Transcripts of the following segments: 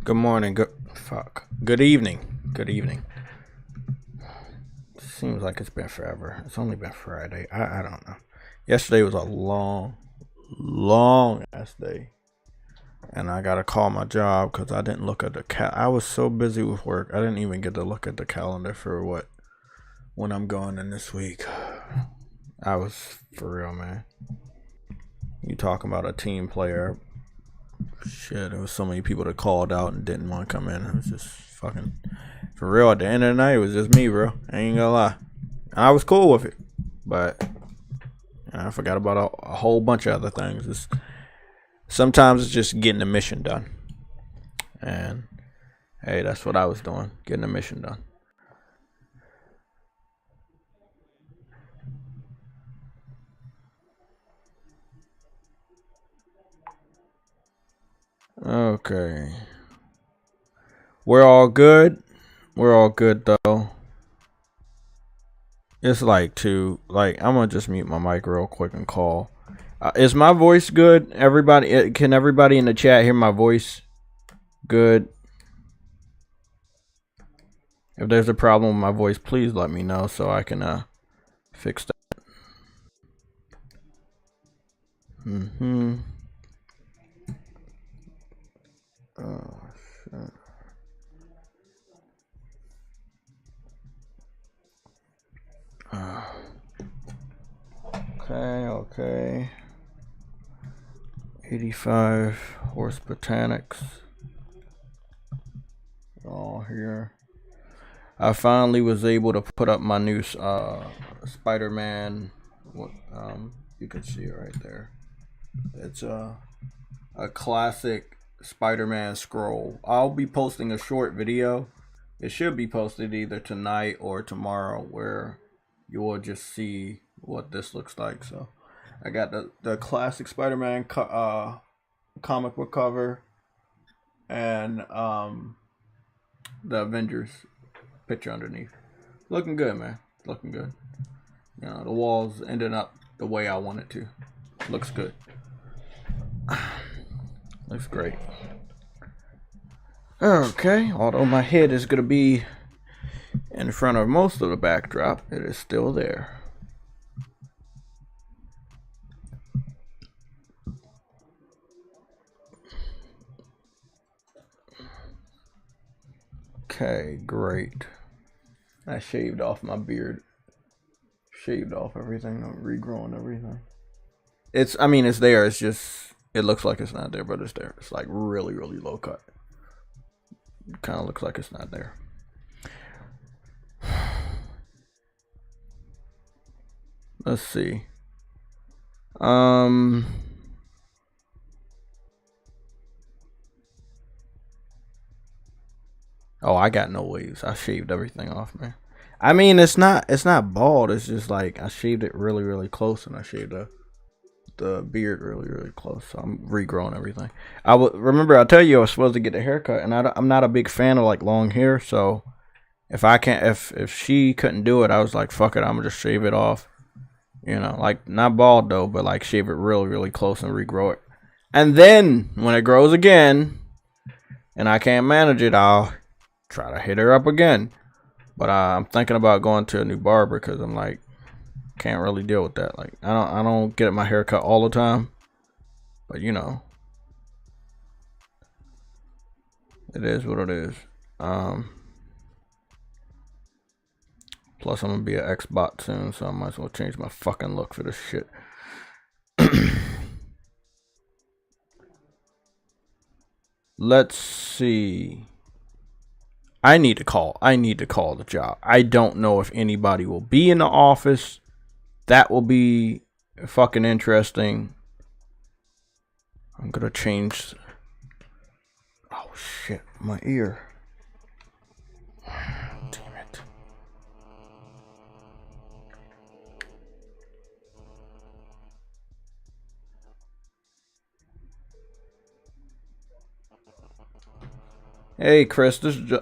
Good morning. Good evening. Good evening. Seems like it's been forever. It's only been Friday. I don't know. Yesterday was a long ass day, and I gotta call my job because I didn't look at the I was so busy with work. I didn't even get to look at the calendar for when I'm going in this week. I was for real, man. You talking about a team player? Shit, there was so many people that called out and didn't want to come in. It was just fucking for real. At the end of the night, it was just me, bro. I ain't gonna lie. I was cool with it, but I forgot about a whole bunch of other things. Sometimes it's just getting the mission done, and hey, that's what I was doing, getting the mission done. Okay, we're all good. We're all good though. It's I'm gonna just mute my mic real quick and call. Is my voice good? Everybody, can everybody in the chat hear my voice? Good. If there's a problem with my voice, please let me know so I can fix that. Oh shit. Okay. 85 horse botanics. All here. I finally was able to put up my new Spider-Man. You can see it right there. It's a classic Spider-Man scroll. I'll be posting a short video. It should be posted either tonight or tomorrow, where you will just see what this looks like. So I got the classic Spider-Man comic book cover and the Avengers picture underneath. Looking good, man. Looking good. You know, the walls ended up the way I want it to. Looks good. Looks great. Okay, although my head is gonna be in front of most of the backdrop, it is still there. Okay, great. I shaved off my beard. Shaved off everything. I'm regrowing everything. It's there. It's just, it looks like it's not there, but it's there. It's like really, really low cut. It kind of looks like it's not there. Let's see. Oh, I got no waves. I shaved everything off, man. I mean, it's not bald. It's just like I shaved it really, really close, and I shaved the beard really, really close. So I'm regrowing everything. Remember I tell you I was supposed to get a haircut, and I'm not a big fan of like long hair. So if she couldn't do it, I was like, fuck it, I'm gonna just shave it off. You know, like not bald though, but like shave it really, really close and regrow it. And then when it grows again, and I can't manage it, I'll try to hit her up again. But I'm thinking about going to a new barber because I'm like, can't really deal with that. Like I don't get my hair cut all the time, but you know, it is what it is. Plus I'm gonna be an Xbot soon, so I might as well change my fucking look for this shit. Let's see. I need to call the job. I don't know if anybody will be in the office. That will be fucking interesting. I'm gonna change. Oh shit, my ear. Damn it. Hey Chris, this is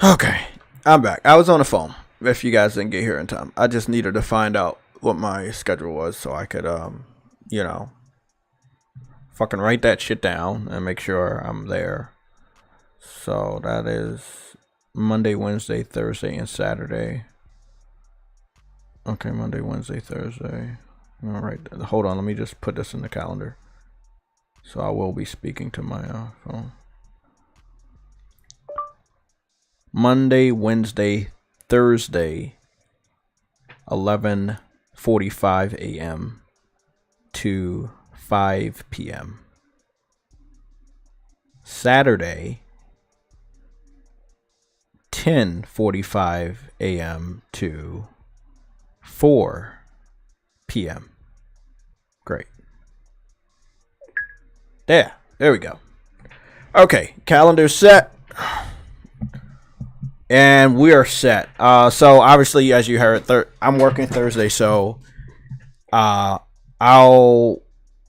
Okay, I'm back. I was on the phone. If you guys didn't get here in time, I just needed to find out what my schedule was so I could, you know, fucking write that shit down and make sure I'm there. So that is Monday, Wednesday, Thursday, and Saturday. Okay, Monday, Wednesday, Thursday. All right, hold on. Let me just put this in the calendar. So I will be speaking to my phone. Monday, Wednesday, Thursday, 11:45 a.m. to 5 p.m. Saturday, 10:45 a.m. to 4 p.m. Great. There we go. Okay, calendar set. And we are set. So obviously, as you heard, I'm working Thursday, so I'll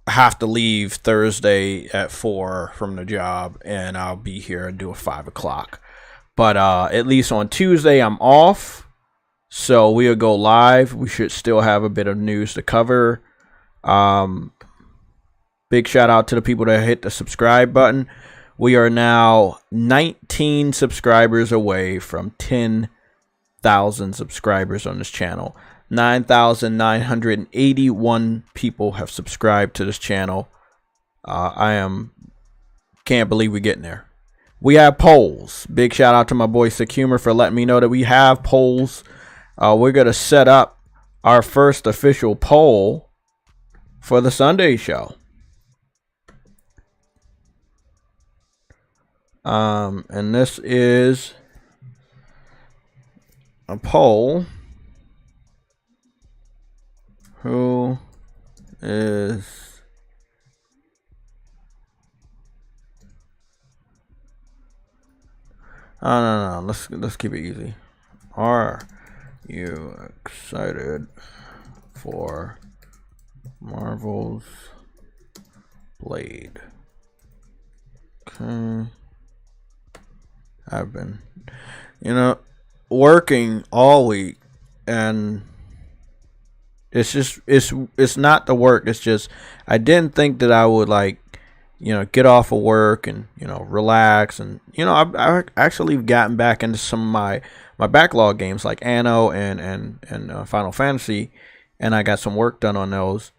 have to leave Thursday at 4 from the job, and I'll be here and do a 5 o'clock. But at least on Tuesday, I'm off, so we'll go live. We should still have a bit of news to cover. Big shout out to the people that hit the subscribe button. We are now 19 subscribers away from 10,000 subscribers on this channel. 9,981 people have subscribed to this channel. Can't believe we're getting there. We have polls. Big shout out to my boy Sick Humor for letting me know that we have polls. We're going to set up our first official poll for the Sunday show. And this is a poll. Who is no. Let's keep it easy. Are you excited for Marvel's Blade? Okay. I've been, working all week, and it's not the work. It's just I didn't think that I would get off of work and relax, and I've actually gotten back into some of my backlog games like Anno and Final Fantasy, and I got some work done on those.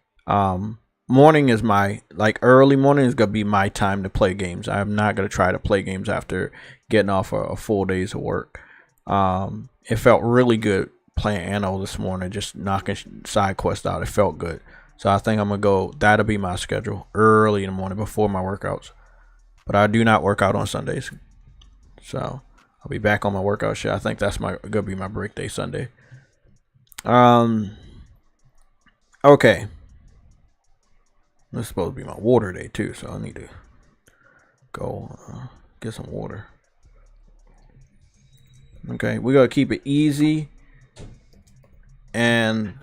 Morning is early morning is gonna be my time to play games. I'm not gonna try to play games after getting off a full days of work. It felt really good playing Anno this morning, just knocking side quests out. It felt good, so I think I'm gonna go. That'll be my schedule early in the morning before my workouts. But I do not work out on Sundays, so I'll be back on my workout shit. I think that's gonna be my break day Sunday. Okay. This is supposed to be my water day too, so I need to go get some water. Okay, we're gonna keep it easy. And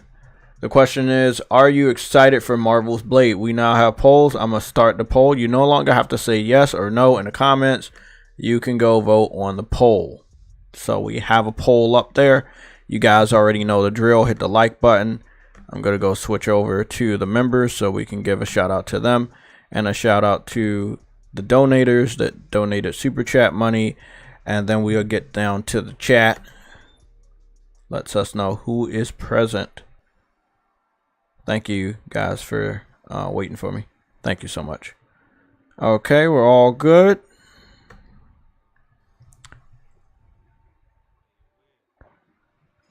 the question is, are you excited for Marvel's Blade? We now have polls. I'm gonna start the poll. You no longer have to say yes or no in the comments. You can go vote on the poll. So we have a poll up there. You guys already know the drill. Hit the like button. I'm going to go switch over to the members so we can give a shout out to them, and a shout out to the donators that donated super chat money. And then we'll get down to the chat. Lets us know who is present. Thank you guys for waiting for me. Thank you so much. Okay, we're all good.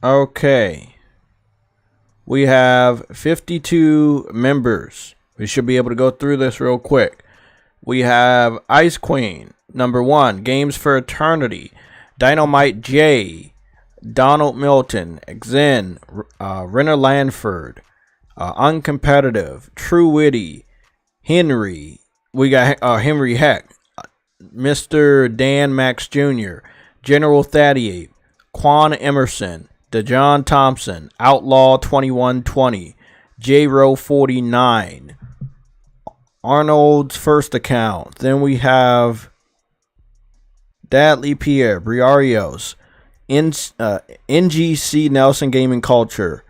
Okay. We have 52 members. We should be able to go through this real quick. We have Ice Queen, number 1, Games for Eternity, Dynamite J, Donald Milton, Xen, Renner Lanford, Uncompetitive, True Witty, Henry. We got Henry Heck, Mr. Dan Max Jr., General Thaddeus, Quan Emerson, DeJohn Thompson, Outlaw 2120, J-Row 49, Arnold's first account. Then we have Dadley Pierre, Briarios, NGC Nelson Gaming Culture,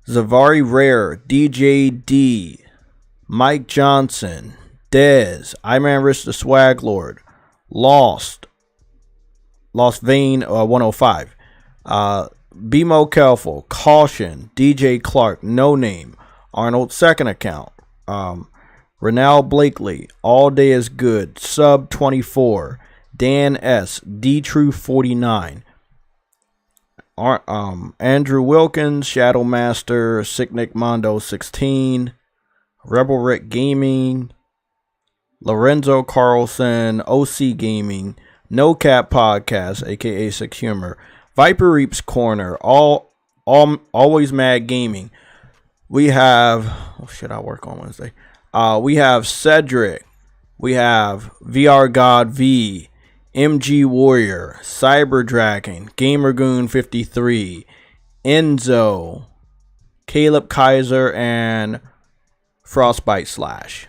Zavari Rare, DJ D, Mike Johnson, Dez, Iman Rich the Swag Lord, Lost Vein 105, BMO Kelful, Caution, DJ Clark, No Name, Arnold's second account, Renal Blakely, All Day is Good, Sub 24, Dan S, D True 49, Andrew Wilkins, Shadow Master, Sicknick Mondo 16, Rebel Rick Gaming, Lorenzo Carlson, OC Gaming, No Cap Podcast, aka Sick Humor, Viper Reaps Corner, Always Mad Gaming. We have, oh shit, I work on Wednesday. We have Cedric, we have VR God V, MG Warrior, Cyber Dragon, Gamergoon 53, Enzo, Caleb Kaiser, and Frostbite Slash.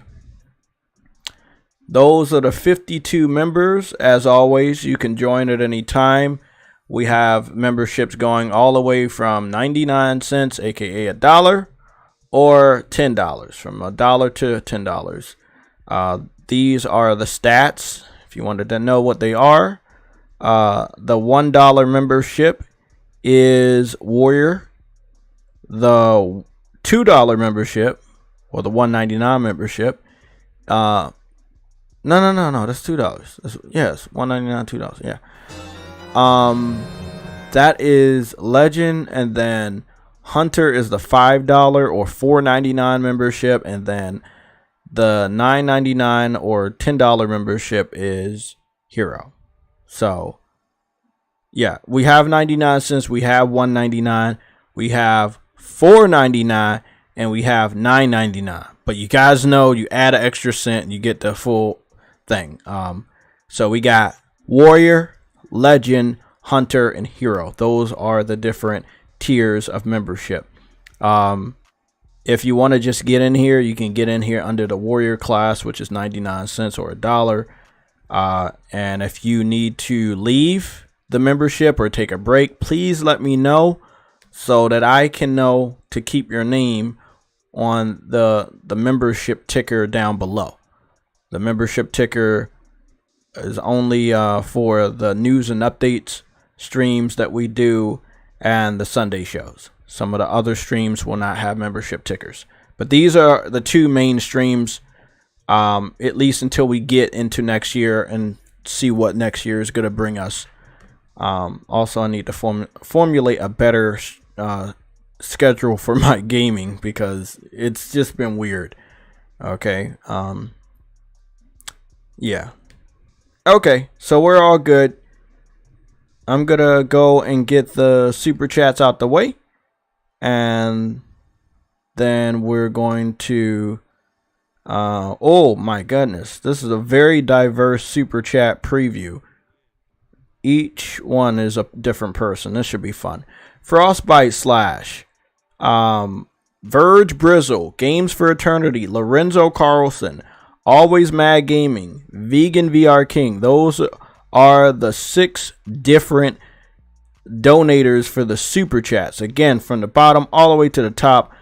Those are the 52 members. As always, you can join at any time. We have memberships going all the way from 99 cents, aka $1, or $10, from $1 to $10. These are the stats. If you wanted to know what they are, the $1 membership is Warrior. The $2 membership, or the $1.99 membership, no, that's $2. Yes, $1.99, $2. Yeah. That is Legend, and then Hunter is the $5 or $4.99 membership, and then the $9.99 or $10 membership is Hero. So, yeah, we have 99 cents, we have $1.99, we have $4.99, and we have $9.99. But you guys know, you add an extra cent and you get the full thing. So we got Warrior, Legend, Hunter, and Hero. Those are the different tiers of membership. If you want to just get in here, you can get in here under the Warrior class, which is 99 cents or $1. And if you need to leave the membership or take a break, please let me know so that I can know to keep your name on the membership ticker down below. The membership ticker is only for the news and updates streams that we do and the Sunday shows. Some of the other streams will not have membership tickers. But these are the two main streams, at least until we get into next year and see what next year is going to bring us. Also, I need to formulate a better schedule for my gaming because it's just been weird. Okay. Yeah. Okay, so we're all good. I'm going to go and get the super chats out the way. And then we're going to, oh my goodness, this is a very diverse super chat preview. Each one is a different person. This should be fun. Frostbite Slash, Verge Brizzle, Games for Eternity, Lorenzo Carlson, Always Mad Gaming, Vegan VR King. Those are the 6 different donators for the super chats. Again, from the bottom all the way to the top.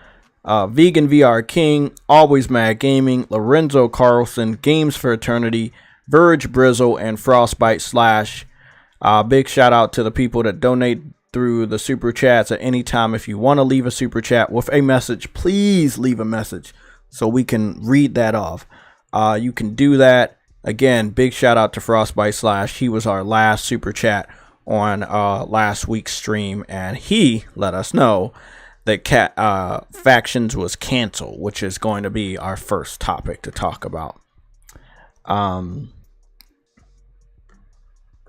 Vegan VR King, Always Mad Gaming, Lorenzo Carlson, Games for Eternity, Verge Brizzle, and Frostbite Slash. Big shout out to the people that donate through the super chats at any time. If you want to leave a super chat with a message, please leave a message so we can read that off. You can do that. Again, big shout out to Frostbite Slash. He was our last super chat on last week's stream, and he let us know that factions was canceled, which is going to be our first topic to talk about.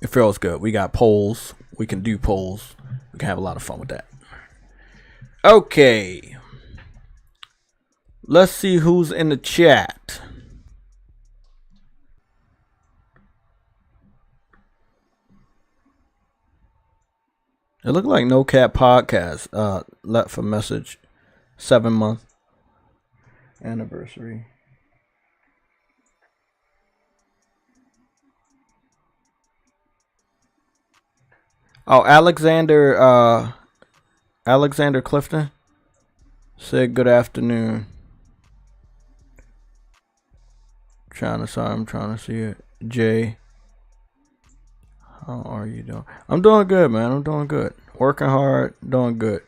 It feels good. We got polls. We can do polls. We can have a lot of fun with that. Okay. Let's see who's in the chat. It looked like No Cap Podcast left a message. 7-month anniversary. Oh, Alexander Clifton said good afternoon. I'm trying to see it. Jay, how are you doing? I'm doing good, man. I'm doing good. Working hard, doing good.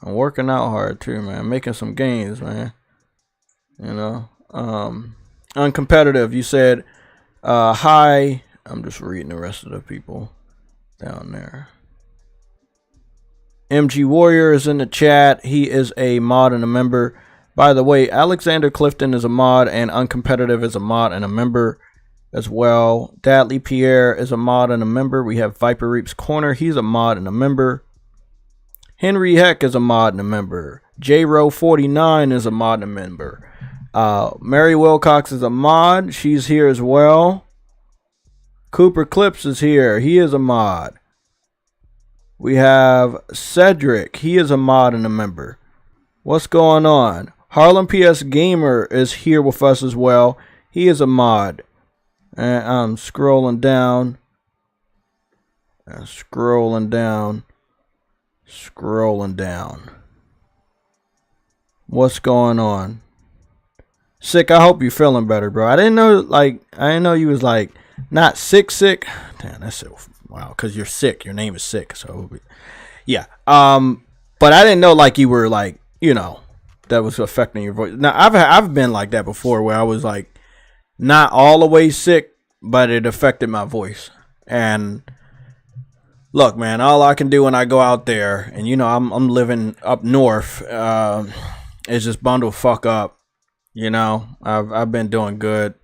I'm working out hard too, man. Making some gains, man. You know. Uncompetitive, you said hi. I'm just reading the rest of the people down there. MG Warrior is in the chat. He is a mod and a member. By the way, Alexander Clifton is a mod, and Uncompetitive is a mod and a member as well. Dadley Pierre is a mod and a member. We have Viper Reaps Corner. He's a mod and a member. Henry Heck is a mod and a member. JRow49 is a mod and a member. Mary Wilcox is a mod. She's here as well. Cooper Clips is here. He is a mod. We have Cedric. He is a mod and a member. What's going on? Harlem PS Gamer is here with us as well. He is a mod. And I'm scrolling down. Scrolling down. What's going on? Sick, I hope you're feeling better, bro. I didn't know you was like not sick. Damn, that's so wow, because you're sick. Your name is Sick, so yeah. But I didn't know like you were like, you know, that was affecting your voice. Now I've been like that before, where I was like not all the way sick, but it affected my voice. And look, man, all I can do when I go out there, and you know, I'm living up north, is just bundle fuck up. You know, I've been doing good.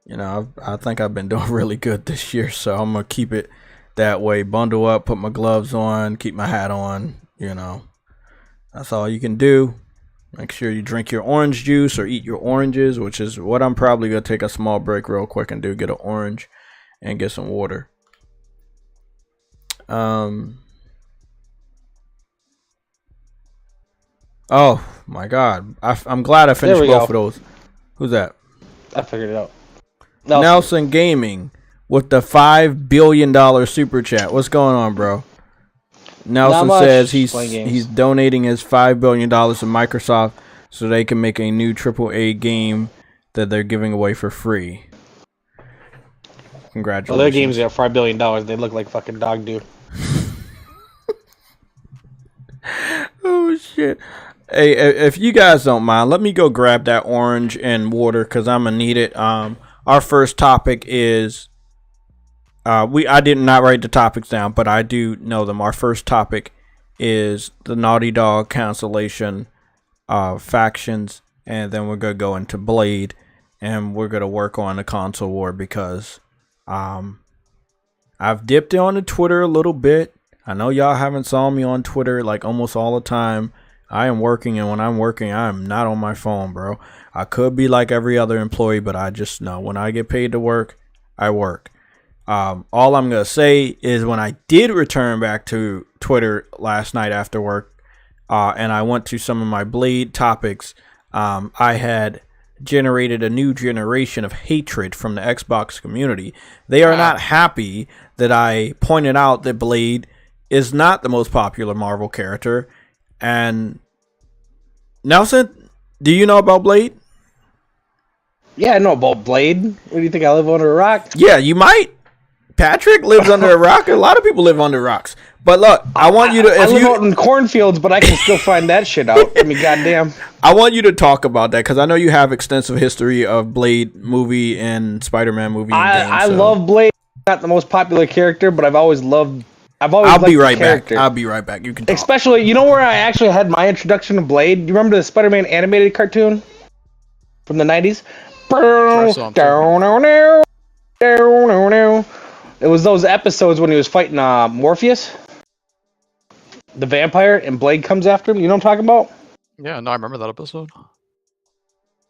You know, I think I've been doing really good this year, so I'm gonna keep it that way. Bundle up, put my gloves on, keep my hat on. You know, that's all you can do. Make sure you drink your orange juice or eat your oranges, which is what I'm probably gonna take a small break real quick and do. Get an orange and get some water. Oh my God! I'm glad I finished both of those. Who's that? I figured it out. Nelson Gaming with the $5 billion super chat. What's going on, bro? Nelson says he's donating his $5 billion to Microsoft so they can make a new AAA game that they're giving away for free. Congratulations. Well, their games are $5 billion. They look like fucking dog do. Oh shit. Hey, if you guys don't mind, let me go grab that orange and water because I'm gonna need it. Our first topic is I did not write the topics down, but I do know them. Our first topic is the Naughty Dog cancellation factions, and then we're gonna go into Blade, and we're gonna work on the console war because I've dipped on the Twitter a little bit. I know y'all haven't saw me on Twitter like almost all the time. I am working, and when I'm working, I am not on my phone, bro. I could be like every other employee, but I just know when I get paid to work, I work. All I'm going to say is when I did return back to Twitter last night after work, and I went to some of my Blade topics, I had generated a new generation of hatred from the Xbox community. They are not happy that I pointed out that Blade is not the most popular Marvel character. And Nelson, do you know about Blade? Yeah, I know about Blade. What do you think? I live under a rock? Yeah, you might. Patrick lives under a rock. A lot of people live under rocks. But look, I want you to. I live out in cornfields, but I can still find that shit out. I mean, goddamn. I want you to talk about that because I know you have extensive history of Blade movie and Spider-Man movie. I love Blade. Not the most popular character, but I've always loved. I'll be right back. I'll be right back. You can talk. Especially, you know where I actually had my introduction to Blade? Do you remember the Spider-Man animated cartoon from the 90s? It was those episodes when he was fighting Morpheus, the vampire, and Blade comes after him. You know what I'm talking about? Yeah, no, I remember that episode.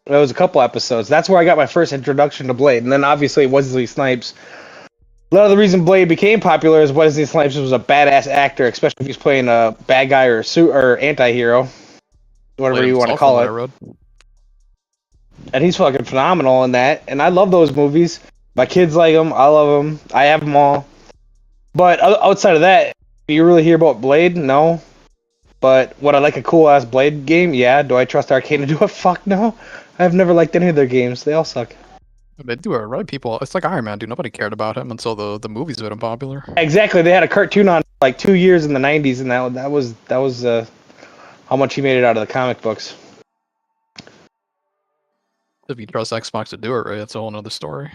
It was a couple episodes. That's where I got my first introduction to Blade. And then obviously Wesley Snipes. A lot of the reason Blade became popular is Wesley Snipes was a badass actor, especially if he's playing a bad guy or anti-hero, whatever you want to call it. And he's fucking phenomenal in that. And I love those movies. My kids like them. I love them. I have them all. But outside of that, do you really hear about Blade? No. But would I like a cool ass Blade game? Yeah. Do I trust Arcane to do it? Fuck no. I've never liked any of their games. They all suck. They do it right. People, it's like Iron Man, dude. Nobody cared about him until the movies made him popular. Exactly. They had a cartoon on like 2 years in the 90s, and that was how much he made it out of the comic books. If you trust Xbox to do it right, that's a whole nother story.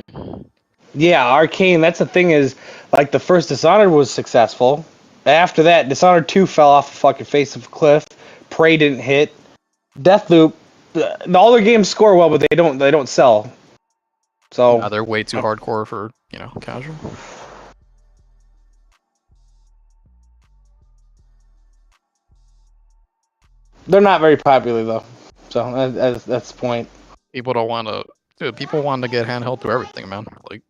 Yeah, Arcane. That's the thing is, like the first Dishonored was successful. After that, Dishonored 2 fell off the fucking face of a cliff. Prey didn't hit. Deathloop. All their games score well, but they don't sell. So yeah, they're way too hardcore for casual. They're not very popular though. So that's the point. People don't want to. Dude, people want to get handheld to everything, man. Like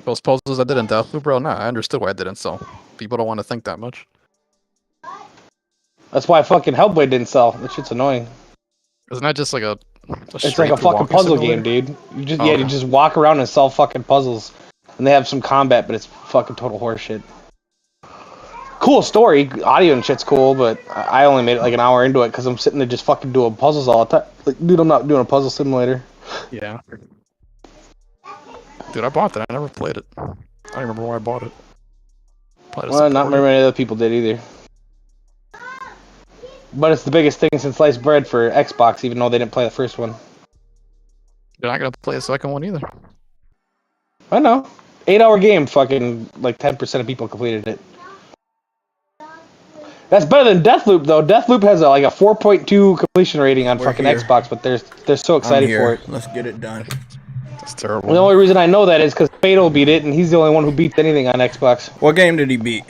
those puzzles I did in Deathloop, bro. Nah, I understood why I didn't sell. People don't want to think that much. That's why fucking Hellblade didn't sell. That shit's annoying. Isn't that just like a it's like a fucking puzzle game, dude. You just you just walk around and solve fucking puzzles, and they have some combat, but it's fucking total horseshit. Cool story, audio and shit's cool, but I only made it like an hour into it because I'm sitting there just fucking doing puzzles all the time. Like, dude, I'm not doing a puzzle simulator. Yeah. Dude, I bought that. I never played it. I don't remember why I bought it. Well, not very many other people did either. But it's the biggest thing since sliced bread for Xbox, even though they didn't play the first one. You're not gonna play the second one either. I know. 8-hour game, fucking like 10% of people completed it. That's better than Deathloop, though. Deathloop has a 4.2 completion rating on fucking Xbox, but they're so excited for it. Let's get it done. That's terrible. The only reason I know that is because Fatal beat it, and he's the only one who beats anything on Xbox. What game did he beat?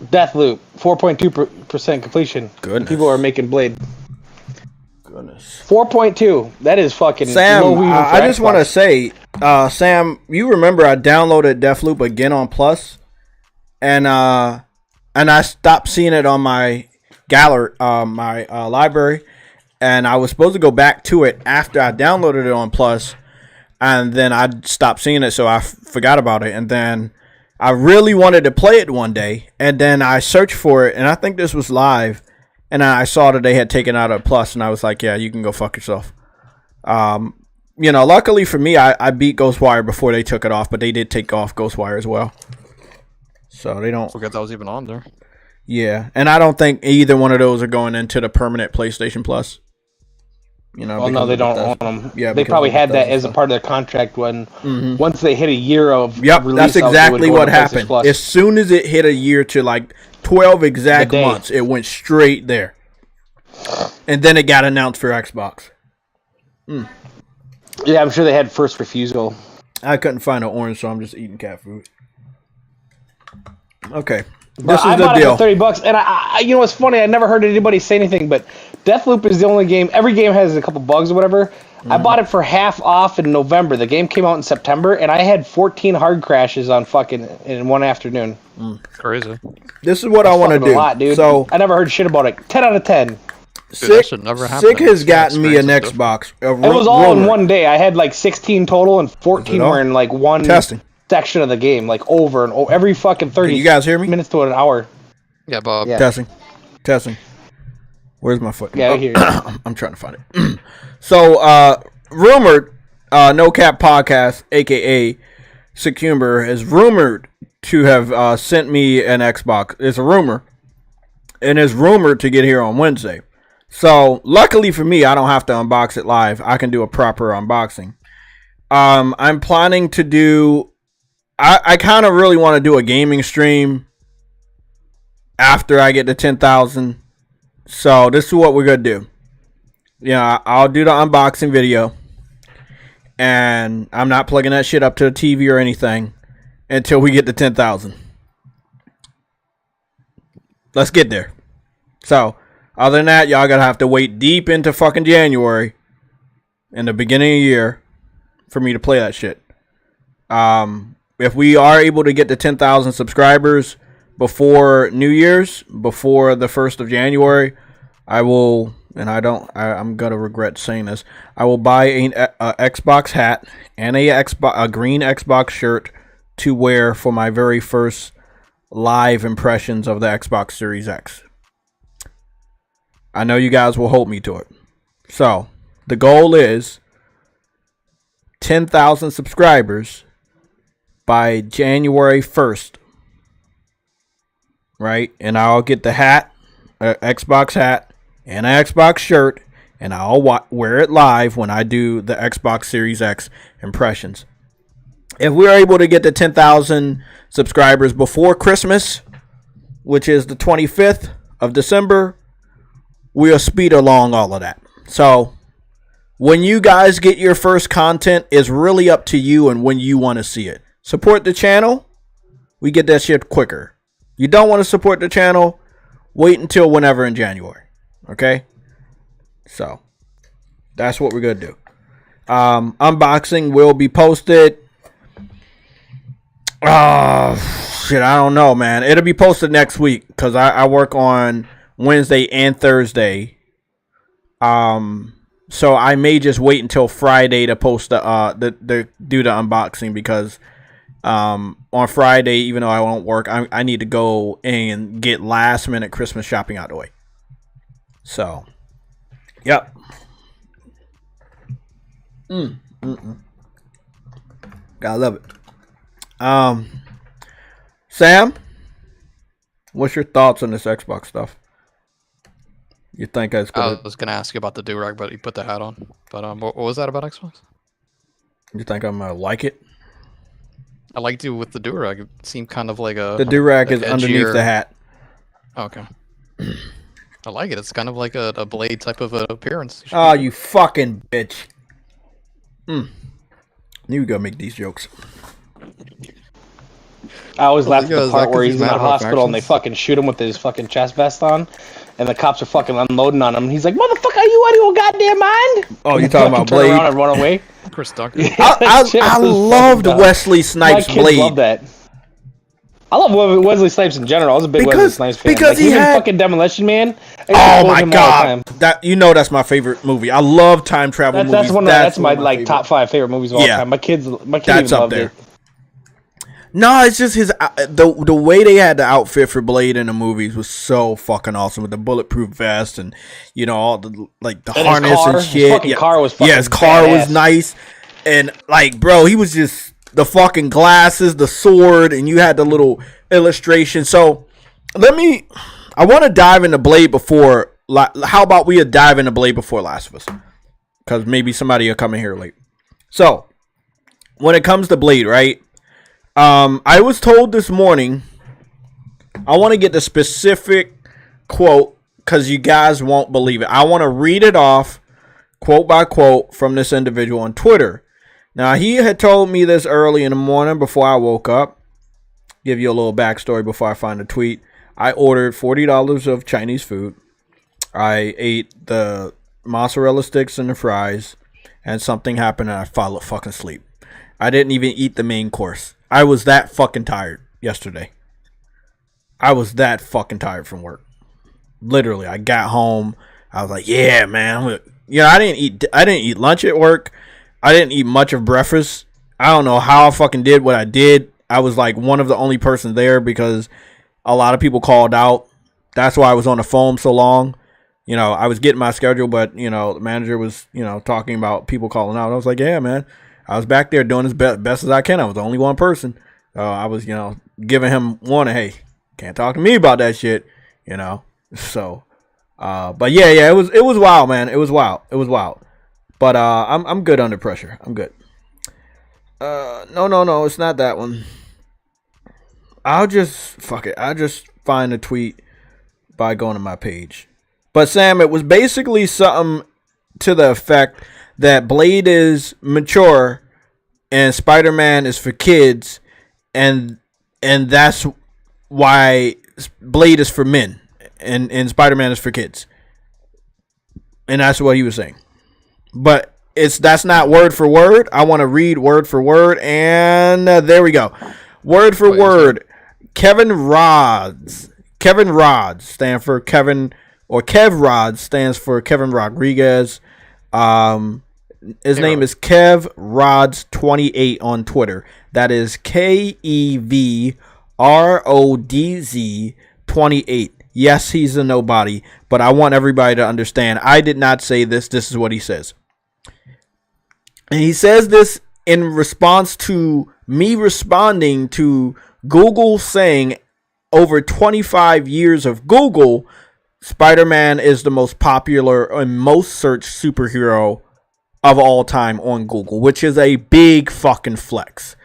Deathloop, 4.2% completion. Goodness. People are making Blade. Goodness. 4.2. That is fucking Sam, low even for I just Xbox. want to say, Sam, you remember I downloaded Deathloop again on Plus, and I stopped seeing it on my gallery, my library, and I was supposed to go back to it after I downloaded it on Plus, and then I stopped seeing it, so I forgot about it, and then I really wanted to play it one day, and then I searched for it, and I think this was live, and I saw that they had taken out a Plus, and I was like, yeah, you can go fuck yourself. Luckily for me, I beat Ghostwire before they took it off, but they did take off Ghostwire as well. So they don't forget that was even on there. Yeah, and I don't think either one of those are going into the permanent PlayStation Plus. Well, no, they don't own them. Yeah, they probably had that as a part of their contract when once they hit a year of release. That's exactly what happened. As soon as it hit a year to like 12 exact months, it went straight there, and then it got announced for Xbox. Yeah, I'm sure they had first refusal. I couldn't find an orange, so I'm just eating cat food. Okay. This is the deal. It for $30, and I you know what's funny? I never heard anybody say anything, but Deathloop is the only game. Every game has a couple bugs or whatever. I bought it for half off in November. The game came out in September, and I had 14 hard crashes on fucking in one afternoon. Crazy. This is what I want to do. A lot, dude. So I never heard shit about it. 10 out of 10. Sick has gotten me an Xbox. It was all in one day. I had like 16 total, and 14 were in like one section of the game, like over and over, every fucking 30 Can you guys hear me? minutes to an hour. Yeah, Bob. Yeah. Testing. Where's my foot? Yeah, I hear you. I'm trying to find it. So, rumored, No Cap Podcast, a.k.a. Secumber, is rumored to have sent me an Xbox. It's a rumor. And it's rumored to get here on Wednesday. So, luckily for me, I don't have to unbox it live. I can do a proper unboxing. I'm planning to do... I kind of really want to do a gaming stream after I get to 10,000. So this is what we're going to do. Yeah, I'll do the unboxing video. And I'm not plugging that shit up to the TV or anything until we get to 10,000. Let's get there. So, other than that, y'all going to have to wait deep into fucking January in the beginning of the year for me to play that shit. If we are able to get to 10,000 subscribers before New Year's, before the 1st of January, I will, and I'm going to regret saying this, I will buy a Xbox hat and a green Xbox shirt to wear for my very first live impressions of the Xbox Series X. I know you guys will hold me to it. So, the goal is 10,000 subscribers by January 1st. Right? And I'll get the hat, Xbox hat, and an Xbox shirt, and I'll wear it live when I do the Xbox Series X impressions. If we're able to get to 10,000 subscribers before Christmas, which is the 25th of December, we'll speed along all of that. So, when you guys get your first content, is really up to you and when you want to see it. Support the channel, we get that shit quicker. You don't want to support the channel, wait until whenever in January. Okay? So, that's what we're going to do. Unboxing will be posted. Shit, I don't know, man. It'll be posted next week because I work on Wednesday and Thursday. So I may just wait until Friday to post do the unboxing because on Friday, even though I won't work, I need to go and get last minute Christmas shopping out of the way. So, yep. Gotta love it. Sam, what's your thoughts on this Xbox stuff? You think it's good? I was gonna ask you about the do-rag, but you put the hat on. But what was that about Xbox? You think I'm gonna like it? I liked you with the do-rag. It seemed kind of like a... The do-rag like is underneath the hat. Okay. I like it. It's kind of like a blade type of appearance. Oh, you fucking bitch. Knew you were gonna make these jokes. I always laugh at the part where he's in the hospital and they fucking shoot him with his fucking chest vest on, and the cops are fucking unloading on him. And he's like, "Motherfucker, are you out of your goddamn mind?" Oh, you talking about Blade? Turn around and run away. Chris Tucker. I loved Wesley Snipes' My kids Blade. love that. I love Wesley Snipes in general. I was a big Wesley Snipes fan. Because he had fucking Demolition Man. Oh my god, that's my favorite movie. I love time travel movies. That's my like top 5 favorite movies of all time. My kids even loved it. No, it's just his the way they had the outfit for Blade in the movies was so fucking awesome with the bulletproof vest and all the the harness and shit. His car was fucking his car was nice, and bro, he was just the fucking glasses, the sword, and you had the little illustration. So I want to dive into Blade before. How about we dive into Blade before Last of Us? Because maybe somebody will come in here late. So when it comes to Blade, right? I was told this morning, I want to get the specific quote because you guys won't believe it. I want to read it off quote by quote from this individual on Twitter. Now, he had told me this early in the morning before I woke up. Give you a little backstory before I find the tweet. I ordered $40 of Chinese food. I ate the mozzarella sticks and the fries, and something happened and I fell fucking asleep. I didn't even eat the main course. I was that fucking tired yesterday. I was that fucking tired from work. Literally, I got home. I was like, yeah, man. I didn't eat lunch at work. I didn't eat much of breakfast. I don't know how I fucking did what I did. I was like one of the only persons there because a lot of people called out. That's why I was on the phone so long. I was getting my schedule, but, the manager was, talking about people calling out. I was like, yeah, man. I was back there doing as best as I can. I was the only one person. I was, giving him warning, hey, can't talk to me about that shit, So, but yeah, it was wild, man. It was wild. But I'm good under pressure. I'm good. No, it's not that one. I'll just find a tweet by going to my page. But Sam, it was basically something to the effect that Blade is mature and Spider-Man is for kids, and that's why Blade is for men and Spider-Man is for kids. And that's what he was saying. But that's not word for word. I want to read word for word, and there we go. Word for word. Kevin Rods stands for Kevin, or Kev Rods stands for Kevin Rodriguez. His name is Kev Rods 28 on Twitter. That is KEVRODS RODZ28. Yes, he's a nobody, but I want everybody to understand. I did not say this. This is what he says. And he says this in response to me responding to Google saying over 25 years of Google, Spider-Man is the most popular and most searched superhero of all time on Google, which is a big fucking flex.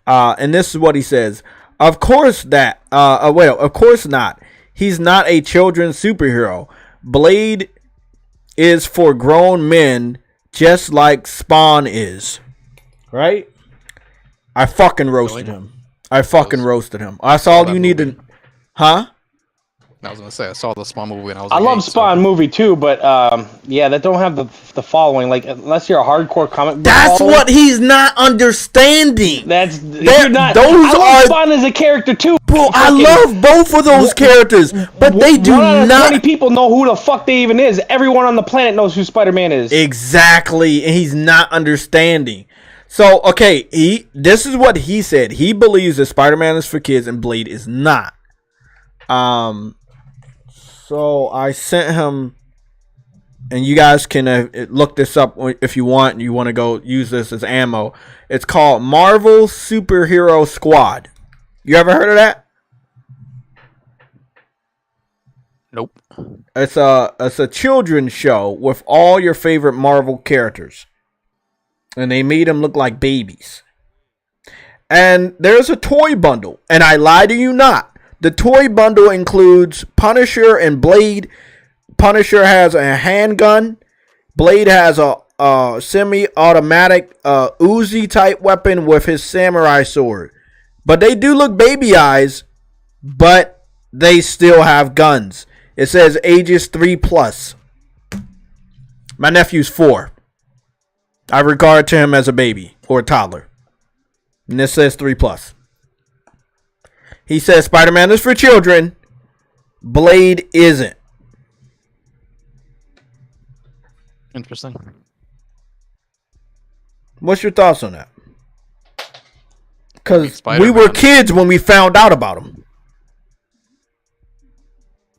And this is what he says. Of course of course not. He's not a children's superhero. Blade is for grown men, just like Spawn is. Right? I fucking roasted him. Roasted him. That's all you need to... Huh? I was gonna say I saw the Spawn movie and I love Spawn movie too, but yeah, that don't have the following. Like unless you're a hardcore comic book That's what he's not understanding. You're not. I love Spawn as a character too. Bro, I love both of those characters, but they do not. 20 people know who the fuck they even is. Everyone on the planet knows who Spider-Man is. Exactly, and he's not understanding. So okay, this is what he said. He believes that Spider-Man is for kids and Blade is not. So I sent him, and you guys can look this up if you want. And you want to go use this as ammo. It's called Marvel Superhero Squad. You ever heard of that? Nope. It's a children's show with all your favorite Marvel characters, and they made them look like babies. And there's a toy bundle, and I lie to you not. The toy bundle includes Punisher and Blade. Punisher has a handgun. Blade has a semi-automatic Uzi type weapon with his samurai sword. But they do look baby eyes, but they still have guns. It says ages 3+. My nephew's 4. I regard to him as a baby or a toddler. And this says 3+. He says Spider-Man is for children. Blade isn't. Interesting. What's your thoughts on that? Because we were kids when we found out about him.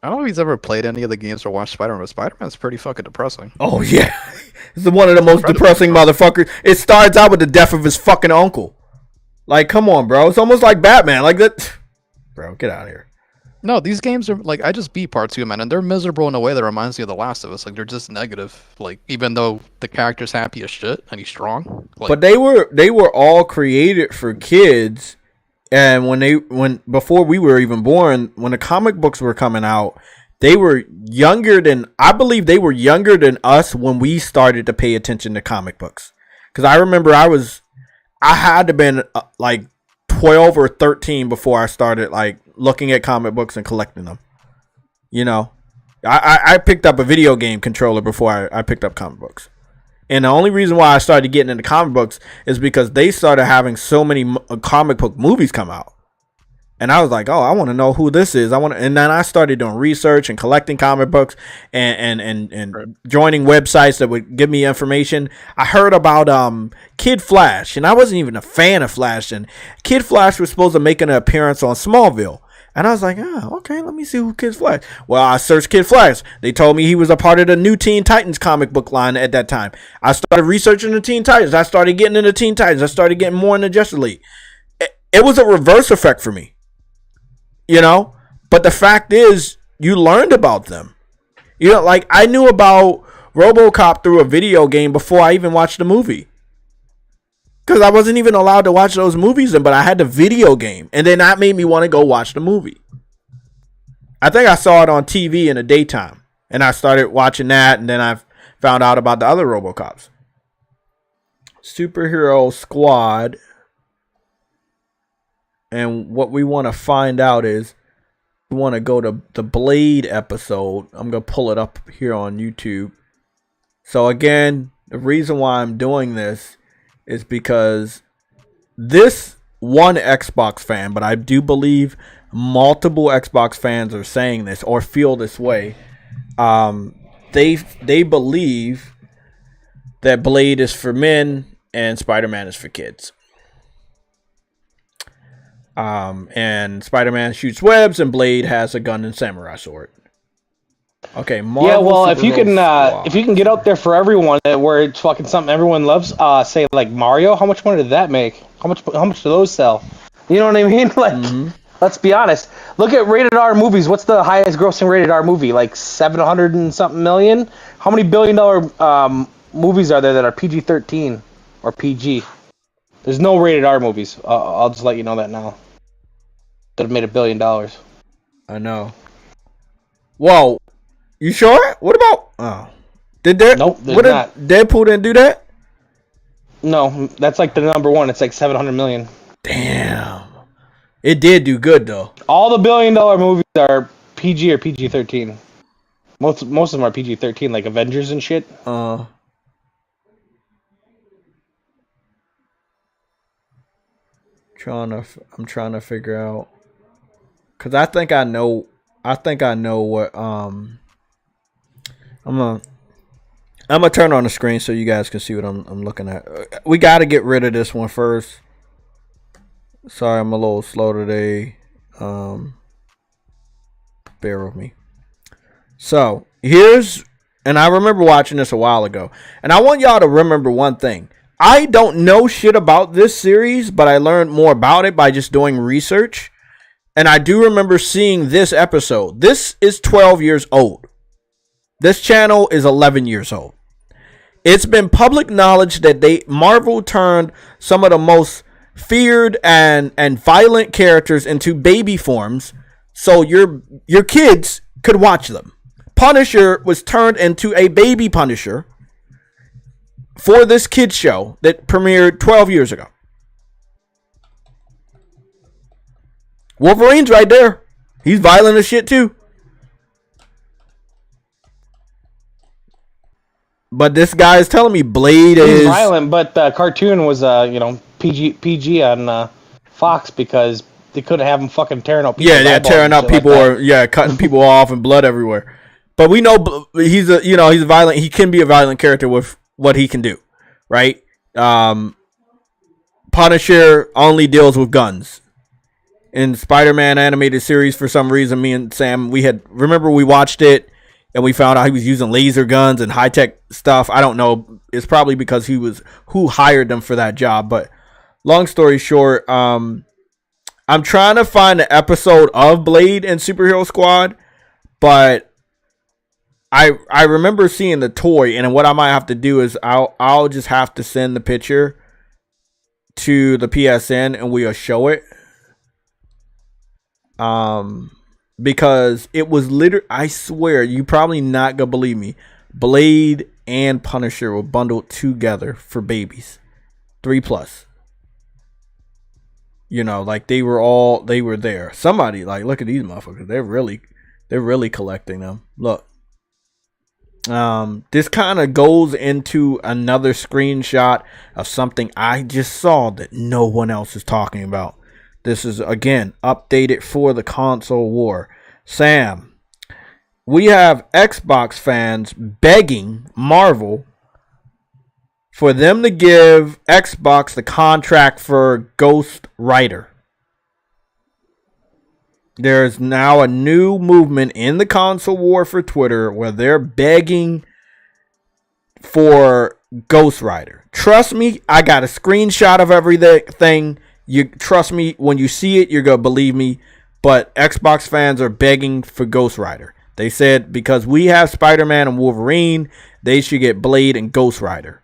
I don't know if he's ever played any of the games or watched Spider-Man, but Spider-Man's pretty fucking depressing. Oh, yeah. He's one of the most depressing motherfuckers. It starts out with the death of his fucking uncle. Like, come on, bro. It's almost like Batman. Like that. Bro, get out of here. No, these games are like, I just beat part 2, man, and they're miserable in a way that reminds me of The Last of Us. Like, they're just negative. Like, even though the character's happy as shit and he's strong. Like, but they were all created for kids, and before we were even born, when the comic books were coming out, they were younger than, I believe they were younger than us when we started to pay attention to comic books. Because I remember I had to been like 12 or 13 before I started like looking at comic books and collecting them. You know, I picked up a video game controller before I picked up comic books. And the only reason why I started getting into comic books is because they started having so many comic book movies come out. And I was like, oh, I want to know who this is. And then I started doing research and collecting comic books and joining websites that would give me information. I heard about Kid Flash, and I wasn't even a fan of Flash. And Kid Flash was supposed to make an appearance on Smallville. And I was like, oh, okay, let me see who Kid Flash. Well, I searched Kid Flash. They told me he was a part of the new Teen Titans comic book line at that time. I started researching the Teen Titans. I started getting into Teen Titans. I started getting more into Justice League. It was a reverse effect for me. You know, but the fact is, you learned about them. You know, like I knew about RoboCop through a video game before I even watched the movie. Because I wasn't even allowed to watch those movies, but I had the video game. And then that made me want to go watch the movie. I think I saw it on TV in the daytime. And I started watching that, and then I found out about the other RoboCops. Superhero Squad. And what we want to find out is we want to go to the Blade episode. I'm going to pull it up here on YouTube. So again, the reason why I'm doing this is because this one Xbox fan, but I do believe multiple Xbox fans are saying this or feel this way. They believe that Blade is for men and Spider-Man is for kids. And Spider-Man shoots webs, and Blade has a gun and samurai sword. Okay, Marvel, yeah. Well, if you Superhero can get out there for everyone, where it's fucking something everyone loves, say like Mario, how much money did that make? How much do those sell? You know what I mean? Like, let's be honest. Look at rated R movies. What's the highest grossing rated R movie? Like 700 and something million. How many billion-dollar movies are there that are PG-13 or PG? There's no rated R movies. I'll just let you know that now. That have made $1 billion. I know. Whoa. You sure? What about? Oh, did there? Nope. What not. Deadpool didn't do that? No, that's like the number one. It's like 700 million. Damn. It did do good though. All the $1 billion movies are PG or PG-13. Most of them are PG-13, like Avengers and shit. I'm trying to figure out, cause I think I know what I'm gonna turn on the screen so you guys can see what I'm looking at. We got to get rid of this one first. Sorry, I'm a little slow today. Bear with me. So and I remember watching this a while ago, and I want y'all to remember one thing. I don't know shit about this series, but I learned more about it by just doing research. And I do remember seeing this episode. This is 12 years old. This channel is 11 years old. It's been public knowledge that Marvel turned some of the most feared and violent characters into baby forms so your kids could watch them. Punisher was turned into a baby Punisher for this kids show that premiered 12 years ago. Wolverine's right there. He's violent as shit too. But this guy is telling me Blade is violent, but the cartoon was PG on Fox because they couldn't have him fucking tearing up people. Yeah, tearing up people or cutting people off and blood everywhere. But we know he's a violent. He can be a violent character with what he can do, right? Punisher only deals with guns. In Spider-Man animated series, for some reason, me and Sam, we watched it and we found out he was using laser guns and high-tech stuff. I don't know. It's probably because who hired them for that job. But long story short, I'm trying to find an episode of Blade and Superhero Squad, but I remember seeing the toy, and what I might have to do is I'll just have to send the picture to the PSN and we'll show it. Because it was literally, I swear, you probably not gonna believe me, Blade and Punisher were bundled together for babies, 3+. Like they were there. Somebody, like, look at these motherfuckers. They're really collecting them. Look. This kind of goes into another screenshot of something I just saw that no one else is talking about. This is, again, updated for the console war. Sam, we have Xbox fans begging Marvel for them to give Xbox the contract for Ghost Rider. There's now a new movement in the console war for Twitter where they're begging for Ghost Rider. Trust me, I got a screenshot of everything. You trust me, when you see it, you're going to believe me. But Xbox fans are begging for Ghost Rider. They said because we have Spider-Man and Wolverine, they should get Blade and Ghost Rider.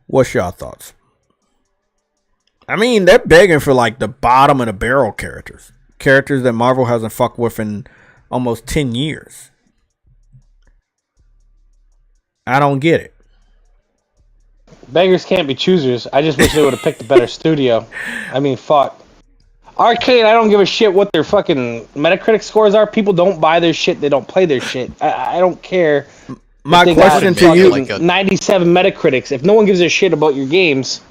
What's your thoughts? I mean, they're begging for like the bottom of the barrel characters. Characters that Marvel hasn't fucked with in almost 10 years. I don't get it. Beggars can't be choosers. I just wish they would have picked a better studio. I mean, fuck. Arcade, I don't give a shit what their fucking Metacritic scores are. People don't buy their shit. They don't play their shit. I don't care. My question to you, 97 Metacritics. If no one gives a shit about your games,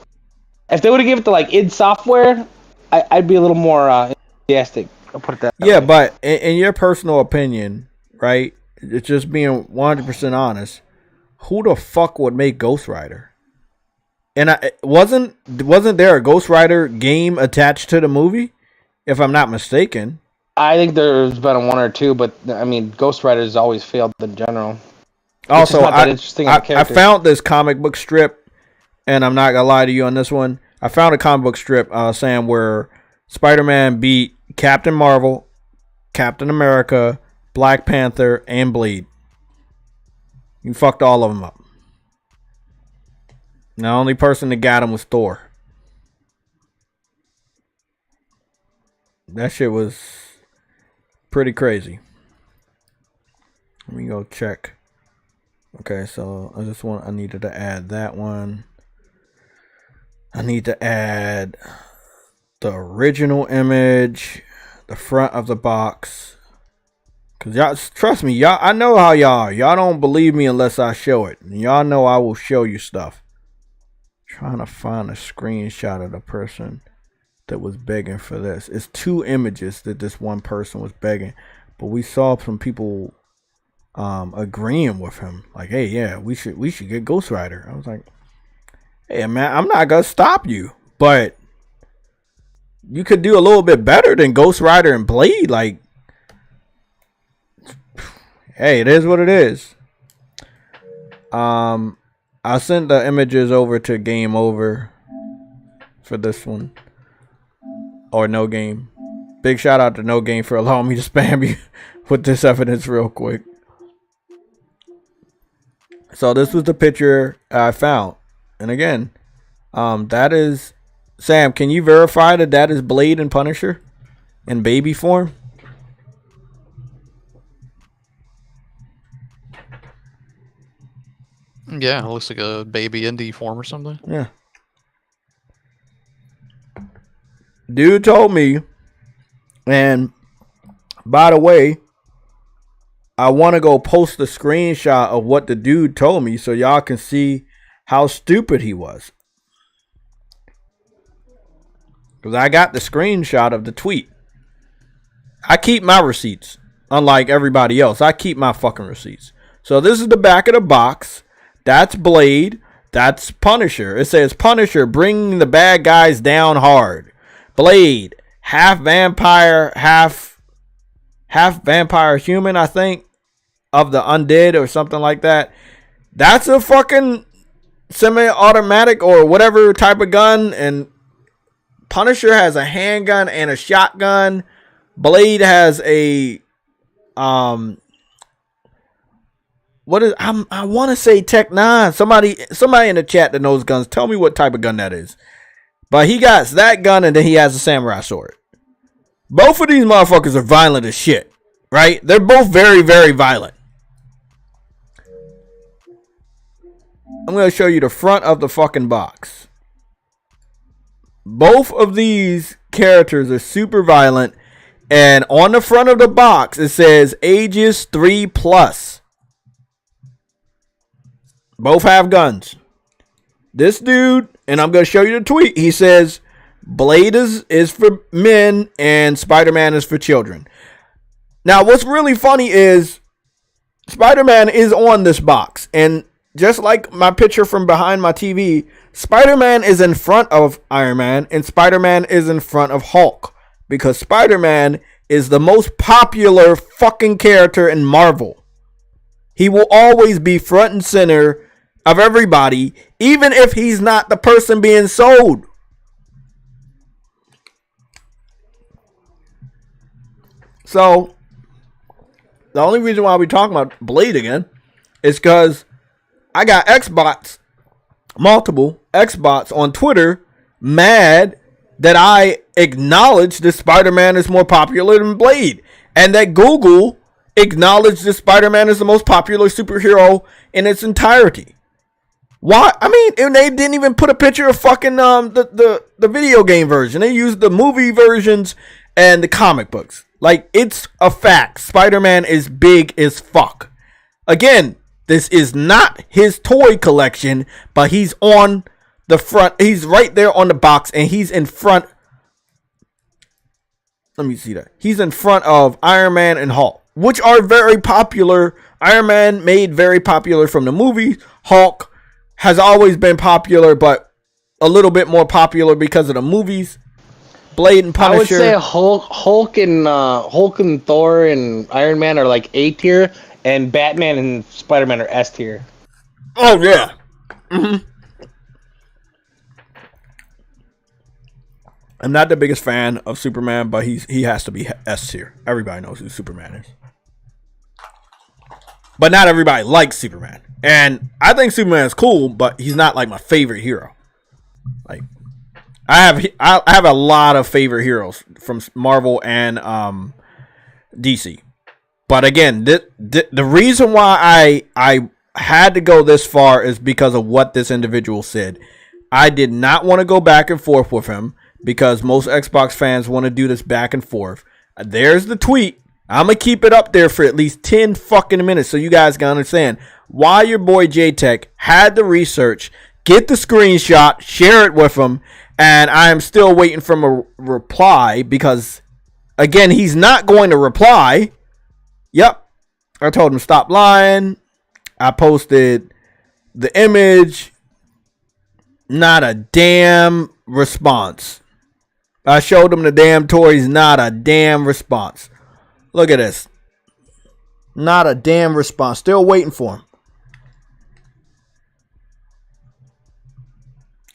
if they would have given it to like id Software, I'd be a little more enthusiastic. I'll put it that way. Yeah, but in your personal opinion, right? It's just being 100% honest. Who the fuck would make Ghost Rider? And I wasn't there a Ghost Rider game attached to the movie, if I'm not mistaken. I think there's been one or two, but I mean, Ghost Rider's always failed in general. Also, I found this comic book strip, and I'm not gonna lie to you on this one. I found a comic book strip saying where Spider-Man beat Captain Marvel, Captain America, Black Panther, and Blade. You fucked all of them up. The only person that got him was Thor. That shit was pretty crazy. Let me go check. Okay, so I needed to add that one. I need to add the original image, the front of the box. Cause y'all, trust me, y'all, I know how y'all are. Y'all don't believe me unless I show it. And y'all know I will show you stuff. Trying to find a screenshot of the person that was begging for this. It's 2 images that this one person was begging, but we saw some people agreeing with him. Like, hey, yeah, we should get Ghost Rider. I was like, hey, man, I'm not gonna stop you, but you could do a little bit better than Ghost Rider and Blade. Like, hey, it is what it is. I sent the images over to Game Over for this one. Or No Game. Big shout out to No Game for allowing me to spam you with this evidence real quick. So this was the picture I found. And again, that is... Sam, can you verify that that is Blade and Punisher in baby form? Yeah, it looks like a baby indie form or something. Yeah. Dude told me, and by the way, I want to go post a screenshot of what the dude told me so y'all can see how stupid he was. Because I got the screenshot of the tweet. I keep my receipts. Unlike everybody else, I keep my fucking receipts. So this is the back of the box. That's Blade. That's Punisher. It says Punisher bringing the bad guys down hard. Blade, half vampire, half vampire human, I think, of the undead or something like that. That's a fucking semi-automatic or whatever type of gun, and Punisher has a handgun and a shotgun. Blade has a I want to say Tech 9. Somebody in the chat that knows guns, tell me what type of gun that is. But he got that gun and then he has a samurai sword. Both of these motherfuckers are violent as shit, right? They're both very, very violent. I'm going to show you the front of the fucking box. Both of these characters are super violent. And on the front of the box, it says ages 3+. Both have guns. This dude, and I'm going to show you the tweet, he says, Blade is for men and Spider-Man is for children. Now, what's really funny is Spider-Man is on this box. And just like my picture from behind my TV, Spider-Man is in front of Iron Man and Spider-Man is in front of Hulk. Because Spider-Man is the most popular fucking character in Marvel. He will always be front and center of everybody, even if he's not the person being sold. So, the only reason why we're talking about Blade again is because I got Xbots, multiple Xbots on Twitter, mad that I acknowledged that Spider-Man is more popular than Blade, and that Google acknowledged that Spider-Man is the most popular superhero in its entirety. Why? I mean, and they didn't even put a picture of fucking the video game version. They used the movie versions and the comic books. Like, it's a fact. Spider-Man is big as fuck. Again, this is not his toy collection, but he's on the front. He's right there on the box, and he's in front. Let me see that. He's in front of Iron Man and Hulk, which are very popular. Iron Man made very popular from the movies. Hulk has always been popular, but a little bit more popular because of the movies. Blade and Punisher. I would say Hulk and Thor and Iron Man are like A tier, and Batman and Spider-Man are S tier. Oh yeah. Mm-hmm. I'm not the biggest fan of Superman, but he has to be S tier. Everybody knows who Superman is. But not everybody likes Superman. And I think Superman is cool, but he's not like my favorite hero. Like I have a lot of favorite heroes from Marvel and DC. But again, the reason why I had to go this far is because of what this individual said. I did not want to go back and forth with him because most Xbox fans want to do this back and forth. There's the tweet. I'm going to keep it up there for at least 10 fucking minutes so you guys can understand why your boy JTech had the research, get the screenshot, share it with him, and I am still waiting for a reply because, again, he's not going to reply. Yep. I told him stop lying. I posted the image. Not a damn response. I showed him the damn toys. Not a damn response. Look at this. Not a damn response. Still waiting for him.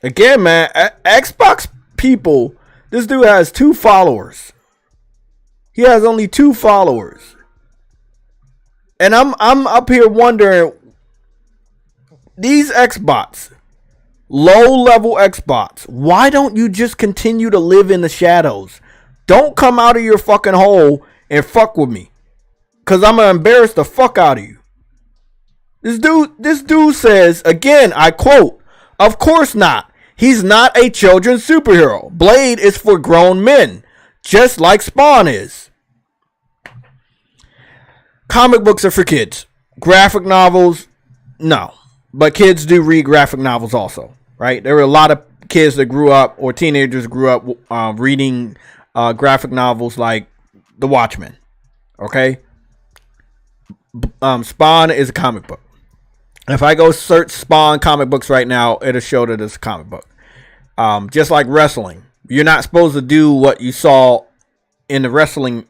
Again, man, Xbox people, this dude has 2 followers. He has only 2 followers. And I'm up here wondering, these Xbots, low-level Xbots, why don't you just continue to live in the shadows? Don't come out of your fucking hole and fuck with me, cause I'm gonna embarrass the fuck out of you. This dude says, again, I quote, "Of course not. He's not a children's superhero. Blade is for grown men, just like Spawn is. Comic books are for kids. Graphic novels, no. But kids do read graphic novels also, right? There were a lot of kids that grew up, or teenagers grew up reading graphic novels like The Watchmen, okay? Spawn is a comic book. If I go search Spawn comic books right now, it'll show that it's a comic book. Just like wrestling. You're not supposed to do what you saw in the wrestling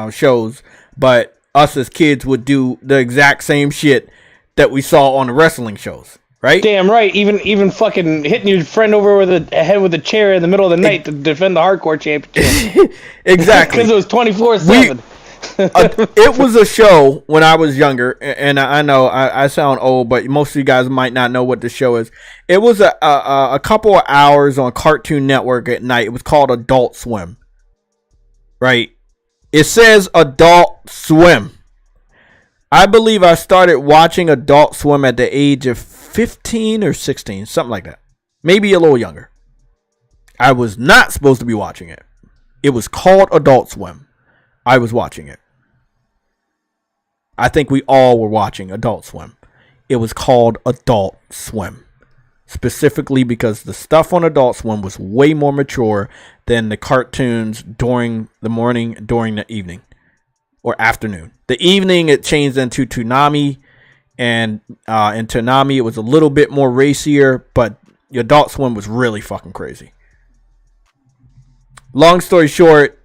shows, but us as kids would do the exact same shit that we saw on the wrestling shows, right? Damn right. Even fucking hitting your friend over with a head with a chair in the middle of the night to defend the hardcore championship. Exactly. Because it was 24/7. It was a show when I was younger, and I know I sound old, but most of you guys might not know what the show is. It was a couple of hours on Cartoon Network at night. It was called Adult Swim, right? It says Adult Swim. I believe I started watching Adult Swim at the age of 15 or 16, something like that. Maybe a little younger. I was not supposed to be watching it. It was called Adult Swim. I was watching it. I think we all were watching Adult Swim. It was called Adult Swim. Specifically because the stuff on Adult Swim was way more mature than the cartoons during the morning, during the evening, or afternoon. The evening, it changed into Toonami, and in Toonami, it was a little bit more racier, but the Adult Swim was really fucking crazy. Long story short,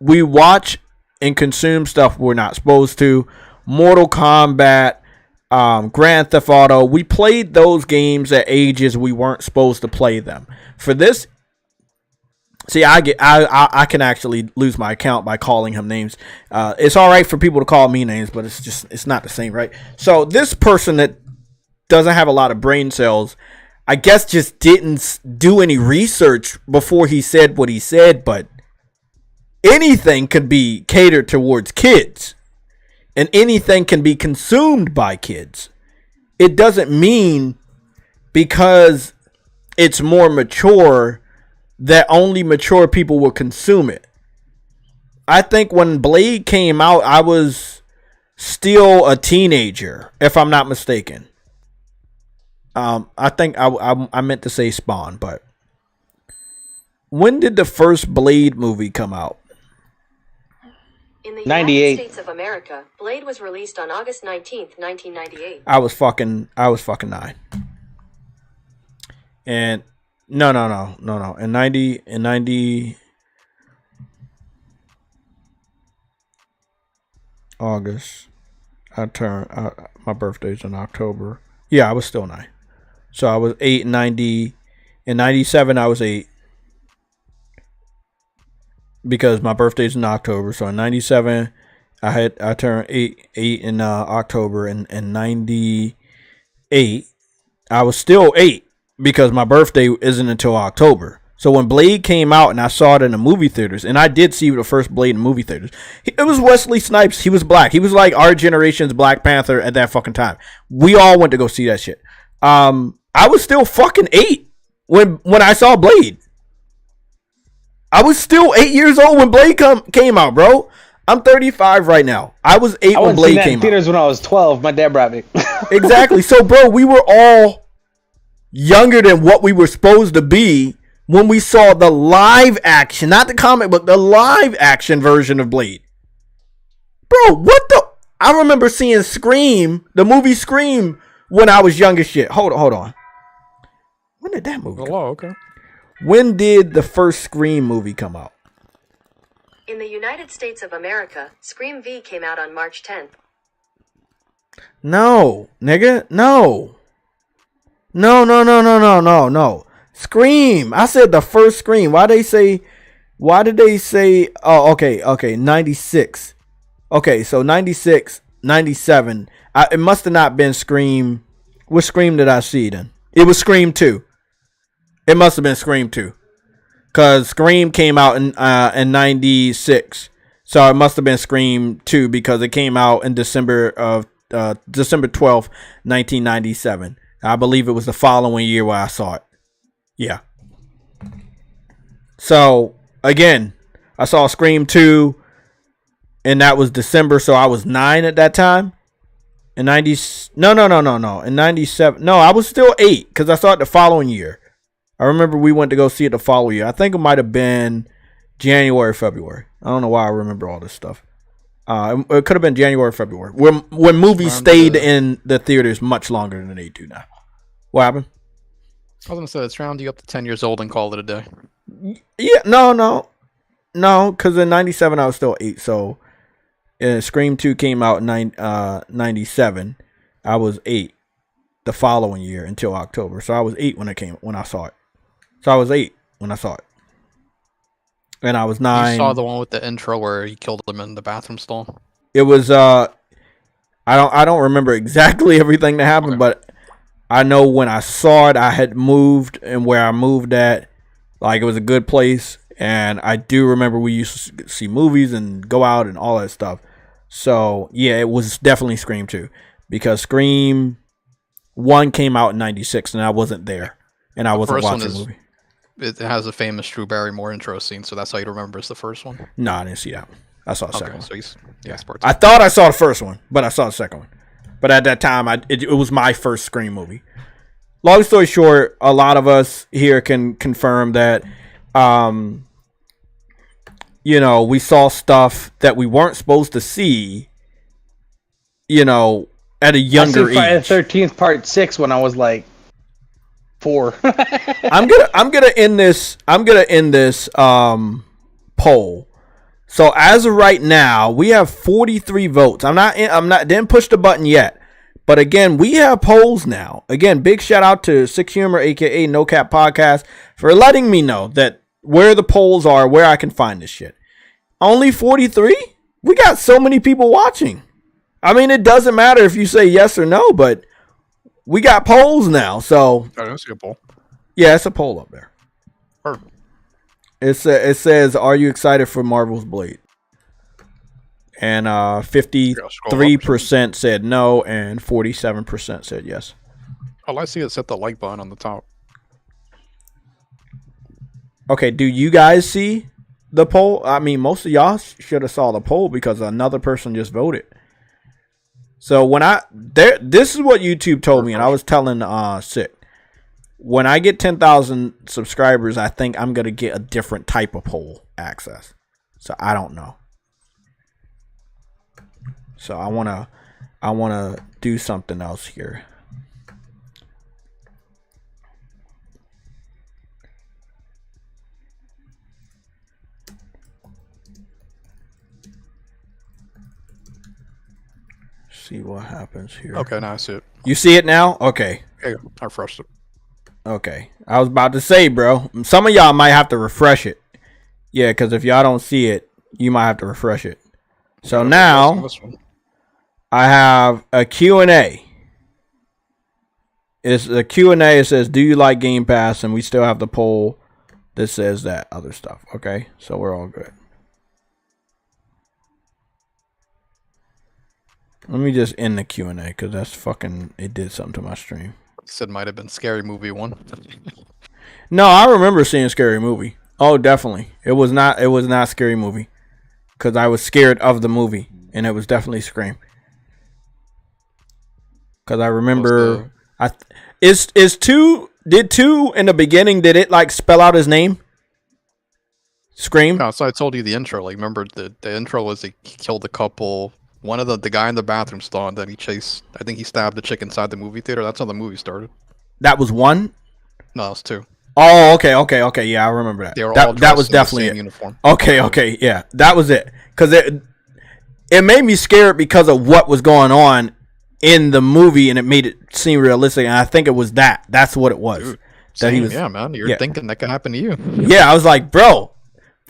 we watch and consume stuff we're not supposed to. Mortal Kombat, Grand Theft Auto. We played those games at ages we weren't supposed to play them. For this, see, I can actually lose my account by calling him names. It's all right for people to call me names, but it's not the same, right? So this person that doesn't have a lot of brain cells, I guess, just didn't do any research before he said what he said, but anything could be catered towards kids, and anything can be consumed by kids. It doesn't mean because it's more mature that only mature people will consume it. I think when Blade came out, I was still a teenager, if I'm not mistaken. I think I meant to say Spawn, but when did the first Blade movie come out? In the 98. United States of America, Blade was released on August 19th, 1998. I was fucking 9. And no. In 90 August, my birthday's in October. Yeah, I was still 9. So I was 8 in 90. In 97, I was 8. Because my birthday's in October. So in 97, I turned 8 in October. And in 98, I was still 8 because my birthday isn't until October. So when Blade came out and I saw it in the movie theaters, and I did see the first Blade in movie theaters, it was Wesley Snipes. He was black. He was like our generation's Black Panther at that fucking time. We all went to go see that shit. I was still fucking 8 when I saw Blade. I was still 8 years old when Blade came out, bro. I'm 35 right now. I was 8 when Blade came out. Theaters when I was 12. My dad brought me. Exactly. So, bro, we were all younger than what we were supposed to be when we saw the live action, not the comic book, the live action version of Blade. Bro, what the? I remember seeing Scream, the movie Scream, when I was young as shit. Hold on. When did that movie come out? Okay. When did the first Scream movie come out? In the United States of America, Scream V came out on March 10th. No, nigga, no. No. Scream. I said the first Scream. Why did they say, oh, okay, 96. Okay, so 96, 97. It must have not been Scream. What Scream did I see then? It was Scream 2. It must have been Scream 2. Because Scream came out in 96. So it must have been Scream 2 because it came out in December 12th, 1997. I believe it was the following year where I saw it. Yeah. So, again, I saw Scream 2, and that was December, so I was 9 at that time. In 90, no. In 97, no, I was still 8 because I saw it the following year. I remember we went to go see it the following year. I think it might have been January, February. I don't know why I remember all this stuff. It could have been January, February. When movies stayed in the theaters much longer than they do now. What happened? I was gonna say let's round you up to 10 years old and call it a day. Yeah, no. Because in 97 I was still 8. So Scream 2 came out in 97. I was 8 the following year until October. So I was 8 when I saw it. So I was 8 when I saw it. And I was 9. You saw the one with the intro where he killed him in the bathroom stall? It was I don't remember exactly everything that happened, okay. But I know when I saw it, I had moved, and where I moved at, like, it was a good place. And I do remember we used to see movies and go out and all that stuff. So yeah, it was definitely Scream 2 because Scream 1 came out in 96 and I wasn't there, and I wasn't watching the movie. It has a famous Drew Barrymore intro scene, so that's how you remember it's the first one? No, I didn't see that one. I saw the second one. So sports. I thought I saw the first one, but I saw the second one. But at that time, it was my first Scream movie. Long story short, a lot of us here can confirm that, we saw stuff that we weren't supposed to see, at a younger age. I see Friday the 13th Part 6 when I was like 4. I'm gonna end this poll. So as of right now, we have 43 votes. Didn't push the button yet. But again, we have polls now. Again, big shout out to Six Humor, aka No Cap Podcast, for letting me know that where the polls are, where I can find this shit. Only 43? We got so many people watching. I mean, it doesn't matter if you say yes or no, but we got polls now. So I don't see a poll. Yeah, it's a poll up there. Or It says, "Are you excited for Marvel's Blade?" And 53% said no, and 47% said yes. All I see is hit the like button on the top. Okay, do you guys see the poll? I mean, most of y'all should have saw the poll because another person just voted. So this is what YouTube told me, and I was telling Sick. When I get 10,000 subscribers, I think I'm gonna get a different type of poll access. So I don't know. So I wanna do something else here. see what happens here. Okay, now I see it. You see it now? Okay. Hey, I refreshed it. Okay. I was about to say, bro, some of y'all might have to refresh it. Yeah, because if y'all don't see it, you might have to refresh it. So now I have a Q&A. It's a Q&A. It says, do you like Game Pass? And we still have the poll that says that other stuff. Okay, so we're all good. Let me just end the Q&A because that's fucking, it did something to my stream. Said might have been Scary Movie 1. No, I remember seeing Scary Movie. Oh, definitely. It was not Scary Movie. Because I was scared of the movie. And it was definitely Scream. Because I remember... Did 2 in the beginning, did it like spell out his name? Scream? No, so I told you the intro. Like, remember the intro was he killed a couple. One of the guy in the bathroom stall, and then he chased. I think he stabbed the chick inside the movie theater. That's how the movie started. That was 1? No, it was 2. Oh, okay. Yeah, I remember that. They were all that was definitely in the same it. Uniform. Okay, yeah, that was it. Because it made me scared because of what was going on in the movie, and it made it seem realistic. And I think it was that. That's what it was. Dude, that he was. Yeah, man. You're thinking that could happen to you. Yeah, I was like, bro,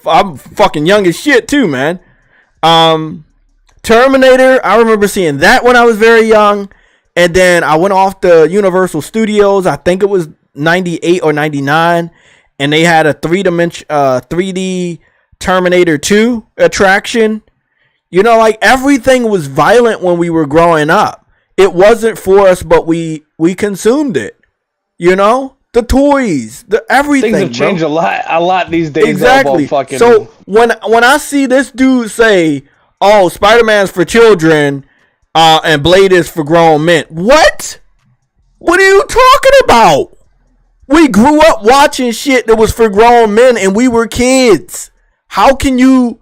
I'm fucking young as shit too, man. Terminator, I remember seeing that when I was very young. And then I went off to Universal Studios. I think it was 98 or 99. And they had a 3D Terminator 2 attraction. You know, like everything was violent when we were growing up. It wasn't for us, but we consumed it. You know? The toys, the everything. Things have changed a lot these days. Exactly. So when I see this dude say, "Oh, Spider-Man's for children, and Blade is for grown men," what? What are you talking about? We grew up watching shit that was for grown men, and we were kids. How can you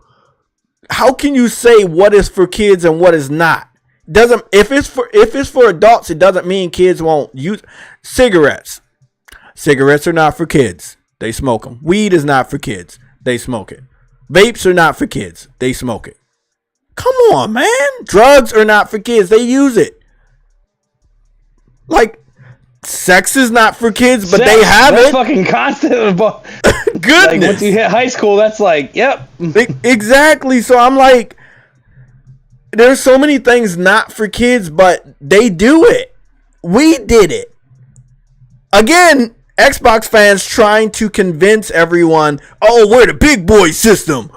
say what is for kids and what is not? If it's for adults, it doesn't mean kids won't use cigarettes. Cigarettes are not for kids. They smoke them. Weed is not for kids. They smoke it. Vapes are not for kids. They smoke it. Come on, man. Drugs are not for kids. They use it. Like, sex is not for kids, but they have that's it. Fucking constant. Goodness. Like, once you hit high school, that's like, yep. Exactly. So I'm like, there's so many things not for kids, but they do it. We did it. Again, Xbox fans trying to convince everyone, oh, we're the big boy system.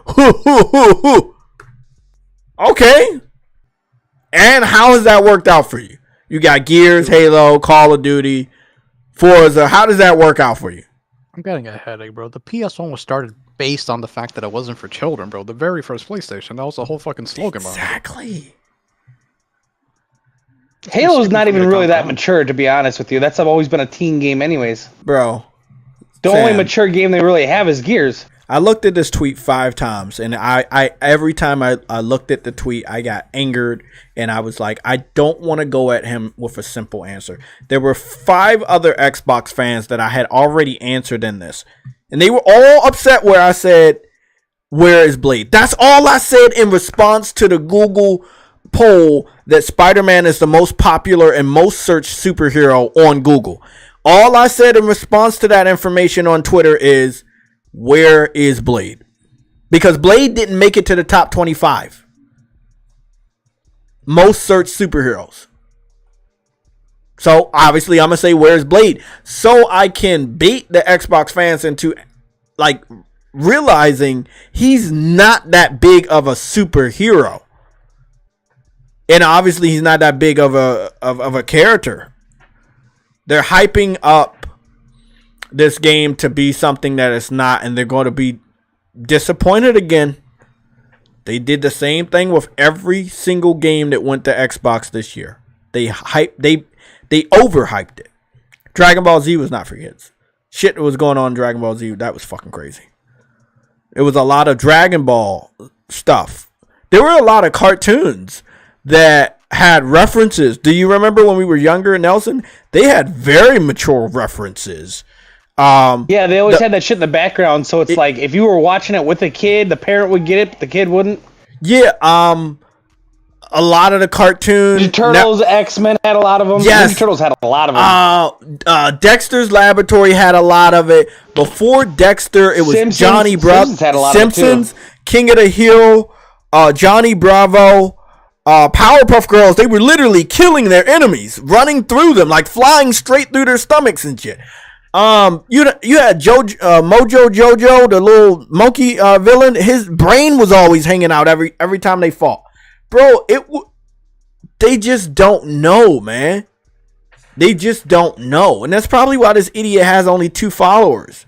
Okay. And how has that worked out for you? You got Gears, Halo, Call of Duty, Forza. How does that work out for you? I'm getting a headache, bro. The PS1 was started based on the fact that it wasn't for children, bro. The very first PlayStation. That was the whole fucking slogan. Exactly. Halo's not even really that mature, to be honest with you. That's always been a teen game anyways. Bro. The only mature game they really have is Gears. I looked at this tweet 5 times, and I every time I looked at the tweet, I got angered, and I was like, I don't want to go at him with a simple answer. There were 5 other Xbox fans that I had already answered in this, and they were all upset where I said, where is Blade? That's all I said in response to the Google poll that Spider-Man is the most popular and most searched superhero on Google. All I said in response to that information on Twitter is, where is Blade? Because Blade didn't make it to the top 25 most searched superheroes. So obviously I'm gonna say, where's Blade? So I can bait the Xbox fans into like realizing he's not that big of a superhero. And obviously he's not that big of a character. They're hyping up this game to be something that it's not, and they're going to be disappointed again. They did the same thing with every single game that went to Xbox this year. They overhyped it. Dragon Ball Z was not for kids. Shit that was going on in Dragon Ball Z, that was fucking crazy. It was a lot of Dragon Ball stuff. There were a lot of cartoons that had references. Do you remember when we were younger, Nelson? They had very mature references. Yeah, they always had that shit in the background, so it's like if you were watching it with a kid, the parent would get it, but the kid wouldn't. Yeah, a lot of the cartoons. The Turtles, X-Men had a lot of them. Yes. Ninja Turtles had a lot of them. Dexter's Laboratory had a lot of it. Before Dexter, it was Simpsons. Johnny Bravo. Simpsons had a lot Simpsons, of it too. King of the Hill, Johnny Bravo, Powerpuff Girls. They were literally killing their enemies, running through them, like flying straight through their stomachs and shit. You had Mojo Jojo, the little monkey villain. His brain was always hanging out every time they fought. Bro, they just don't know, man. They just don't know. And that's probably why this idiot has only 2 followers.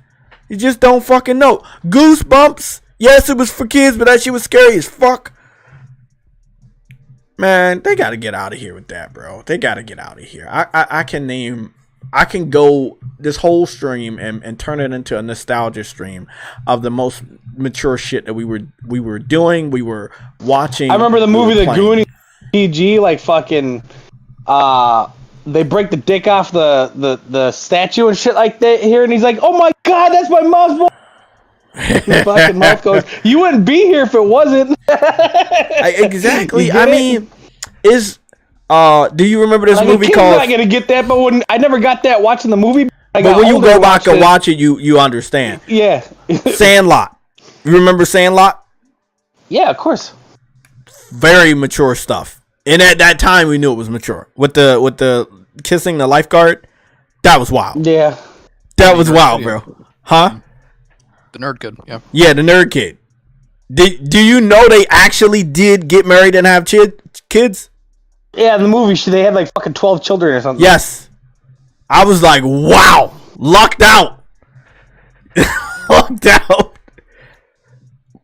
You just don't fucking know. Goosebumps. Yes, it was for kids, but that shit was scary as fuck. Man, they gotta get out of here with that, bro. They gotta get out of here. I can go this whole stream and turn it into a nostalgia stream of the most mature shit that we were doing. We were watching. I remember the movie The Goonies PG, like fucking they break the dick off the statue and shit like that here, and he's like, "Oh my god, that's my mom's boy." The fucking mouth goes, "You wouldn't be here if it wasn't." Exactly. I mean, do you remember this movie called? I'm not gonna get that, but I never got that watching the movie. But when you go back and watch it, you understand. Yeah. Sandlot. You remember Sandlot? Yeah, of course. Very mature stuff. And at that time, we knew it was mature. With the kissing the lifeguard, that was wild. Yeah. That was wild, bro. Huh? The nerd kid. Yeah. Yeah, the nerd kid. Do you know they actually did get married and have kids? Yeah, in the movie, they had like fucking 12 children or something. Yes. I was like, wow. Lucked out. Lucked out.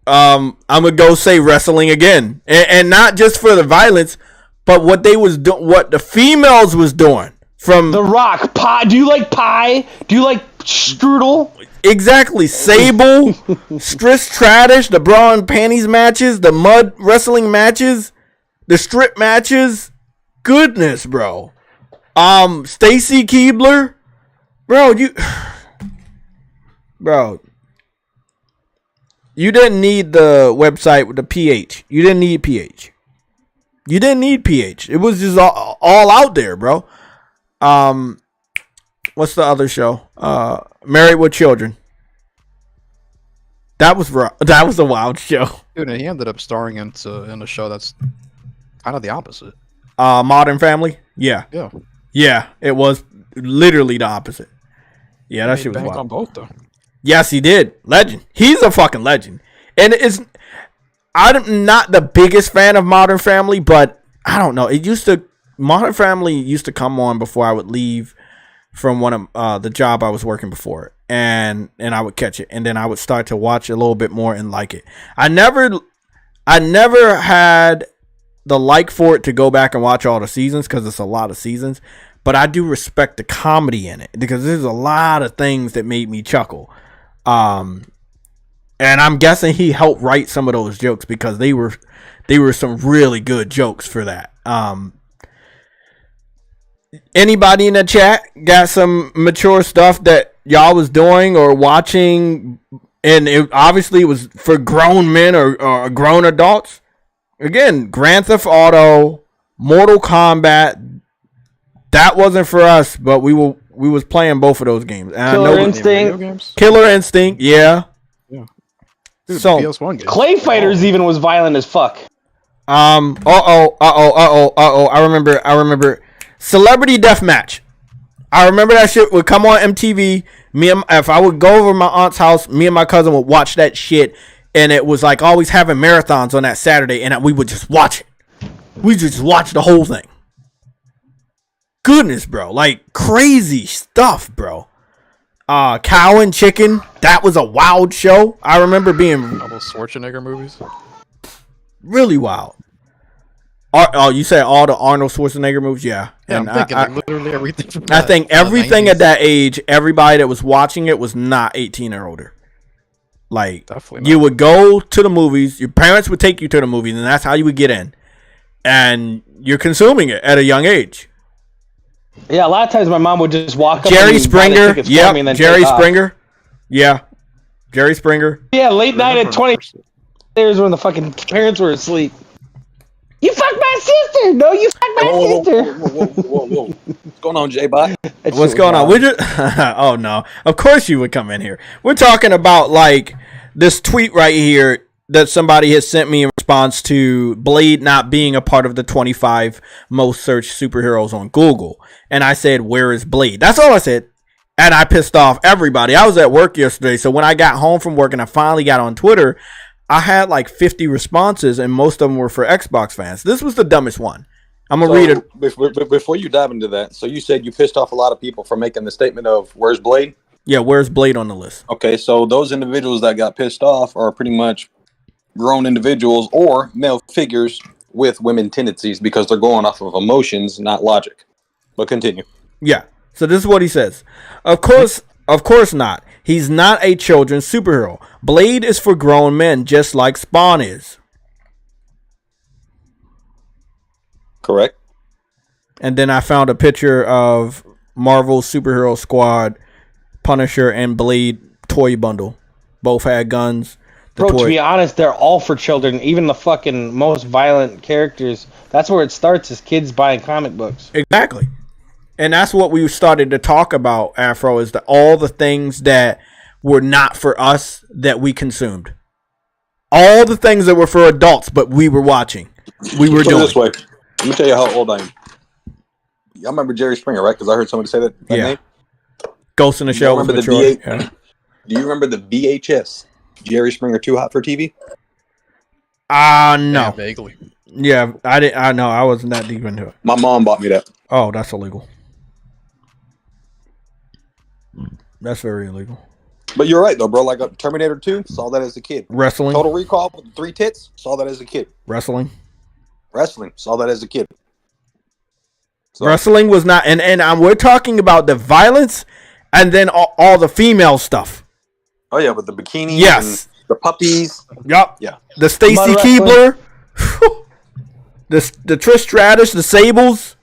I'm gonna go say wrestling again, and not just for the violence, but what they was doing, what the females was doing. From The Rock, pie. Do you like pie? Do you like strudel? Exactly. Sable, Striss Tradish, the bra and panties matches, the mud wrestling matches, the strip matches. Goodness, bro. Stacy Keibler, bro, you didn't need the website with the PH. You didn't need PH. You didn't need PH. It was just all out there, bro. What's the other show? Married with Children. That was a wild show. Dude, and he ended up starring in a show that's kind of the opposite. Modern Family. Yeah. Yeah. Yeah, it was literally the opposite. Yeah, that shit was wild. On both though. Yes, he did. Legend. He's a fucking legend. And I'm not the biggest fan of Modern Family, but I don't know. Modern Family used to come on before I would leave from one of the job I was working before, and I would catch it, and then I would start to watch a little bit more and like it. I never had the like for it to go back and watch all the seasons because it's a lot of seasons, but I do respect the comedy in it because there's a lot of things that made me chuckle. And I'm guessing he helped write some of those jokes because they were some really good jokes for that. Anybody in the chat got some mature stuff that y'all was doing or watching, and it obviously was for grown men or grown adults? Again, Grand Theft Auto, Mortal Kombat, that wasn't for us, but we was playing both of those games. And Killer Instinct. Killer Instinct, yeah. Yeah. Dude, So PS1 game. Clay Fighters even was violent as fuck. I remember Celebrity Deathmatch. I remember that shit would come on MTV. If I would go over to my aunt's house, me and my cousin would watch that shit, and it was like always having marathons on that Saturday, and we would just watch it. We just watch the whole thing. Goodness, bro, like crazy stuff, bro. Cow and Chicken, that was a wild show. I remember being All those Schwarzenegger movies. really wild. Oh, you said all the Arnold Schwarzenegger movies? Yeah. Yeah, And I'm thinking like literally everything. From I think from the everything 90s. at that age, everybody that was watching it was not 18 or older. Like, Definitely you not. would go to the movies, your parents would take you to the movies, and that's how you would get in. And you're consuming it at a young age. Yeah, a lot of times my mom would just walk up Jerry and buy the Springer, tickets for me and then Jerry take off. Springer. Yeah. Jerry Springer. Yeah, late night at 20 years when the fucking parents were asleep. You fucked my my sister. No, you fucked my sister. Whoa. What's going on, JBot? What's going on? We just oh no. Of course you would come in here. We're talking about like this tweet right here that somebody has sent me in response to Blade not being a part of the 25 most searched superheroes on Google. And I said, where is Blade? That's all I said. And I pissed off everybody. I was at work yesterday, so when I got home from work and I finally got on Twitter, I had like 50 responses, and most of them were for Xbox fans. This was the dumbest one. I'm going to read it. Before you dive into that, so you said you pissed off a lot of people for making the statement of, where's Blade? Yeah, where's Blade on the list? Okay, so those individuals that got pissed off are pretty much grown individuals or male figures with women tendencies because they're going off of emotions, not logic. But continue. Yeah. So this is what he says. Of course not. He's not a children's superhero. Blade is for grown men, just like Spawn is. Correct. And then I found a picture of Marvel Superhero Squad, Punisher, and Blade toy bundle. Both had guns. Bro, to be honest, they're all for children. Even the fucking most violent characters. That's where it starts, is kids buying comic books. Exactly. And that's what we started to talk about, Afro, is that all the things that were not for us that we consumed. All the things that were for adults, but we were watching. We were doing. This way. Let me tell you how old I am. Y'all remember Jerry Springer, right? Because I heard somebody say that. Yeah. Name? Ghost in the Shell. Do you remember the VHS? Jerry Springer Too Hot for TV? No. Yeah, vaguely. Yeah, I didn't. I know I wasn't that deep into it. My mom bought me that. Oh, that's illegal. That's very illegal. But you're right though, bro. Like Terminator 2, saw that as a kid. Wrestling. Total Recall with the 3 tits, saw that as a kid. Wrestling, saw that as a kid. So, wrestling was not, and we're talking about the violence, and then all the female stuff. Oh yeah, with the bikinis. Yes. And the puppies. Yup. Yeah. The Stacy Keibler. the Trish Stratus, the Sables.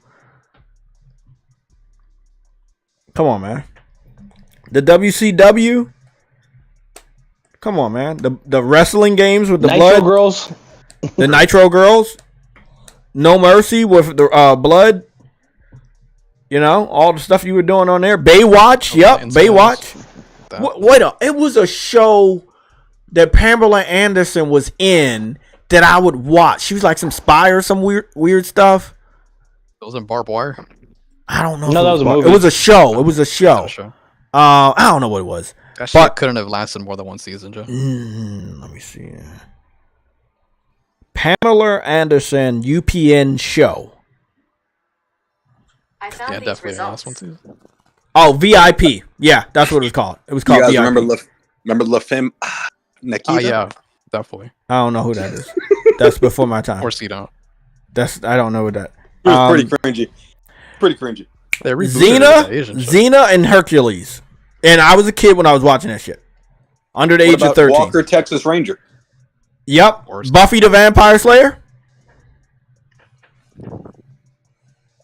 Come on, man. The WCW. Come on, man. The wrestling games with the Nitro blood. Girls. The Nitro Girls. No Mercy with the blood. You know, all the stuff you were doing on there. Baywatch. Yep, Baywatch. Wait up. It was a show that Pamela Anderson was in that I would watch. She was like some spy or some weird stuff. It was in Barbed Wire. I don't know. No, that was a movie. It was a show. It was a show. I don't know what it was. That shit couldn't have lasted more than one season, Joe. Let me see. Pamela Anderson UPN show. I found these results. Last one too. Oh, VIP. Yeah, that's what it was called. It was called you guys VIP. remember La Femme Nikita? Oh yeah, definitely. I don't know who that is. That's before my time. Of course you don't. I don't know what that. It was pretty cringy. Pretty cringy. Xena and Hercules. And I was a kid when I was watching that shit. Under the age of 13. Walker, Texas Ranger. Yep. Buffy the Vampire Slayer.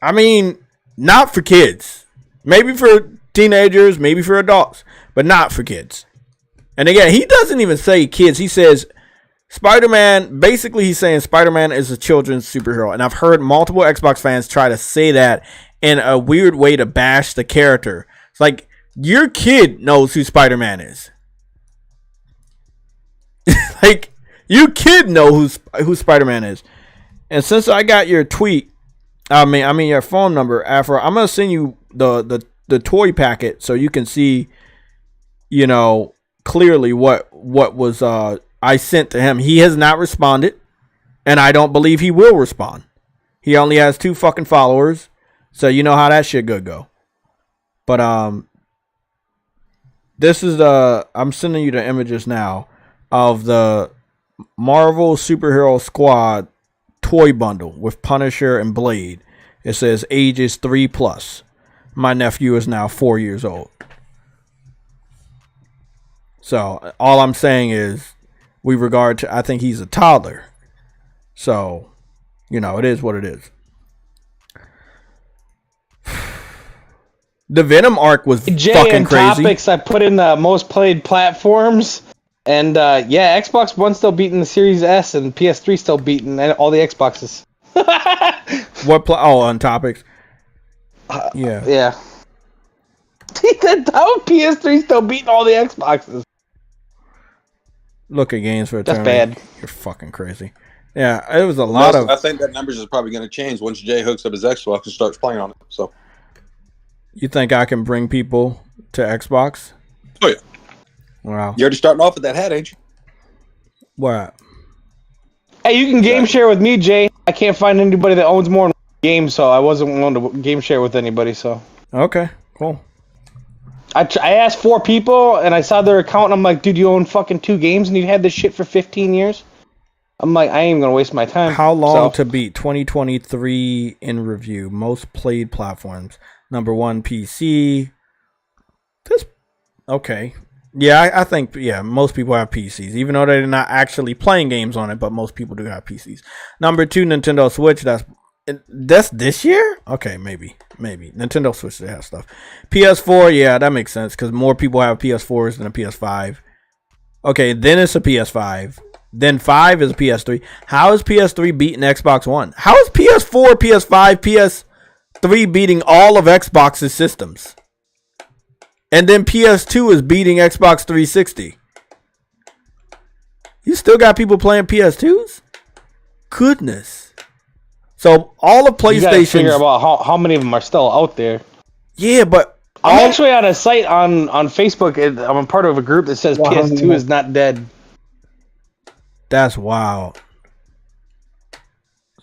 I mean, not for kids. Maybe for teenagers, maybe for adults, but not for kids. And again, he doesn't even say kids. He says Spider-Man, basically he's saying Spider-Man is a children's superhero. And I've heard multiple Xbox fans try to say that in a weird way to bash the character. It's like, your kid knows who Spider-Man is. Like, your kid knows who Spider-Man is. And since I got your tweet, I mean your phone number, Afro, I'm gonna send you the toy packet so you can see, you know, clearly what was I sent to him. He has not responded, and I don't believe he will respond. He only has 2 fucking followers, so you know how that shit could go. But this is I'm sending you the images now of the Marvel Superhero Squad toy bundle with Punisher and Blade. It says ages 3+. My nephew is now 4 years old. So all I'm saying is, I think he's a toddler. So, you know, it is what it is. The Venom arc was fucking crazy. Topics, I put in the most played platforms. And yeah, Xbox One still beating the Series S, and PS3 still beating all the Xboxes. On topics. Yeah. Yeah. How PS3 still beating all the Xboxes? Look at games for That's eternity. bad. You're fucking crazy. Yeah, it was a lot of. I think that numbers is probably going to change once Jay hooks up his Xbox and starts playing on it. So, You think I can bring people to Xbox? oh yeah, Wow. you're already starting off with that hat, ain't you? What? Hey, you can game share with me, Jay. I can't find anybody that owns more than one game, so I wasn't willing to game share with anybody. So Okay, cool. I asked 4 people, and I saw their account, and I'm like, dude, you own fucking 2 games, and you had this shit for 15 years? I'm like, I ain't even gonna waste my time. How long So, to beat 2023 in review? Most played platforms. Number 1, PC. This okay. Yeah, I think most people have PCs, even though they're not actually playing games on it. But most people do have PCs. Number 2, Nintendo Switch. That's this year. Okay, maybe Nintendo Switch they have stuff. PS4, yeah, that makes sense because more people have PS4s than a PS5. Okay, then it's a PS5. Then 5 is a PS3. How is PS3 beating Xbox One? How is PS4, PS5, PS3 beating all of Xbox's systems? And then PS2 is beating Xbox 360. You still got people playing PS2s? Goodness. So all of you gotta PlayStation. figure out how many of them are still out there. Yeah, but I'm actually on a site on Facebook. I'm a part of a group that says PS2 is not dead. That's wild.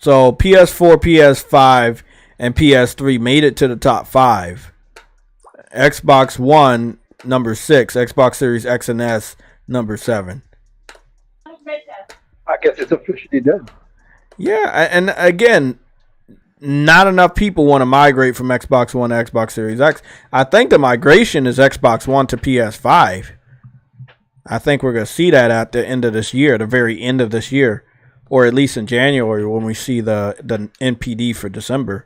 So PS4, PS5, and PS3 made it to the top 5. Xbox One, number 6. Xbox Series X and S, number 7. I guess it's officially done. Yeah, and again, not enough people want to migrate from Xbox One to Xbox Series X. I think the migration is Xbox One to PS5. I think we're going to see that at the end of this year, the very end of this year, or at least in January when we see the NPD for December.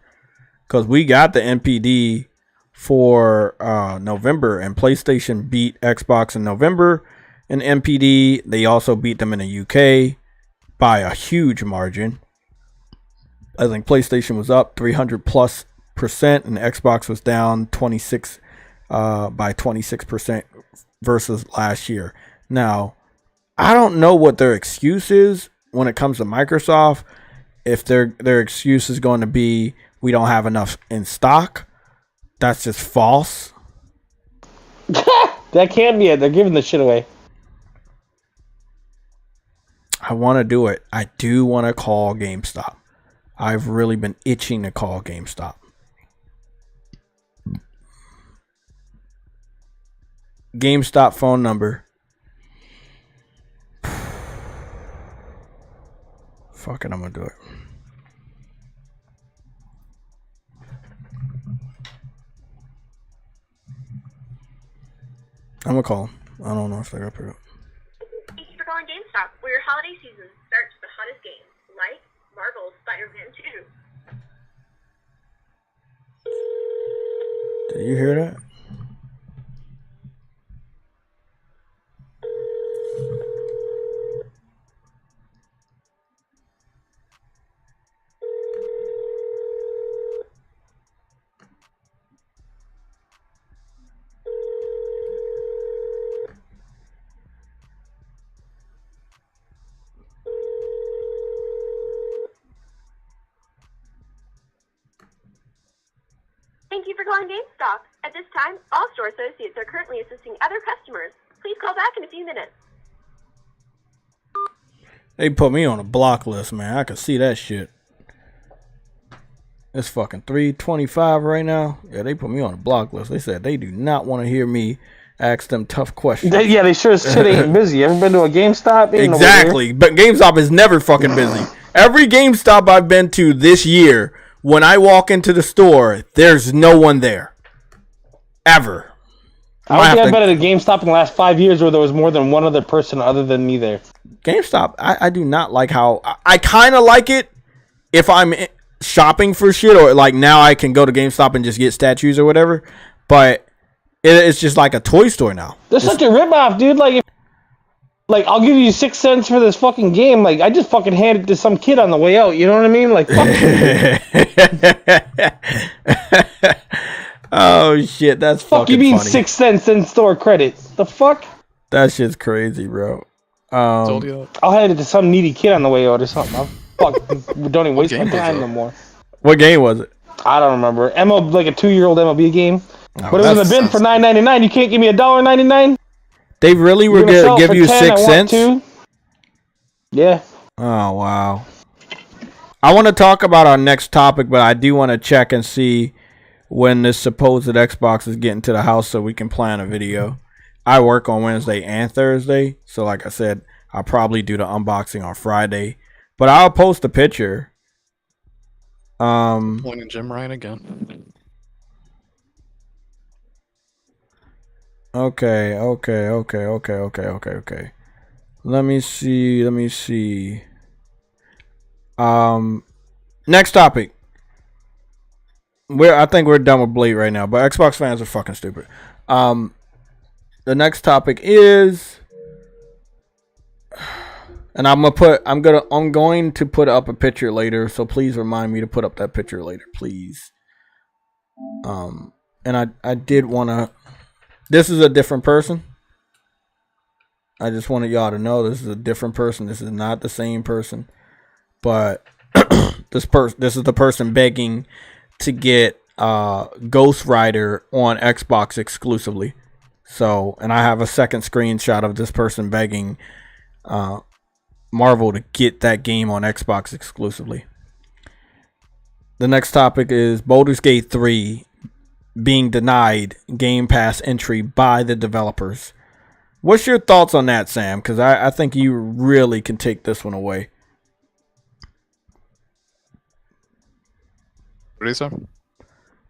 Because we got the NPD for November, and PlayStation beat Xbox in November in NPD. They also beat them in the UK by a huge margin. I think PlayStation was up 300+% and Xbox was down 26 by 26% versus last year. Now, I don't know what their excuse is when it comes to Microsoft. If their excuse is going to be we don't have enough in stock, that's just false. That can't be it. They're giving the shit away. I want to do it. I do want to call GameStop. I've really been itching to call GameStop. GameStop phone number. Fuck it, I'm gonna do it. I'm gonna call them. I don't know if they're up here. Thank you for calling GameStop, where your holiday season starts with the hottest games, like Marvel's Spider-Man 2. Did you hear that? Thank you for calling GameStop. At this time, all store associates are currently assisting other customers. Please call back in a few minutes. They put me on a block list, man. I can see that shit. It's fucking 3:25 right now. Yeah, they put me on a block list. They said they do not want to hear me ask them tough questions. They sure as shit ain't busy. You ever been to a GameStop? Ain't Exactly. But GameStop is never fucking busy. Every GameStop I've been to this year, when I walk into the store, there's no one there. Ever. I don't think I've been at a GameStop in the last 5 years where there was more than one other person other than me there. GameStop, I do not like how... I kind of like it if I'm shopping for shit, or like now I can go to GameStop and just get statues or whatever. But it's just like a toy store now. They're such a ripoff, dude. Like, Like, I'll give you 6 cents for this fucking game. Like, I just fucking handed it to some kid on the way out. You know what I mean? Like, fuck you. Oh shit, that's Fuck fucking you mean funny. 6 cents in store credit? The fuck? That shit's crazy, bro. Told you. I'll hand it to some needy kid on the way out or something. Don't even waste my game was time that? no more. What game was it? I don't remember. Like a 2-year-old MLB game. Oh, But it was in the bin for $9.99. You can't give me $1.99? They really were gonna give you 6 cents? Yeah. Oh wow. I want to talk about our next topic, but I do want to check and see when this supposed Xbox is getting to the house so we can plan a video. I work on Wednesday and Thursday, so like I said, I'll probably do the unboxing on Friday, but I'll post a picture. Pointing Jim Ryan again. Okay. Let me see. Next topic. I think we're done with Blade right now, but Xbox fans are fucking stupid. The next topic is, and I'm going to put up a picture later, so please remind me to put up that picture later, please. And I did want to. This is a different person. I just wanted y'all to know this is a different person. This is not the same person. But this is the person begging to get Ghost Rider on Xbox exclusively. So, and I have a second screenshot of this person begging Marvel to get that game on Xbox exclusively. The next topic is Baldur's Gate 3 being denied Game Pass entry by the developers. What's your thoughts on that, Sam? Because I think you really can take this one away. What did he say?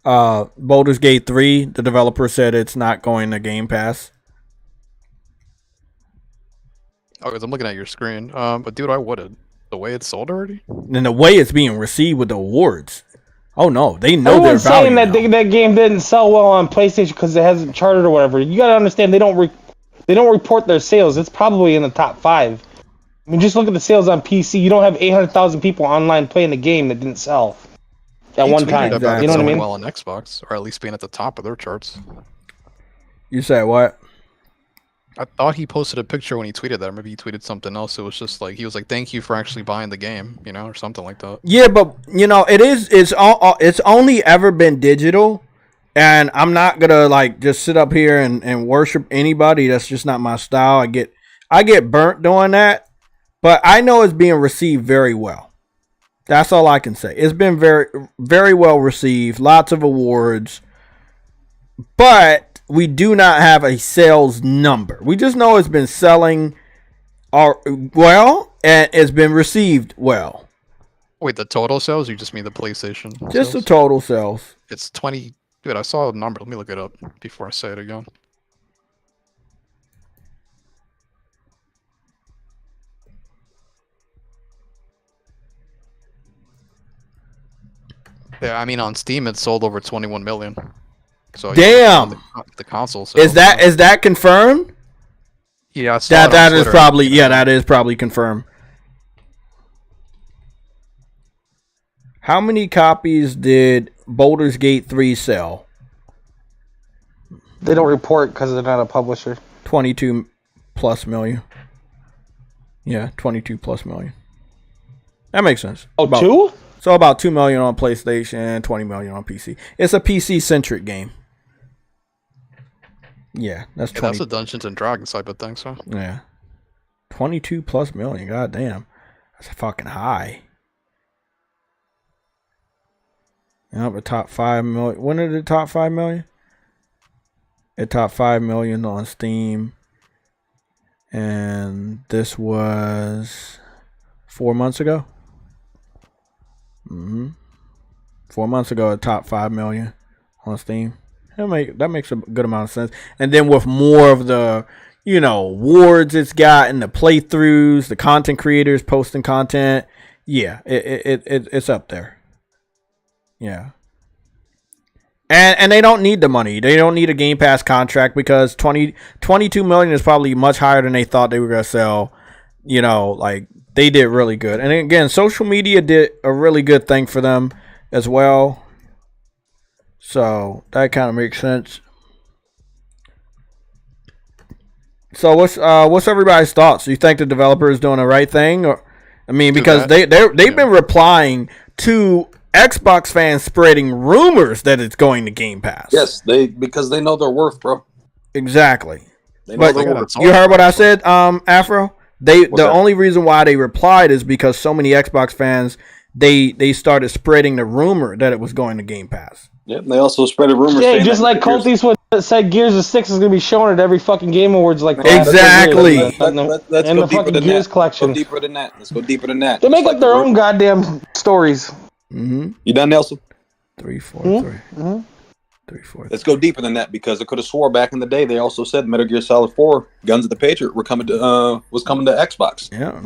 Baldur's Gate 3, the developer said it's not going to Game Pass. Oh, because I'm looking at your screen. But dude, I wouldn't. The way it's sold already? And the way it's being received with the awards. Oh no, they know their Everyone's saying value. that game didn't sell well on PlayStation because it hasn't charted or whatever. You gotta understand they don't report their sales. It's probably in the top 5. I mean, just look at the sales on PC. You don't have 800,000 people online playing the game that didn't sell at one time. About You know what I mean? well on Xbox, or at least being at the top of their charts. You said what? I thought he posted a picture when he tweeted that. Or maybe he tweeted something else. It was just like he was like, "Thank you for actually buying the game," you know, or something like that. Yeah, but you know, it's only ever been digital, and I'm not gonna like just sit up here and worship anybody. That's just not my style. I get burnt doing that, but I know it's being received very well. That's all I can say. It's been very, very well received. Lots of awards, but we do not have a sales number. We just know it's been selling well and it's been received well. Wait, the total sales? You just mean the PlayStation? Just sales? the total sales. It's 20. Dude, I saw a number. Let me look it up before I say it again. Yeah, I mean on Steam it sold over 21 million. So damn, the console sales. Is that confirmed? Yeah, I saw that is probably that is probably confirmed. How many copies did Baldur's Gate 3 sell? They don't report because they're not a publisher. 22 plus million. Yeah, 22 plus million. That makes sense. Oh, 2? So about 2 million on PlayStation, 20 million on PC. It's a PC-centric game. Yeah, that's 20. That's a Dungeons and Dragons type of thing, so. Yeah. 22 plus million, goddamn. That's fucking high. Yeah, but top 5 million. When did it top 5 million? It topped 5 million on Steam. And this was 4 months ago. 4 months ago, it topped 5 million on Steam. That makes a good amount of sense. And then with more of the, awards it's got and the playthroughs, the content creators posting content, yeah, it's up there. Yeah. And they don't need the money. They don't need a Game Pass contract because 22 million is probably much higher than they thought they were going to sell. You know, like, they did really good. And again, social media did a really good thing for them as well. So that kind of makes sense. So what's everybody's thoughts? Do you think the developer is doing the right thing? Or, I mean, because they've been replying to Xbox fans spreading rumors that it's going to Game Pass. Yes, because they know their worth, bro. Exactly. They know their But worth. you heard what I said, Afro? The only reason why they replied is because so many Xbox fans they started spreading the rumor that it was going to Game Pass. Yep, they also spread a rumor. Yeah, just like Colt Eastwood said, Gears of 6 is going to be shown at every fucking Game Awards like that. Exactly. Let's in go the deeper fucking than Gears that. collection. Let's go deeper than that. They make up their own goddamn stories. Mm-hmm. You done, Nelson? 3, 4, 3. 3, 4. Let's go deeper than that because I could have swore back in the day they also said Metal Gear Solid 4, Guns of the Patriot was coming to Xbox. Yeah,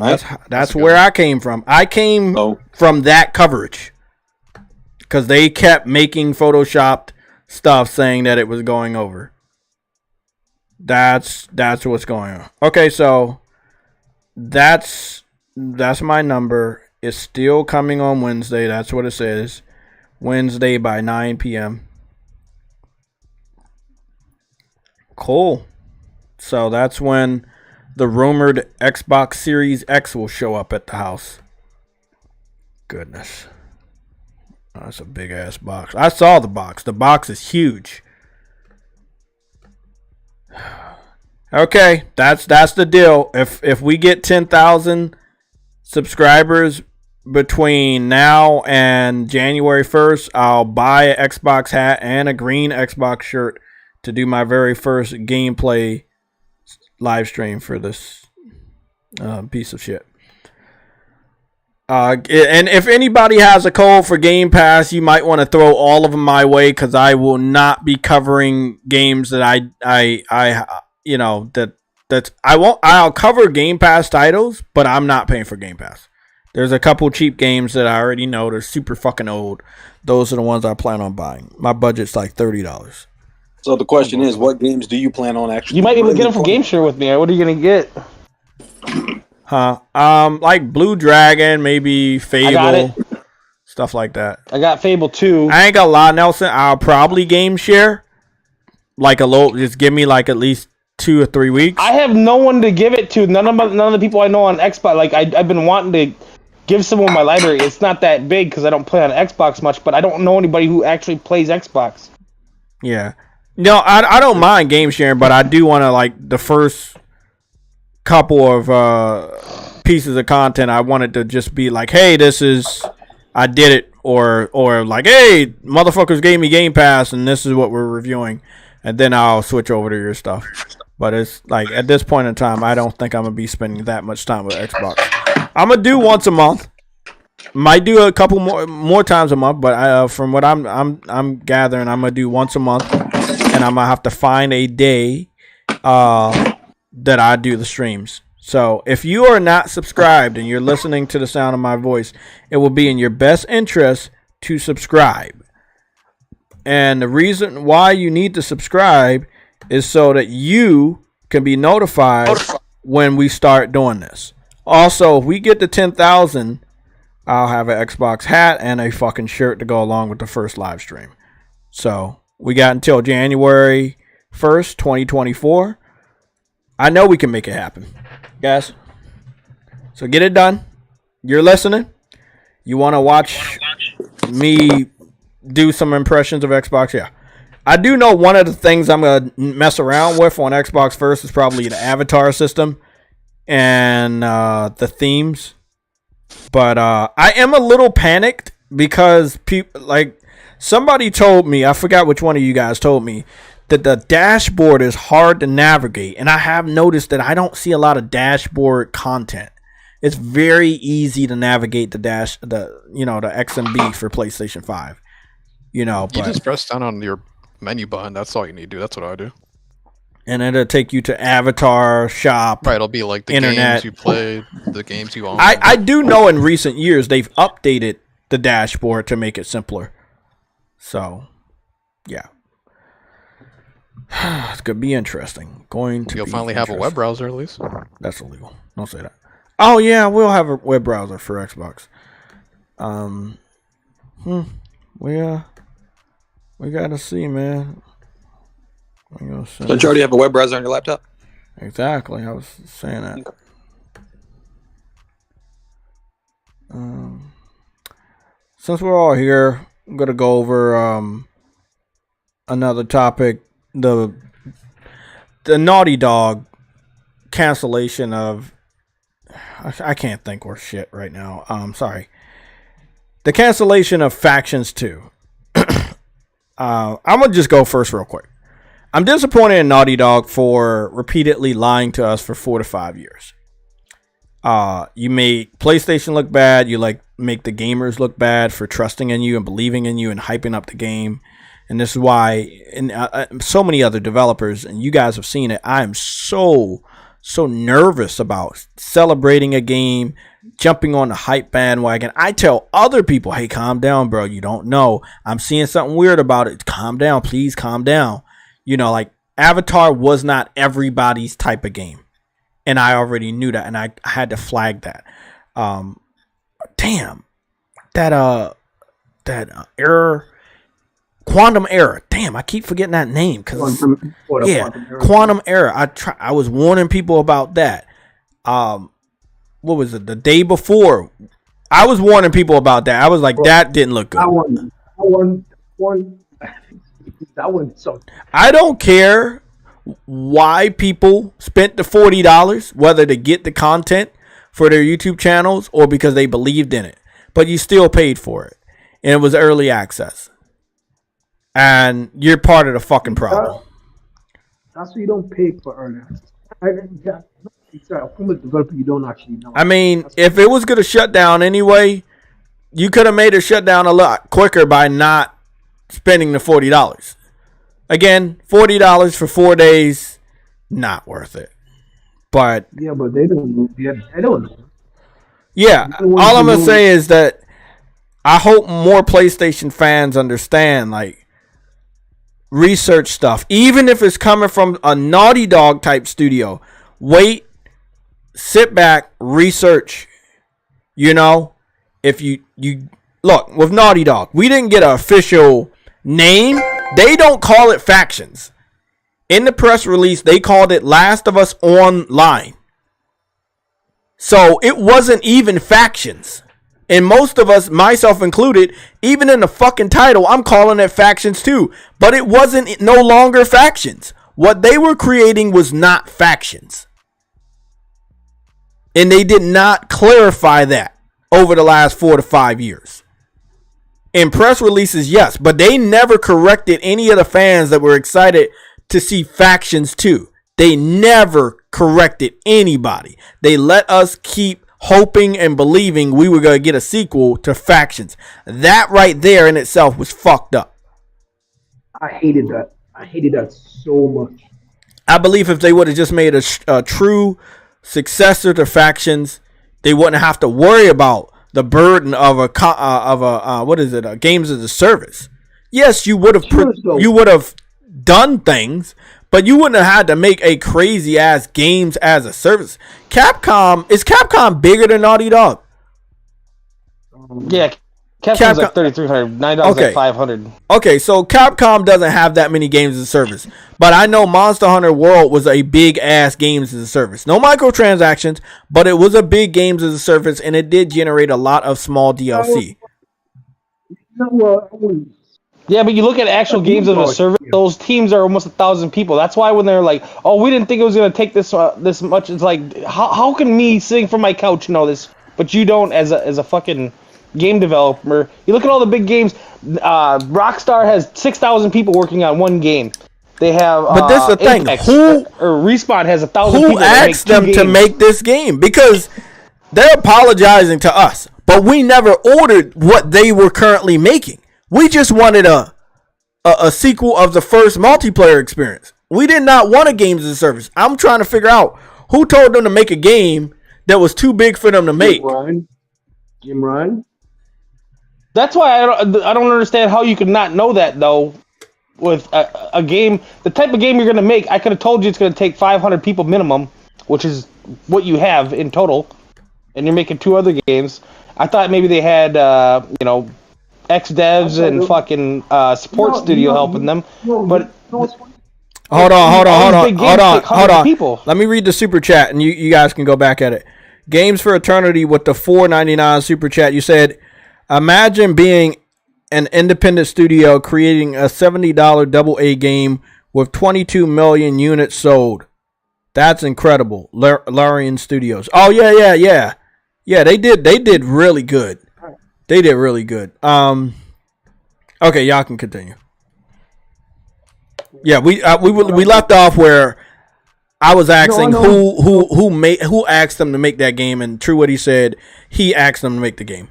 that's where I came from. I came from that coverage because they kept making photoshopped stuff saying that it was going over. That's what's going on. Okay, so that's my number. It's still coming on Wednesday. That's what it says. Wednesday by 9 p.m. Cool. So that's when the rumored Xbox Series X will show up at the house. Goodness. Oh, that's a big ass box. I saw the box. The box is huge. Okay, that's the deal. If we get 10,000 subscribers between now and January 1st, I'll buy an Xbox hat and a green Xbox shirt to do my very first gameplay live stream for this piece of shit. And if anybody has a code for Game Pass, you might want to throw all of them my way because I will not be covering games that I'll cover Game Pass titles, but I'm not paying for Game Pass. There's a couple cheap games that I already know they're super fucking old. Those are the ones I plan on buying. My budget's like $30. So the question is, what games do you plan on actually? You might be able to get them from Game Share with me. What are you gonna get? Like Blue Dragon, maybe Fable, stuff like that. I got Fable 2. I ain't gonna lie, Nelson. I'll probably Game Share, like just give me like at least 2 or 3 weeks. I have no one to give it to. None of the people I know on Xbox. Like I've been wanting to give someone my library. It's not that big because I don't play on Xbox much, but I don't know anybody who actually plays Xbox. Yeah. No, I don't mind game sharing, but I do want to, like, the first couple of pieces of content, I want it to just be like, hey, I did it, or like, hey, motherfuckers gave me Game Pass, and this is what we're reviewing, and then I'll switch over to your stuff. But it's like, at this point in time, I don't think I'm going to be spending that much time with Xbox. I'm going to do once a month. Might do a couple more times a month, but from what I'm gathering, I'm going to do once a month. And I'm going to have to find a day that I do the streams. So if you are not subscribed and you're listening to the sound of my voice, it will be in your best interest to subscribe. And the reason why you need to subscribe is so that you can be notified when we start doing this. Also, if we get to 10,000, I'll have an Xbox hat and a fucking shirt to go along with the first live stream. So we got until January 1st, 2024. I know we can make it happen, guys. So get it done. You're listening. You want to watch me do some impressions of Xbox? Yeah. I do know one of the things I'm going to mess around with on Xbox first is probably the avatar system and the themes. But I am a little panicked because people, like, somebody told me, I forgot which one of you guys told me, that the dashboard is hard to navigate. And I have noticed that I don't see a lot of dashboard content. It's very easy to navigate the X and B for PlayStation 5. You just press down on your menu button. That's all you need to do. That's what I do. And it'll take you to Avatar, Shop. Right, it'll be like the Internet. games you played, the games you own. I do know in recent years they've updated the dashboard to make it simpler. So, yeah. It's gonna be interesting. You'll finally have a web browser at least. That's illegal. Don't say that. Oh yeah, we'll have a web browser for Xbox. We gotta see, man. Don't you already have a web browser on your laptop? Exactly. I was saying that. Since we're all here, I'm gonna go over another topic. The Naughty Dog cancellation of I can't think worth shit right now. Sorry. The cancellation of Factions 2. I'm gonna just go first real quick. I'm disappointed in Naughty Dog for repeatedly lying to us for 4 to 5 years. You made PlayStation look bad. You make the gamers look bad for trusting in you and believing in you and hyping up the game. And this is why, and so many other developers, and you guys have seen it, I am so nervous about celebrating a game, jumping on the hype bandwagon. I tell other people, hey, calm down, bro. You don't know. I'm seeing something weird about it. Calm down. Please calm down. You know, like Avatar was not everybody's type of game. And I already knew that. And I had to flag that. Damn. That error. Quantum Error. Damn, I keep forgetting that name. Quantum Error. I was warning people about that. What was it? The day before. I was warning people about that. I was like, that didn't look good. I don't care why people spent the $40, whether to get the content for their YouTube channels or because they believed in it. But you still paid for it. And it was early access. And you're part of the fucking problem. That's why you don't pay for early access. From a developer, you don't actually know. I mean, if it was going to shut down anyway, you could have made it shut down a lot quicker by not spending the $40. Again, $40 for 4 days, not worth it. But yeah, but they don't know. They don't know. Yeah, all I'm going to say is that I hope more PlayStation fans understand, like, research stuff, even if it's coming from a Naughty Dog type studio. Wait, sit back, research. You know, if you look with Naughty Dog, we didn't get an official name. They don't call it Factions. In the press release, they called it Last of Us Online. So it wasn't even Factions. And most of us, myself included, even in the fucking title, I'm calling it Factions 2. But it wasn't no longer Factions. What they were creating was not Factions. And they did not clarify that over the last 4 to 5 years. In press releases, yes, but they never corrected any of the fans that were excited to see Factions 2. They never corrected anybody. They let us keep hoping and believing we were going to get a sequel to Factions. That right there in itself was fucked up. I hated that. I hated that so much. I believe if they would have just made a true successor to Factions, they wouldn't have to worry about the burden of a games as a service. Yes, you would have done things, but you wouldn't have had to make a crazy ass games as a service. Is Capcom bigger than Naughty Dog? Yeah, Capcom's like $3,300. $9 like $500. Okay, so Capcom doesn't have that many games as a service, but I know Monster Hunter World was a big ass games as a service. No microtransactions, but it was a big games as a service, and it did generate a lot of small DLC. Yeah, but you look at actual games as a service; those teams are almost 1,000 people. That's why when they're like, "Oh, we didn't think it was going to take this much," it's like, how can me sitting from my couch know this, but you don't as a fucking game developer? You look at all the big games. Rockstar has 6,000 people working on one game. They have, but that's the thing. Respawn has 1,000 people. Who asked them to make this game? Because they're apologizing to us, but we never ordered what they were currently making. We just wanted a sequel of the first multiplayer experience. We did not want a games as a service. I'm trying to figure out who told them to make a game that was too big for them to make. Jim Ryan. That's why I don't understand how you could not know that, though. with a game, the type of game you're going to make. I could have told you it's going to take 500 people minimum, which is what you have in total, and you're making 2 other games. I thought maybe they had, ex-devs and fucking support studio helping them, but... Hold on. People. Let me read the super chat, and you guys can go back at it. Games for Eternity with the $4.99 super chat. You said, imagine being an independent studio creating a $70 AA game with 22 million units sold. That's incredible. Larian Studios. Oh yeah. Yeah, they did really good. They did really good. Okay, y'all can continue. Yeah, we left off where I was asking who asked them to make that game, and true what he said, he asked them to make the game.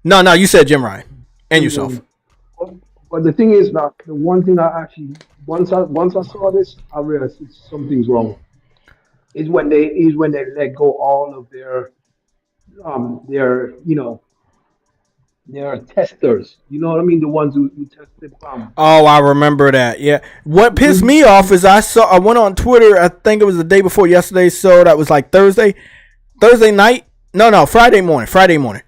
No, you said Jim Ryan and yourself. But the thing is, the one thing I actually once I saw this, I realized something's wrong. Is when they let go all of their their testers. You know what I mean? The ones who tested. Oh, I remember that. Yeah. What pissed me off is I went on Twitter. I think it was the day before yesterday. So that was like Thursday night. No, Friday morning.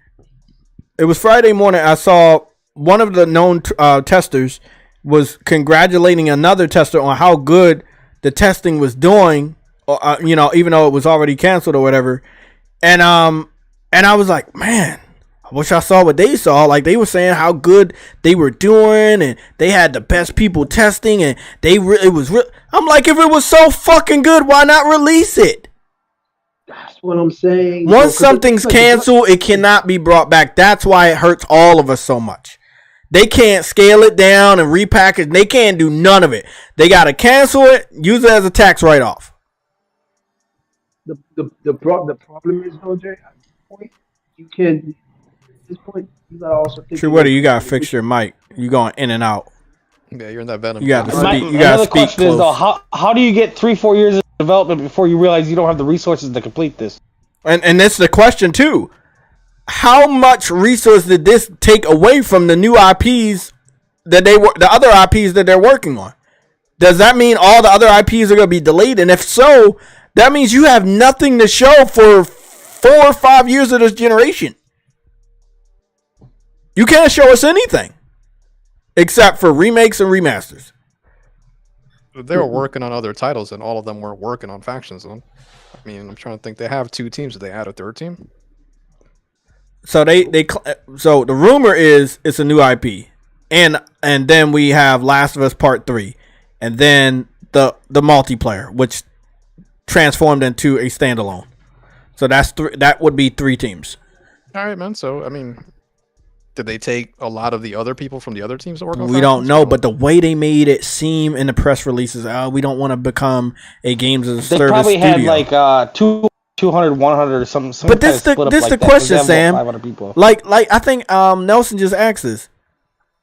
It was Friday morning. I saw one of the known testers was congratulating another tester on how good the testing was doing. Even though it was already canceled or whatever. And I was like, man. I wish I saw what they saw. Like, they were saying how good they were doing, and they had the best people testing, and I'm like, if it was so fucking good, why not release it? That's what I'm saying. Once something's canceled, it cannot be brought back. That's why it hurts all of us so much. They can't scale it down and repackage. They can't do none of it. They got to cancel it, use it as a tax write-off. The problem is, though, Jay, at this point, you can't. This point, you gotta also think. True, what you gotta fix your mic? You going in and out. Yeah, you're in that venom. You gotta speak. You gotta another speak question close. is though, how do you get 3-4 years of development before you realize you don't have the resources to complete this? And that's the question too. How much resource did this take away from the new IPs that the other IPs that they're working on? Does that mean all the other IPs are gonna be delayed? And if so, that means you have nothing to show for 4 or 5 years of this generation. You can't show us anything except for remakes and remasters. They were working on other titles, and all of them weren't working on Factions. I mean, I'm trying to think. They have 2 teams. Did they add a 3rd team? So so the rumor is it's a new IP, and then we have Last of Us Part 3, and then the multiplayer, which transformed into a standalone. So that would be 3 teams. All right, man. So I mean, did they take a lot of the other people from the other teams to work on? We don't know, but the way they made it seem in the press releases, we don't want to become a games as a service studio. They probably had like 200, 100 or something. But this the question, Sam. 500 people. Like I think Nelson just asked us,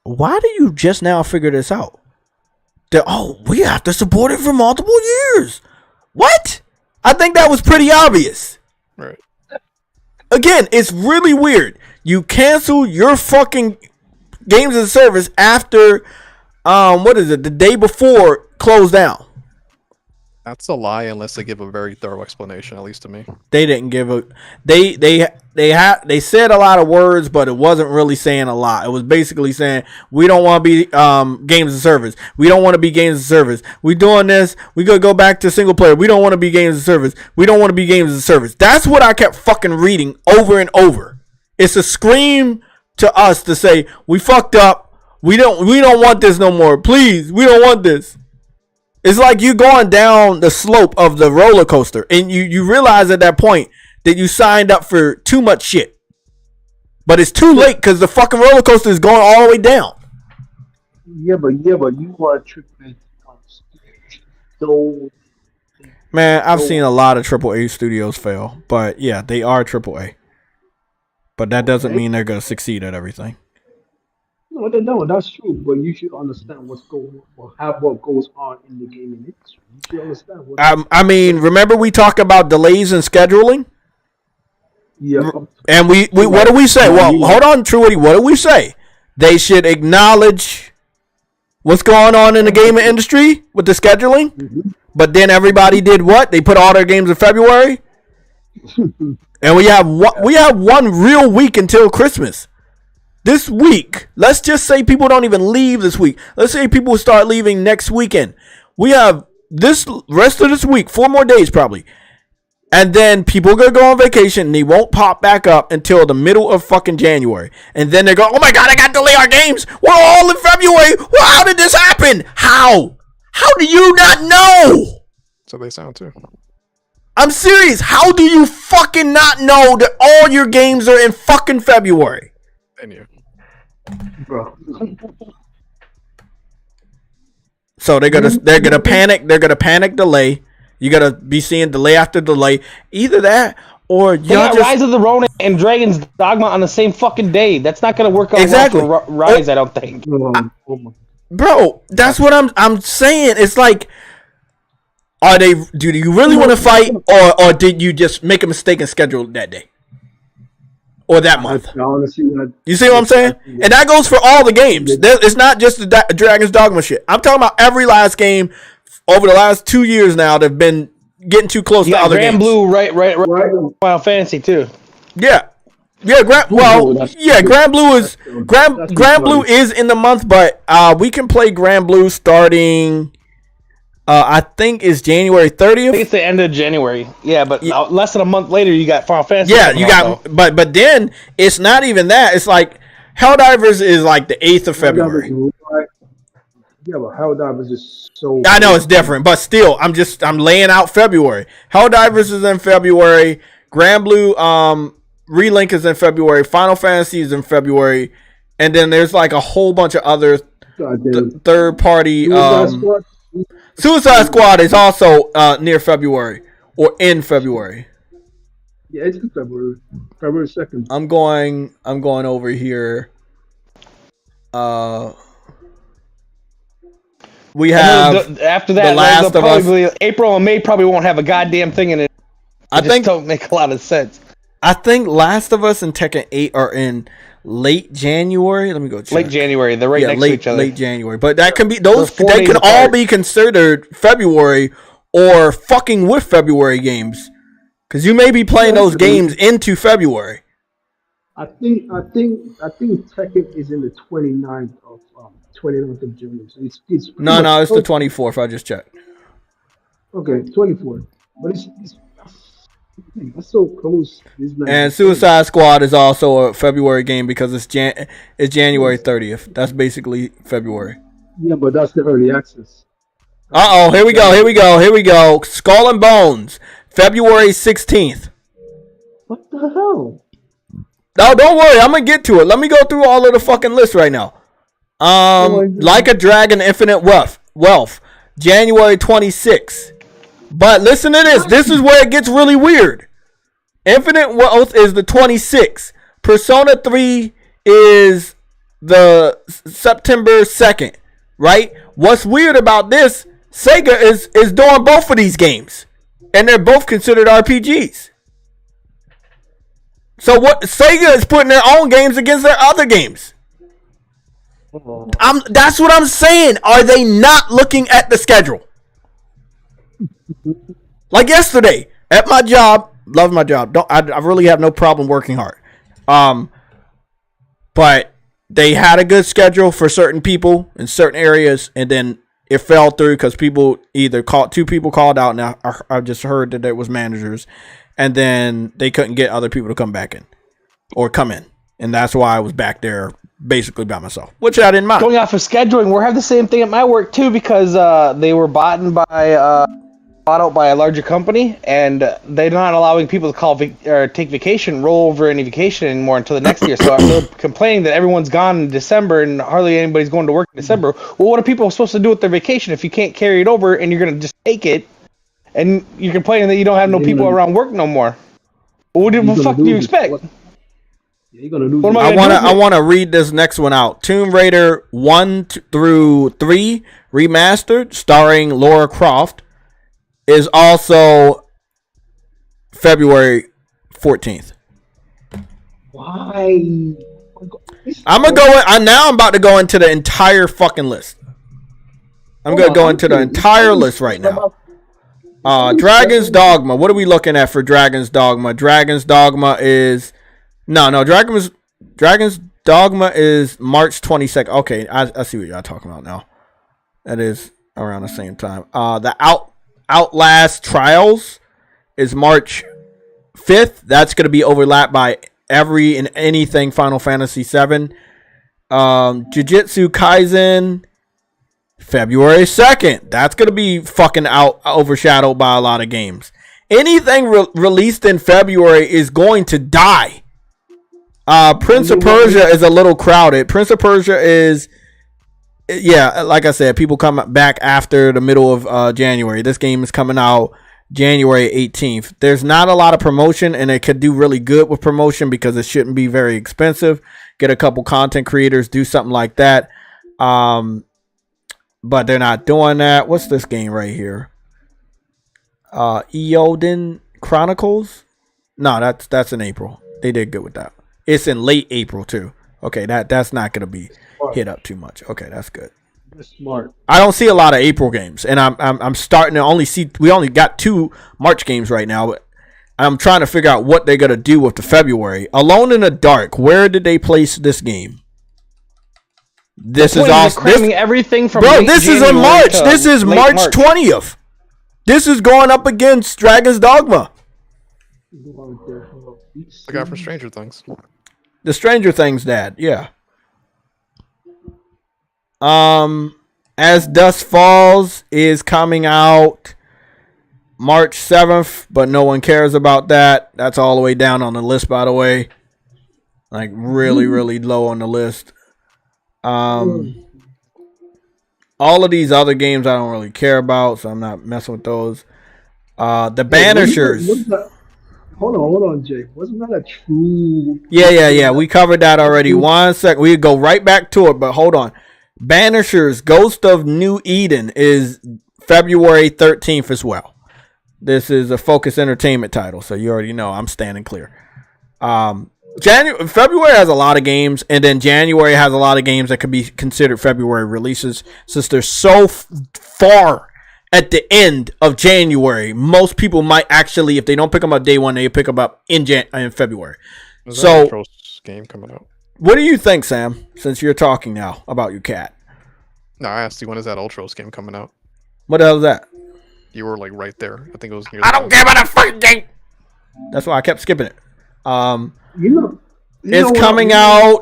why do you just now figure this out? We have to support it for multiple years. What? I think that was pretty obvious. Right. Again, it's really weird. You cancel your fucking games as a service after, the day before closed down. That's a lie unless they give a very thorough explanation, at least to me. They didn't give a. They said a lot of words, but it wasn't really saying a lot. It was basically saying we don't want to be games as a service. We don't want to be games as a service. We doing this. We gonna go back to single player. We don't want to be games as a service. We don't want to be games as a service. That's what I kept fucking reading over and over. It's a scream to us to say we fucked up. We don't want this no more. Please, we don't want this. It's like you going down the slope of the roller coaster, and you realize at that point that you signed up for too much shit. But it's too late because the fucking roller coaster is going all the way down. Yeah, but you are tripping. So, man, I've seen a lot of AAA studios fail, but yeah, they are AAA. But that doesn't mean they're gonna succeed at everything. No, that's true. But you should understand what's going on, what goes on in the gaming industry. You should understand what. I mean, remember we talked about delays in scheduling? Yeah. And we what do we say? Well, hold on, Truity. What do we say? They should acknowledge what's going on in the gaming industry with the scheduling. Mhm. But then everybody did what? They put all their games in February. And we have one real week until Christmas. This week, let's just say people don't even leave this week. Let's say people start leaving next weekend. We have this rest of this week, 4 more days probably. And then people are going to go on vacation and they won't pop back up until the middle of fucking January. And then they go, oh my God, I got to delay our games. We're all in February. Well, how did this happen? How? How do you not know? So they sound too. I'm serious. How do you fucking not know that all your games are in fucking February? They knew. Bro. So they're gonna panic. They're gonna panic delay. You gotta be seeing delay after delay. Either that or They y'all got just Rise of the Ronin and Dragon's Dogma on the same fucking day. That's not gonna work out Exactly. well for Rise, I don't think. Oh my. bro. That's what I'm saying. It's like, do you really want to fight, or did you just make a mistake and schedule that day or that month? Honestly, You see what I'm saying? And that goes for all the games. It's not just the Dragon's Dogma shit. I'm talking about every last game over the last 2 years now. They've been getting too close You to got other Grand games. Blue, right. Final Fantasy too. Yeah. Grand Blue is Grand Blue is in the month, but we can play Grand Blue starting. I think it's January I think 30th. it's the end of January. Yeah, but less than a month later, you got Final Fantasy. Yeah, coming you out, got, but then it's not even that. It's like Helldivers is like the 8th of February. Yeah, but Helldivers is so. I know it's different, but still, I'm laying out February. Helldivers is in February. Grand Blue, Relink is in February. Final Fantasy is in February, and then there's like a whole bunch of other third party. Suicide Squad is also near February or in February. Yeah, it's in February. February 2nd. I'm going over here. We have after that. The Last of Us. April and May probably won't have a goddamn thing in it. I think don't make a lot of sense. I think Last of Us and Tekken 8 are in late January. Let me go check. Late January. They're right next to each other. Late January. But that can be those. They're 4 They days can apart. all be considered February or fucking with February games, because you may be playing those games into February. I think Tekken is in the 29th of June. So it's No, it's the 24th. I just checked. Okay, 24th. But that's so close. And Suicide Squad is also a February game because it's January 30th. That's basically February. Yeah, but that's the early access. Here we go. Skull and Bones, February 16th. What the hell? No, don't worry. I'm gonna get to it. Let me go through all of the fucking list right now. Like a Dragon, Infinite Wealth, January 26th. But listen to this. This is where it gets really weird. Infinite Wealth is the 26th. Persona 3 is the September 2nd. Right? What's weird about this? Sega is doing both of these games, and they're both considered RPGs. So what? Sega is putting their own games against their other games. That's what I'm saying. Are they not looking at the schedule? Like yesterday at my job, love my job. I really have no problem working hard. But they had a good schedule for certain people in certain areas, and then it fell through because two people called out. Now I just heard that there was managers, and then they couldn't get other people to come back in or come in, and that's why I was back there basically by myself, which I didn't mind. Going off of scheduling, we have the same thing at my work too, because they were bought out by a larger company, and they're not allowing people to take vacation, roll over any vacation anymore until the next year. So they're complaining that everyone's gone in December and hardly anybody's going to work in December. Well, what are people supposed to do with their vacation if you can't carry it over and you're going to just take it, and you're complaining that you don't have no people around work no more? What the fuck do you expect? You're gonna lose. I want to read this next one out. Tomb Raider 1 through 3 remastered, starring Lara Croft, is also February 14th. Why? I'm about to go into the entire fucking list. I'm gonna go into the entire list right now. Dragon's Dogma. What are we looking at for Dragon's Dogma? Dragon's Dogma is Dragon's Dogma is March 22nd. Okay, I see what y'all talking about now. That is around the same time. The Outlast Trials is March 5th. That's gonna be overlapped by every and anything Final Fantasy 7. Jujutsu Kaisen, February 2nd. That's going to be fucking overshadowed by a lot of games. Anything released in February is going to die. Prince of Persia is a little crowded. Prince of Persia is, yeah, like I said, people come back after the middle of January. This game is coming out January 18th. There's not a lot of promotion, and it could do really good with promotion because it shouldn't be very expensive. Get a couple content creators, do something like that. But they're not doing that. What's this game right here? Eoden Chronicles? No, that's in April. They did good with that. It's in late April too. Okay, that's not gonna be hit up too much. Okay, that's good. Smart. I don't see a lot of April games, and I'm starting to only see. We only got 2 March games right now, but I'm trying to figure out what they're gonna do with the February. Alone in the Dark. Where did they place this game? This is also everything from bro. This is in March. This is March 20th. This is going up against Dragon's Dogma. The guy from Stranger Things. The Stranger Things dad, yeah. As Dusk Falls is coming out March 7th, but no one cares about that. That's all the way down on the list, by the way. Like really, really low on the list. All of these other games I don't really care about, so I'm not messing with those. The Banishers. Hold on, Jay. Wasn't that a true? Yeah. We covered that already. 1 sec. We go right back to it, but hold on. Banishers Ghost of New Eden is February 13th as well. This is a Focus Entertainment title, so you already know I'm standing clear. February has a lot of games, and then January has a lot of games that could be considered February releases. Since they're so far at the end of January, most people might actually, if they don't pick them up day one, they pick them up in February. So, game coming out. What do you think, Sam? Since you're talking now about your cat. No, I asked you when is that Ultros game coming out. What the hell is that? You were like right there. I think it was. I don't care about a freaking game. That's why I kept skipping it. It's coming out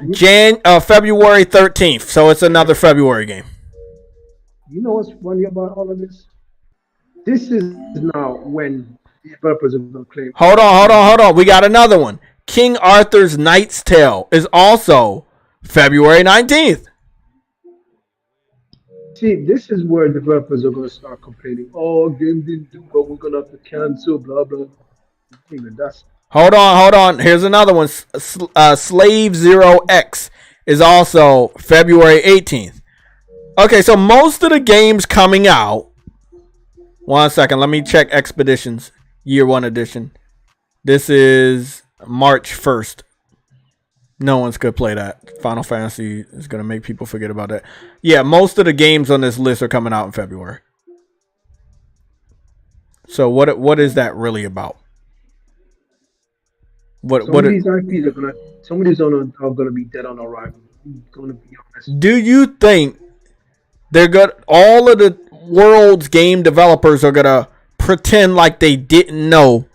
February 13th, so it's another February game. You know what's funny about all of this? This is now when the developers are going to claim. Hold on. We got another one. King Arthur's Knight's Tale is also February 19th. See, this is where developers are going to start complaining. Oh, game didn't do, but we're going to have to cancel, blah, blah. Hold on. Here's another one. Slave Zero X is also February 18th. Okay, so most of the games coming out. 1 second. Let me check Expeditions Year 1 edition. This is March 1st. No one's going to play that. Final Fantasy is going to make people forget about that. Yeah, most of the games on this list are coming out in February. So what is that really about? Some of these IPs are gonna be dead on arrival. I'm gonna be honest. Do you think they're good? All of the world's game developers are gonna pretend like they didn't know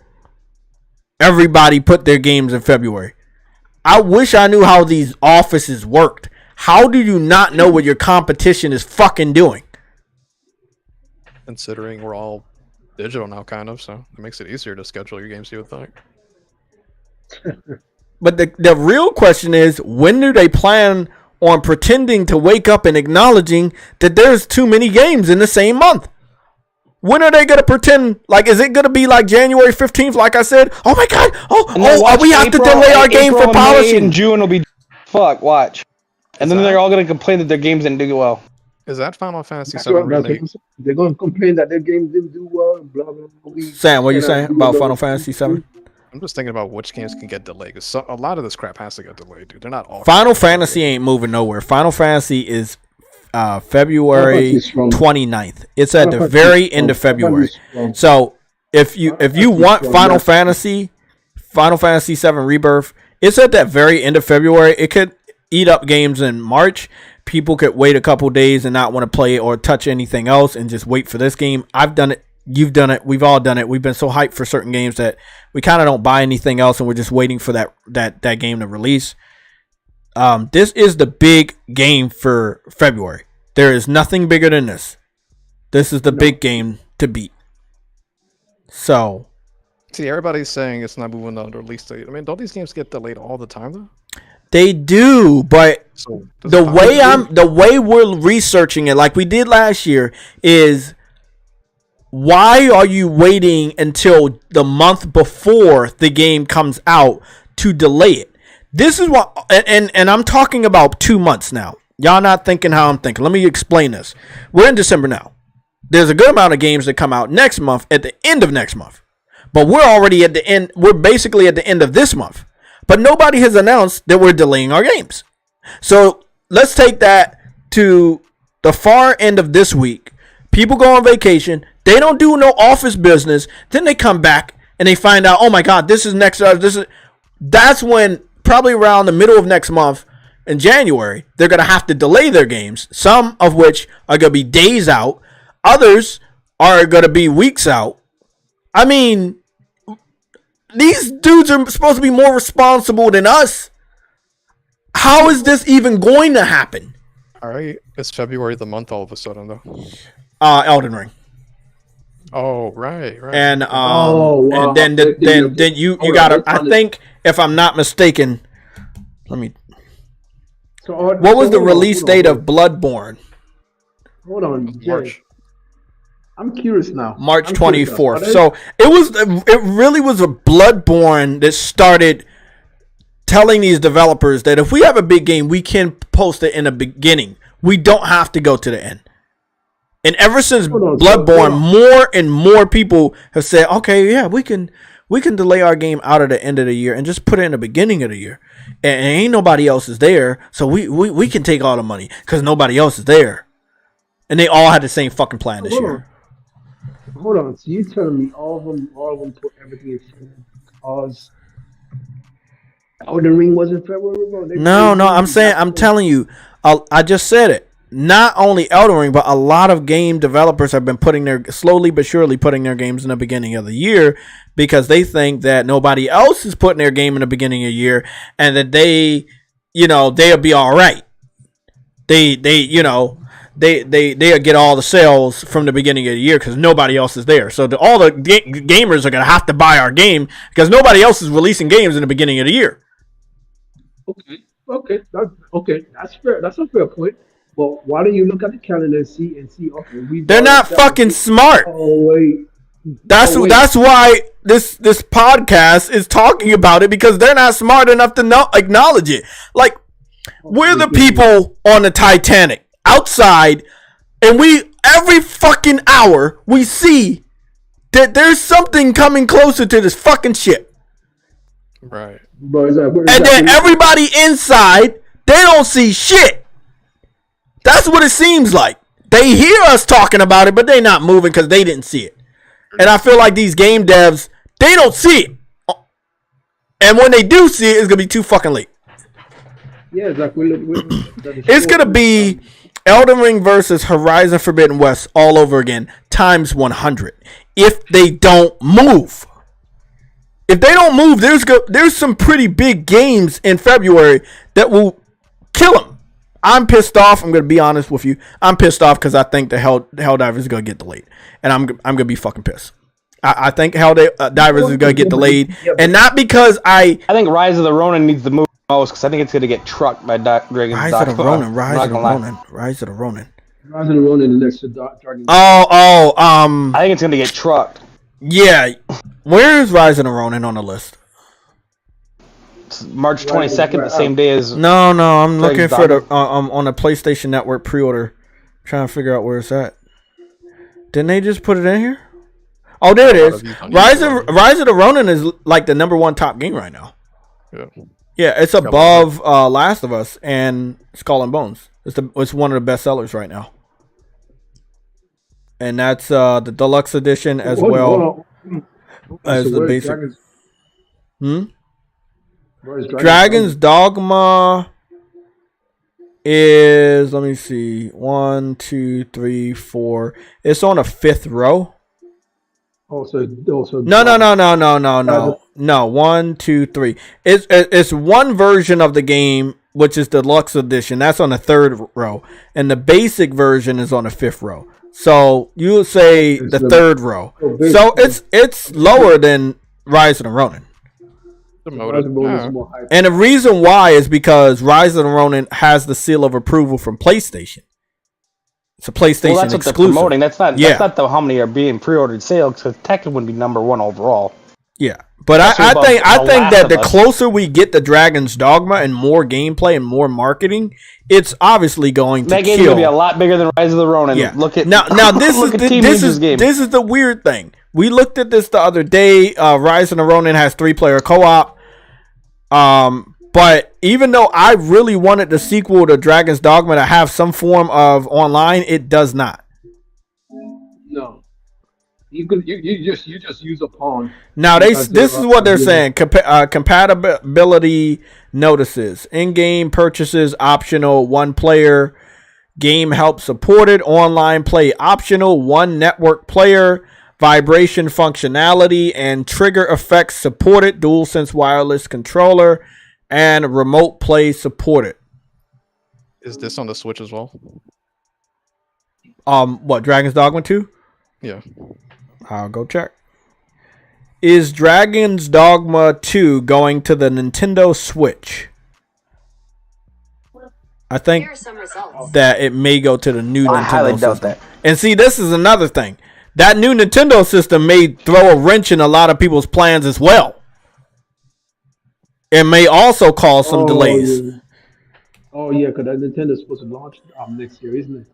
everybody put their games in February? I wish I knew how these offices worked. How do you not know what your competition is fucking doing? Considering we're all digital now, kind of, so it makes it easier to schedule your games, you would think. But the real question is, when do they plan on pretending to wake up and acknowledging that there's too many games in the same month? When are they going to pretend? Like, is it going to be like January 15th, like I said? Oh my God. We have to delay our game for polishing. In June will be fuck, watch. And then they're all going to complain that their games didn't do well. Is that Final Fantasy 7 remake? They're going to complain that their games didn't do well. Blah, blah, blah. Sam, what are you saying about Final Fantasy 7? I'm just thinking about which games can get delayed. Because a lot of this crap has to get delayed, dude. They're not all. Final Fantasy ain't moving nowhere. Final Fantasy is February 29th. It's at the very end of February. So if you want Final Fantasy 7 Rebirth, it's at that very end of February. It could eat up games in March. People could wait a couple days and not want to play it or touch anything else and just wait for this game. I've done it. You've done it. We've all done it. We've been so hyped for certain games that we kind of don't buy anything else, and we're just waiting for that game to release. This is the big game for February. There is nothing bigger than this. This is the big game to beat. So, see, everybody's saying it's not moving on the release date. I mean, don't these games get delayed all the time though? they do, but So the way we're researching it, like we did last year, is why are you waiting until the month before the game comes out to delay it? This is what, and I'm talking about 2 months now. Y'all not thinking how I'm thinking. Let me explain this. We're in December now. There's a good amount of games that come out next month at the end of next month. But we're already at the end. We're basically at the end of this month. But nobody has announced that we're delaying our games. So let's take that to the far end of this week. People go on vacation. They don't do no office business. Then they come back and they find out, oh my God, this is next. That's when, probably around the middle of next month in January, they're going to have to delay their games. Some of which are going to be days out. Others are going to be weeks out. I mean, these dudes are supposed to be more responsible than us. How is this even going to happen? All right, it's February the month all of a sudden though. Elden Ring. Oh right. And and then you got to. I think if I'm not mistaken, let me. What was the release date of Bloodborne? Hold on, March. Jay. I'm curious now. March 24th. So it really was a Bloodborne that started telling these developers that if we have a big game, we can post it in the beginning. We don't have to go to the end. And ever since Bloodborne, more and more people have said, okay, yeah, we can delay our game out of the end of the year and just put it in the beginning of the year. And ain't nobody else is there, so we can take all the money because nobody else is there. And they all had the same fucking plan this year. Hold on. So you telling me all of them put everything in February because Elden Ring wasn't February? Bro. No, I'm telling you, I just said it. Not only Elden Ring, but a lot of game developers have been slowly but surely putting their games in the beginning of the year because they think that nobody else is putting their game in the beginning of the year and that they'll be all right. They'll get all the sales from the beginning of the year because nobody else is there. So all the gamers are going to have to buy our game because nobody else is releasing games in the beginning of the year. Okay, that's fair. That's a fair point. But why don't you look at the calendar and see? Okay, they're not fucking smart. Oh wait. That's why this podcast is talking about it because they're not smart enough to acknowledge it. Like we're the people on the Titanic outside, and every fucking hour we see that there's something coming closer to this fucking ship. Right. And then everybody inside, they don't see shit. That's what it seems like. They hear us talking about it, but they not moving because they didn't see it. And I feel like these game devs, they don't see it. And when they do see it, it's going to be too fucking late. Yeah, exactly. It's going to be Elden Ring versus Horizon Forbidden West all over again, times 100. If they don't move. If they don't move, there's some pretty big games in February that will kill them. I'm pissed off. I'm going to be honest with you. I'm pissed off because I think the Helldivers is going to get delayed. And I'm going to be fucking pissed. I think Helldivers is going to get delayed. And not because I think Rise of the Ronin needs to move most because I think it's going to get trucked by Dragon's Rise of the Ronin. Rise of the Ronin. Next to Dragon. I think it's going to get trucked. Yeah. Where is Rise of the Ronin on the list? March 22nd, the same day as. No, I'm looking for the on the PlayStation Network pre-order, trying to figure out where it's at. Didn't they just put it in here? Oh, there it is. Rise of the Ronin is like the #1 top game right now. Yeah. Yeah, it's above Last of Us and Skull and Bones. It's one of the best sellers right now. And that's the deluxe edition as well as the basic. Dragon's Dogma is, let me see, 1, 2, 3, 4. It's on the 5th row. No. 1, 2, 3. It's one version of the game, which is the deluxe edition. That's on the 3rd row, and the basic version is on the 5th row. So you would say the 3rd row. So it's lower than Rise of the Ronin. And the reason why is because Rise of the Ronin has the seal of approval from PlayStation. It's a PlayStation that's what exclusive. They're promoting. That's not how many are being pre-ordered sales, because Tekken would be #1 overall. Yeah, but I think that the closer we get to Dragon's Dogma and more gameplay and more marketing, it's obviously going to that game's gonna be a lot bigger than Rise of the Ronin. Yeah. Look at now this is the weird thing. We looked at this the other day. Rise of the Ronin has 3-player co-op. But even though I really wanted the sequel to Dragon's Dogma to have some form of online, it does not. No, you just use a pawn. Now this is what they're saying: compatibility notices, in-game purchases optional, 1-player, game help supported, online play optional, 1 network player, vibration functionality and trigger effects supported, DualSense wireless controller, and remote play supported. Is this on the Switch as well? What, Dragon's Dogma 2? Yeah. I'll go check. Is Dragon's Dogma 2 going to the Nintendo Switch? I think that it may go to the new Nintendo system. And see, this is another thing. That new Nintendo system may throw a wrench in a lot of people's plans as well. It may also cause some delays. Yeah. Oh yeah, because Nintendo's supposed to launch next year, isn't it?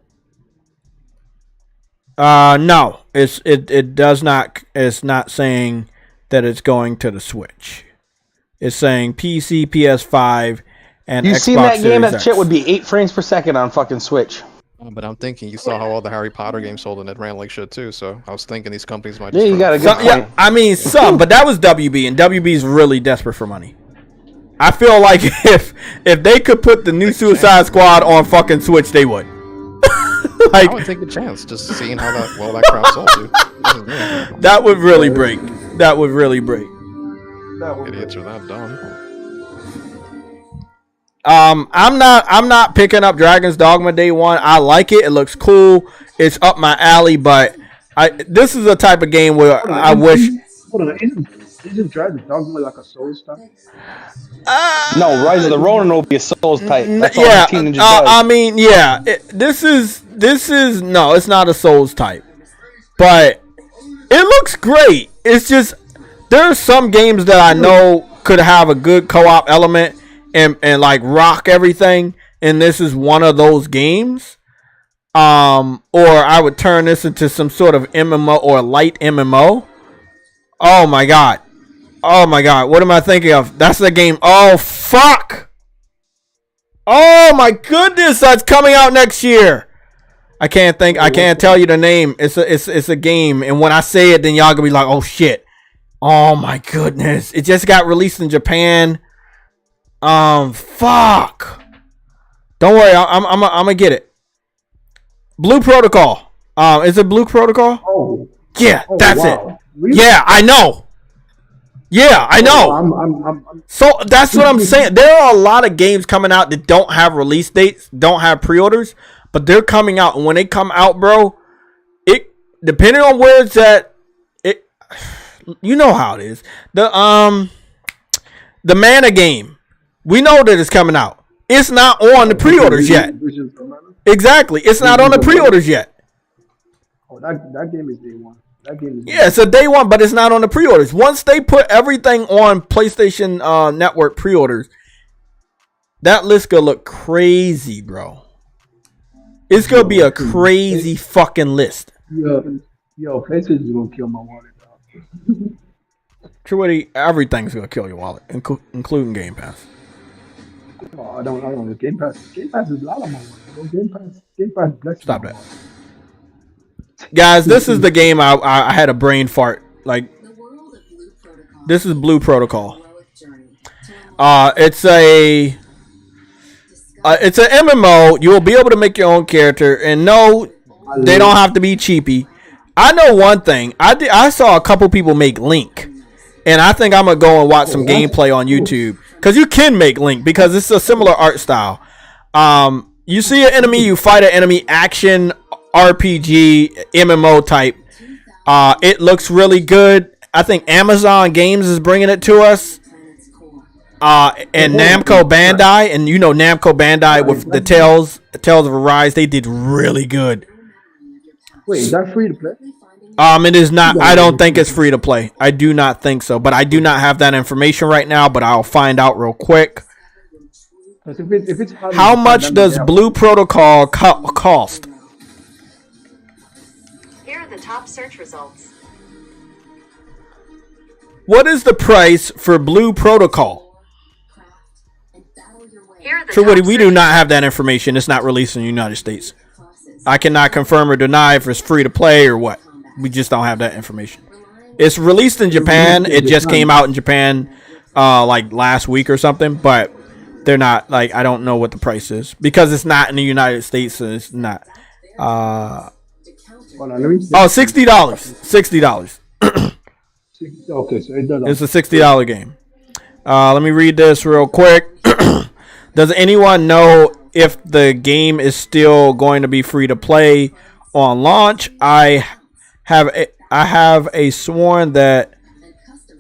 No, it does not. It's not saying that it's going to the Switch. It's saying PC, PS5, and Xbox seen that game? Series That shit would be 8 frames per second on fucking Switch. But I'm thinking, you saw how all the Harry Potter games sold and it ran like shit too. So I was thinking these companies might. Yeah, you got a good point. Yeah, I mean some, but that was WB, and WB's really desperate for money. I feel like if they could put the new Suicide Squad on fucking Switch, they would. I would take a chance, just seeing how that crowd sold, dude. That would really break. That would really break. Idiots are that dumb. I'm not picking up Dragon's Dogma day one. I like it. It looks cool. It's up my alley, but this is a type of game where I wish. Hold on, isn't Dragon's Dogma like a Souls type? No, Rise of the Ronin will be a Souls type. That's all Yeah, Teen Ninja does. I mean, yeah. This is no, it's not a Souls type, but it looks great. It's just there's some games that I know could have a good co-op element and like rock everything, and this is one of those games. Or I would turn this into some sort of MMO or light MMO. Oh my god. What am I thinking of? That's the game. Oh fuck. Oh my goodness, that's coming out next year. I can't tell you the name. It's a game, and when I say it, then y'all gonna be like, oh shit. Oh my goodness. It just got released in Japan. Fuck. Don't worry, I'm gonna get it. Blue Protocol. Is it Blue Protocol? Oh. Yeah, that's wow. it. Really? Yeah, I know. So that's what I'm saying. There are a lot of games coming out that don't have release dates, don't have pre-orders, but they're coming out. And when they come out, bro, it depending on where it's at, you know how it is. The Mana game, we know that it's coming out. It's not on the pre-orders yet. Exactly, it's not on the pre-orders yet. Oh, that game is day one. Yeah, it's a day one, but it's not on the pre-orders. Once they put everything on PlayStation Network pre-orders, that list gonna look crazy, bro. It's gonna be a crazy fucking list. Yo, PlayStation's gonna kill my wallet, dog. Truly, everything's gonna kill your wallet, including Game Pass. Oh, I don't know. Game Pass is a lot of my money. You know, Game Pass blesses Stop my that. money. Guys, this is the game I had a brain fart. Like, this is Blue Protocol. It's an MMO. You will be able to make your own character, and no, they don't have to be cheapy. I know one thing. I saw a couple people make Link, and I think I'm gonna go and watch some gameplay on YouTube because you can make Link because it's a similar art style. You see an enemy, you fight an enemy, action RPG MMO type. It looks really good. I think Amazon Games is bringing it to us. And Namco Bandai, and you know Namco Bandai with the Tales of Arise, they did really good. Wait, is that free to play? It is not. I don't think it's free to play. I do not think so, but I do not have that information right now. But I'll find out real quick. If it's How much does Blue Protocol cost? Here are the top search results. What is the price for Blue Protocol? Here are the So top we do search- not have that information. It's not released in the United States. I cannot confirm or deny if it's free to play or what. We just don't have that information. It's released in Japan. It just came out in Japan like last week or something, but they're not, like, I don't know what the price is because it's not in the United States, so it's not. Hold on, let me see. Oh, $60. $60. Okay, so it does. It's a $60 game. Let me read this real quick. Does anyone know if the game is still going to be free to play on launch? I have a sworn that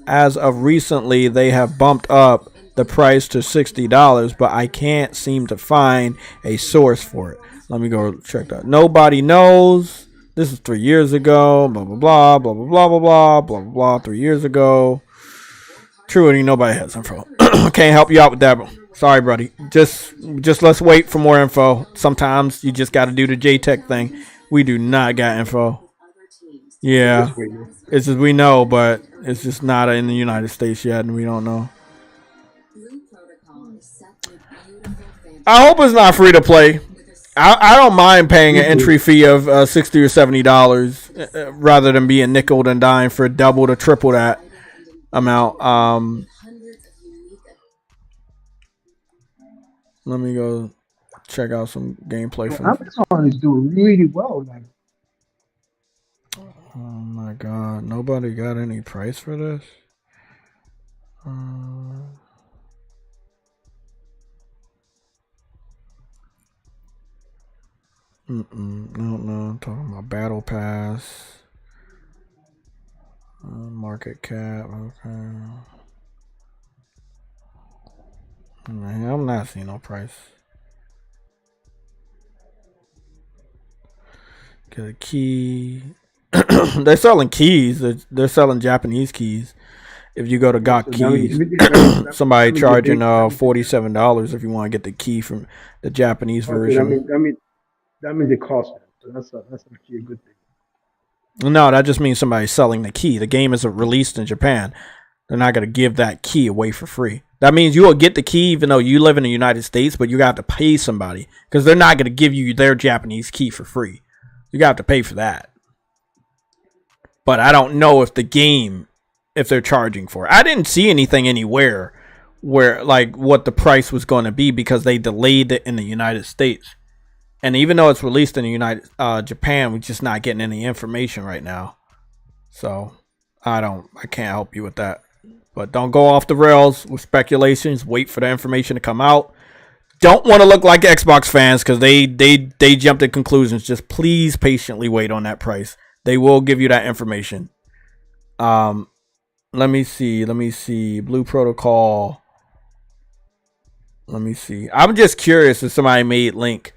as of recently they have bumped up the price to $60, but I can't seem to find a source for it. Let me go check that. Nobody knows. This is 3 years ago. Blah blah blah blah blah blah blah blah blah blah. 3 years ago. Truly, nobody has info. Can't help you out with that. Sorry, buddy. Just let's wait for more info. Sometimes you just got to do the JTech thing. We do not got info. Yeah, it's just we know, but it's just not in the United States yet, and we don't know. I hope it's not free to play. I don't mind paying an entry fee of $60 or $70 rather than being nickeled and dime for double to triple that amount. Let me go check out some gameplay from Amazon is doing really well. Like, oh my god, nobody got any price for this? No, I'm talking about Battle Pass. Market cap, okay. I'm not seeing no price. Get a key. They're selling keys. They're selling Japanese keys. If you go to Got Keys, somebody charging $47 if you want to get the key from the Japanese version. That means it costs. So that's actually a good thing. No, that just means somebody's selling the key. The game isn't released in Japan. They're not going to give that key away for free. That means you will get the key even though you live in the United States, but you got to pay somebody because they're not going to give you their Japanese key for free. You got to pay for that. But I don't know if the game, if they're charging for it. I didn't see anything anywhere where like what the price was going to be because they delayed it in the United States. And even though it's released in the Japan, we're just not getting any information right now. So I can't help you with that. But don't go off the rails with speculations. Wait for the information to come out. Don't want to look like Xbox fans because they jumped to conclusions. Just please patiently wait on that price. They will give you that information. Let me see. Blue Protocol. Let me see. I'm just curious if somebody made Link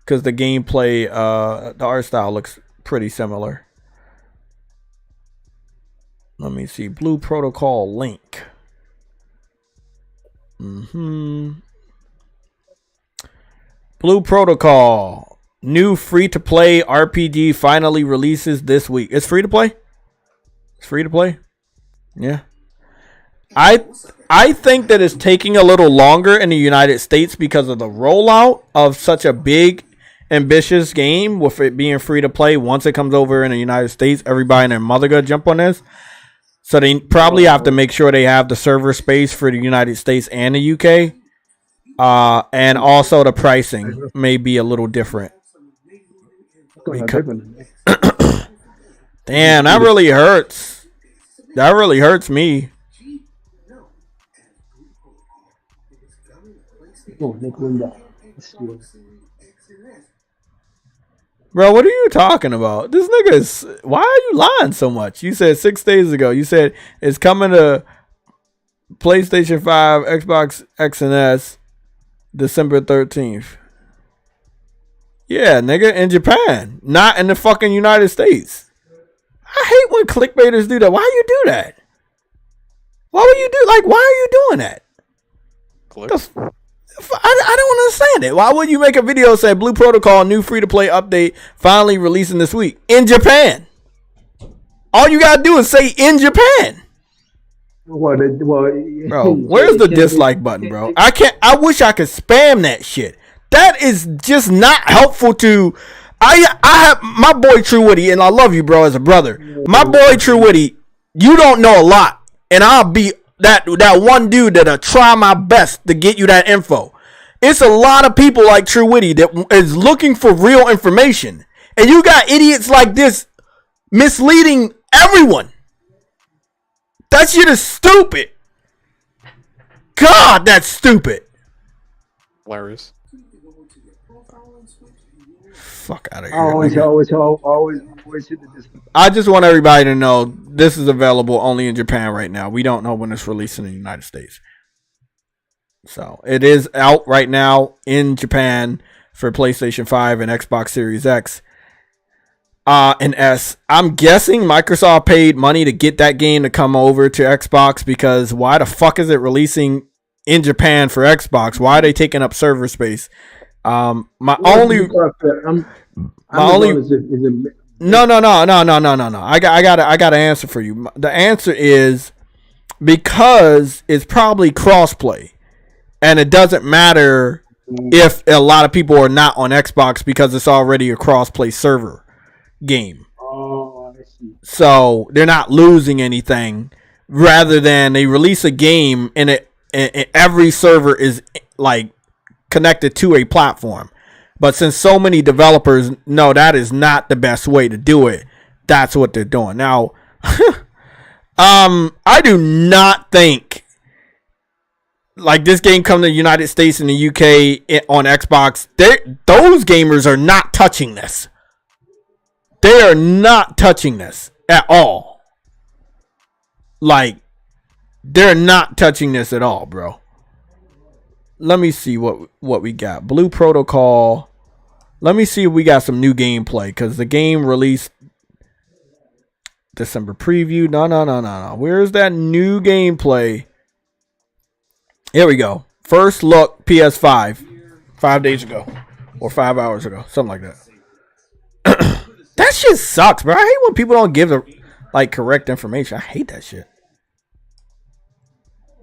because the gameplay, the art style looks pretty similar. Let me see. Blue Protocol Link. Blue Protocol. New free-to-play RPG finally releases this week. It's free to play? It's free to play? Yeah. I think that it's taking a little longer in the United States because of the rollout of such a big, ambitious game with it being free to play. Once it comes over in the United States, everybody and their mother gonna jump on this. So they probably have to make sure they have the server space for the United States and the UK. And also the pricing may be a little different. Damn, that really hurts. That really hurts me. Bro, what are you talking about? This nigga is... Why are you lying so much? You said 6 days ago. You said it's coming to PlayStation 5, Xbox X and S, December 13th. Yeah, nigga, in Japan. Not in the fucking United States. I hate when clickbaiters do that. Why you do that? Why would you do... Like, why are you doing that? Clicks. I don't understand it. Why would you make a video saying Blue Protocol new free-to-play update finally releasing this week in Japan? All you gotta do is say in Japan. Bro, where's the dislike button, bro? I wish I could spam that shit. That is just not helpful to... I have my boy True Witty, and I love you, bro, as a brother. My boy True Witty, you don't know a lot, and I'll be that one dude that'll try my best to get you that info. It's a lot of people like True Witty that is looking for real information, and you got idiots like this misleading everyone. That shit is stupid. God, that's stupid. Hilarious. Fuck out of here. Always hit the discount. I just want everybody to know this is available only in Japan right now. We don't know when it's released in the United States. So it is out right now in Japan for PlayStation 5 and Xbox Series X and S. I'm guessing Microsoft paid money to get that game to come over to Xbox, because why the fuck is it releasing in Japan for Xbox? Why are they taking up server space? No. I got an answer for you. The answer is because it's probably crossplay, and it doesn't matter if a lot of people are not on Xbox because it's already a crossplay server game. Oh, I see. So they're not losing anything. Rather than they release a game and every server is like connected to a platform. But since so many developers know that is not the best way to do it, that's what they're doing. Now, I do not think like this game come to the United States and the UK on Xbox. Those gamers are not touching this. They are not touching this at all. Like, they're not touching this at all, bro. Let me see what we got. Blue Protocol. Let me see if we got some new gameplay, because the game released December preview. No. Where's that new gameplay? Here we go. First look, PS5. 5 days ago. Or 5 hours ago. Something like that. That shit sucks, bro. I hate when people don't give the correct information. I hate that shit.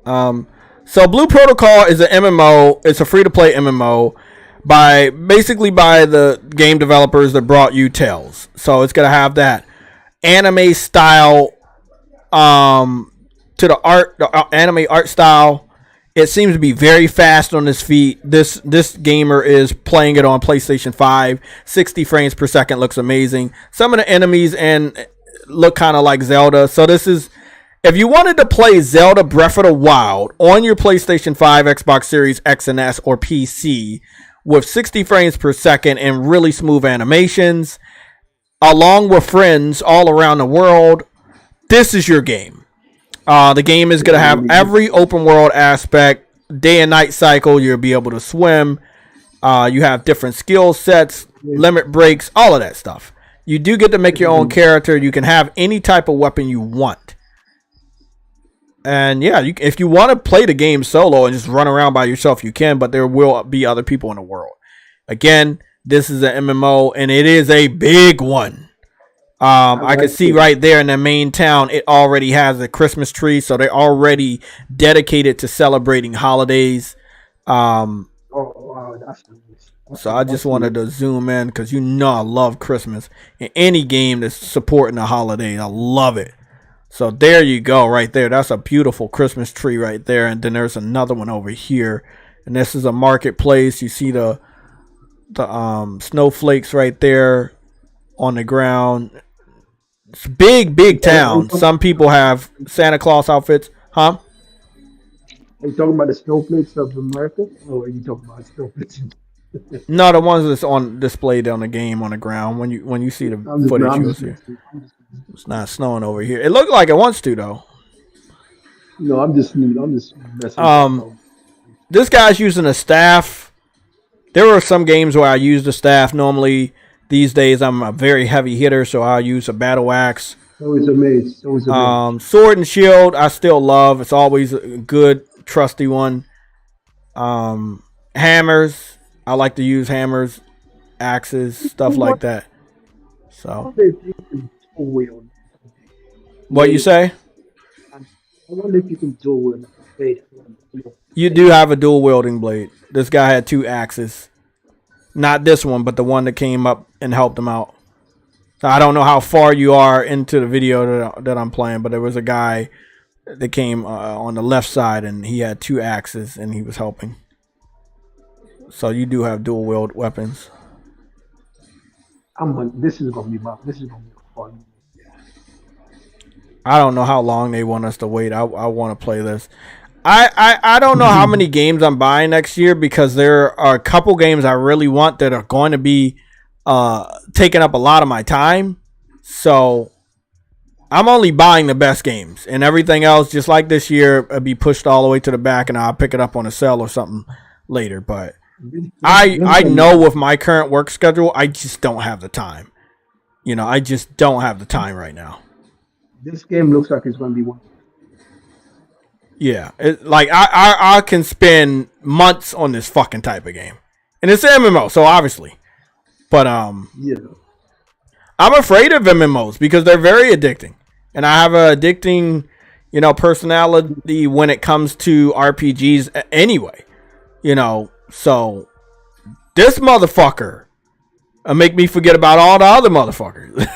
So Blue Protocol is an MMO. It's a free-to-play MMO by the game developers that brought you Tales. So it's gonna have that anime style, to the anime art style. It seems to be very fast on its feet. This gamer is playing it on PlayStation 5. 60 frames per second, looks amazing. Some of the enemies look kind of like Zelda. So this is, if you wanted to play Zelda Breath of the Wild on your PlayStation 5, Xbox Series X and S, or PC with 60 frames per second and really smooth animations, along with friends all around the world, this is your game. The game is going to have every open world aspect, day and night cycle. You'll be able to swim. You have different skill sets, limit breaks, all of that stuff. You do get to make your own character. You can have any type of weapon you want. And yeah, if you want to play the game solo and just run around by yourself, you can, but there will be other people in the world. Again, this is an MMO, and it is a big one. I could see right there in the main town, it already has a Christmas tree, so they're already dedicated to celebrating holidays. Oh, wow, that's nice. So I just wanted to zoom in because I love Christmas. In any game that's supporting the holidays, I love it. So there you go, right there. That's a beautiful Christmas tree right there. And then there's another one over here, and this is a marketplace. You see the snowflakes right there on the ground. It's a big town. Some people have Santa Claus outfits, huh? Are you talking about the snowflakes of America, or are you talking about snowflakes? No, the ones that's on displayed on the game on the ground. When you see the footage, you'll see. It's not snowing over here. It looked like it wants to though. No, I'm just messing. This guy's using a staff. There were some games where I used a staff. Normally, these days I'm a very heavy hitter, so I'll use a battle axe. Always amazed. Sword and shield, I still love. It's always a good, trusty one. Hammers, I like to use hammers, axes, stuff like that. So, what you say? I wonder if you can dual wield. You do have a dual wielding blade. This guy had 2 axes. Not this one, but the one that came up and helped him out. So I don't know how far you are into the video that I'm playing, but there was a guy that came on the left side, and he had 2 axes, and he was helping. So you do have dual wield weapons. This is gonna be fun. I don't know how long they want us to wait. I want to play this. I don't know how many games I'm buying next year, because there are a couple games I really want that are going to be taking up a lot of my time. So I'm only buying the best games, and everything else, just like this year, will be pushed all the way to the back, and I'll pick it up on a sale or something later. But I know with my current work schedule, I just don't have the time. I just don't have the time right now. This game looks like it's going to be one. Yeah, I can spend months on this fucking type of game, and it's an MMO, so obviously. But yeah, I'm afraid of MMOs because they're very addicting, and I have a addicting, personality when it comes to RPGs anyway. So this motherfucker make me forget about all the other motherfuckers.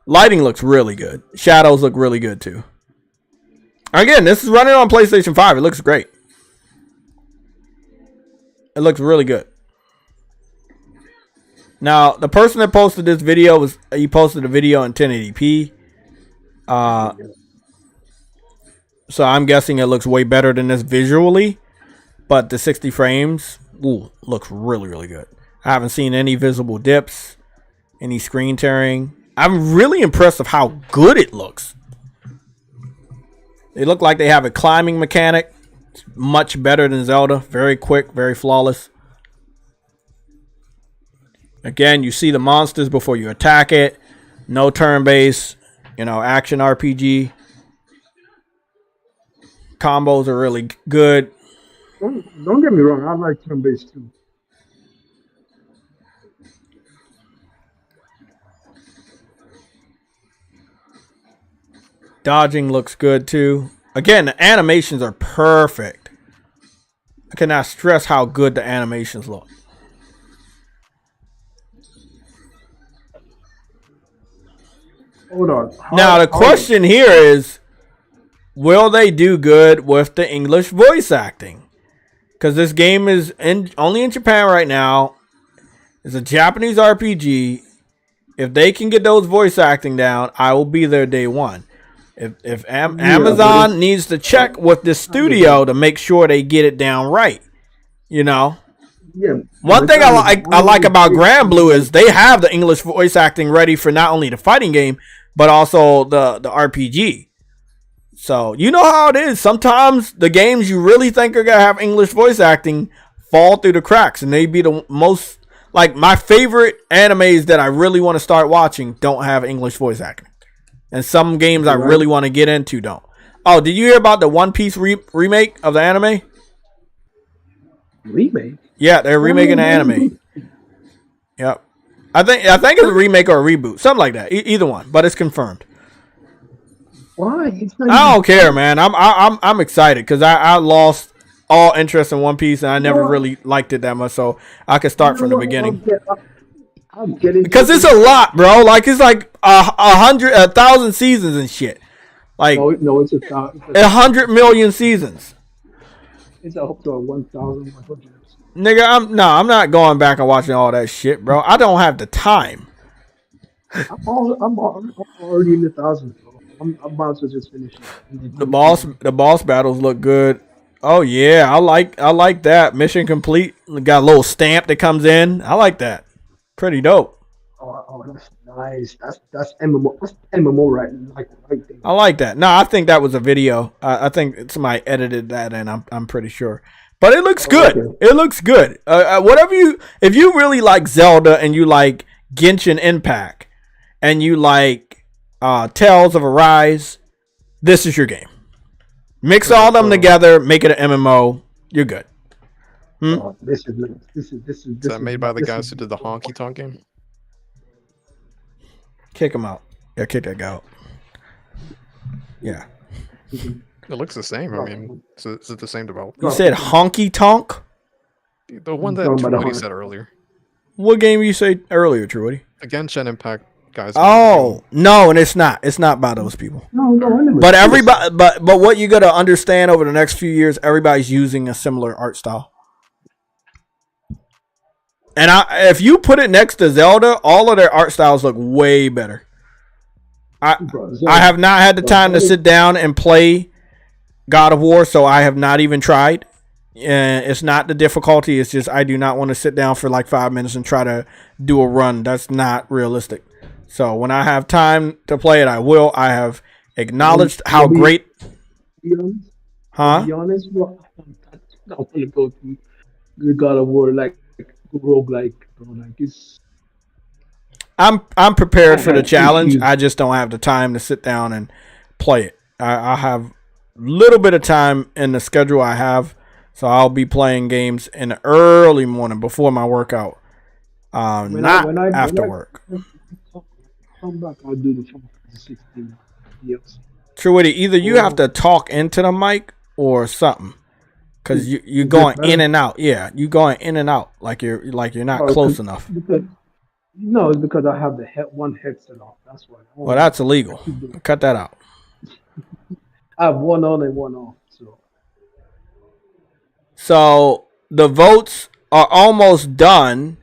Lighting looks really good. Shadows look really good too. Again, this is running on PlayStation 5. It looks great. It looks really good. Now, the person that posted this video he posted a video in 1080p. So I'm guessing it looks way better than this visually. But the 60 frames, looks really, really good. I haven't seen any visible dips, any screen tearing. I'm really impressed with how good it looks. They look like they have a climbing mechanic. It's much better than Zelda. Very quick, very flawless. Again, you see the monsters before you attack it. No turn-based, action RPG. Combos are really good. Don't get me wrong, I like turn-based too. Dodging looks good too. Again, the animations are perfect. I cannot stress how good the animations look. Hold on. Now the question here is, will they do good with the English voice acting? Because this game is only in Japan right now. It's a Japanese RPG. If they can get those voice acting down, I will be there day one. If Amazon needs to check with the studio to make sure they get it down right, Yeah. One thing I like about Grand Blue is they have the English voice acting ready for not only the fighting game, but also the RPG. So you know how it is. Sometimes the games you really think are gonna have English voice acting fall through the cracks, and they be the most, like, my favorite animes that I really want to start watching don't have English voice acting. And some games I really want to get into don't. Oh, did you hear about the One Piece remake of the anime? Remake? Yeah, they're remaking the anime. Yep. I think it's a remake or a reboot, something like that. Either one, but it's confirmed. Why? It's not I even don't care, man. I'm excited because I lost all interest in One Piece and I never really liked it that much, so I could start from the beginning. I'm getting Because it's a lot, bro. Like it's like 1,000 seasons and shit. Like no, it's 100 million seasons. It's up to 1,100. Nigga, I'm not going back and watching all that shit, bro. I don't have the time. I'm already in the thousands, bro. I'm about to just finish it. The boss battles look good. Oh yeah, I like that. Mission complete. Got a little stamp that comes in. I like that. Pretty dope. Oh, that's nice. That's MMO. That's MMO right there. I like that. No, I think that was a video. I think somebody edited that, and I'm pretty sure. But it looks good. Okay. It looks good. If you really like Zelda and you like Genshin Impact and you like Tales of Arise, this is your game. Mix all of them together, make it an MMO. You're good. This is that made by the guys who did the Honky Tonk game? Kick him out. Yeah, kick that guy out. Yeah. It looks the same. I mean, is it the same developer? You said Honky Tonk? The one that Trudy said earlier. What game did you say earlier, Trudy? The Genshin Impact guys. Oh, no, and it's not. It's not by those people. No, but everybody, but what you got to understand over the next few years, everybody's using a similar art style. And if you put it next to Zelda, all of their art styles look way better. I have not had the time to sit down and play God of War, so I have not even tried. It's not the difficulty. It's just I do not want to sit down for like 5 minutes and try to do a run. That's not realistic. So when I have time to play it, I will. I have acknowledged how great. Be honest, huh? Be honest, bro. I want to go to the God of War like roguelike, bro. Like it's. I'm prepared for the challenge. I just don't have the time to sit down and play it. I have a little bit of time in the schedule I have, so I'll be playing games in the early morning before my workout, not after work. Come back, I'll do the 16 years. Truity, either you have to talk into the mic or something, because you're going in and out. Yeah, you going in and out like you're not close enough. No, it's because I have the one headset on. That's why. Well, that's illegal. Cut that out. I have one on and one off. So the votes are almost done.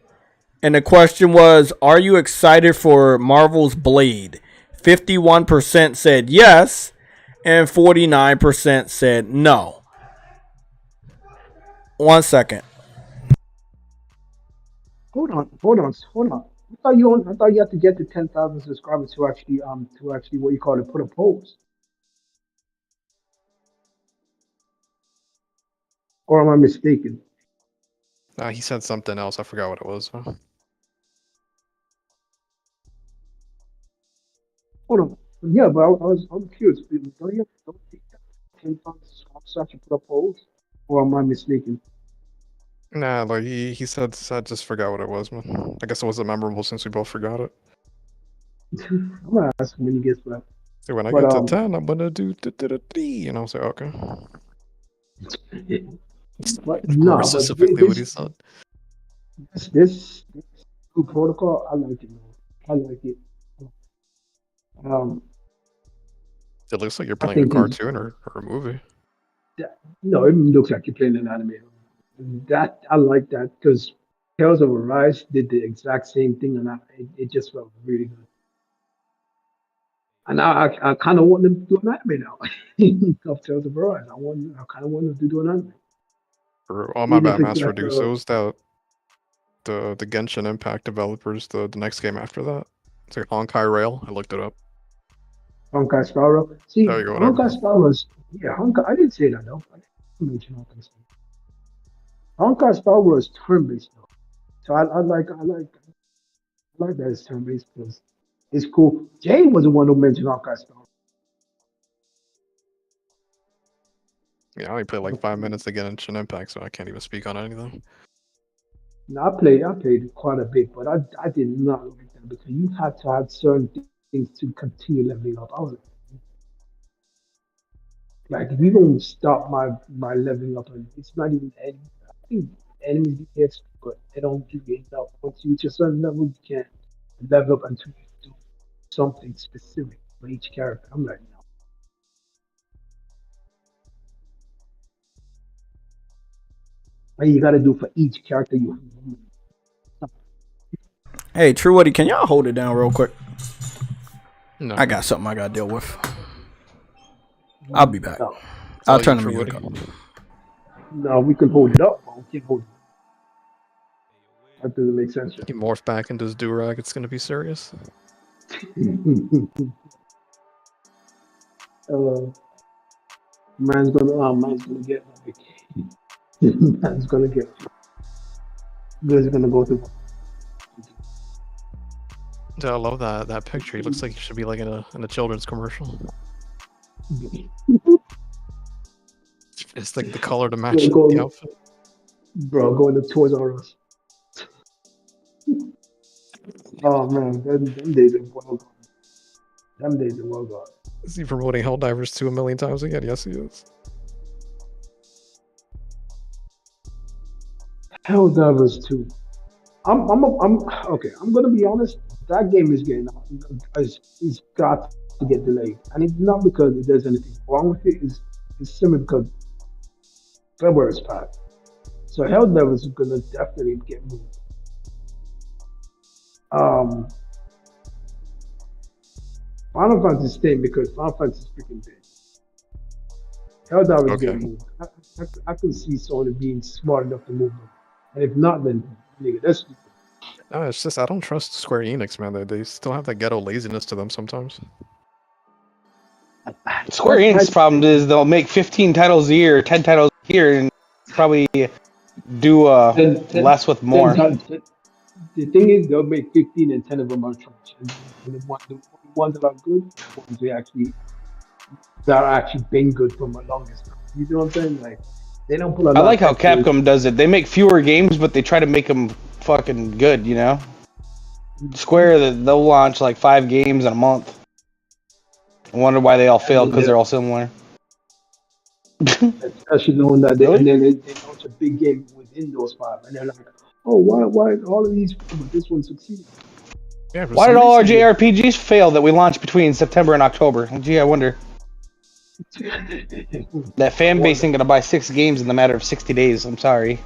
And the question was, are you excited for Marvel's Blade? 51% said yes, and 49% said no. 1 second. Hold on. I thought you had to get to 10,000 subscribers to actually what you call it, put a post. Or am I mistaken? He said something else. I forgot what it was. Hold on. Yeah, but I'm curious. Don't you have to take 10,000 subscribers to actually put a post? Or am I mistaken? Nah, like he said, I just forgot what it was, man. I guess it wasn't memorable since we both forgot it. I'm gonna ask him when he gets back. So when I get to 10, I'm gonna do 3, and I'll say okay. No, specifically what he said. This new protocol, I like it, man. I like it. It looks like you're playing a cartoon or a movie. No, it looks like you're playing an anime. That I like that because Tales of Arise did the exact same thing, and it just felt really good. And I kind of want them to do an anime now of Tales of Arise. I kind of want them to do an anime. For all my bad, Mass Reduce. It was the Genshin Impact developers. The next game after that, it's like Honkai Rail. I looked it up. Honkai Star Rail. See, there you go, Honkai Star Rail. Yeah, Honkai. I didn't say that though. I didn't mention Honkai Star Rail. Honkai Star Rail is turn-based though, so I like that it's turn-based because it's cool. Jay was the one who mentioned Honkai Star Rail. Yeah, I only played like 5 minutes to get Genshin Impact, so I can't even speak on anything. Now, I played quite a bit, but I did not like that because you had to have certain things to continue leveling up. I was like, if you don't stop my leveling up, and it's not even any. I think enemies get hits, but they don't give you enough. Once you reach a certain level, you can't level up until you do something specific for each character. I'm like, no. What you got to do for each character you. Hey, True Woody, can y'all hold it down real quick? No. I got something I gotta deal with. I'll be back. No, I'll turn the music up. no, we can hold it up, but we can't hold it. That doesn't make sense. He morphs back into his do-rag. It's gonna be serious. Man's gonna get man's gonna get Guy's gonna go through. I love that picture. He looks like he should be like in a children's commercial. It's like the color to match the outfit. Bro, going to Toys R Us. Oh man, them days are well gone. Them days are well gone. Is he promoting Helldivers 2 a million times again? Yes, he is. Helldivers 2. I'm okay. I'm gonna be honest. That game is getting it's got to get delayed, and it's not because there's anything wrong with it. It's simply because February is passed. So Helldivers is gonna definitely get moved. Final Fantasy is staying because Final Fantasy is freaking big. Helldivers getting moved. I can see Sony being smart enough to move them, and if not, then nigga, that's stupid. No, it's just I don't trust Square Enix, man. They still have that ghetto laziness to them sometimes. Square Enix problem is they'll make 15 titles a year, 10 titles a year, and probably do less with more. The thing is, they'll make 15 and 10 of them are trash. And the ones that are good, the ones that are actually been good for the longest time. You know what I'm saying? Like, they don't put a lot. I like how Capcom does it. They make fewer games, but they try to make them fucking good, you know? Square, they'll launch like 5 games in a month. I wonder why they all fail, because they're all similar. Especially knowing that and then they launch a big game within those 5, and they're like, oh, why all of these, but this one succeeded? Yeah, why did all our JRPGs fail that we launched between September and October? Gee, I wonder. That fan base ain't gonna buy 6 games in the matter of 60 days. I'm sorry,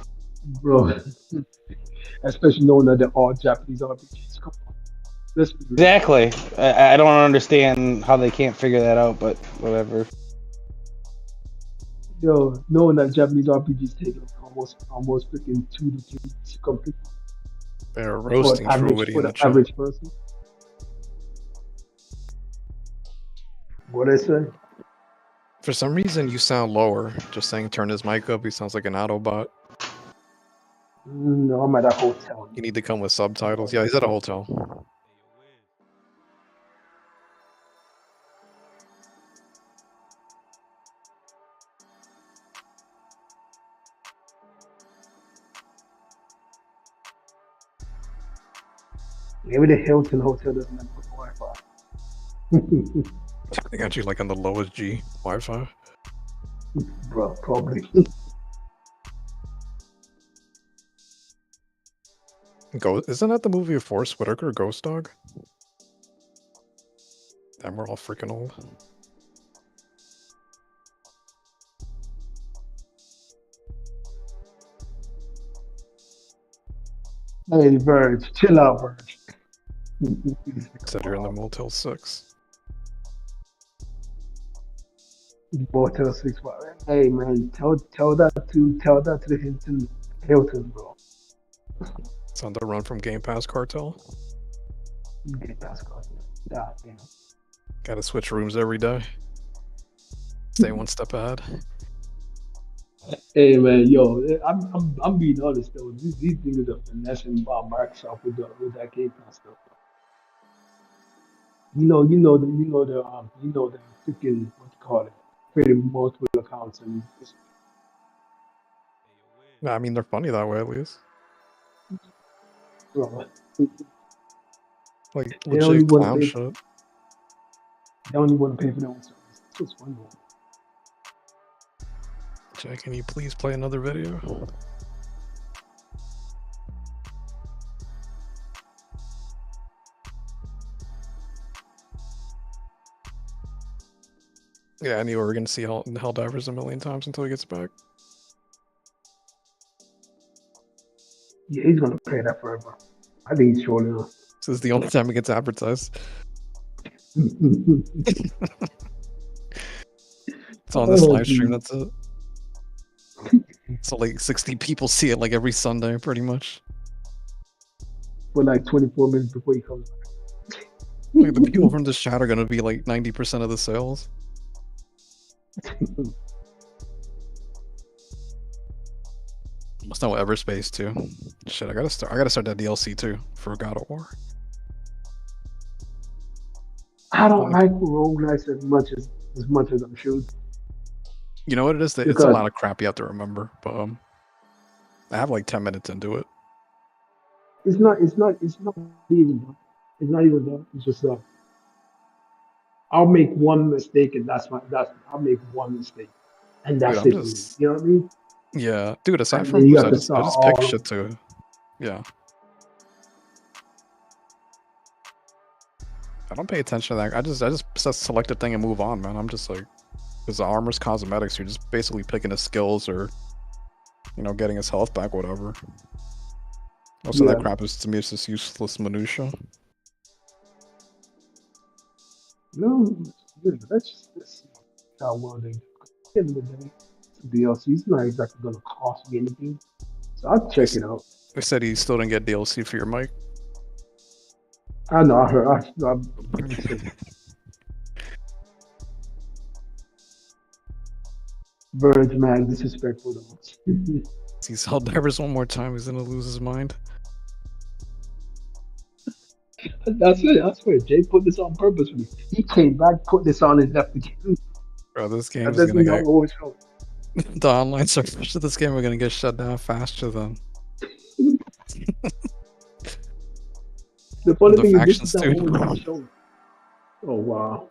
bro. Especially knowing that they're all Japanese RPGs. Come on. Exactly. I don't understand how they can't figure that out, but whatever. Yo, knowing that Japanese RPGs take almost freaking 2 to 3 weeks to complete. They're roasting for the average person. What I say? For some reason, you sound lower. Just saying, turn his mic up. He sounds like an Autobot. No, I'm at a hotel. You need to come with subtitles. Yeah, he's at a hotel. Maybe the Hilton Hotel doesn't have good Wi-Fi. They got you like on the lowest G Wi-Fi. Bro, probably. Isn't that the movie of Forrest Whitaker, Ghost Dog? Damn, we're all freaking old. Hey, Verge, chill out, Verge. Said you're in the Motel 6. Motel 6. Hey, man, tell that to the Hilton, bro. It's on the run from Game Pass Cartel. Game Pass Cartel. God damn. Gotta switch rooms every day. Stay one step ahead. Hey man, yo, I'm being honest though. These things are finessing Microsoft with that Game Pass stuff. You know the freaking what you call it, creating multiple accounts and. I mean, they're funny that way at least. Bro, Like they only legit want clown to pay. shit. They only want to pay for their own service. That's what's funny. Jay, can you please play another video? Yeah, I knew we were gonna see Helldivers a million times until he gets back. Yeah, he's gonna pay that forever. I think he's surely enough. This is the only time it gets advertised. It's on this Oh, live stream, dude. that's it. So like 60 people see it like every Sunday, pretty much. For like 24 minutes before he comes back. Like the people from this chat are gonna be like 90% of the sales. Must know Everspace too. Shit, I gotta start that DLC too for God of War. I don't like roguelites as much as I'm shooting. You know what it is? It's a Because- lot of crap you have to remember, but I have like 10 minutes into it. It's not even that. It's not even that. It's just I'll make one mistake and I'll make one mistake. And that's Dude, it. I'm just- You know what I mean? Yeah, dude. Aside And from then you boost, have I to just start pick all- shit to. Yeah. I don't pay attention to that. I just select a thing and move on, man. I'm just like, because the armor's cosmetics, you're just basically picking his skills or, getting his health back, whatever. Most of that Yeah. crap is to me is just useless minutia. No, yeah, that's how well they do. At the end of the day, DLC's not exactly gonna cost me anything. So I'll check it out. They said he still didn't get DLC for your mic. I know, I heard. Bird's man, disrespectful though. He's Helldivers one more time, he's gonna lose his mind. That's it. I swear, Jay put this on purpose for me. He came back, put this on, and left again. Bro, this game That is doesn't gonna get always show. the online servers of this game are gonna get shut down faster than The funny the thing is, this factions is not too. always shown. Oh wow!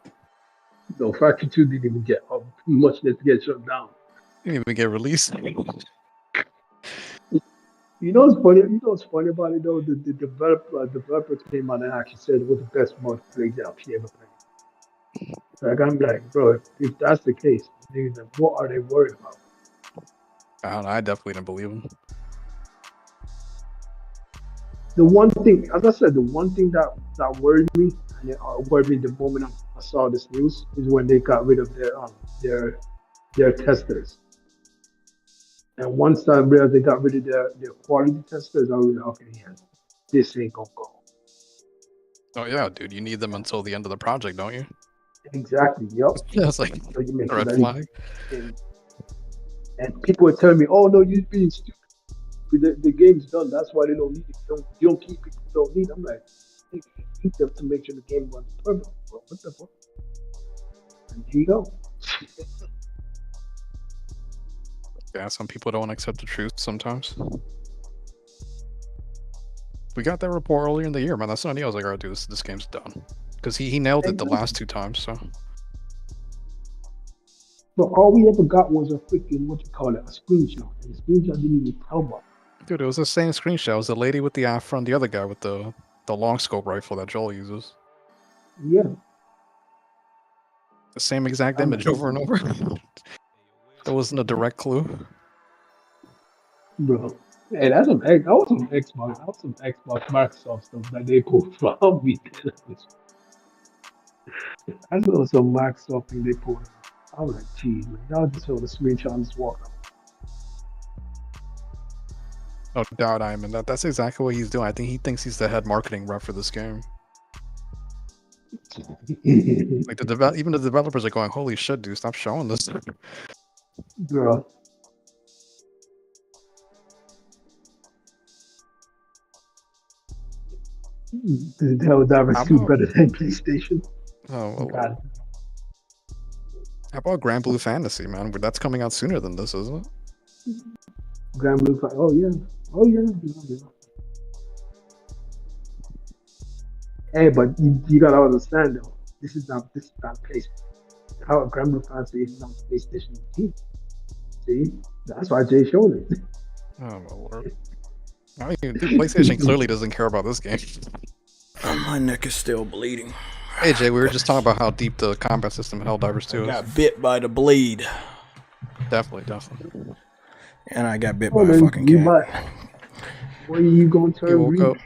No, Faction 2 didn't even get much to get shut down. Didn't even get released. You know what's funny? You know what's funny about it though? The developer came out and actually said it was the best multiplayer game he ever played. Like I'm like, bro, if that's the case, then what are they worried about? I don't know, I definitely didn't believe him. The one thing, as I said, the one thing that worried me, and it worried me the moment I saw this news, is when they got rid of their testers. And once I realized they got rid of their quality testers, I was like, okay, yeah, this ain't gonna go. Oh yeah, dude, you need them until the end of the project, don't you? Exactly. Yep. Yeah, it's like So you make a red sure flag. and people were telling me, "Oh no, you're being stupid. The game's done. That's why they don't need it. You don't keep people who don't need." I'm like, hey, you need them to make sure the game runs perfect. Bro, what the fuck? And here you go. Yeah, some people don't accept the truth sometimes. We got that report earlier in the year, man. That's not new. I was like, alright, dude, this game's done. Because he nailed it the last 2 times, so. But all we ever got was a freaking, what you call it, a screenshot. And the screenshot didn't even tell much. Dude, it was the same screenshot. It was the lady with the afro and the other guy with the long scope rifle that Joel uses. Yeah. The same exact image over and over. There wasn't a direct clue. Bro. Hey, that was some Xbox. That was some Xbox Microsoft stuff that they pulled from me. I saw some Microsoft thing they pulled. I was like, geez, man, y'all just saw the screenshot and just walk out. No doubt, Iman. That's exactly what he's doing. I think he thinks he's the head marketing rep for this game. Like even the developers are going, "Holy shit, dude! Stop showing this." Girl. The Helldivers 2 better than PlayStation. Oh, well, God. How about Grand Blue Fantasy, man? That's coming out sooner than this, isn't it? Grand Blue. Oh yeah. Oh yeah. Hey, but you gotta understand though. This is not PlayStation. How Grandma Fantasy is not PlayStation team. See, that's why Jay showed it. Oh my lord. I mean, dude, PlayStation clearly doesn't care about this game. My neck is still bleeding. Hey Jay, we were just talking about how deep the combat system in Helldivers 2 is. Got bit by the blade. Definitely. And I got bit by a fucking cat. Where you gonna turn? You woke up.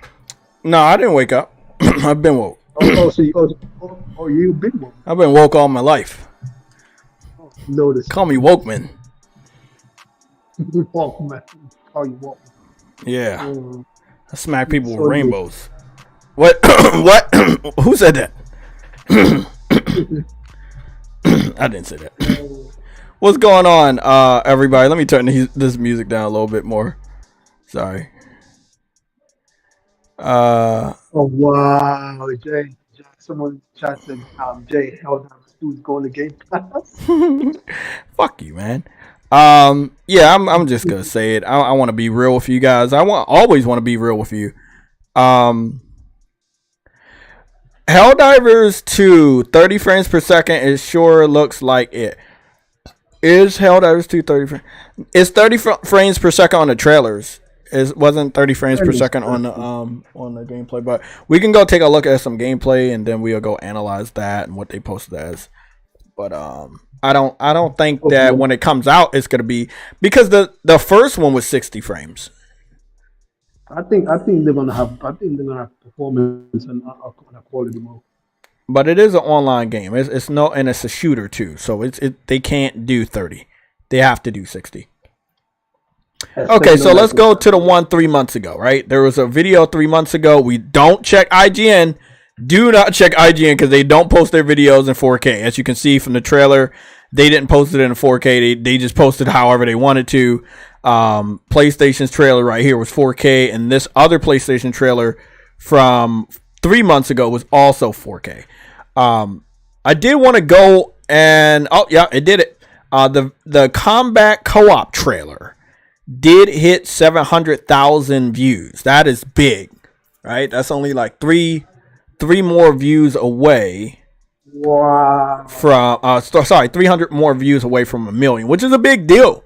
No, I didn't wake up. I've been woke. You been woke. I've been woke all my life. Notice. Call me Wokeman. Walkman. Call you Walkman. Yeah. I smack people with rainbows. What? What? Who said that? I didn't say that. What's going on, everybody? Let me turn this music down a little bit more. Sorry. Oh wow, Jay. Someone chat said Jay Helldivers 2 is going to Game Pass. Fuck you, man. Yeah, I'm just gonna say it. I want to be real with you guys. Always want to be real with you. Helldivers 2, 30 frames per second. It sure looks like it. Is Helldivers 2 30 frames? It's 30 frames per second on the trailers. It wasn't 30 frames per second on the gameplay, but we can go take a look at some gameplay and then we'll go analyze that and what they posted as. But I don't think that when it comes out it's gonna be, because the first one was 60 frames. I think they're gonna have performance and a quality mode. But it is an online game. It's a shooter too, so they can't do 30. They have to do 60. Okay, so let's go to the one 3 months ago, right? There was a video 3 months ago. We don't check IGN. Do not check IGN because they don't post their videos in 4K. As you can see from the trailer, they didn't post it in 4K. They just posted however they wanted to. PlayStation's trailer right here was 4K, and this other PlayStation trailer from 3 months ago was also 4K. I did want to go and it did it. The combat co-op trailer did hit 700,000 views. That is big, right? That's only like three more views away. Wow. From 300 more views away from 1 million, which is a big deal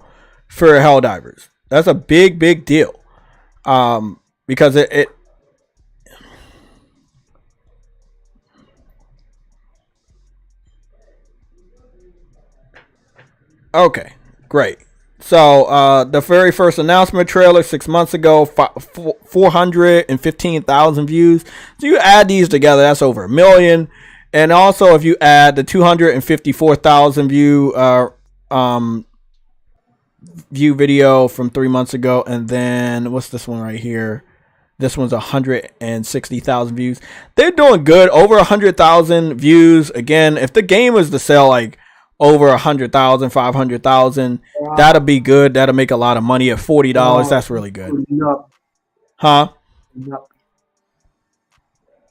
for Helldivers. That's a big deal. Because it okay, great. So the very first announcement trailer 6 months ago, 415,000 views. So you add these together, that's over 1 million. And also, if you add the 254,000 view video from 3 months ago, and then what's this one right here? This one's 160,000 views. They're doing good, over 100,000 views. Again, if the game was to sell like over 100,000, 500,000, that'll be good. That'll make a lot of money at $40. That's really good. Huh?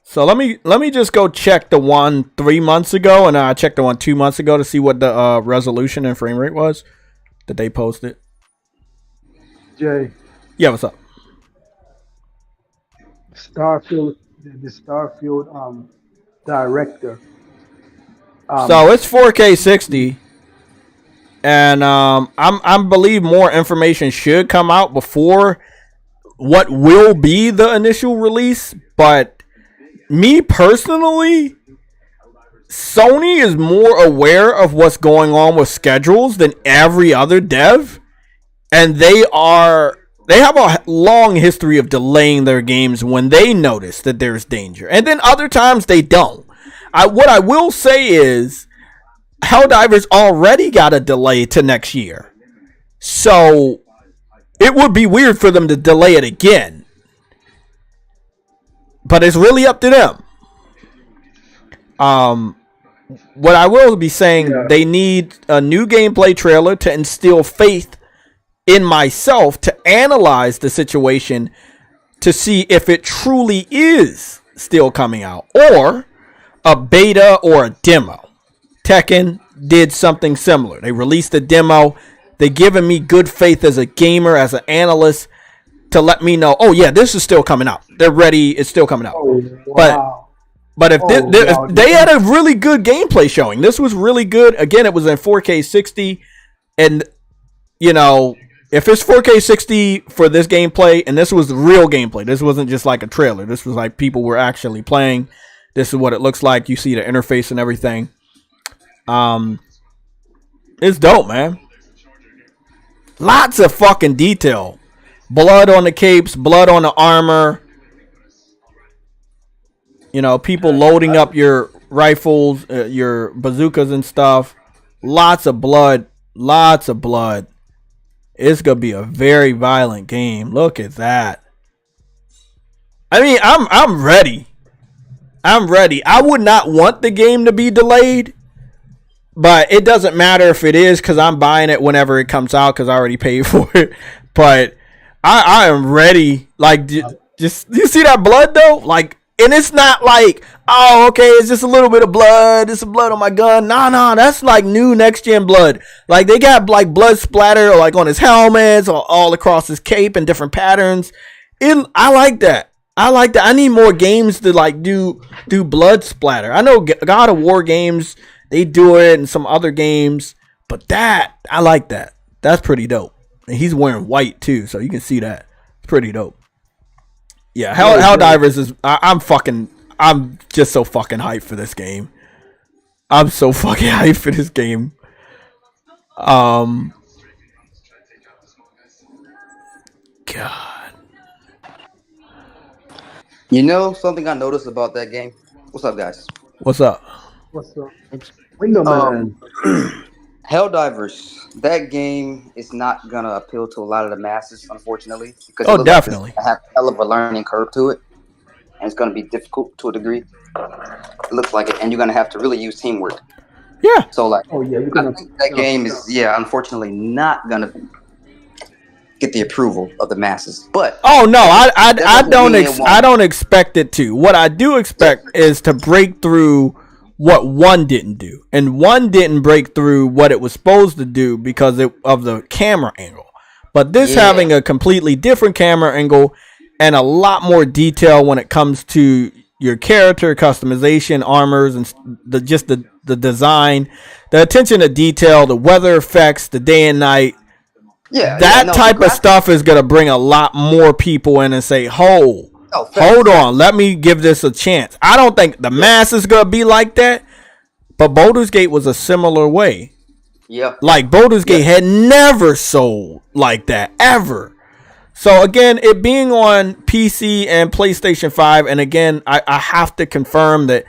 So let me just go check the one 3 months ago, and I checked the one 2 months ago to see what the resolution and frame rate was that they posted. Jay. Yeah, what's up? Starfield, the Starfield director. So it's 4K 60, and I believe more information should come out before what will be the initial release. But me personally, Sony is more aware of what's going on with schedules than every other dev, and they have a long history of delaying their games when they notice that there's danger, and then other times they don't. What I will say is Helldivers already got a delay to next year. So it would be weird for them to delay it again. But it's really up to them. What I will be saying, they need a new gameplay trailer to instill faith in myself to analyze the situation to see if it truly is still coming out, or a beta or a demo. Tekken did something similar. They released a demo. They're giving me good faith as a gamer, as an analyst, to let me know, oh yeah, this is still coming out. They're ready. It's still coming out. Oh, wow. But if, Oh, wow. if they had a really good gameplay showing, this was really good. Again, it was in 4K 60, and you know, if it's 4K 60 for this gameplay, and this was the real gameplay, this wasn't just like a trailer. This was like people were actually playing. This is what it looks like. You see the interface and everything. It's dope, man. Lots of fucking detail. Blood on the capes, blood on the armor. You know, people loading up your rifles, your bazookas and stuff. Lots of blood. Lots of blood. It's going to be a very violent game. Look at that. I mean, I'm ready. I'm ready. I would not want the game to be delayed. But it doesn't matter if it is, because I'm buying it whenever it comes out because I already paid for it. But I am ready. Like, just you see that blood though? Like, and it's not like, oh, okay, it's just a little bit of blood. There's some blood on my gun. Nah, that's like new next gen blood. Like, they got like blood splatter like on his helmets or all across his cape in different patterns. I like that. I need more games to like do blood splatter. I know God of War games, they do it in some other games, but I like that. That's pretty dope. And he's wearing white too, so you can see that. It's pretty dope. Yeah, HELLDIVERS is. I'm just so fucking hyped for this game. I'm so fucking hyped for this game. God. You know something I noticed about that game? What's up, guys? What's up? What's up? Window man. HELLDIVERS. That game is not gonna appeal to a lot of the masses, unfortunately, because definitely like it's have a hell of a learning curve to it, and it's gonna be difficult to a degree. It looks like it, and you're gonna have to really use teamwork. Yeah. So like, Oh yeah, I think that game is unfortunately not gonna get the approval of the masses. But oh no, I don't expect it to. What I do expect is to break through what one didn't do, and one didn't break through what it was supposed to do because of the camera angle. But this having a completely different camera angle and a lot more detail when it comes to your character customization, armors, and the design, the attention to detail, the weather effects, the day and night. That type of stuff is gonna bring a lot more people in and say, hold on, let me give this a chance. I don't think the mass is gonna be like that, but Baldur's Gate was a similar way. Yeah, like Baldur's Gate had never sold like that ever. So again, it being on PC and PlayStation 5, and again, I have to confirm that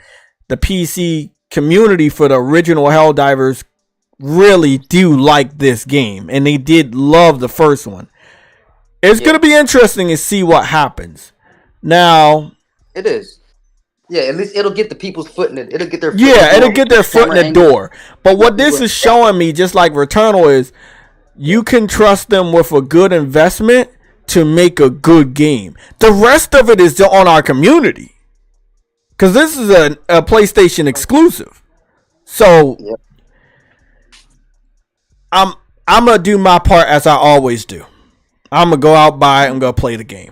the PC community for the original HELLDIVERS really do like this game, and they did love the first one. It's gonna be interesting to see what happens. Now, it is. Yeah, at least it'll get the people's foot in it. It'll get their foot it'll get their foot in the door. But what this is showing me, just like Returnal, is you can trust them with a good investment to make a good game. The rest of it is on our community, because this is a PlayStation exclusive. So I'm gonna do my part as I always do. I'm gonna go out, buy it, I'm gonna play the game.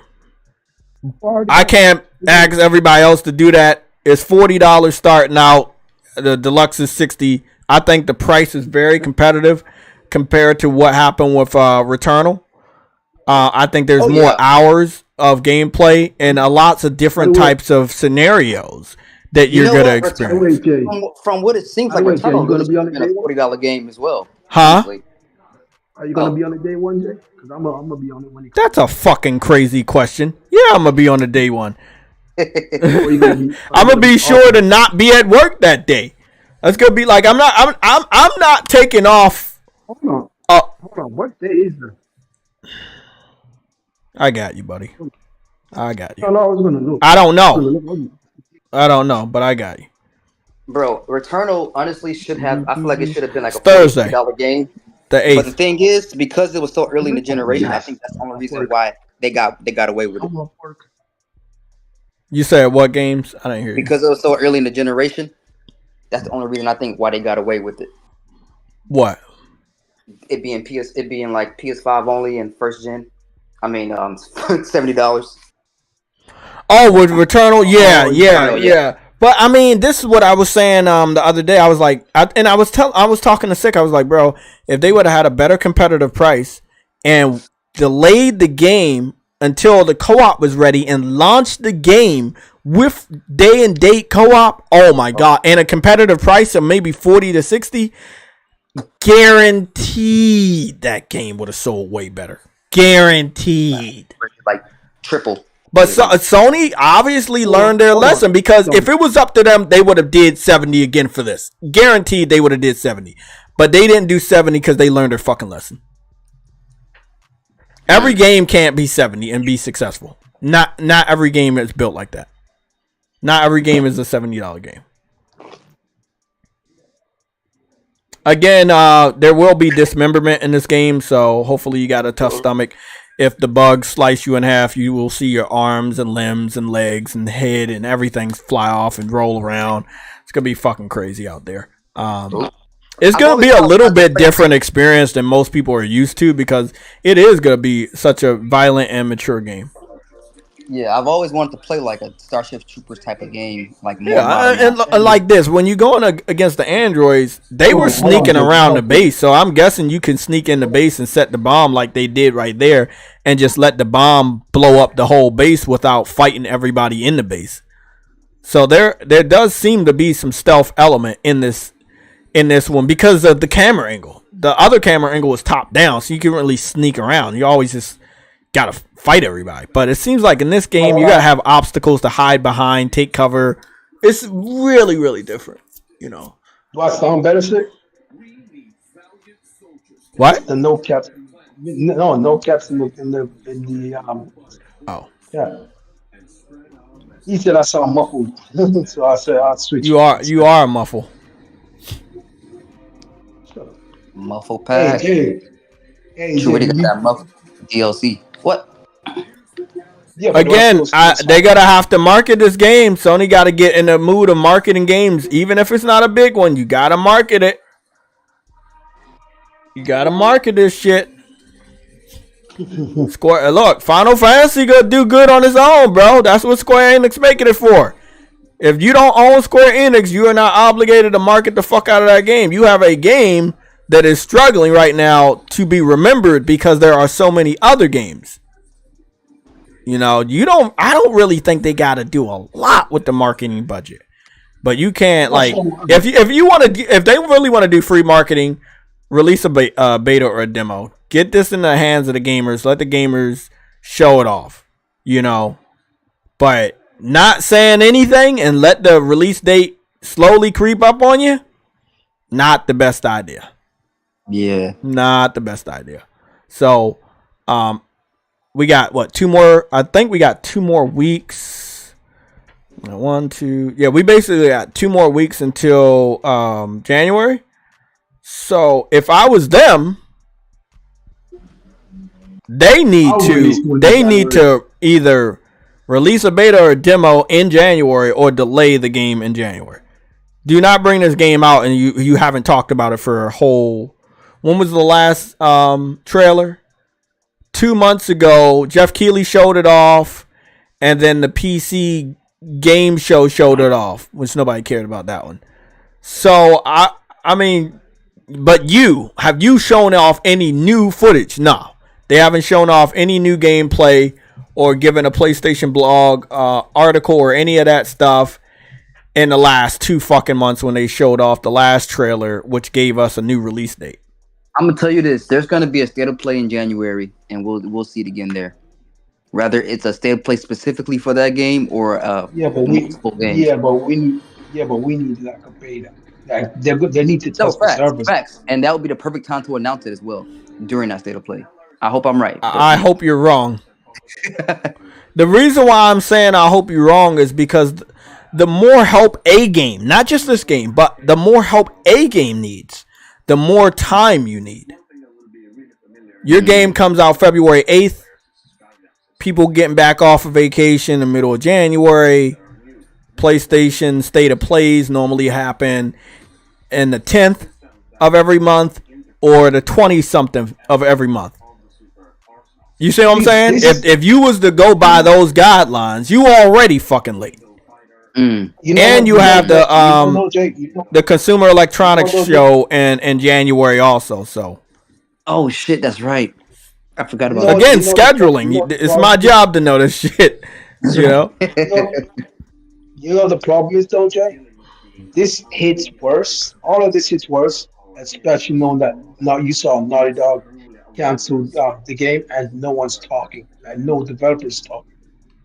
I can't ask everybody else to do that. It's $40 starting out. The deluxe is $60. I think the price is very competitive compared to what happened with Returnal. I think there's more hours of gameplay and lots of different types of scenarios that you're gonna experience. From what it seems like, Returnal is going to be a $40 game as well. Huh? Are you gonna be on the day one, Jay? Because I'm gonna be on it when it comes. That's a fucking crazy question. Yeah, I'm gonna be on the day one. I'm gonna be sure to not be at work that day. That's gonna be like I'm not taking off. Hold on. What day is it? I got you, buddy. I got you. I was gonna look. I don't know, but I got you. Bro, Returnal honestly should have. I feel like it should have been like a Thursday $40 game. The 8th. But the thing is, because it was so early in the generation, I think that's the only reason why they got away with it. You said what games? I didn't hear you. Because it was so early in the generation, that's the only reason I think why they got away with it. What? It being like PS5 only and first gen. I mean, $70. Oh, with Returnal, yeah. But I mean, this is what I was saying the other day. I was like, I was talking to Sick. I was like, bro, if they would have had a better competitive price and delayed the game until the co-op was ready and launched the game with day and date co-op, oh my god, and a competitive price of maybe 40 to 60, guaranteed that game would have sold way better. Guaranteed. Like triple. But Sony obviously learned their lesson, because if it was up to them, they would have did 70 again for this. Guaranteed they would have did 70. But they didn't do 70 because they learned their fucking lesson. Every game can't be 70 and be successful. Not every game is built like that. Not every game is a $70 game. Again, there will be dismemberment in this game, so hopefully you got a tough stomach. If the bugs slice you in half, you will see your arms and limbs and legs and head and everything fly off and roll around. It's going to be fucking crazy out there. It's going to be a little bit different experience than most people are used to, because it is going to be such a violent and mature game. Yeah, I've always wanted to play like a Starship Troopers type of game. Like more and like this, when you go against the androids, they were sneaking around the base. So I'm guessing you can sneak in the base and set the bomb like they did right there, and just let the bomb blow up the whole base without fighting everybody in the base. So there does seem to be some stealth element in this one because of the camera angle. The other camera angle is top down, so you can really sneak around. You always just gotta fight everybody. But it seems like in this game, you gotta have obstacles to hide behind, take cover. It's really, really different, you know. Do I sound better, Sick? What? The no caps. No caps in the Oh. Yeah. He said I sound muffled. So I said I'll switch. You are a muffle. Muffle pack. Hey, you already got that muffle DLC. What? Yeah, again, they gotta have to market this game. Sony gotta get in the mood of marketing games, even if it's not a big one. You gotta market it. You gotta market this shit. Look, Final Fantasy gonna do good on its own, bro. That's what Square Enix making it for. If you don't own Square Enix, you are not obligated to market the fuck out of that game. You have a game that is struggling right now to be remembered because there are so many other games. You know, I don't really think they got to do a lot with the marketing budget. But you can't, like, if they really want to do free marketing, release a beta or a demo. Get this in the hands of the gamers. Let the gamers show it off, you know. But not saying anything and let the release date slowly creep up on you, not the best idea. Yeah. Not the best idea. So, we got, 2 more? I think we got 2 more weeks. 1, 2. Yeah, we basically got 2 more weeks until January. So, if I was them, they need to either release a beta or a demo in January or delay the game in January. Do not bring this game out and you haven't talked about it for a whole... When was the last trailer? 2 months ago, Jeff Keighley showed it off, and then the PC game show showed it off, which nobody cared about that one. So, I mean, but have you shown off any new footage? No. They haven't shown off any new gameplay or given a PlayStation blog article or any of that stuff in the last 2 fucking months when they showed off the last trailer, which gave us a new release date. I'm gonna tell you this: there's gonna be a state of play in January, and we'll see it again there. Whether it's a state of play specifically for that game or multiple games. Yeah, but we need like a beta. Like they need to test the servers. Facts, and that would be the perfect time to announce it as well during that state of play. I hope I'm right. I hope you're wrong. The reason why I'm saying I hope you're wrong is because the more help a game, not just this game, but the more help a game needs, the more time you need. Your game comes out February 8th. People getting back off of vacation in the middle of January. PlayStation State of Plays normally happen in the 10th of every month or the 20-something of every month. You see what I'm saying? If you was to go by those guidelines, you already fucking late. Mm. And you have the the Consumer Electronics show in January also. So Oh shit, that's right. I forgot about again, you know scheduling. It's my job to know this shit. You know. you know the problem is though, Jay. This hits worse. All of this hits worse, especially knowing that now you saw Naughty Dog canceled the game and no one's talking and no developers talking.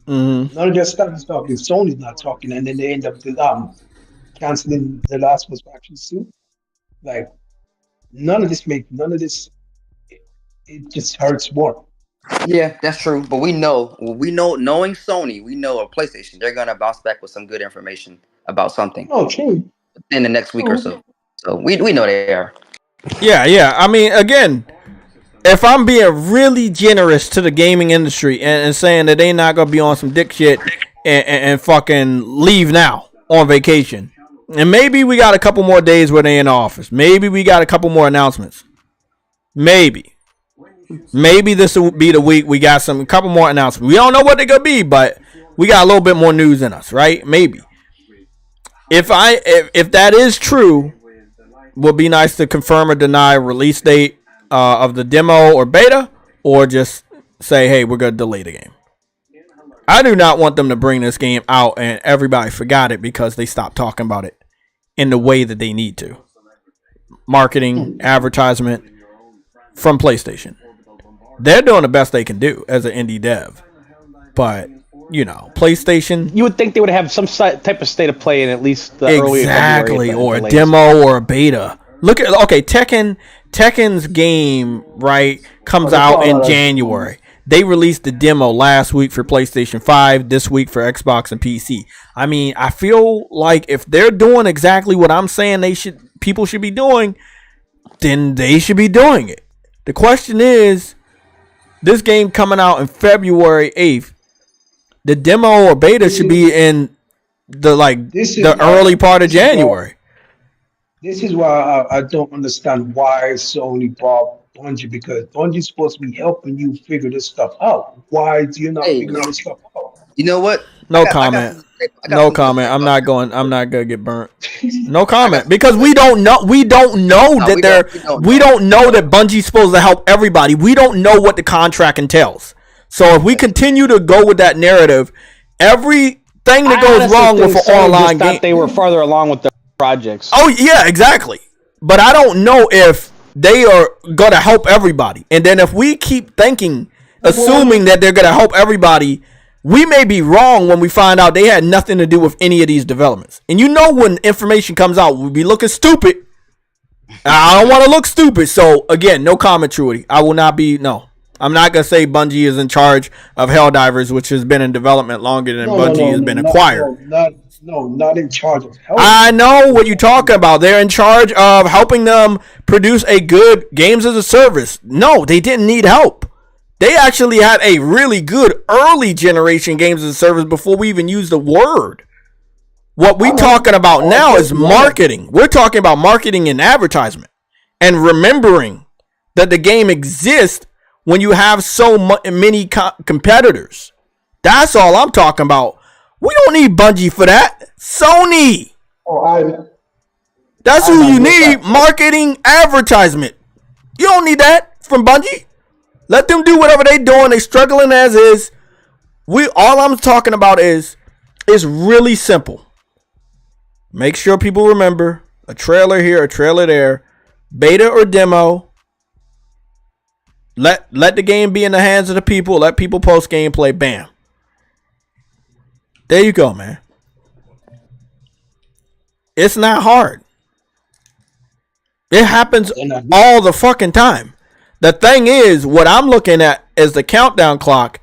Mm-hmm. None of their stuff is talking. Sony's not talking, and then they end up canceling the Last of Us Faction Suit. Like none of this. It just hurts more. Yeah, that's true. But knowing Sony, we know or PlayStation, they're gonna bounce back with some good information about something Oh, true. in the next week or so. So we know they are. Yeah. I mean, again, if I'm being really generous to the gaming industry and saying that they not gonna be on some dick shit and fucking leave now on vacation, and maybe we got a couple more days where they in the office, maybe we got a couple more announcements, maybe this will be the week we got a couple more announcements. We don't know what they're gonna be, but we got a little bit more news in us, right? Maybe. If that is true, would be nice to confirm or deny release date of the demo or beta, or just say, hey, we're gonna delay the game. I do not want them to bring this game out and everybody forgot it because they stopped talking about it in the way that they need to. Marketing, advertisement from PlayStation. They're doing the best they can do as an indie dev. But, PlayStation. You would think they would have some type of state of play in at least the early Exactly, February, or a demo or a beta. Look at, Tekken's game, right, comes out in January. They released the demo last week for PlayStation 5, this week for Xbox and PC. I mean, I feel like if they're doing exactly what I'm saying people should be doing, then they should be doing it. The question is, this game coming out in February 8th, the demo or beta should be in the early part of January. This is why I don't understand why Sony bought Bungie, because Bungie's supposed to be helping you figure this stuff out. Why do you not figure this stuff out? You know what? No comment. I'm not gonna get burnt. No comment, because we don't know that Bungie's supposed to help everybody. We don't know what the contract entails. So if we continue to go with that narrative, everything that goes wrong with an online game, they were farther along with the projects. Oh yeah, exactly. But I don't know if they are gonna help everybody. And then if we keep assuming that they're gonna help everybody, we may be wrong when we find out they had nothing to do with any of these developments. And when information comes out, we'll be looking stupid. I don't want to look stupid. So again, no comment, Trudy. I will not be. No, I'm not gonna say Bungie is in charge of HELLDIVERS, which has been in development longer than Bungie has been acquired. Not in charge of helping. I know what you're talking about. They're in charge of helping them produce a good games as a service. No, they didn't need help. They actually had a really good early generation games as a service before we even used the word. What we're talking about now is marketing. We're talking about marketing and advertisement. And remembering that the game exists when you have so many competitors. That's all I'm talking about. We don't need Bungie for that. Sony. That's who you need. Marketing, advertisement. You don't need that from Bungie. Let them do whatever they doing. They struggling as is. All I'm talking about is really simple. Make sure people remember a trailer here, a trailer there, beta or demo. Let the game be in the hands of the people. Let people post gameplay. Bam. There you go, man. It's not hard. It happens all the fucking time. The thing is, what I'm looking at is the countdown clock,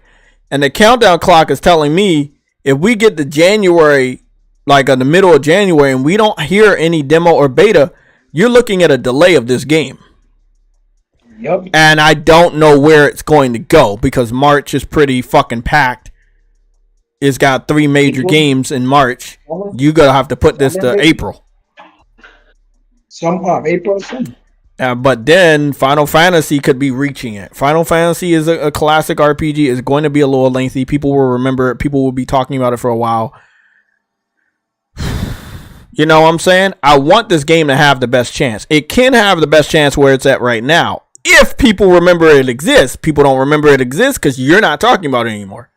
and the countdown clock is telling me if we get to January, like in the middle of January, and we don't hear any demo or beta, you're looking at a delay of this game. Yep. And I don't know where it's going to go because March is pretty fucking packed. It's got 3 major games in March. You're going to have to put this to April. April soon. But then Final Fantasy could be reaching it. Final Fantasy is a classic RPG. It's going to be a little lengthy. People will remember it. People will be talking about it for a while. You know what I'm saying? I want this game to have the best chance. It can have the best chance where it's at right now. If people remember it exists, people don't remember it exists because you're not talking about it anymore.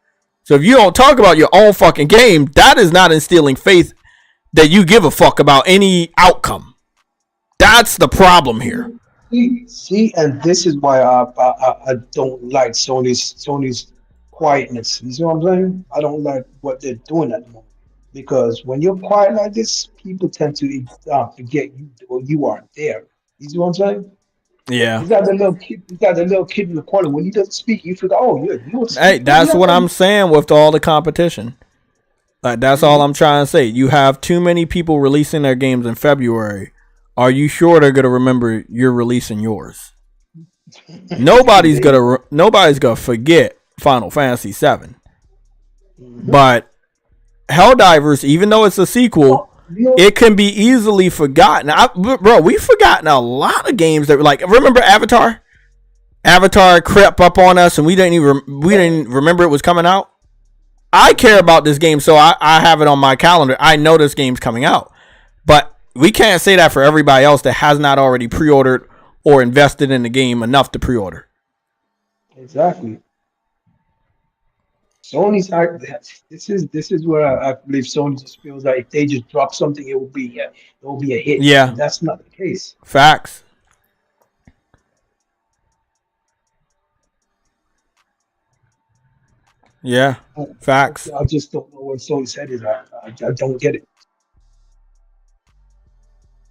So if you don't talk about your own fucking game, that is not instilling faith that you give a fuck about any outcome. That's the problem here. See, and this is why I don't like Sony's quietness. You see what I'm saying? I don't like what they're doing at the moment, because when you're quiet like this, people tend to forget you aren't there. You see what I'm saying? Yeah. You got the little kid. You got the little kid in the corner. When he doesn't speak, you forget. Oh, you. Hey, that's what I'm saying with all the competition. Like, that's all I'm trying to say. You have too many people releasing their games in February. Are you sure they're gonna remember you're releasing yours? Nobody's gonna forget Final Fantasy VII. But Helldivers, even though it's a sequel, it can be easily forgotten. Bro, we've forgotten a lot of games that were like. Remember Avatar? Avatar crept up on us, and we didn't remember it was coming out. I care about this game, so I have it on my calendar. I know this game's coming out, but we can't say that for everybody else that has not already pre-ordered or invested in the game enough to pre-order. Exactly. Sony's this is where I believe Sony just feels like if they just drop something, it will be a hit. Yeah, and that's not the case. Facts. Yeah, facts. I just don't know what Sony's head is. I don't get it.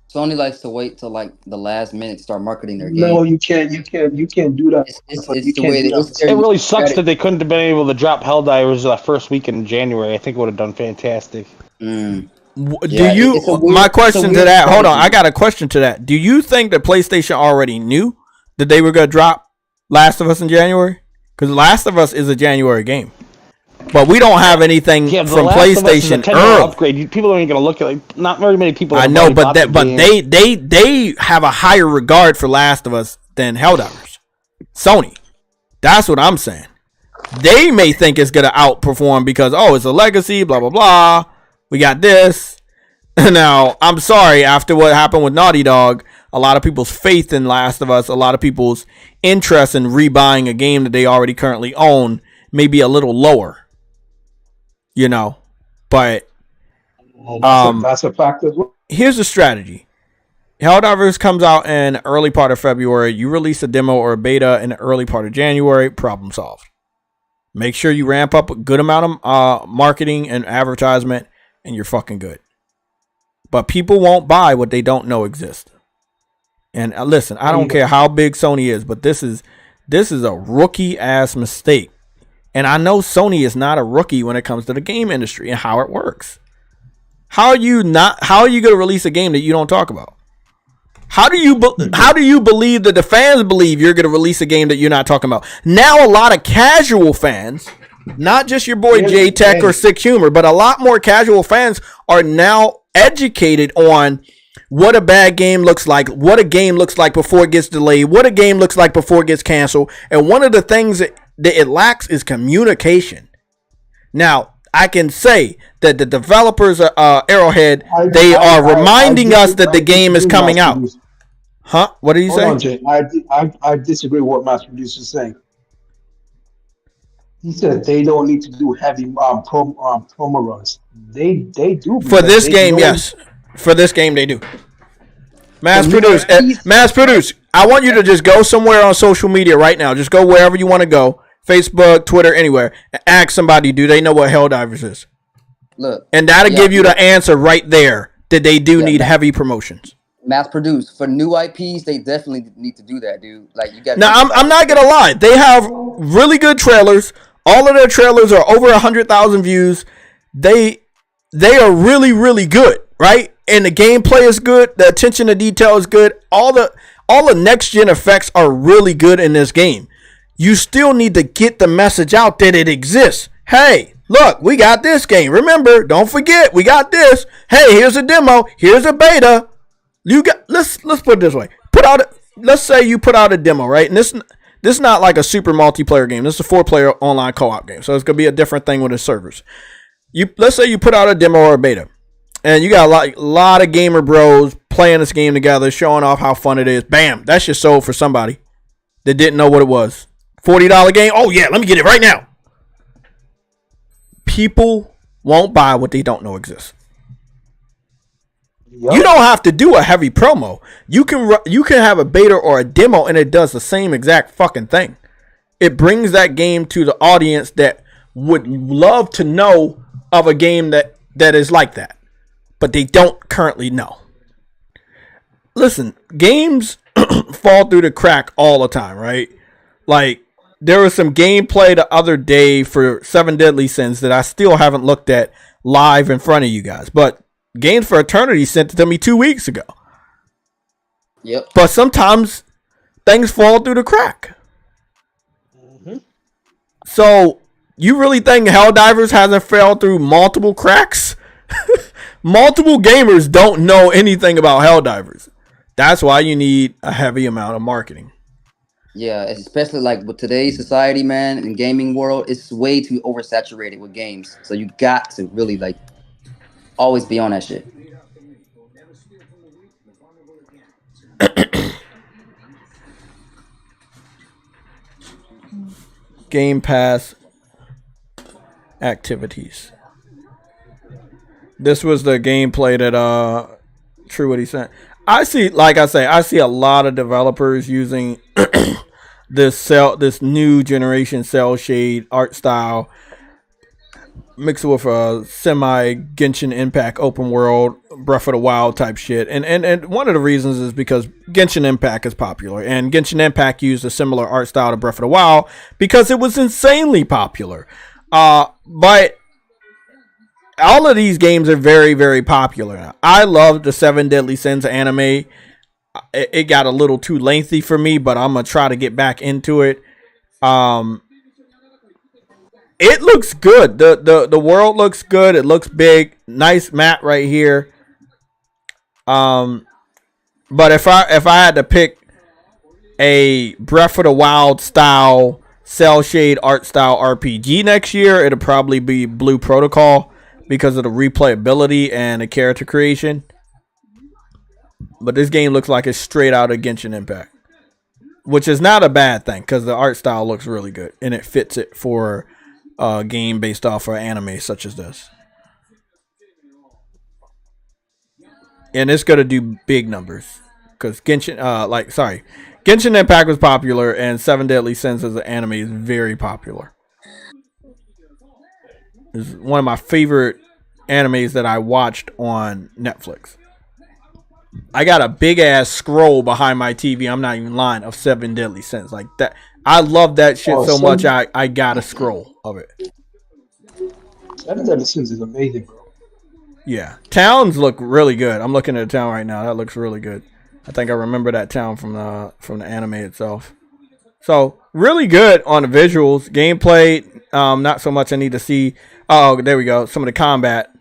Sony likes to wait till like the last minute to start marketing their game. No, you can't do that. It's the way it is. It really sucks that they couldn't have been able to drop Helldivers the first week in January. I think it would have done fantastic. Mm. My question to that, hold on, I got a question to that. Do you think that PlayStation already knew that they were going to drop Last of Us in January? Because Last of Us is a January game. But we don't have anything from PlayStation early. Upgrade. People aren't going to look at like not very many people. I know, but they have a higher regard for Last of Us than Helldivers. Sony. That's what I'm saying. They may think it's going to outperform because it's a legacy, blah blah blah. We got this. Now, I'm sorry, after what happened with Naughty Dog, a lot of people's faith in Last of Us, a lot of people's interest in rebuying a game that they already currently own may be a little lower. You know, but that's a fact as well. Here's the strategy. Helldivers comes out in the early part of February. You release a demo or a beta in the early part of January. Problem solved. Make sure you ramp up a good amount of marketing and advertisement, and you're fucking good. But people won't buy what they don't know exists. And listen, I don't care how big Sony is, but this is a rookie ass mistake. And I know Sony is not a rookie when it comes to the game industry and how it works. How are you going to release a game that you don't talk about? How do you believe that the fans believe you're going to release a game that you're not talking about? Now a lot of casual fans, not just your boy JayTech or Sick Humor, but a lot more casual fans are now educated on what a bad game looks like, what a game looks like before it gets delayed, what a game looks like before it gets canceled. And one of the things that it lacks is communication. Now, I can say that the developers are Arrowhead. They are reminding us that the game is coming out. Huh? What did you say? On, Jay. I disagree with what Mass Producer is saying. He said they don't need to do heavy promo runs. They do. For this game, yes. For this game, they do. Mass Produce. I want you to just go somewhere on social media right now. Just go wherever you want to go. Facebook, Twitter, anywhere. And ask somebody, do they know what Helldivers is? Look. And that'll give you the answer right there that they do need heavy promotions. Mass produce. For new IPs, they definitely need to do that, dude. Like you got. Now, I'm not going to lie. They have really good trailers. All of their trailers are over 100,000 views. They are really, really good, right? And the gameplay is good. The attention to detail is good. All the next gen effects are really good in this game. You still need to get the message out that it exists. Hey, look, we got this game. Remember, don't forget, we got this. Hey, here's a demo. Here's a beta. Let's put it this way. Let's say you put out a demo, right? And this is not like a super multiplayer game. This is a 4-player online co-op game. So it's gonna be a different thing with the servers. Let's say you put out a demo or a beta. and you got a lot of gamer bros playing this game together, showing off how fun it is. Bam, that's just sold for somebody that didn't know what it was. $40 game. Oh yeah, let me get it right now. People won't buy what they don't know exists. Yep. You don't have to do a heavy promo. You can have a beta or a demo, and it does the same exact fucking thing. It brings that game to the audience that would love to know of a game that is like that, but they don't currently know. Listen, games fall through the crack all the time, right? Like, there was some gameplay the other day for 7 Deadly Sins that I still haven't looked at live in front of you guys, but Games for Eternity sent it to me 2 weeks ago. Yep. But sometimes things fall through the crack. Mm-hmm. So, you really think Helldivers hasn't fell through multiple cracks? Multiple gamers don't know anything about Helldivers. That's why you need a heavy amount of marketing. Yeah, especially like with today's society, man, and gaming world, it's way too oversaturated with games. So you got to really like always be on that shit. Game Pass activities. This was the gameplay that True what he said. I see, like I say, I see a lot of developers using this new generation cell shade art style mixed with a semi Genshin Impact open world Breath of the Wild type shit. And one of the reasons is because Genshin Impact is popular, and Genshin Impact used a similar art style to Breath of the Wild because it was insanely popular. But all of these games are very, very popular. I love the 7 Deadly Sins anime. It got a little too lengthy for me, but I'm going to try to get back into it. It looks good. The world looks good. It looks big. Nice map right here. But if I had to pick a Breath of the Wild style, cell shade art style RPG next year, it'll probably be Blue Protocol, because of the replayability and the character creation. But this game looks like it's straight out of Genshin Impact, which is not a bad thing because the art style looks really good and it fits it for a game based off of anime such as this. And it's going to do big numbers because Genshin Impact was popular, and 7 Deadly Sins as an anime is very popular. It's one of my favorite animes that I watched on Netflix. I got a big ass scroll behind my TV. I'm not even lying, of 7 Deadly Sins. Like that. I love that shit so much. I got a scroll of it. 7 Deadly Sins is amazing, bro. Yeah. Towns look really good. I'm looking at a town right now. That looks really good. I think I remember that town from the anime itself. So really good on the visuals. Gameplay, not so much I need to see. Oh, there we go. Some of the combat.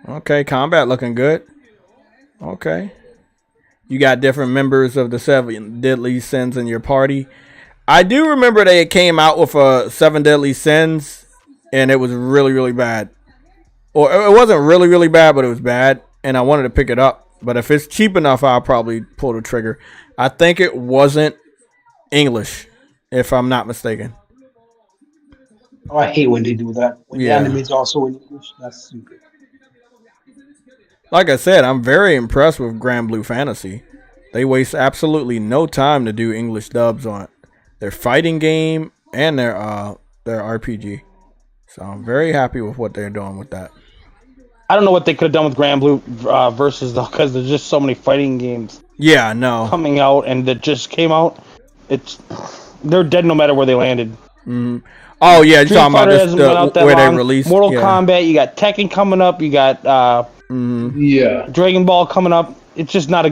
Okay, combat looking good. Okay. You got different members of the 7 Deadly Sins in your party. I do remember they came out with a 7 Deadly Sins, and it was really, really bad. Or it wasn't really, really bad, but it was bad, and I wanted to pick it up. But if it's cheap enough, I'll probably pull the trigger. I think it wasn't English, if I'm not mistaken. Oh, I hate when they do that. When the anime is also in English, that's stupid. Like I said, I'm very impressed with Grand Blue Fantasy. They waste absolutely no time to do English dubs on their fighting game and their RPG. So I'm very happy with what they're doing with that. I don't know what they could have done with Grand Blue versus though, because there's just so many fighting games. Yeah, no. Coming out and that just came out. They're dead no matter where they landed. Mm-hmm. Oh yeah, you're talking about this, where they released Mortal Kombat. You got Tekken coming up. You got Dragon Ball coming up. It's just not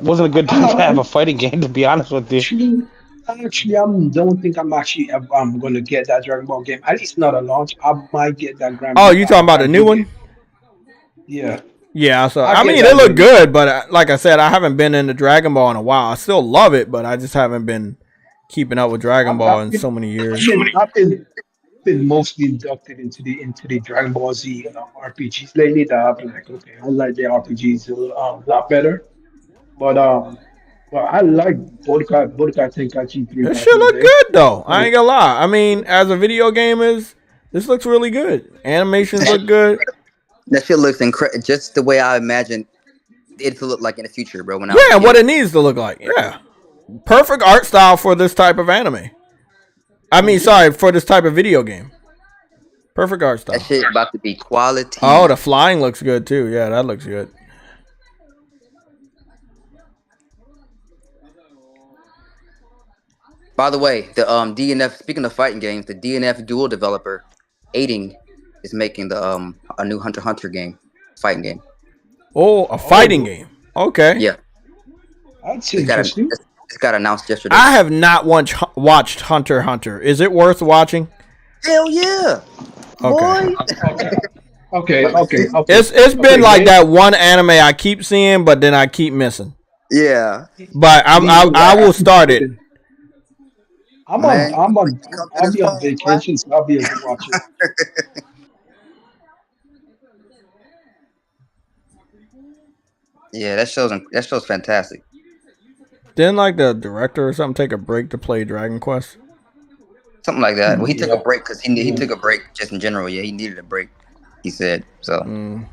wasn't a good time to have a fighting game, to be honest with you. Actually, I don't think I'm going to get that Dragon Ball game. At least not a launch. I might get that Grand. Oh, you talking about the new one? Yeah. Yeah, so I mean, it looked good, but like I said, I haven't been into Dragon Ball in a while. I still love it, but I just haven't been keeping up with Dragon Ball in so many years. I've been mostly inducted into the Dragon Ball Z RPGs lately. That I've been like, okay, I like the RPGs a lot better. But I like Budokai Tenkaichi 3 This back shit in the look day. good though. I ain't gonna lie. I mean, as a video game this looks really good. Animations look good. That shit looks incredible, just the way I imagine it to look like in the future, bro. When Yeah, what it needs to look like. Yeah. Perfect art style for this type of anime. I mean, sorry, for this type of video game. Perfect art style. That shit about to be quality. Oh, the flying looks good too. Yeah, that looks good. By the way, the DNF. Speaking of fighting games, the DNF Duel developer, Aiding, is making the a new Hunter x Hunter game, fighting game. Oh, a fighting game. Okay. Yeah. That's interesting. It's got announced yesterday. I have not watched Hunter x Hunter. Is it worth watching? Hell yeah. Okay. Okay. It's been like that one anime I keep seeing, but then I keep missing. Yeah. But I will start it. I'll be on vacation, so I'll be able to watch it. Yeah, that show's fantastic. Didn't like the director or something take a break to play Dragon Quest? Something like that. Well, he took a break because he took a break just in general. Yeah, he needed a break. He said so.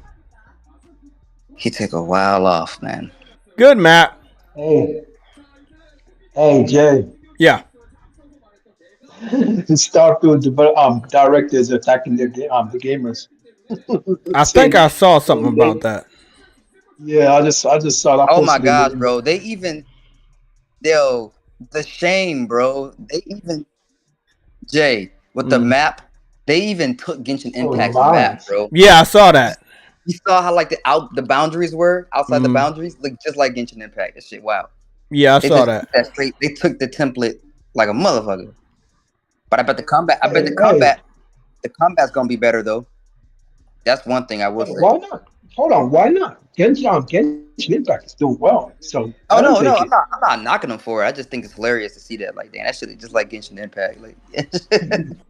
He took a while off, man. Good, Matt. Hey, Jay. Yeah. Starfield directors attacking the gamers. I think I saw something about that. Yeah, I just saw that. Oh my gosh, bro! The shame, bro. They even Jay with the map. They even took Genshin Impact's map, bro. Yeah, I saw that. You saw how like the boundaries were outside the boundaries, look just like Genshin Impact. That shit, wow. Yeah, I saw that. They took the template like a motherfucker. But I bet the combat. The combat's gonna be better though. That's one thing I will say. Why not? Hold on, why not? Genshin Impact is doing well. So I'm not knocking them for it. I just think it's hilarious to see that. Like, damn, that shit is just like Genshin Impact. Like, man.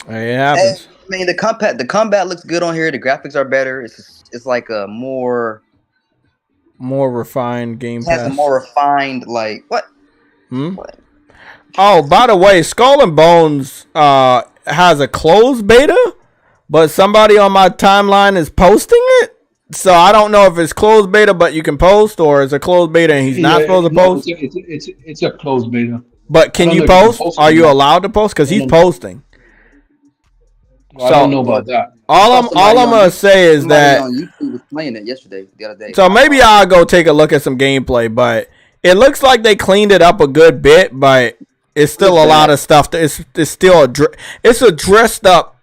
It happens. I mean, the combat looks good on here. The graphics are better. It's like a more refined game. Has a more refined like what? What? Oh, by the way, Skull and Bones has a closed beta, but somebody on my timeline is posting it. So I don't know if it's closed beta, but you can post, or it's a closed beta and he's not supposed to post. It's a closed beta. But can you post? Are you allowed to post? Because he's posting. Well, I don't know about that. All I'm gonna say is that on YouTube was playing it yesterday, the other day. So maybe I'll go take a look at some gameplay, but it looks like they cleaned it up a good bit, but it's still a lot of stuff. It's still it's a dressed up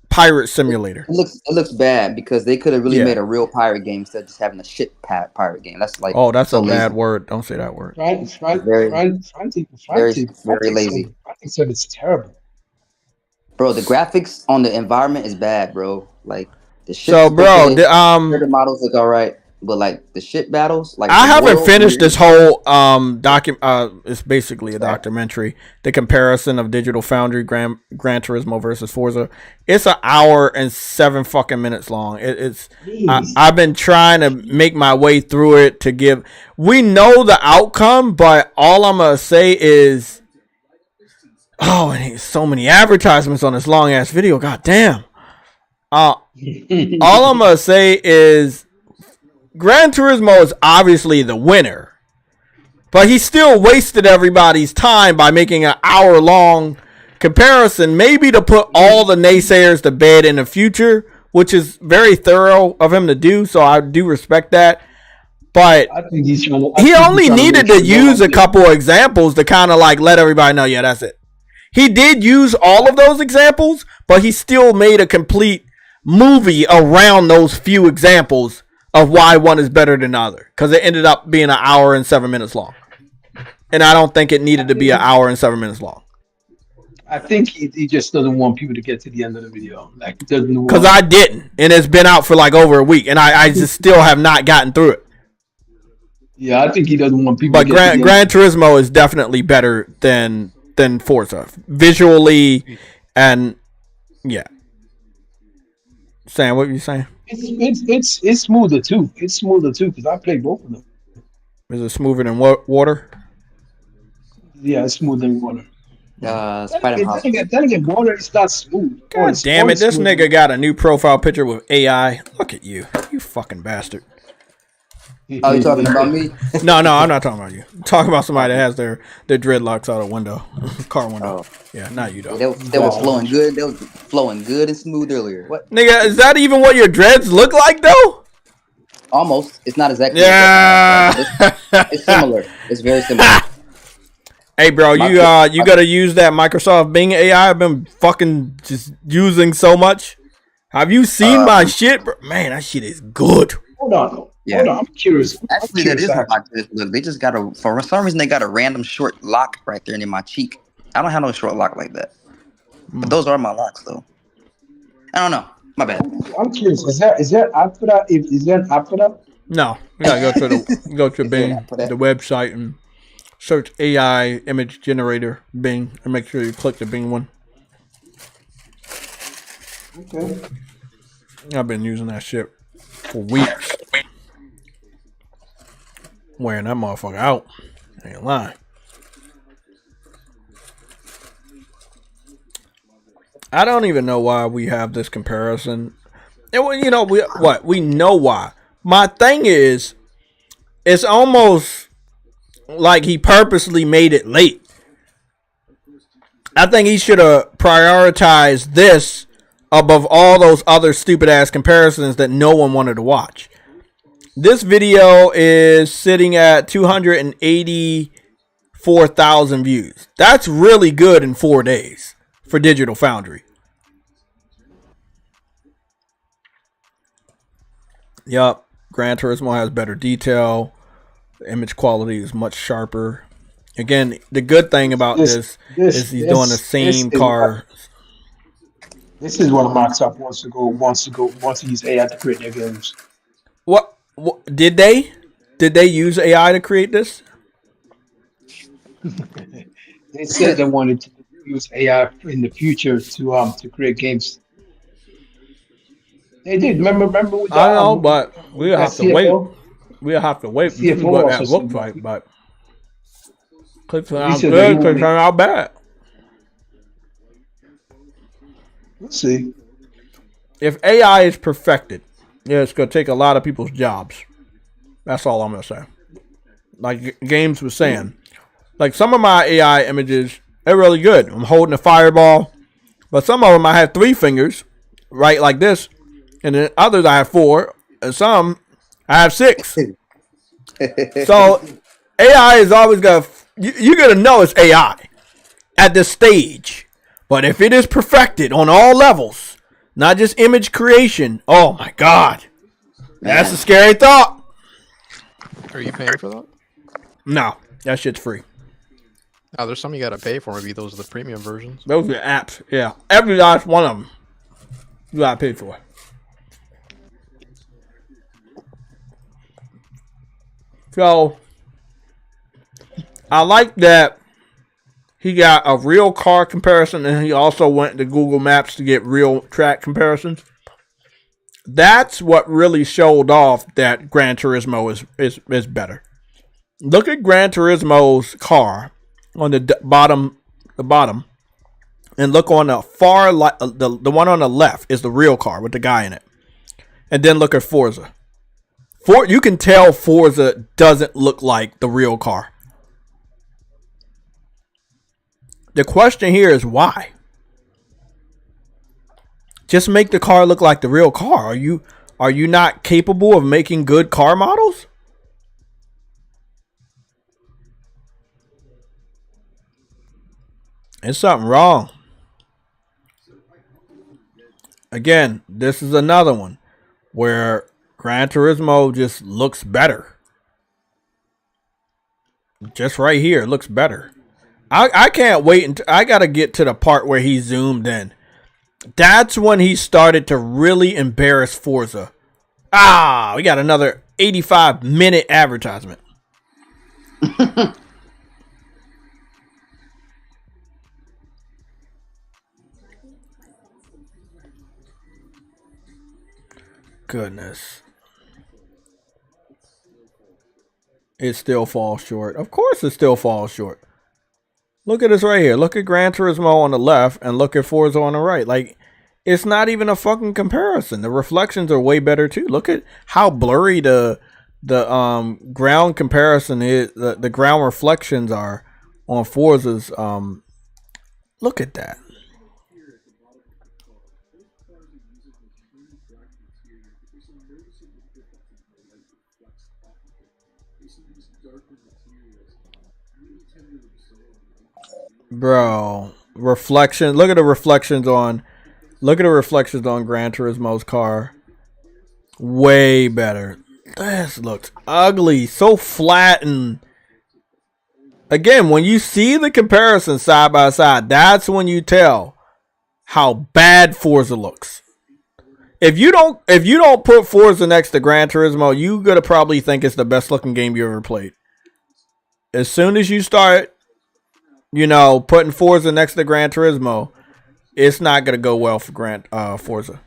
pirate simulator. It looks bad because they could have really made a real pirate game instead of just having a shit pirate game. That's like that's a bad word. Don't say that word. Very lazy. I think so. It's terrible. Bro, the graphics on the environment is bad, bro. Like the shit. So, bro, the models look all right, but like the shit battles, like I haven't finished this whole it's basically a documentary. The comparison of Digital Foundry, Gran Turismo versus Forza. It's an hour and 7 fucking minutes long. I've been trying to make my way through it to give. We know the outcome, but all I'm gonna say is. Oh, and so many advertisements on this long ass video. God damn. All I'm gonna say is Gran Turismo is obviously the winner, but he still wasted everybody's time by making an hour long comparison, maybe to put all the naysayers to bed in the future, which is very thorough of him to do. So I do respect that. But he only needed to use a couple examples to kind of like let everybody know, yeah, that's it. He did use all of those examples, but he still made a complete movie around those few examples of why one is better than the other. Because it ended up being an hour and 7 minutes long. And I don't think it needed to be an hour and 7 minutes long. I think he just doesn't want people to get to the end of the video. Like, because I didn't. And it's been out for like over a week. And I just still have not gotten through it. Yeah, I think he doesn't want people. But Gran Turismo is definitely better than Forza visually, and yeah. Sam, what were you saying? It's smoother too. It's smoother too because I played both of them. Is it smoother than water? Yeah, it's smoother than water. Then again, water is not smooth. God damn it! This nigga got a new profile picture with AI. Look at you, you fucking bastard. Oh, you talking about me? No, I'm not talking about you. I'm talking about somebody that has their dreadlocks out a window, car window. Oh. Yeah, not you though. They were flowing good. They was flowing good and smooth earlier. What? Nigga, is that even what your dreads look like though? Almost. It's not exactly. Yeah. It's similar. It's very similar. Hey, bro, you gotta use that Microsoft Bing AI. I've been fucking just using so much. Have you seen my shit, bro? Man, that shit is good. Hold on. I'm curious. Actually, that is a lot. Look, they just got for some reason they got a random short lock right there in my cheek. I don't have no short lock like that. But those are my locks though. I don't know. My bad. I'm curious. Is that app for that? Is there an app for that? No, you gotta go to Bing, the website, and search AI image generator Bing, and make sure you click the Bing one. Okay. I've been using that shit for weeks. Wearing that motherfucker out. Ain't lying. I don't even know why we have this comparison. And you know, we know why. My thing is, it's almost like he purposely made it late. I think he should have prioritized this above all those other stupid ass comparisons that no one wanted to watch. This video is sitting at 284,000 views. That's really good in 4 days for Digital Foundry. Yup, Gran Turismo has better detail. The image quality is much sharper. Again, the good thing about this is he's doing the same car. This is what Microsoft wants to use AI to create their games. What did they use AI to create this? They said they wanted to use AI in the future to create games. They did. Remember with the, I know, but we'll have to wait. We'll have to wait and see what that looks like. But could turn out good, could turn out bad. Let's see. If AI is perfected, yeah, it's gonna take a lot of people's jobs. That's all I'm gonna say. Like Games was saying, like some of my AI images, they're really good. I'm holding a fireball, but some of them I have 3 fingers, right, like this, and then others I have 4, and some I have 6. So AI is always gonna, you're gonna know it's AI at this stage. But if it is perfected on all levels, not just image creation, oh my God, that's a scary thought. Are you paying for that? No, that shit's free. Oh, there's some you gotta pay for. Maybe those are the premium versions. Those are apps, yeah. Every last one of them you gotta pay for. So, I like that he got a real car comparison, and he also went to Google Maps to get real track comparisons. That's what really showed off that Gran Turismo is better. Look at Gran Turismo's car on the bottom, and look on the far the one on the left is the real car with the guy in it, and then look at Forza. You can tell Forza doesn't look like the real car. The question here is why? Just make the car look like the real car. Are you not capable of making good car models? There's something wrong. Again, this is another one where Gran Turismo just looks better. Just right here, it looks better. I can't wait until I gotta get to the part where he zoomed in. That's when he started to really embarrass Forza. We got another 85-minute advertisement. Goodness. It still falls short. Of course it still falls short. Look at this right here. Look at Gran Turismo on the left and look at Forza on the right. Like, it's not even a fucking comparison. The reflections are way better too. Look at how blurry the ground comparison is. The ground reflections are on Forza's. Look at that. Bro, reflection. Look at the reflections on. Look at the reflections on Gran Turismo's car. Way better. This looks ugly. So flat and. Again, when you see the comparison side by side, that's when you tell how bad Forza looks. If you don't put Forza next to Gran Turismo, you gonna probably think it's the best looking game you ever played. As soon as you start, putting Forza next to Gran Turismo, it's not gonna go well for Forza.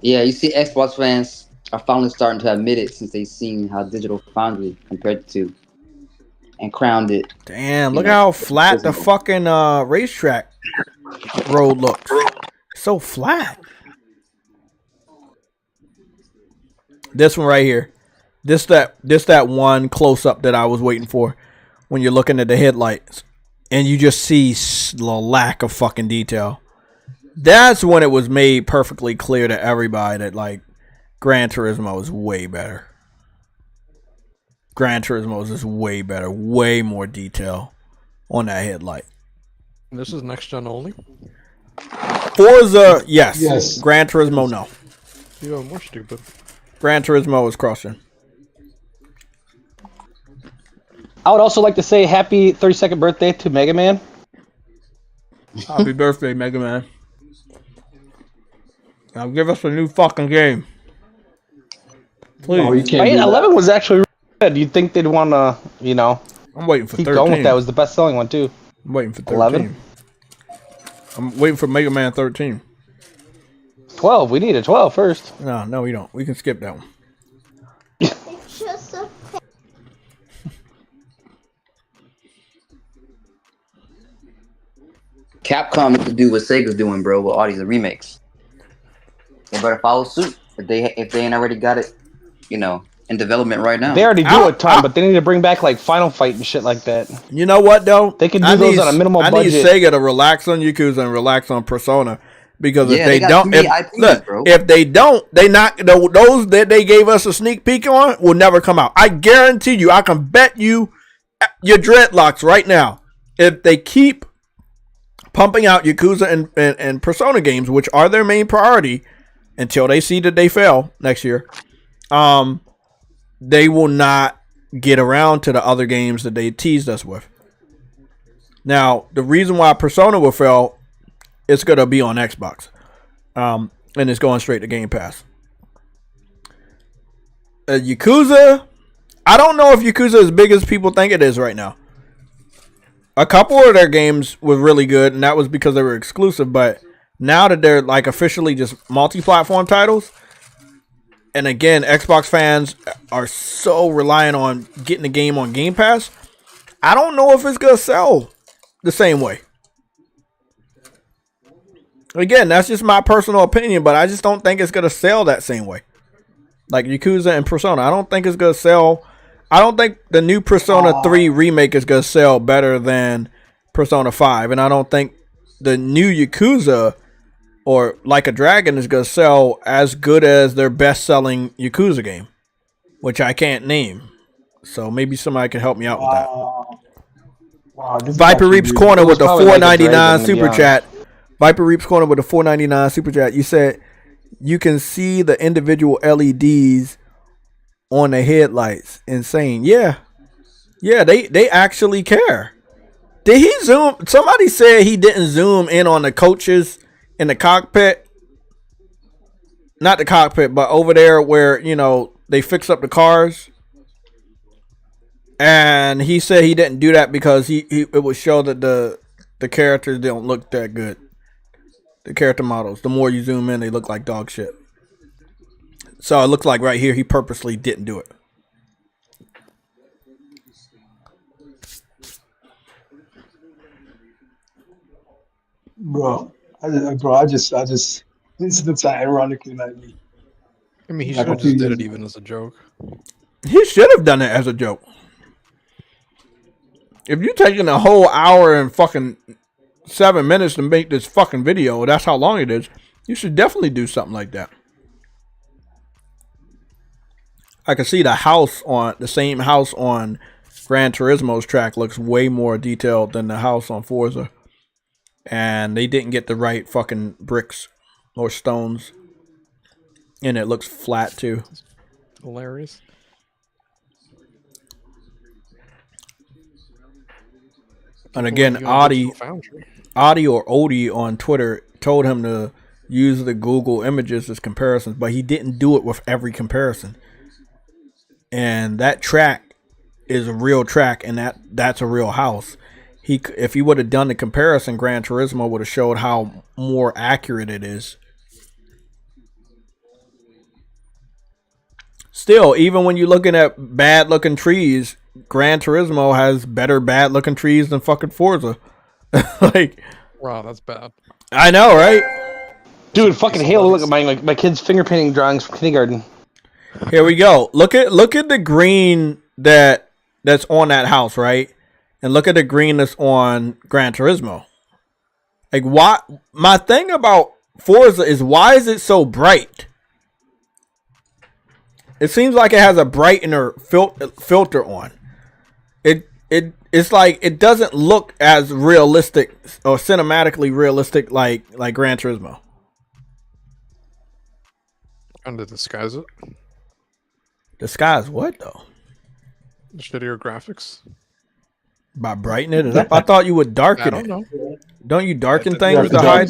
Yeah, you see, Xbox fans are finally starting to admit it since they've seen how Digital Foundry compared to and crowned it. Damn, look how flat the fucking racetrack road looks. So flat. This one right here. This that one close up that I was waiting for when you're looking at the headlights and you just see the lack of fucking detail. That's when it was made perfectly clear to everybody that like Gran Turismo is way better. Gran Turismo is just way better, way more detail on that headlight. This is next gen only. Forza, yes. Gran Turismo, no. You're more stupid. Gran Turismo is crossing. I would also like to say happy 32nd birthday to Mega Man. Happy birthday, Mega Man. Now give us a new fucking game. Please. No, you can't Right? do that. 11 was actually really good. You'd think they'd want to, I'm waiting for keep 13. going with that. It was the best selling one, too. I'm waiting for 13. 11? I'm waiting for Mega Man 13. 12. We need a 12 first. No, we don't. We can skip that one. Capcom needs to do what Sega's doing, bro, with all these remakes. They better follow suit if they ain't already got it, in development right now. They already do a ton, but they need to bring back like Final Fight and shit like that. You know what though? They can do those on a minimal budget. I need Sega to relax on Yakuza and relax on Persona. Because if they don't, if they don't, those that they gave us a sneak peek on will never come out. I guarantee you, I can bet you your dreadlocks right now. If they keep pumping out Yakuza and Persona games, which are their main priority, until they see that they fail next year, they will not get around to the other games that they teased us with. Now, the reason why Persona will fail, it's going to be on Xbox. And it's going straight to Game Pass. Yakuza, I don't know if Yakuza is as big as people think it is right now. A couple of their games were really good, and that was because they were exclusive. But now that they're like officially just multi-platform titles, and again, Xbox fans are so reliant on getting the game on Game Pass, I don't know if it's going to sell the same way. Again, that's just my personal opinion, but I just don't think it's going to sell that same way. Like Yakuza and Persona. I don't think it's going to sell. I don't think the new Persona 3 remake is going to sell better than Persona 5. And I don't think the new Yakuza or Like a Dragon is going to sell as good as their best-selling Yakuza game, which I can't name. So maybe somebody can help me out with that. Wow, Viper Reaps Corner with the $4.99 super chat. Viper Reaps Corner with the $4.99 super chat. You said you can see the individual LEDs on the headlights. Insane. Yeah, they actually care. Did he zoom? Somebody said he didn't zoom in on the coaches in the cockpit. Not the cockpit, but over there where, they fix up the cars. And he said he didn't do that because it would show that the characters don't look that good. The character models, the more you zoom in, they look like dog shit. So it looks like right here he purposely didn't do it. Bro, this looks ironically like me. I mean, he Like should have a few just did years it ago. even as a joke. He should have done it as a joke. If you're taking a whole hour and fucking 7 minutes to make this fucking video, that's how long it is, you should definitely do something like that. I can see the same house on Gran Turismo's track looks way more detailed than the house on Forza. And they didn't get the right fucking bricks or stones. And it looks flat too. Hilarious. And again, Audi or Odie on Twitter told him to use the Google images as comparisons, but he didn't do it with every comparison. And that track is a real track, and that's a real house. If he would have done the comparison, Gran Turismo would have showed how more accurate it is. Still, even when you're looking at bad-looking trees, Gran Turismo has better bad-looking trees than fucking Forza. Like, wow, that's bad. I know, right? Dude, fucking Halo! Look at my kids' finger painting drawings from kindergarten. Here we go. Look at the green that's on that house, right? And look at the green that's on Gran Turismo. Like, why? My thing about Forza is, why is it so bright? It seems like it has a brightener filter on. It's like it doesn't look as realistic or cinematically realistic like Gran Turismo. Trying to disguise it. Disguise what though? The shittier graphics. By brightening it up? I thought you would darken I don't it. know. Don't you darken things to hide?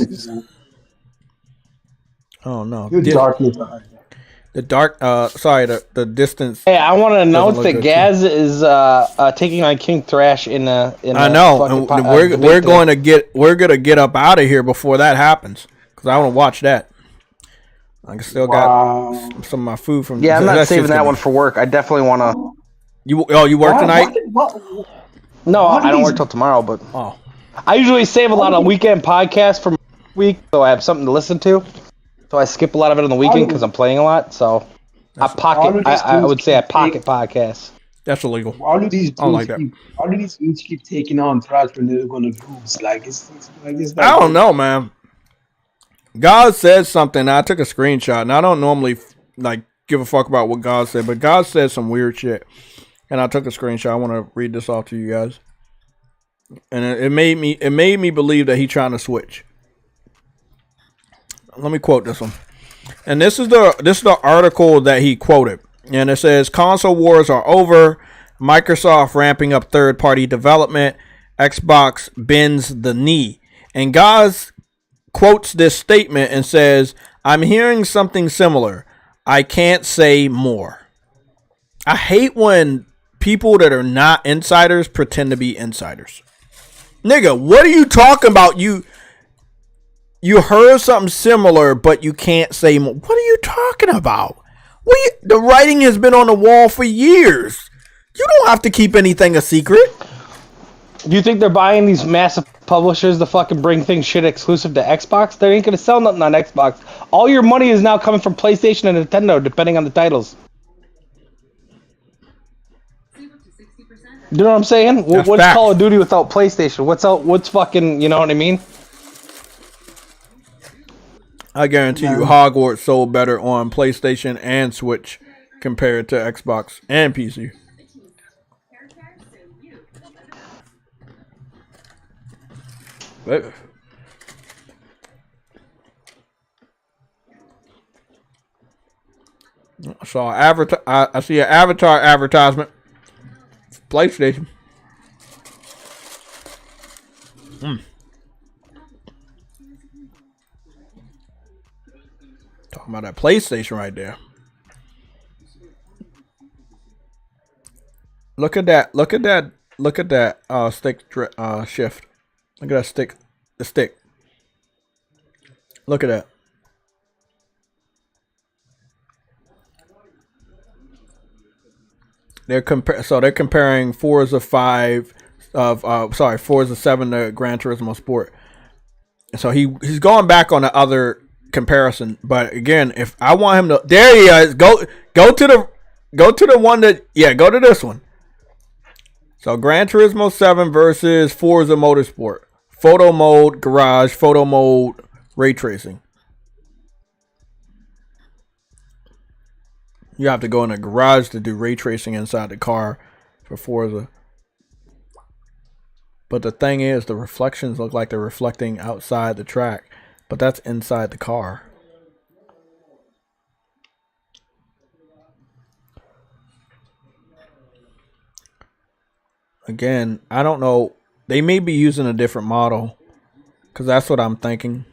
Oh no. You darken it to hide. The dark, the distance. Hey, I want to announce that good Gaz is taking on King Thrash in a. I know, and we're going to get up out of here before that happens, because I want to watch that. I still got some of my food from. Yeah, I'm not saving that one for work. I definitely want to. You work tonight? No, I don't work till tomorrow, but oh, I usually save a lot of weekend podcasts for my week, so I have something to listen to. So I skip a lot of it on the weekend because I'm playing a lot. So I pocket podcasts. That's illegal. Why do these dudes keep taking on threats when they're going to lose? Like I don't know, man. God said something. I took a screenshot, and I don't normally give a fuck about what God said, but God said some weird shit, and I took a screenshot. I want to read this off to you guys, and it made me believe that he's trying to switch. Let me quote this one. And this is the article that he quoted. And it says, console wars are over. Microsoft ramping up third-party development. Xbox bends the knee. And Gaz quotes this statement and says, I'm hearing something similar. I can't say more. I hate when people that are not insiders pretend to be insiders. Nigga, what are you talking about? You heard something similar, but you can't say more. What are you talking about? The writing has been on the wall for years. You don't have to keep anything a secret. Do you think they're buying these massive publishers to fucking bring things shit exclusive to Xbox? They ain't gonna sell nothing on Xbox. All your money is now coming from PlayStation and Nintendo, depending on the titles. You know what I'm saying? What's Call of Duty without PlayStation? What's fucking, you know what I mean? I guarantee you Hogwarts sold better on PlayStation and Switch compared to Xbox and PC. But I see an Avatar advertisement. PlayStation. Talking about that PlayStation right there. Look at that. Look at that. Look at that. Stick shift. Look at that stick. The stick. Look at that. They're comparing Forza 5 of Forza 7 to Gran Turismo Sport. So he's going back on the other comparison, but again, if I want him to, there he is. Go to the one that go to this one. So Gran Turismo 7 versus Forza Motorsport. Photo mode, garage, photo mode, ray tracing. You have to go in a garage to do ray tracing inside the car for Forza. But the thing is, the reflections look like they're reflecting outside the track, but that's inside the car. Again, I don't know. They may be using a different model, because that's what I'm thinking.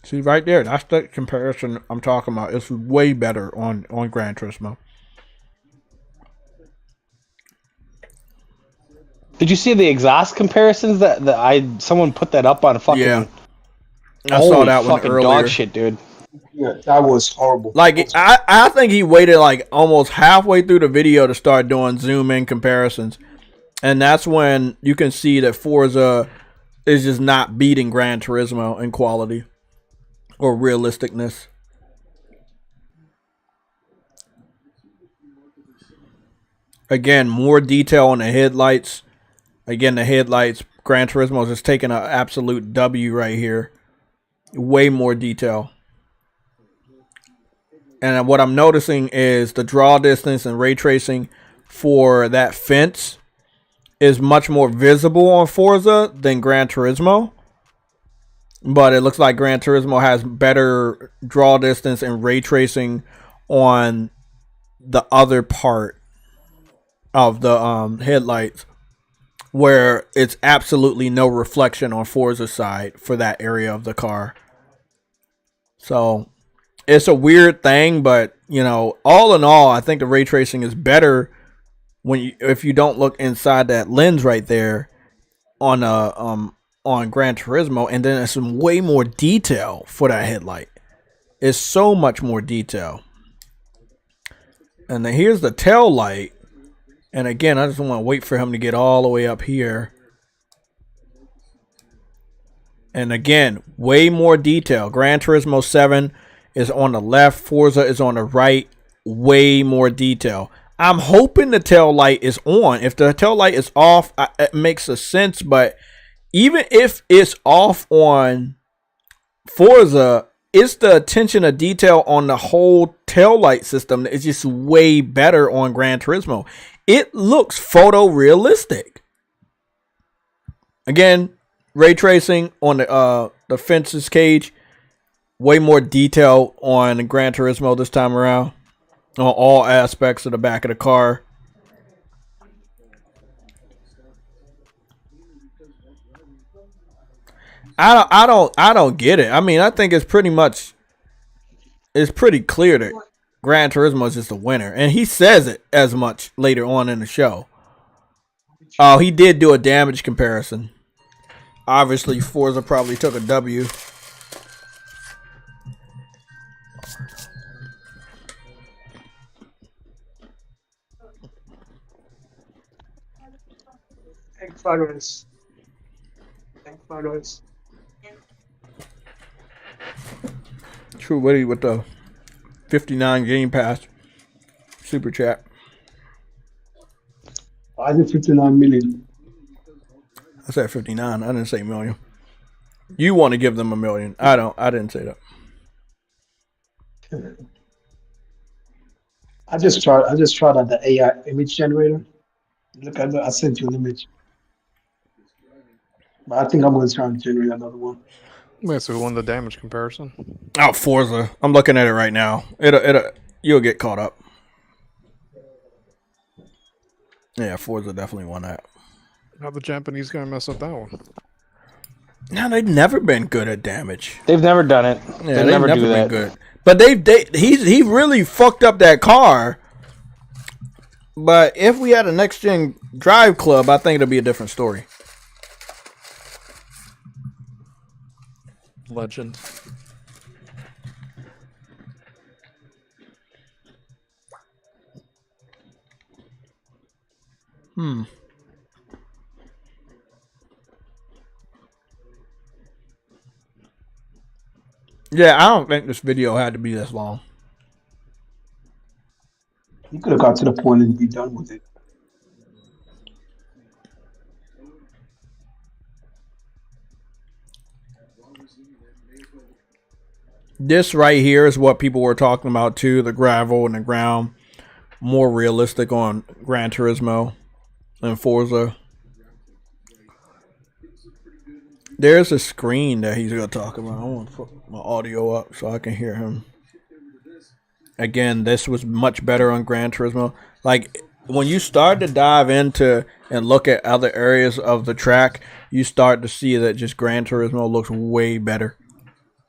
See right there, that's the comparison I'm talking about. It's way better on Gran Turismo. Did you see the exhaust comparisons that someone put that up on fucking? Yeah, I saw that one earlier. Dog shit, dude. Yeah, that was horrible. Like I think he waited like almost halfway through the video to start doing zoom in comparisons, and that's when you can see that Forza is just not beating Gran Turismo in quality or realisticness. Again, more detail on the headlights. Again, the headlights. Gran Turismo is just taking an absolute W right here. Way more detail. And what I'm noticing is the draw distance and ray tracing for that fence is much more visible on Forza than Gran Turismo. But it looks like Gran Turismo has better draw distance and ray tracing on the other part of the headlights, where it's absolutely no reflection on Forza's side for that area of the car. So it's a weird thing, but you know, all in all, I think the ray tracing is better if you don't look inside that lens right there on Gran Turismo, and then there's some way more detail for that headlight. It's so much more detail. And then here's the tail light. And again, I just want to wait for him to get all the way up here. And again, way more detail. Gran Turismo 7 is on the left. Forza is on the right. Way more detail. I'm hoping the tail light is on. If the tail light is off, it makes a sense. But even if it's off on Forza, it's the attention to detail on the whole tail light system that is just way better on Gran Turismo. It looks photorealistic. Again, ray tracing on the fences cage. Way more detail on Gran Turismo this time around. On all aspects of the back of the car. I don't get it. I mean, I think it's pretty clear that Gran Turismo is just a winner, and he says it as much later on in the show. Oh, he did do a damage comparison. Obviously, Forza probably took a W. Take photos. Take photos. True Witty with the 59 Game Pass super chat. I did 59 million. I said 59. I didn't say million. You want to give them a million. I don't. I didn't say that. I just tried out the AI image generator. Look, I sent you an image, but I think I'm gonna try and generate another one. Wait, so who won the damage comparison? Oh, Forza. I'm looking at it right now. You'll get caught up. Yeah, Forza definitely won that. How the Japanese gonna mess up that one? No, they've never been good at damage. They've never done it. Yeah, They've never do been that. good. But he really fucked up that car. But if we had a next gen drive club, I think it'll be a different story. Legend. Yeah, I don't think this video had to be this long. You could have got to the point and be done with it. This right here is what people were talking about too, the gravel and the ground. More realistic on Gran Turismo and Forza. There's a screen that he's going to talk about. I want to put my audio up so I can hear him. Again, this was much better on Gran Turismo. Like, when you start to dive into and look at other areas of the track, you start to see that just Gran Turismo looks way better.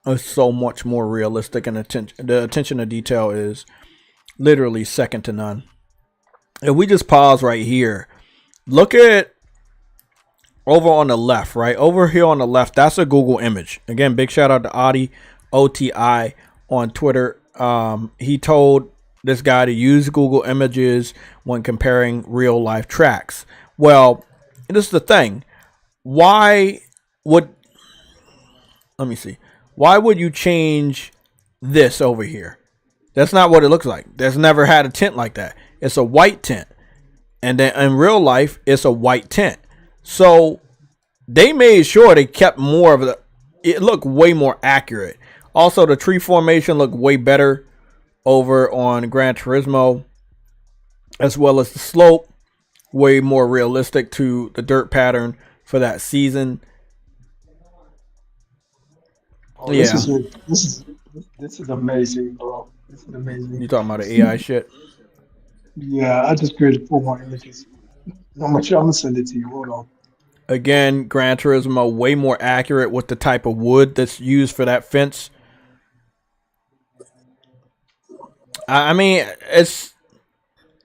It's so much more realistic, and the attention to detail is literally second to none. If we just pause right here, look at over on the left, right? Over here on the left, that's a Google image. Again, big shout out to Audi, OTI on Twitter. He told this guy to use Google Images when comparing real life tracks. Well, this is the thing. Why would you change this over here? That's not what it looks like. There's never had a tint like that. It's a white tint. And then in real life, it's a white tint. So they made sure they kept more of it looked way more accurate. Also, the tree formation looked way better over on Gran Turismo, as well as the slope, way more realistic to the dirt pattern for that season. Oh, yeah. This is amazing, bro. This is amazing. You talking about the AI shit? Yeah, I just created 4 more images. I'm gonna send it to you. Hold on. Again, Gran Turismo way more accurate with the type of wood that's used for that fence. I mean, it's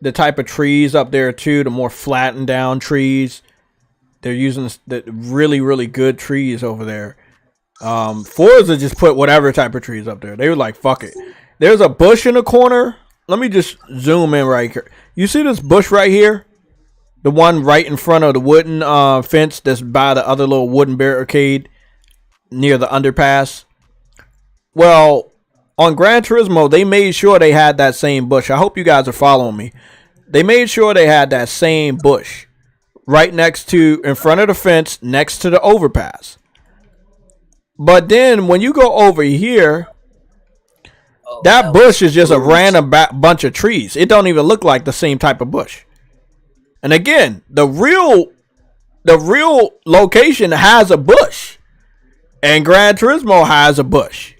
the type of trees up there too, the more flattened down trees. They're using the really, really good trees over there. Forza just put whatever type of trees up there. They were like, fuck it. There's a bush in the corner. Let me just zoom in right here. You see this bush right here? The one right in front of the wooden fence that's by the other little wooden barricade near the underpass. Well, on Gran Turismo, they made sure they had that same bush. I hope you guys are following me. They made sure they had that same bush right in front of the fence, next to the overpass. But then when you go over here, that bush is just a random bunch of trees. It don't even look like the same type of bush. And again, the real location has a bush, and Gran Turismo has a bush.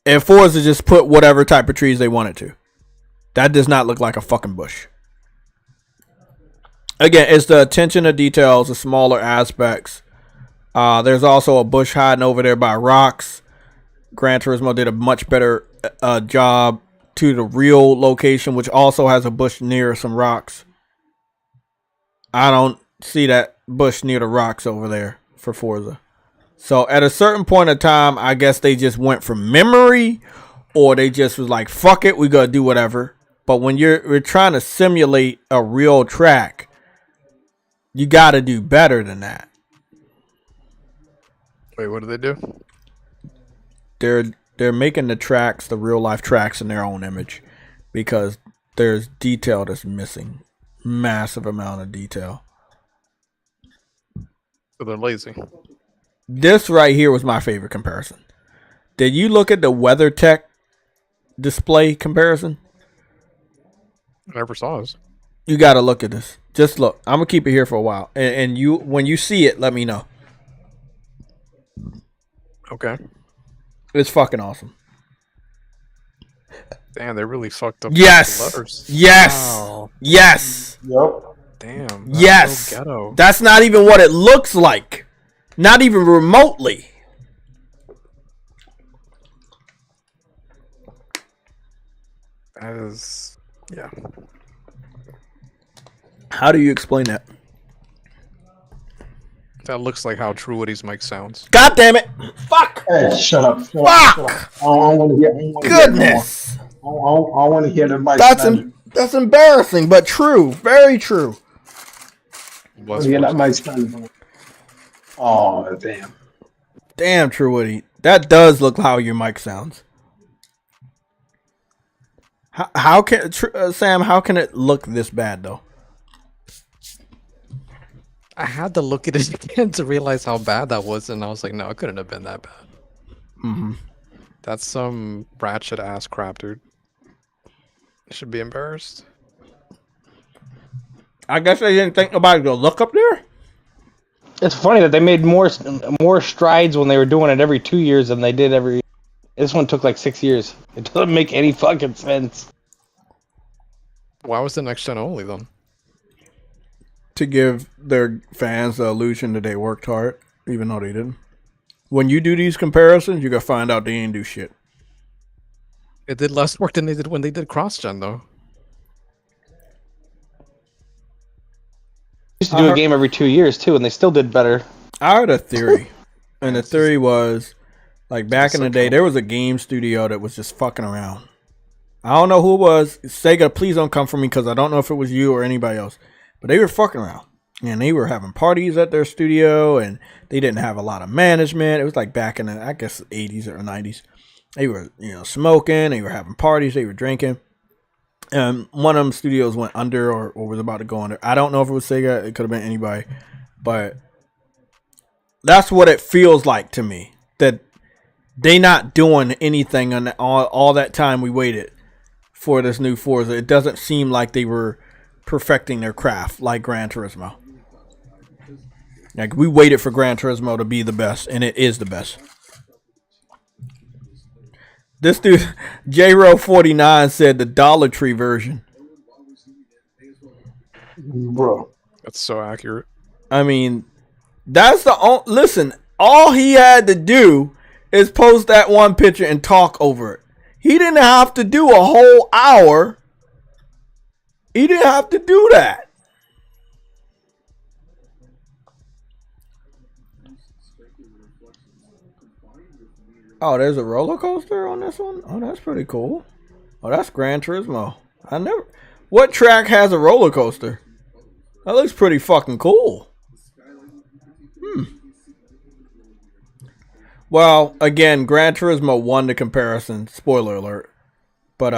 And Forza just put whatever type of trees they wanted to. That does not look like a fucking bush. Again, it's the attention to details, the smaller aspects. There's also a bush hiding over there by rocks. Gran Turismo did a much better job to the real location, which also has a bush near some rocks. I don't see that bush near the rocks over there for Forza. So at a certain point in time, I guess they just went from memory, or they just was like, fuck it, we gotta do whatever. But when you're trying to simulate a real track, you gotta do better than that. Wait, what do they do? They're making the tracks, the real life tracks, in their own image, because there's detail that's missing. Massive amount of detail. So they're lazy. This right here was my favorite comparison. Did you look at the WeatherTech display comparison? I never saw this. You got to look at this. Just look. I'm gonna keep it here for a while, and you, when you see it, let me know. Okay. It's fucking awesome. Damn, they really fucked up. Yes. The letters. Yes. Wow. Yes. Yep. Damn. Yes. So ghetto. That's not even what it looks like. Not even remotely. That is, yeah. How do you explain that? That looks like how True Woody's mic sounds. God damn it! Fuck! Hey, shut up. Fuck! I don't want to hear. Goodness! I don't want to hear the mic. That's embarrassing, but true. Very true. Yeah, that mic stand. Oh damn! Damn, True Woody. That does look how your mic sounds. How can Sam? How can it look this bad though? I had to look at it again to realize how bad that was, and I was like, no, it couldn't have been that bad. Mm-hmm. That's some ratchet ass crap, dude. You should be embarrassed. I guess they didn't think nobody would look up there. It's funny that they made more strides when they were doing it every 2 years than they did every. This one took like 6 years. It doesn't make any fucking sense. Why was the next gen only then? To give their fans the illusion that they worked hard, even though they didn't. When you do these comparisons, you're gonna find out they didn't do shit. It did less work than they did when they did cross gen, though. Used to do a game every 2 years too, and they still did better. I heard a theory, and the theory was, like back in the day, there was a game studio that was just fucking around. I don't know who it was. Sega, please don't come for me because I don't know if it was you or anybody else. But they were fucking around. And they were having parties at their studio, and they didn't have a lot of management. It was like back in the, I guess, 80s or 90s. They were, smoking. They were having parties. They were drinking. And one of them studios went under or was about to go under. I don't know if it was Sega. It could have been anybody. But that's what it feels like to me. That they not doing anything on all that time we waited for this new Forza. It doesn't seem like they were perfecting their craft like Gran Turismo. Like, we waited for Gran Turismo to be the best, and it is the best. This dude, JRO49, said the Dollar Tree version. Bro. That's so accurate. I mean, that's the only... Listen, all he had to do is post that one picture and talk over it. He didn't have to do a whole hour. He didn't have to do that. Oh, there's a roller coaster on this one? Oh, that's pretty cool. Oh, that's Gran Turismo. What track has a roller coaster? That looks pretty fucking cool. Well, again, Gran Turismo won the comparison. Spoiler alert. But,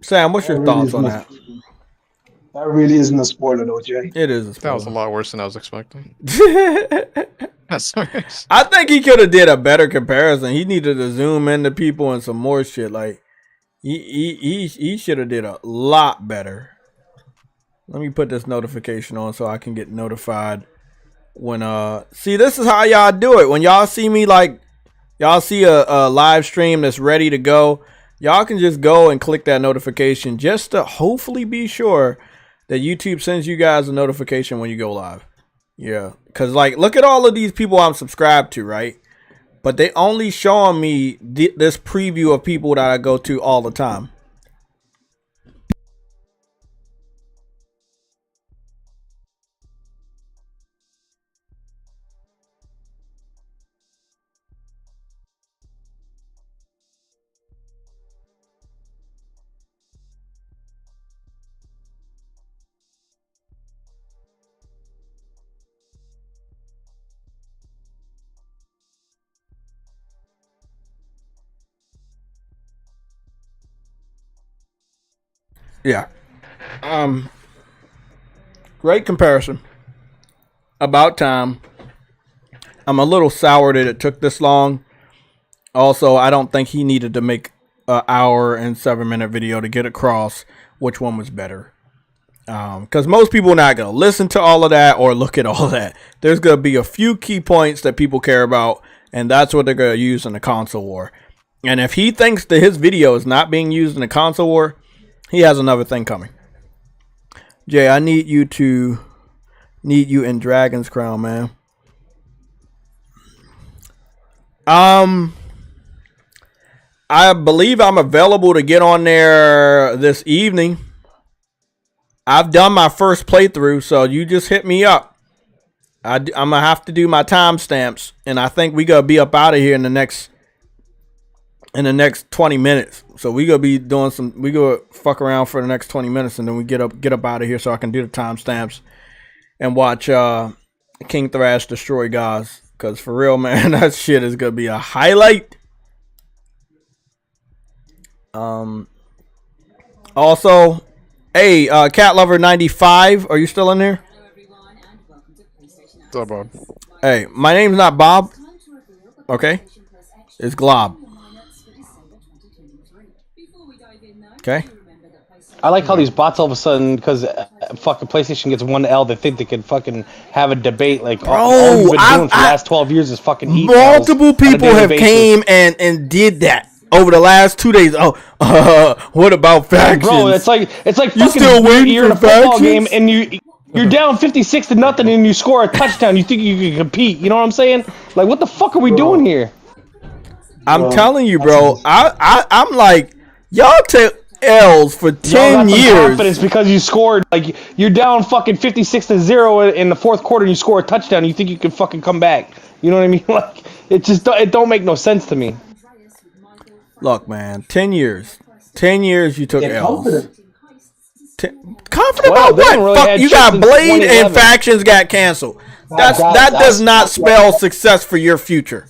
Sam, what's your thoughts on that? That really isn't a spoiler, though, Jay. It is a spoiler. That was a lot worse than I was expecting. I think he could have did a better comparison. He needed to zoom into people and some more shit. Like, he should have did a lot better. Let me put this notification on so I can get notified when see, this is how y'all do it. When y'all see me, like, y'all see a live stream that's ready to go, y'all can just go and click that notification just to hopefully be sure that YouTube sends you guys a notification when you go live. Yeah, because, like, look at all of these people I'm subscribed to, right? But they only showing me this preview of people that I go to all the time. Yeah. Great comparison. About time. I'm a little sour that it took this long. Also, I don't think he needed to make an hour and 7-minute video to get across which one was better. Because most people are not going to listen to all of that or look at all that. There's going to be a few key points that people care about, and that's what they're going to use in the console war. And if he thinks that his video is not being used in the console war, he has another thing coming. Jay, I need you in Dragon's Crown, man. I believe I'm available to get on there this evening. I've done my first playthrough, so you just hit me up. I'm going to have to do my timestamps, and I think we going to be up out of here in the next 20 minutes. So we going to be doing we go fuck around for the next 20 minutes, and then we get up out of here so I can do the timestamps and watch King Thrash destroy guys. Because for real, man, that shit is going to be a highlight. Also, hey, Cat Lover 95, are you still in there? What's up, Bob? Hey, my name's not Bob. Okay? It's Glob. Okay? I like how these bots all of a sudden, because fucking PlayStation gets 1L, they think they can fucking have a debate like all we've been doing for the last 12 years is fucking eat multiple people have came and did that over the last 2 days. What about factions? Bro, it's like you fucking still waiting you're for in a football factions? game and you're down 56-0 and you score a touchdown. You think you can compete? You know what I'm saying? Like, what the fuck are we doing here? I'm telling you, bro. I'm like, y'all take L's for 10 years. Confidence because you scored, like, you're down fucking 56-0 in the fourth quarter and you score a touchdown. You think you can fucking come back? You know what I mean? Like, it don't make no sense to me. Look, man, 10 years. 10 years you took L's. Confident Well, about what? really Fuck, you got Blade and 2011. factions got canceled. That does not spell success for your future.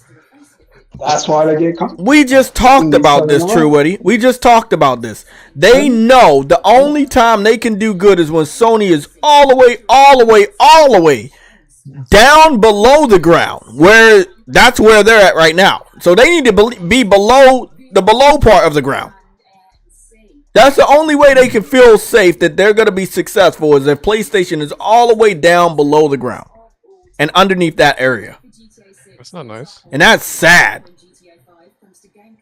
That's why they get comfortable. We just talked about this, True Woody. We just talked about this. They know the only time they can do good is when Sony is all the way down below the ground. That's where they're at right now. So they need to be below the below part of the ground. That's the only way they can feel safe that they're going to be successful is if PlayStation is all the way down below the ground and underneath that area. That's not nice. And that's sad.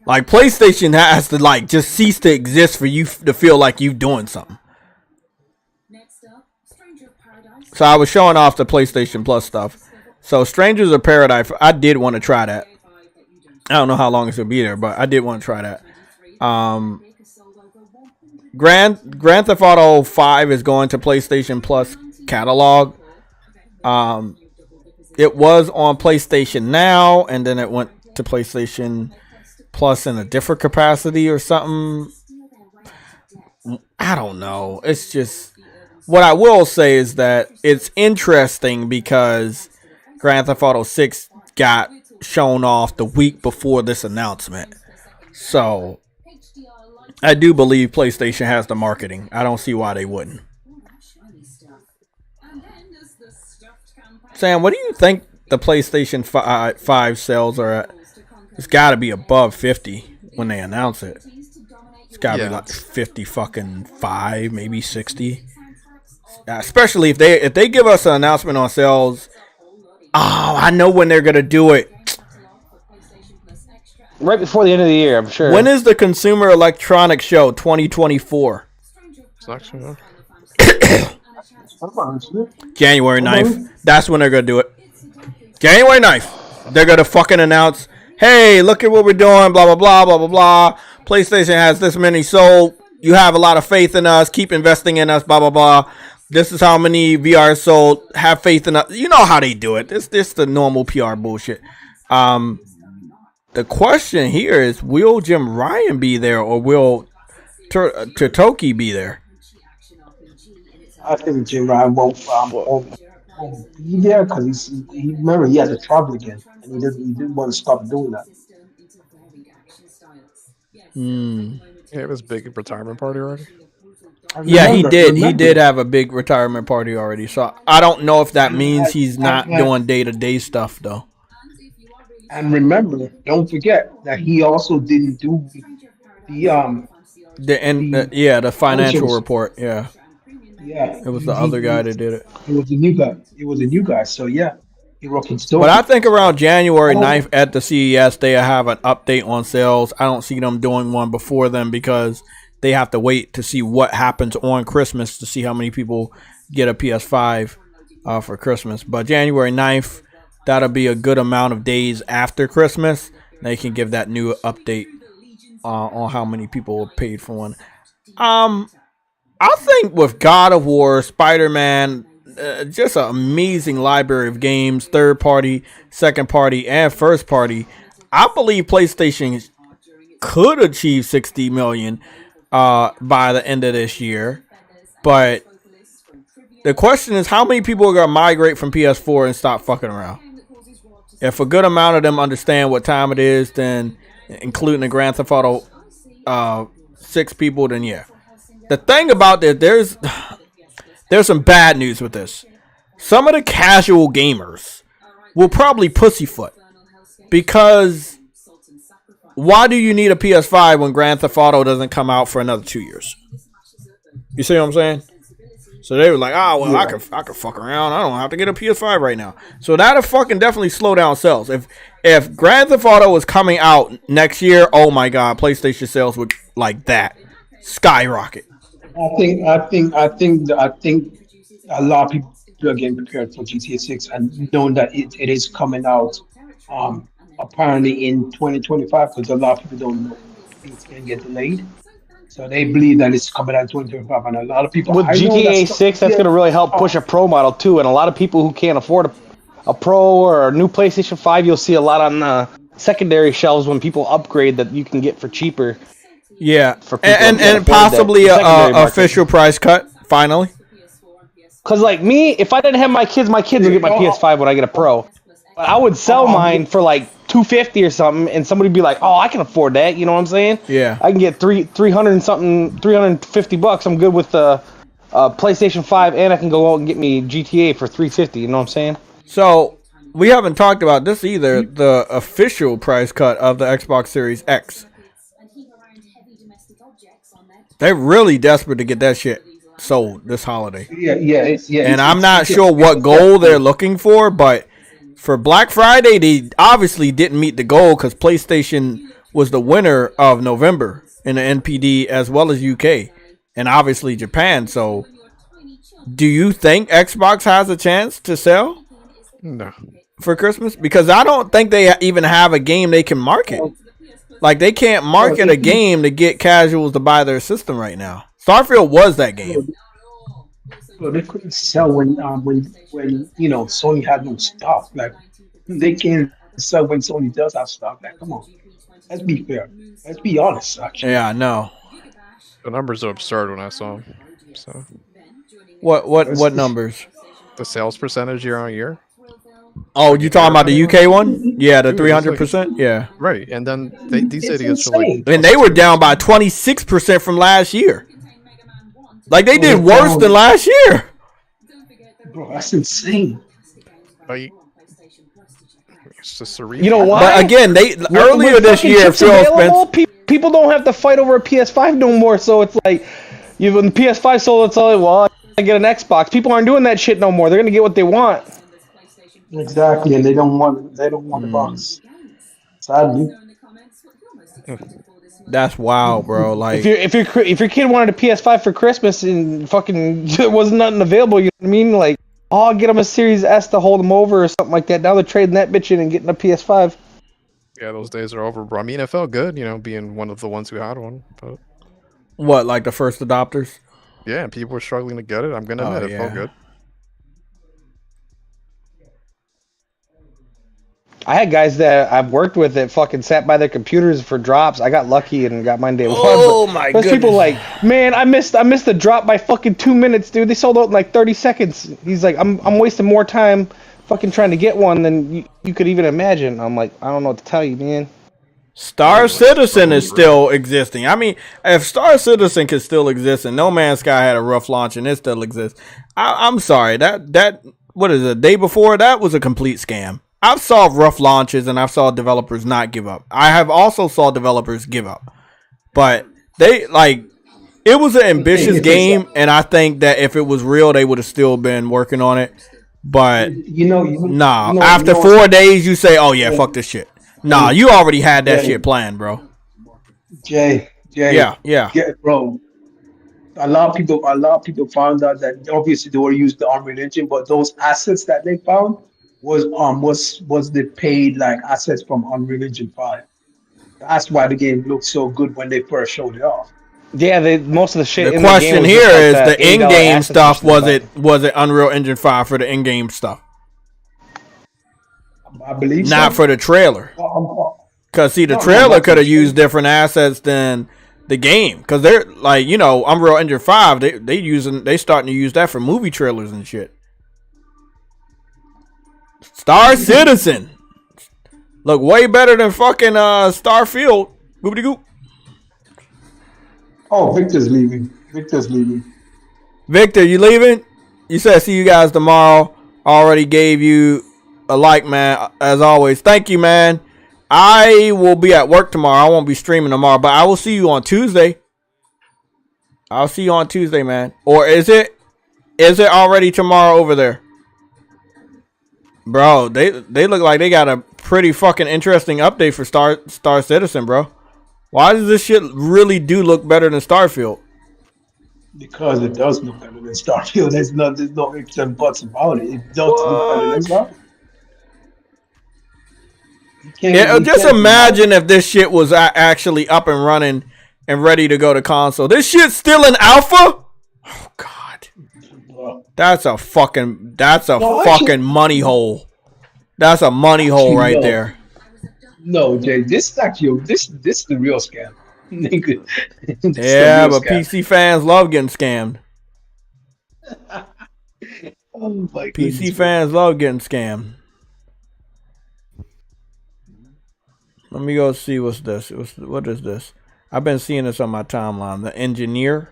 Like, PlayStation has to, like, just cease to exist for you to feel like you're doing something. So I was showing off the PlayStation Plus stuff. So Strangers of Paradise, I did want to try that. I don't know how long it's going to be there, but I did want to try that. Grand Theft Auto 5 is going to PlayStation Plus catalog. It was on PlayStation Now, and then it went to PlayStation Plus in a different capacity or something. I don't know. It's just... What I will say is that it's interesting because Grand Theft Auto 6 got shown off the week before this announcement. So, I do believe PlayStation has the marketing. I don't see why they wouldn't. Sam, what do you think the PlayStation 5 sales are at? It's got to be above 50 when they announce it. It's got to be like 50 fucking 5, maybe 60. Especially if they give us an announcement on sales. Oh, I know when they're going to do it. Right before the end of the year, I'm sure. When is the Consumer Electronics Show 2024? It's not sure. January 9th. That's when they're going to do it. January 9th. They're going to fucking announce, hey, look at what we're doing, blah, blah, blah, blah, blah, blah. PlayStation has this many sold. You have a lot of faith in us. Keep investing in us, blah, blah, blah. This is how many VR sold. Have faith in us. You know how they do it. This the normal PR bullshit. The question here is, will Jim Ryan be there or will Totoki be there? I think Jim Ryan won't be there because remember he has a trouble again and he didn't want to stop doing that. He had his big retirement party already. Yeah, he did. He did have a big retirement party already. So I don't know if that means he's not doing day-to-day stuff though. And remember, don't forget that he also didn't do the The financial report. Yeah. Yeah, It was the other guy that did it. It was a new guy. It was a new guy. So yeah, he rocking still. But I think around January 9th at the CES, they have an update on sales. I don't see them doing one before then because they have to wait to see what happens on Christmas to see how many people get a PS5 for Christmas. But January 9th, that'll be a good amount of days after Christmas. They can give that new update on how many people paid for one. I think with God of War, Spider-Man, just an amazing library of games, third party, second party, and first party. I believe PlayStation could achieve 60 million by the end of this year. But the question is, how many people are going to migrate from PS4 and stop fucking around? If a good amount of them understand what time it is, then including the Grand Theft Auto 6 people, then yeah. The thing about this, there's some bad news with this. Some of the casual gamers will probably pussyfoot because why do you need a PS5 when Grand Theft Auto doesn't come out for another 2 years? You see what I'm saying? So they were like, I could fuck around. I don't have to get a PS5 right now. So that'll fucking definitely slow down sales. If Grand Theft Auto was coming out next year, oh my god, PlayStation sales would like that skyrocket. I think a lot of people are getting prepared for GTA 6 and knowing that it is coming out apparently in 2025 because a lot of people don't know it's going to get delayed. So they believe that it's coming out in 2025 and a lot of people... With GTA 6, that's going to really help push a Pro model too, and a lot of people who can't afford a Pro or a new PlayStation 5, you'll see a lot on secondary shelves when people upgrade that you can get for cheaper. Yeah, and possibly a official price cut, finally. Because, like, me, if I didn't have my kids will get my PS5 when I get a Pro. But I would sell mine for, like, $250 or something, and somebody would be like, oh, I can afford that, you know what I'm saying? Yeah. I can get $350. I'm good with the PlayStation 5, and I can go out and get me GTA for $350, you know what I'm saying? So, we haven't talked about this either, the official price cut of the Xbox Series X. They're really desperate to get that shit sold this holiday. Yeah. And I'm not sure what goal they're looking for, but for Black Friday, they obviously didn't meet the goal because PlayStation was the winner of November in the NPD as well as UK and obviously Japan. So, do you think Xbox has a chance to sell? No. For Christmas? Because I don't think they even have a game they can market. Like, they can't market a game to get casuals to buy their system right now. Starfield was that game. Well, they couldn't sell when you know Sony had no stock. Like, they can't sell when Sony does have stock. Like, come on, let's be fair. Let's be honest. Actually. Yeah, I know. The numbers are absurd when I saw them. So. What numbers? The sales percentage year on year. Oh, you talking about the UK one? Yeah, the 300%. Yeah, right. And then these idiots are like, and they were down by 26% from last year. Like they did worse than last year. Bro, that's insane. It's just you know why? But again, earlier this year, Phil Spencer. People don't have to fight over a PS5 no more. So it's like, when the PS5 sold, it's all like, well, I get an Xbox. People aren't doing that shit no more. They're gonna get what they want. Exactly, and they don't want the box. Sadly. That's wild, bro. Like if your kid wanted a PS5 for Christmas and fucking there wasn't nothing available, you know what I mean? Like, oh, I'll get him a Series S to hold him over or something like that. Now they're trading that bitch in and getting a PS5. Yeah, those days are over, bro. I mean, it felt good, being one of the ones who had one. But what, like the first adopters? Yeah, and people were struggling to get it. I'm gonna admit, it felt good. I had guys that I've worked with that fucking sat by their computers for drops. I got lucky and got mine day one. Oh my goodness. There's people like, man, I missed the drop by fucking 2 minutes, dude. They sold out in like 30 seconds. He's like, I'm wasting more time fucking trying to get one than you could even imagine. I'm like, I don't know what to tell you, man. Star Citizen is still existing. I mean, if Star Citizen can still exist and No Man's Sky had a rough launch and it still exists, I'm sorry. That what is it? The day before that was a complete scam. I've saw rough launches and I've saw developers not give up. I have also saw developers give up. But They like it was an ambitious game, and I think that if it was real, they would have still been working on it. But after 4 days, you say, "Oh yeah, fuck this shit." Nah, you already had that shit planned, bro. Jay, yeah, bro. A lot of people found out that obviously they were used the Unreal Engine, but those assets that they found was they paid like assets from Unreal Engine 5. That's why the game looked so good when they first showed it off. Yeah, most of the shit. The in question the game here is like the in-game stuff. Was it Unreal Engine 5 for the in-game stuff? I believe not so. For the trailer. Because see, the trailer could have used different assets than the game. Because they're like, you know, Unreal Engine 5. They starting to use that for movie trailers and shit. Star Citizen look way better than fucking Starfield. Goopity goop. Oh, Victor's leaving. Victor, you leaving? You said see you guys tomorrow. Already gave you a like, man. As always, thank you, man. I will be at work tomorrow. I won't be streaming tomorrow, but I will see you on Tuesday. I'll see you on Tuesday, man. Or is it already tomorrow over there? Bro, they look like they got a pretty fucking interesting update for Star Citizen, bro. Why does this shit really look better than Starfield? Because it does look better than Starfield. There's no ifs and buts about it. It does look better than Starfield. Just imagine if this shit was actually up and running and ready to go to console. This shit's still in alpha? Oh god. That's a fucking money hole. That's a money hole right there. No, Jay, this is actually this is the real scam. Yeah, but scam. PC fans love getting scammed. Oh my PC fans love getting scammed. Let me go see what's this. What is this? I've been seeing this on my timeline. The engineer.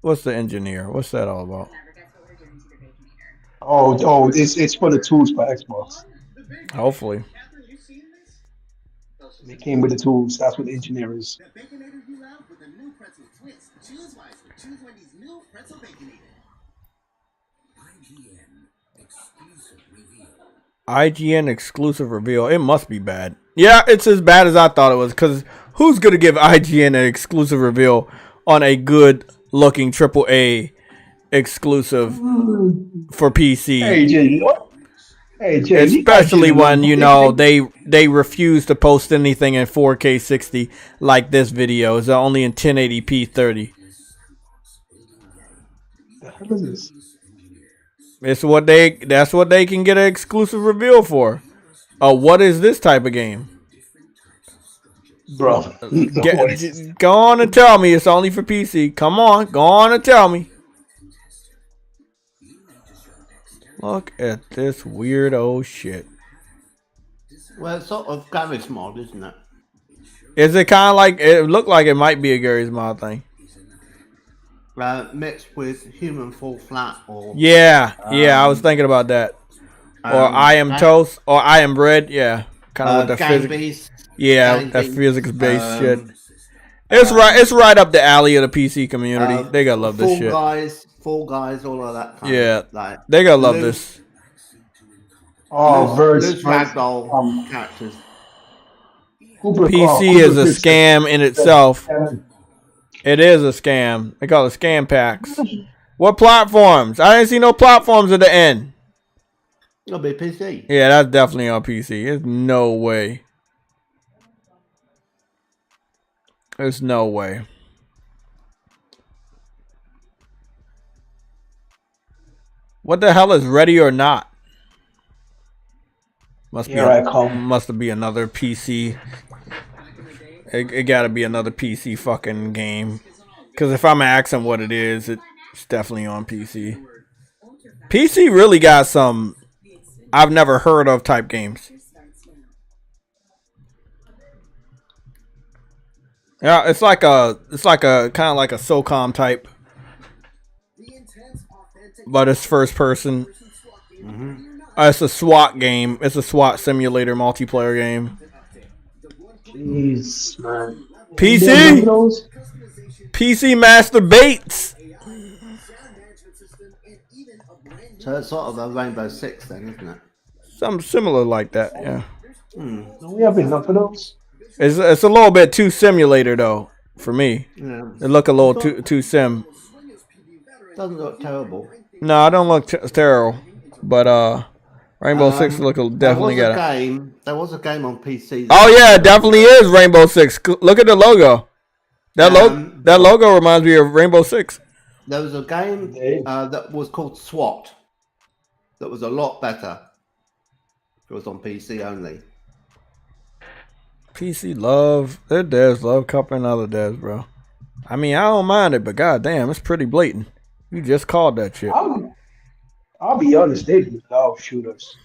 What's the engineer? What's that all about? Oh, it's for the tools for Xbox. Hopefully. They came with the tools. That's what the engineer is. IGN exclusive reveal. It must be bad. Yeah, it's as bad as I thought it was. Because who's going to give IGN an exclusive reveal on a good looking AAA exclusive for PC? Hey, Jay, especially when you know they refuse to post anything in 4K 60 like this video. It's only in 1080p 30. The hell is this? That's what they can get an exclusive reveal for. What is this type of game? Bro, go on and tell me it's only for PC. Come on, go on and tell me. Look at this weird old shit. Well, it's sort of Garry's Mod, isn't it? Is it kind of like, it looked like it might be a Garry's Mod thing. Mixed with Human Fall Flat or... Yeah, I was thinking about that. Or I Am Toast, or I Am Bread, yeah. Kind of with the physics. Yeah, that physics-based shit. It's right up the alley of the PC community. They gotta love this shit. Fall Guys, all of that kind of, like, they gotta love this. Oh, Loose ragdoll characters. PC is a scam in itself. It is a scam. They call it scam packs. What platforms? I didn't see no platforms at the end. It'll be PC. Yeah, that's definitely on PC. There's no way. There's no way. What the hell is Ready or Not? Must be another PC. It gotta be another PC fucking game. Because if I'm asking what it is, it's definitely on PC. PC really got some I've never heard of type games. Yeah, it's like a kind of like a SOCOM type. But it's first person. It's a SWAT game. It's a SWAT simulator multiplayer game. Jeez, man. PC. PC Master Bates. So it's sort of a Rainbow Six then, isn't it? Something similar like that, yeah. Don't we have enough of those? It's a little bit too simulator though for me. Yeah. It look a little too sim. Doesn't look terrible. No, I don't look terrible, but Rainbow Six look definitely got it. There was a game on PC. Oh yeah, it definitely is Rainbow Six. Look at the logo. That logo reminds me of Rainbow Six. There was a game that was called SWAT. That was a lot better. It was on PC only. PC their devs love copying other devs, bro. I mean, I don't mind it, but goddamn, it's pretty blatant. You just called that shit. I'll be honest, they love shooters.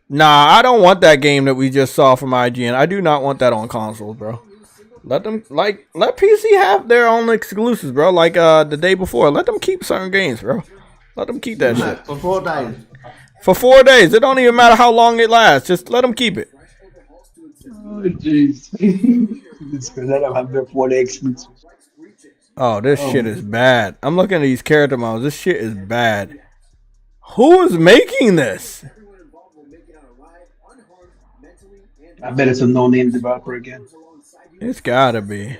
Nah, I don't want that game that we just saw from IGN. I do not want that on consoles, bro. Let PC have their own exclusives, bro. Like the day before, let them keep certain games, bro. Let them keep that shit for 4 days. For 4 days, it don't even matter how long it lasts. Just let them keep it. Oh jeez, let them have their 4 day exclusives. Oh, this shit is bad. I'm looking at these character models. This shit is bad. Who is making this? I bet it's a no-name developer again. It's gotta be.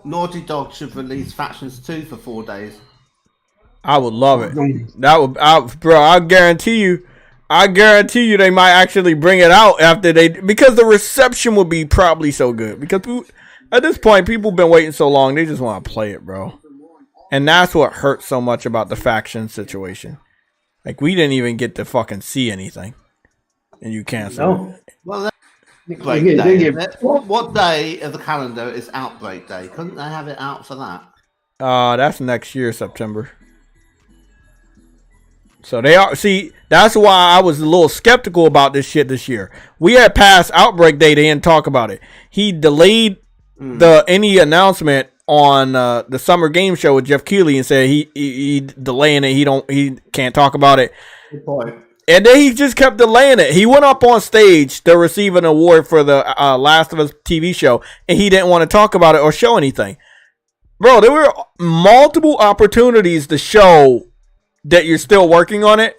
Naughty Dog should release Factions 2 for 4 days. I would love it. Bro, I guarantee you they might actually bring it out after because the reception would be probably so good. Because at this point, people have been waiting so long, they just want to play it, bro. And that's what hurts so much about the faction situation. Like, we didn't even get to fucking see anything. And you canceled it. Well, what day of the calendar is Outbreak Day? Couldn't they have it out for that? That's next year, September. So they are. See, that's why I was a little skeptical about this shit this year. We had passed Outbreak Day. They didn't talk about it. He delayed any announcement on the summer game show with Jeff Keighley and said he delaying it. He can't talk about it. Good point. And then he just kept delaying it. He went up on stage to receive an award for the Last of Us TV show, and he didn't want to talk about it or show anything. Bro, there were multiple opportunities to show that you're still working on it.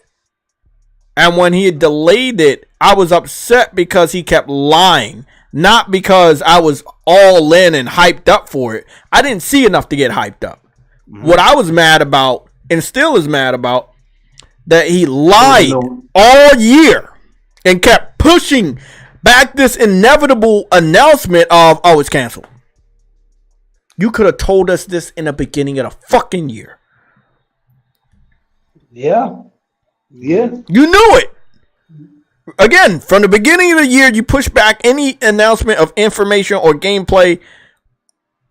And when he had delayed it, I was upset because he kept lying. Not because I was all in and hyped up for it. I didn't see enough to get hyped up. What I was mad about, and still is mad about, that he lied all year and kept pushing back this inevitable announcement of, oh, it's canceled. You could have told us this in the beginning of the fucking year. Yeah. You knew it. Again, from the beginning of the year, you push back any announcement of information or gameplay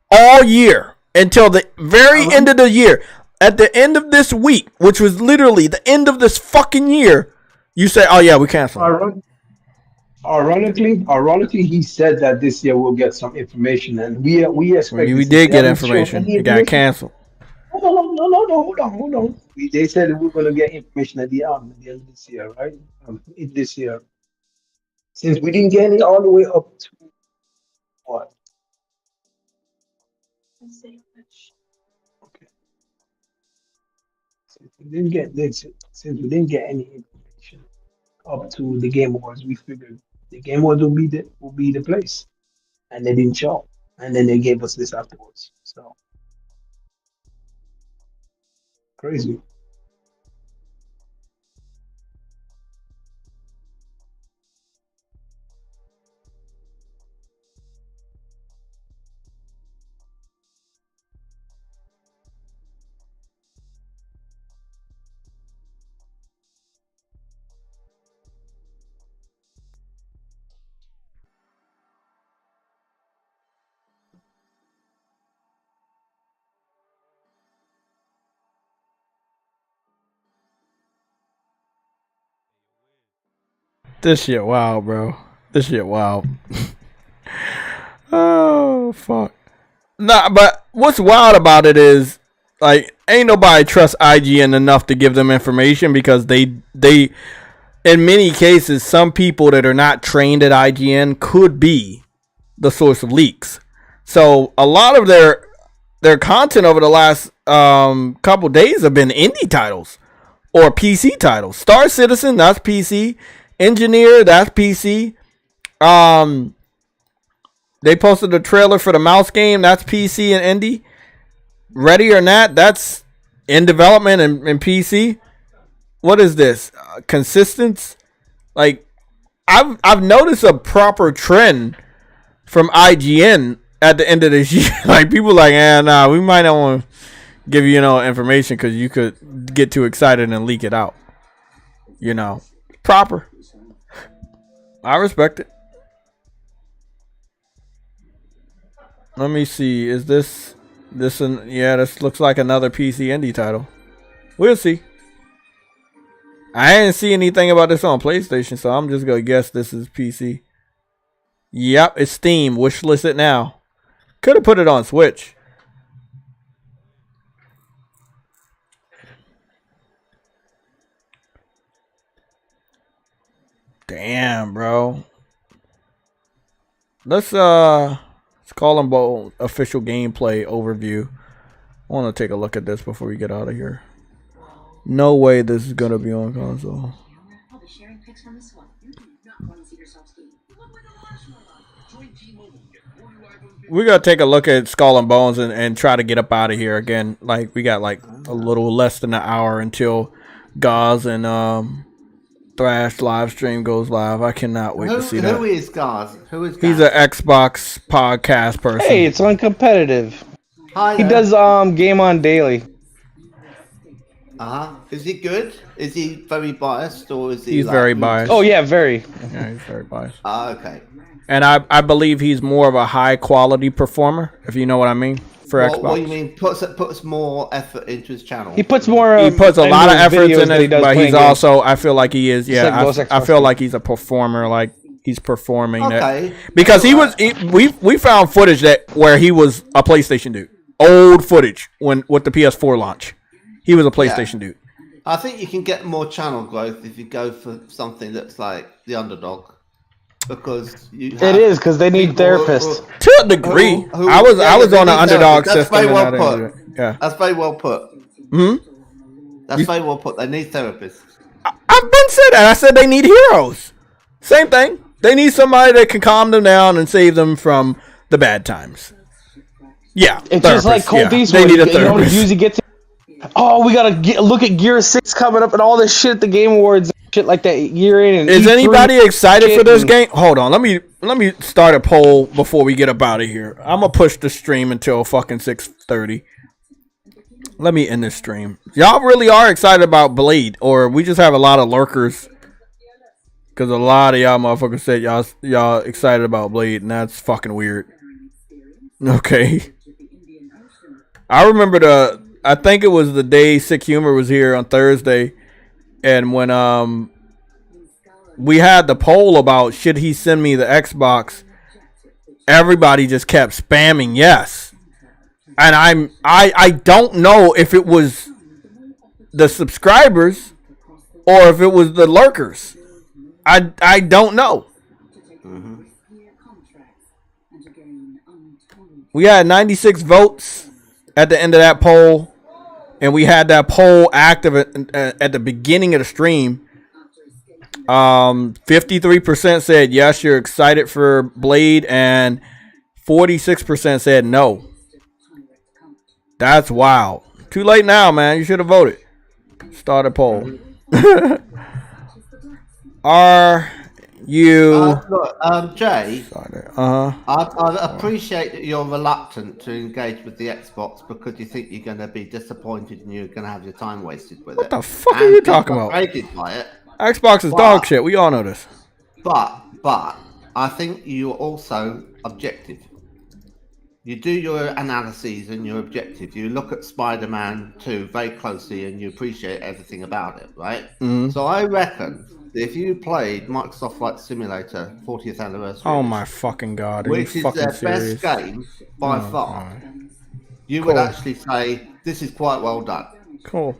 all year until the very end of the year. At the end of this week, which was literally the end of this fucking year, you say, oh yeah, we canceled. Ironically, he said that this year we'll get some information, and we expect. We did get information. It got canceled. Hold on. They said we're going to get information at the end of this year, right? This year. Since we didn't get any all the way up to what? Okay. Since we didn't get any information up to the Game Awards, we figured the Game Awards will be the place, and they didn't show, and then they gave us this afterwards. So crazy. This shit wild, bro. This shit wild. Oh, fuck. Nah, but what's wild about it is, like, ain't nobody trust IGN enough to give them information because they in many cases, some people that are not trained at IGN could be the source of leaks. So a lot of their content over the last couple days have been indie titles or PC titles. Star Citizen, that's PC. Engineer, that's PC. They posted a trailer for the mouse game, that's PC and indie. Ready or Not, that's in development and PC. What is this? Consistence? Like, I've noticed a proper trend from IGN at the end of this year. Like, people like, nah, we might not want to give you, information because you could get too excited and leak it out. Proper. I respect it. Let me see. Is this yeah, this looks like another PC indie title. We'll see. I didn't see anything about this on PlayStation, so I'm just gonna guess this is PC. Yep, it's Steam. Wishlist it now. Could have put it on Switch. Damn, bro. Let's call them both official gameplay overview. I want to take a look at this before we get out of here. No way this is gonna be on console. We gotta take a look at Skull and Bones and try to get up out of here again. Like, we got like a little less than an hour until Gauze and Thrash live stream goes live. I cannot wait to see that. Who is Gauze? Who is Gauze? He's an Xbox podcast person. Hey, it's uncompetitive. Hi, he does Game On Daily. Is he good? Is he very biased, or is he? He's very biased. Oh yeah, very. Yeah, he's very biased. Okay. And I believe he's more of a high quality performer, if you know what I mean, for Xbox. What do you mean? Puts more effort into his channel. He puts more. He puts a lot of efforts in it, but he's games. also, I feel like he is. Yeah, like I feel like he's a performer. Like, he's performing Okay. that because we found footage where he was a PlayStation dude. Old footage with the PS4 launch. He was a PlayStation dude. I think you can get more channel growth if you go for something that's like the underdog, because it is because they need therapists to a degree. I was on an underdog system. Very well put. Yeah, that's very well put. That's very well put. They need therapists. I've been said that. I said they need heroes. Same thing. They need somebody that can calm them down and save them from the bad times. Yeah, it's just like Colt Eastwood. They need a therapist. Usually gets. Oh, we gotta look at Gear 6 coming up and all this shit at the Game Awards, shit like that year in. And is E3 anybody excited for this game? Hold on, let me start a poll before we get up out of here. I'm gonna push the stream until fucking 6:30. Let me end this stream. Y'all really are excited about Blade, or we just have a lot of lurkers? Because a lot of y'all motherfuckers said y'all excited about Blade, and that's fucking weird. Okay. I remember I think it was the day Sick Humor was here on Thursday, and when we had the poll about should he send me the Xbox, everybody just kept spamming yes. And I don't know if it was the subscribers or if it was the lurkers. I don't know. We had 96 votes at the end of that poll, and we had that poll active at the beginning of the stream. 53% said yes, you're excited for Blade, and 46% said no. That's wild. Too late now, man. You should have voted. Start a poll. Are you look, Jay? I I appreciate that you're reluctant to engage with the Xbox because you think you're going to be disappointed and you're going to have your time wasted with it. What the fuck are you talking about? Frustrated by it. Xbox is dog shit. We all know this. But I think you're also objective. You do your analyses and your objective. You look at Spider-Man 2 very closely and you appreciate everything about it, right? Mm-hmm. So I reckon if you played Microsoft Flight Simulator 40th anniversary, oh my fucking god, are which you is fucking their serious? best game by far, God. you would actually say this is quite well done. Cool.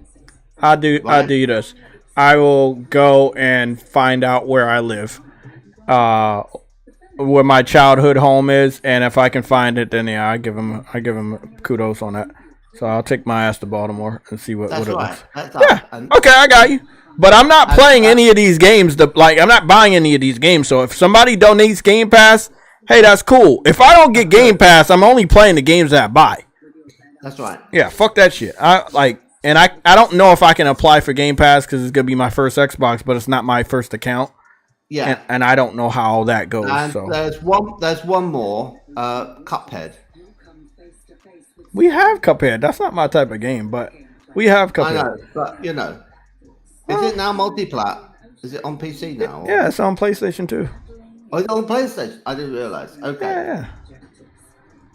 I'll do this. I will go and find out where I live. where my childhood home is, and if I can find it, then yeah, I give him kudos on that. So I'll take my ass to Baltimore and see what it looks. Yeah, okay, I got you. But I'm not playing any of these games. I'm not buying any of these games. So if somebody donates Game Pass, hey, that's cool. If I don't get Game Pass, I'm only playing the games that I buy. That's right. Yeah, fuck that shit. I don't know if I can apply for Game Pass because it's gonna be my first Xbox, but it's not my first account. Yeah, and I don't know how that goes. And so there's one more, Cuphead. We have Cuphead. That's not my type of game, but we have Cuphead. I know, but is it now multi-plat? Is it on PC now? Yeah, it's on PlayStation 2. Oh, it's on PlayStation? I didn't realize. Okay. Yeah.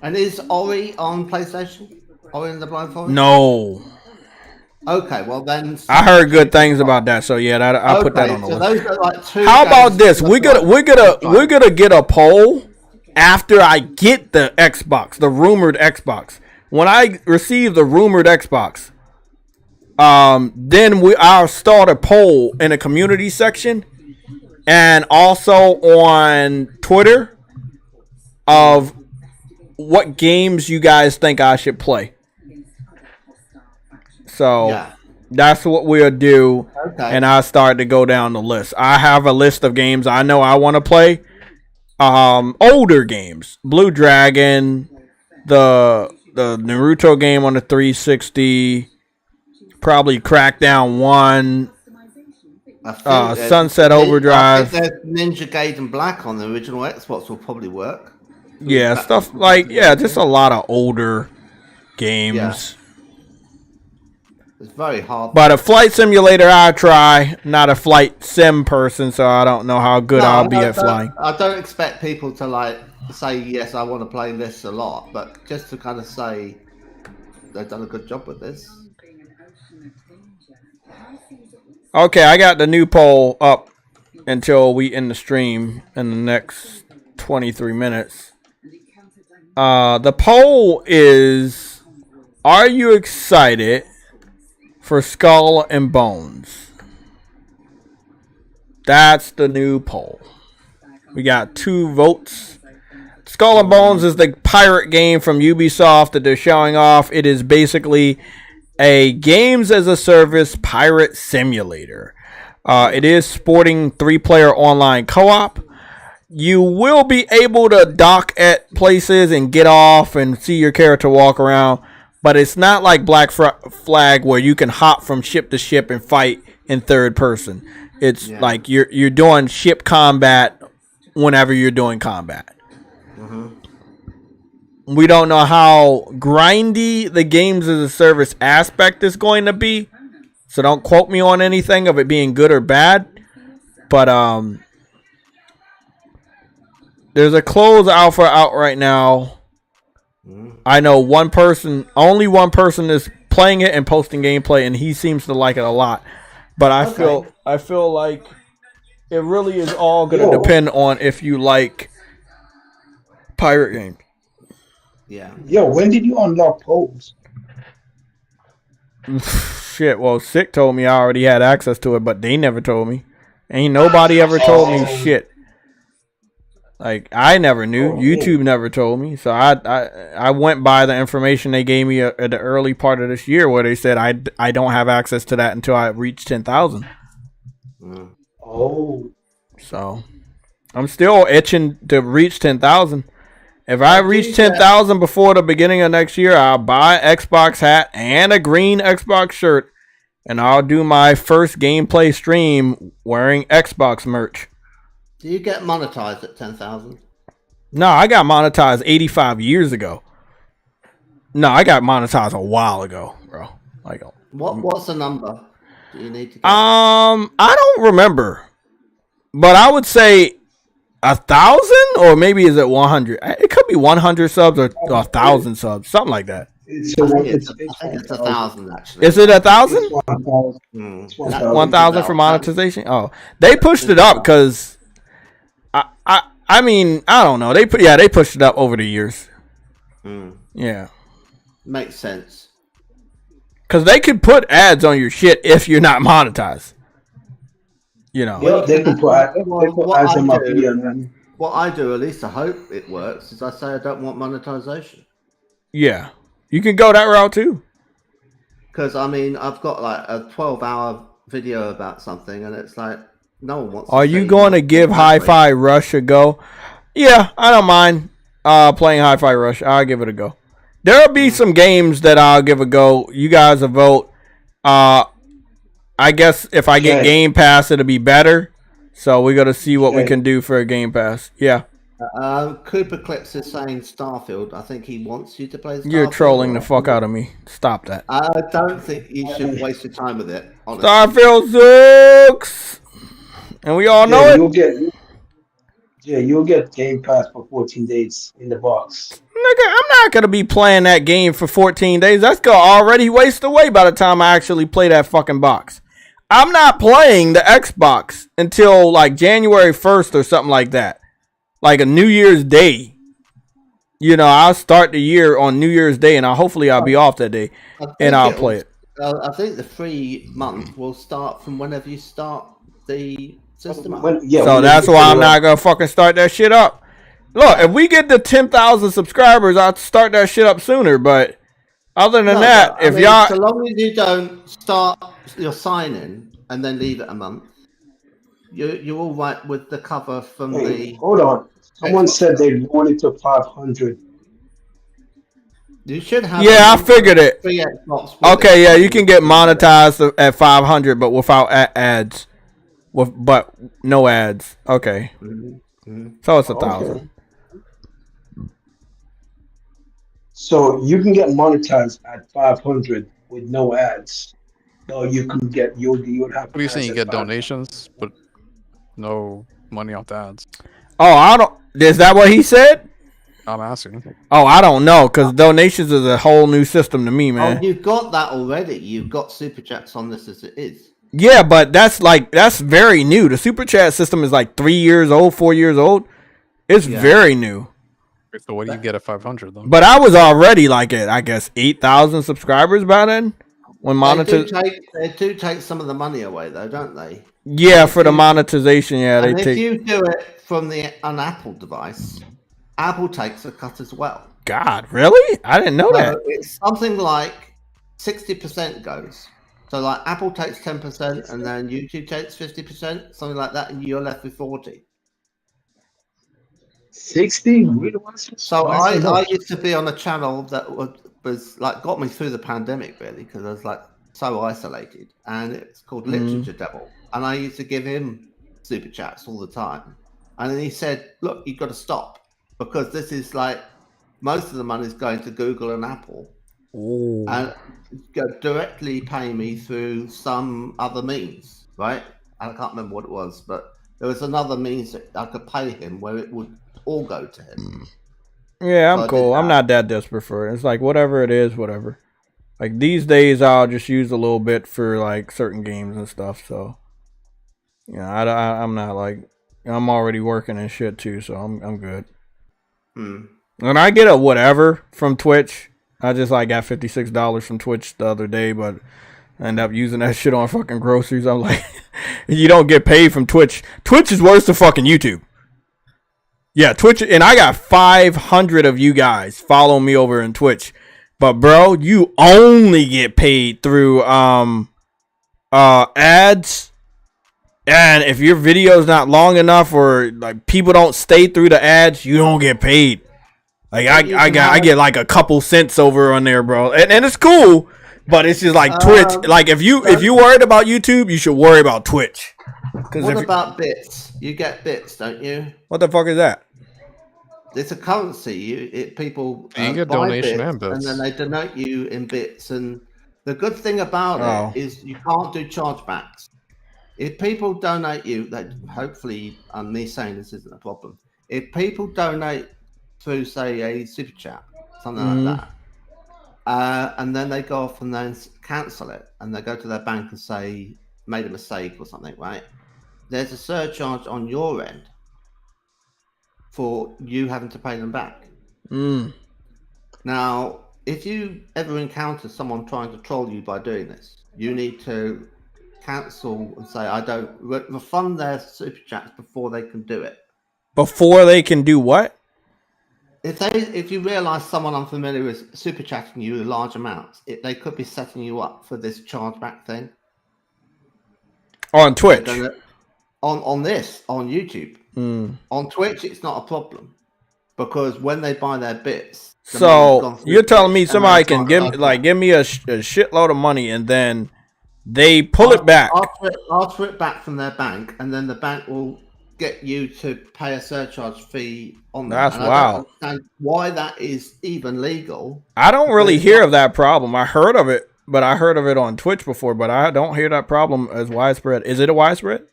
And is Ori on PlayStation? Ori and the Blind Forest? No. Okay, well then. I heard good things about that, so yeah, I'll put that on the list. Those are like two. How about this? We're gonna get a poll after I get the Xbox, the rumored Xbox. When I receive the rumored Xbox, then I'll start a poll in a community section and also on Twitter of what games you guys think I should play. So that's what we'll do, and I'll start to go down the list. I have a list of games I know I want to play. Older games, Blue Dragon, the Naruto game on the 360, probably Crackdown 1, Sunset Overdrive. I think Ninja Gaiden Black on the original Xbox will probably work. Yeah, stuff like just a lot of older games. Yeah. It's very hard. But a flight simulator I try, not a flight sim person, so I don't know how good I'll be at flying. I don't expect people to say yes, I want to play this a lot, but just to kind of say they've done a good job with this. Okay, I got the new poll up until we end the stream in the next 23 minutes. The poll is, are you excited for Skull and Bones? That's the new poll. We got 2 votes. Skull and Bones is the pirate game from Ubisoft that they're showing off. It is basically a games as a service pirate simulator. It is sporting 3-player online co-op. You will be able to dock at places and get off and see your character walk around. But it's not like Black Flag where you can hop from ship to ship and fight in third person. It's like you're doing ship combat whenever you're doing combat. We don't know how grindy the games as a service aspect is going to be. So don't quote me on anything of it being good or bad. But there's a closed alpha out right now. I know only one person is playing it and posting gameplay, and he seems to like it a lot. But I feel like it really is all going to depend on if you like pirate games. Yeah. Yo, when did you unlock polls? Shit, well, Sick told me I already had access to it, but they never told me. Ain't nobody ever told me shit. Like, I never knew. YouTube never told me. So I went by the information they gave me at the early part of this year where they said I don't have access to that until I reach 10,000. Oh. So I'm still itching to reach 10,000. If I reach 10,000 before the beginning of next year, I'll buy an Xbox hat and a green Xbox shirt, and I'll do my first gameplay stream wearing Xbox merch. Do you get monetized at 10,000? No, I got monetized 85 years ago. No, I got monetized a while ago, bro. Like, what's the number do you need to get? I don't remember, but I would say 1,000, or maybe is it 100? It could be 100 subs or 1,000 subs, something like that. It's 1,000 actually. Is it 1,000? 1,000. 1,000 for monetization. Oh, they pushed it up because I mean, I don't know. They pushed it up over the years. Yeah, makes sense. Because they could put ads on your shit if you're not monetized. You know. Yeah, they could put ads on my video. what I do, at least I hope it works, is I say I don't want monetization. Yeah, you can go that route too. Because I mean, I've got like a 12-hour video about something, and it's like no one wants. Are you going to give Hi-Fi Rush a go? Yeah, I don't mind playing Hi-Fi Rush. I'll give it a go. There'll be some games that I'll give a go. You guys will vote. I guess if I get Game Pass, it'll be better. So we got to see what we can do for a Game Pass. Yeah. Cooper Clips is saying Starfield. I think he wants you to play Starfield. You're trolling the fuck out of me. Stop that. I don't think you should waste your time with it. Honestly. Starfield sucks. And we all know it. You'll get Game Pass for 14 days in the box. Nigga, I'm not going to be playing that game for 14 days. That's going to already waste away by the time I actually play that fucking box. I'm not playing the Xbox until like January 1st or something like that. Like a New Year's Day. You know, I'll start the year on New Year's Day, and hopefully I'll be off that day, and I'll play it. I think the free month will start from whenever you start the system. So that's why I'm not going to fucking start that shit up. Look, if we get to 10,000 subscribers, I'll start that shit up sooner. But other than that, if y'all... So long as you don't start your sign-in and then leave it a month, you're all right with the cover from the... Hold on. Someone said they wanted to 500. You should have... Yeah, I figured it. Okay, yeah, you can get monetized at 500, but without ads. But no ads. Okay. So it's 1,000. Okay. So you can get monetized at 500 with no ads. Or you can get you would have. What are you saying? You get donations, but no money off the ads. Oh, I don't. Is that what he said? I'm asking. Oh, I don't know, because donations is a whole new system to me, man. Oh, you've got that already. You've got super chats on this as it is. Yeah, but that's very new. The super chat system is like 3 years old, 4 years old. It's very new. So what do you get at 500 though? But I was already like at, I guess, 8,000 subscribers by then. When They do take some of the money away though, don't they? Yeah, for the monetization, yeah, and they take. If you do it from an Apple device, Apple takes a cut as well. God, really? I didn't know that. It's something like 60% goes. So like Apple takes 10%, and then YouTube takes 50%, something like that, and you're left with 40. 60? So I used to be on a channel that was like got me through the pandemic really, because I was like so isolated, and it's called Literature Devil, and I used to give him super chats all the time, and then he said, look, you've got to stop, because this is like most of the money is going to Google and Apple. Ooh. And directly pay me through some other means, right? I can't remember what it was, but there was another means that I could pay him where it would all go to him. Yeah, I'm cool. I'm not that desperate for it. It's like whatever it is, whatever. Like these days, I'll just use a little bit for like certain games and stuff. So, yeah, I'm not like, I'm already working and shit too, so I'm good. When I get a whatever from Twitch, I just like got $56 from Twitch the other day, but I end up using that shit on fucking groceries. I'm like, you don't get paid from Twitch. Twitch is worse than fucking YouTube. Yeah, Twitch, and I got 500 of you guys follow me over in Twitch. But bro, you only get paid through ads. And if your video's not long enough or like people don't stay through the ads, you don't get paid. Like I get like a couple cents over on there, bro. And it's cool, but it's just like Twitch. Like if you worried about YouTube, you should worry about Twitch. What about bits? You get bits, don't you? What the fuck is that? It's a currency. People you get buy donation bits, and bits, and then they donate you in bits. And the good thing about it is you can't do chargebacks. If people donate you, that hopefully, I'm me saying this isn't a problem. If people donate through, say, a super chat, something like that, and then they go off and then cancel it, and they go to their bank and say made a mistake or something, right? There's a surcharge on your end for you having to pay them back. Now, if you ever encounter someone trying to troll you by doing this, you need to cancel and say, I don't refund their super chats before they can do it. Before they can do what? If you realise someone unfamiliar is super chatting you large amounts, they could be setting you up for this chargeback thing. On Twitch. On YouTube. On Twitch, it's not a problem because when they buy their bits. So you're telling me somebody can give me a shitload of money and then they pull it back. Ask for it back from their bank, and then the bank will get you to pay a surcharge fee on that. That's wild. I don't understand why that is even legal. I don't really hear of that problem. I heard of it, but I heard of it on Twitch before, but I don't hear that problem as widespread. Is it a widespread?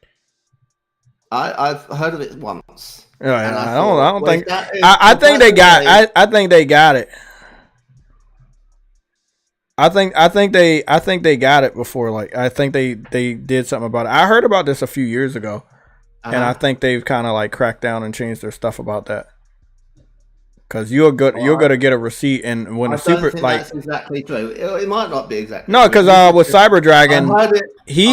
I've heard of it once. Yeah, I don't think. I think they got. I think they got it. I think they got it before. Like I think they did something about it. I heard about this a few years ago, and I think they've kind of like cracked down and changed their stuff about that. Because you're gonna get a receipt, and when that's exactly true. It might not be exactly. No, because with Cyber Dragon, I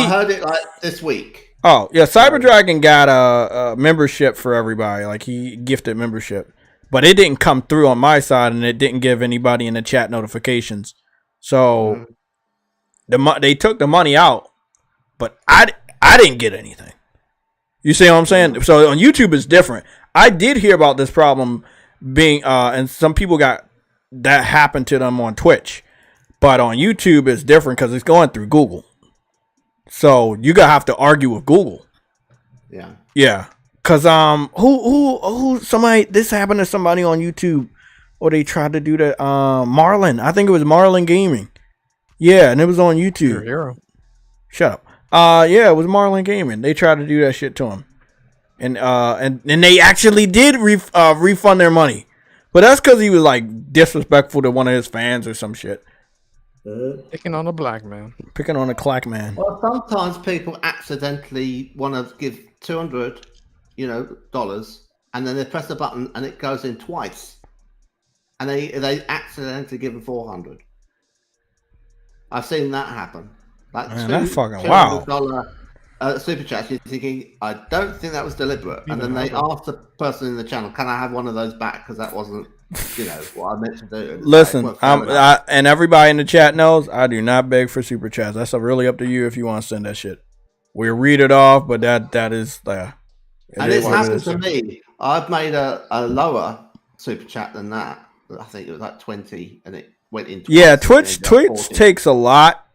heard it like this week. Oh yeah, Cyber Dragon got a membership for everybody. Like he gifted membership, but it didn't come through on my side, and it didn't give anybody in the chat notifications. So they took the money out, but I didn't get anything. You see what I'm saying? So on YouTube it's different. I did hear about this problem being and some people got that happened to them on Twitch, but on YouTube it's different because it's going through Google. So you gotta have to argue with Google. Yeah. Yeah. Cause who somebody this happened to somebody on YouTube, or they tried to do that. Marlon, I think it was Marlon Gaming. Yeah, and it was on YouTube. Your hero. Shut up. Yeah, it was Marlon Gaming. They tried to do that shit to him, and they actually did refund their money, but that's because he was like disrespectful to one of his fans or some shit. Picking on a black man. Picking on a clack man. Well, sometimes people accidentally want to give $200, dollars, and then they press the button and it goes in twice, and they accidentally give them $400. I've seen that happen. Like that's fucking wow. Super chat. You're thinking, I don't think that was deliberate, and then they ask the person in the channel, "Can I have one of those back?" Because that wasn't. What I meant to do. Listen, and everybody in the chat knows I do not beg for super chats. That's really up to you if you want to send that shit. We'll read it off, but that is there. And it's happened to me. I've made a lower super chat than that. I think it was like 20, and it went into. Yeah, Twitch takes a lot.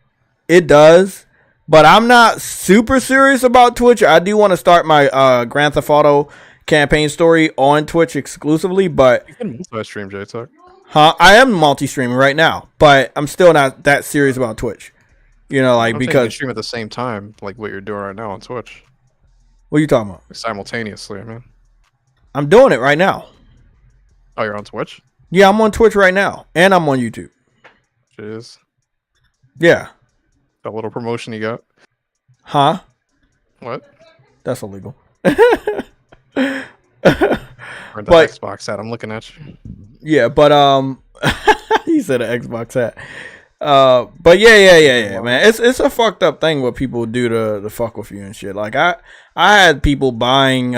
It does, but I'm not super serious about Twitch. I do want to start my Grand Theft Auto campaign story on Twitch exclusively, but you can multi-stream, JayTech. I am multi-streaming right now, but I'm still not that serious about Twitch. Because you can stream at the same time, like what you're doing right now on Twitch. What are you talking about? Simultaneously, man. I'm doing it right now. Oh, you're on Twitch? Yeah, I'm on Twitch right now, and I'm on YouTube. Jeez. Yeah. That little promotion you got? Huh? What? That's illegal. Where the Xbox at? I'm looking at you. Yeah, but he said an Xbox hat. But yeah, man. It's a fucked up thing what people do to fuck with you and shit. Like I had people buying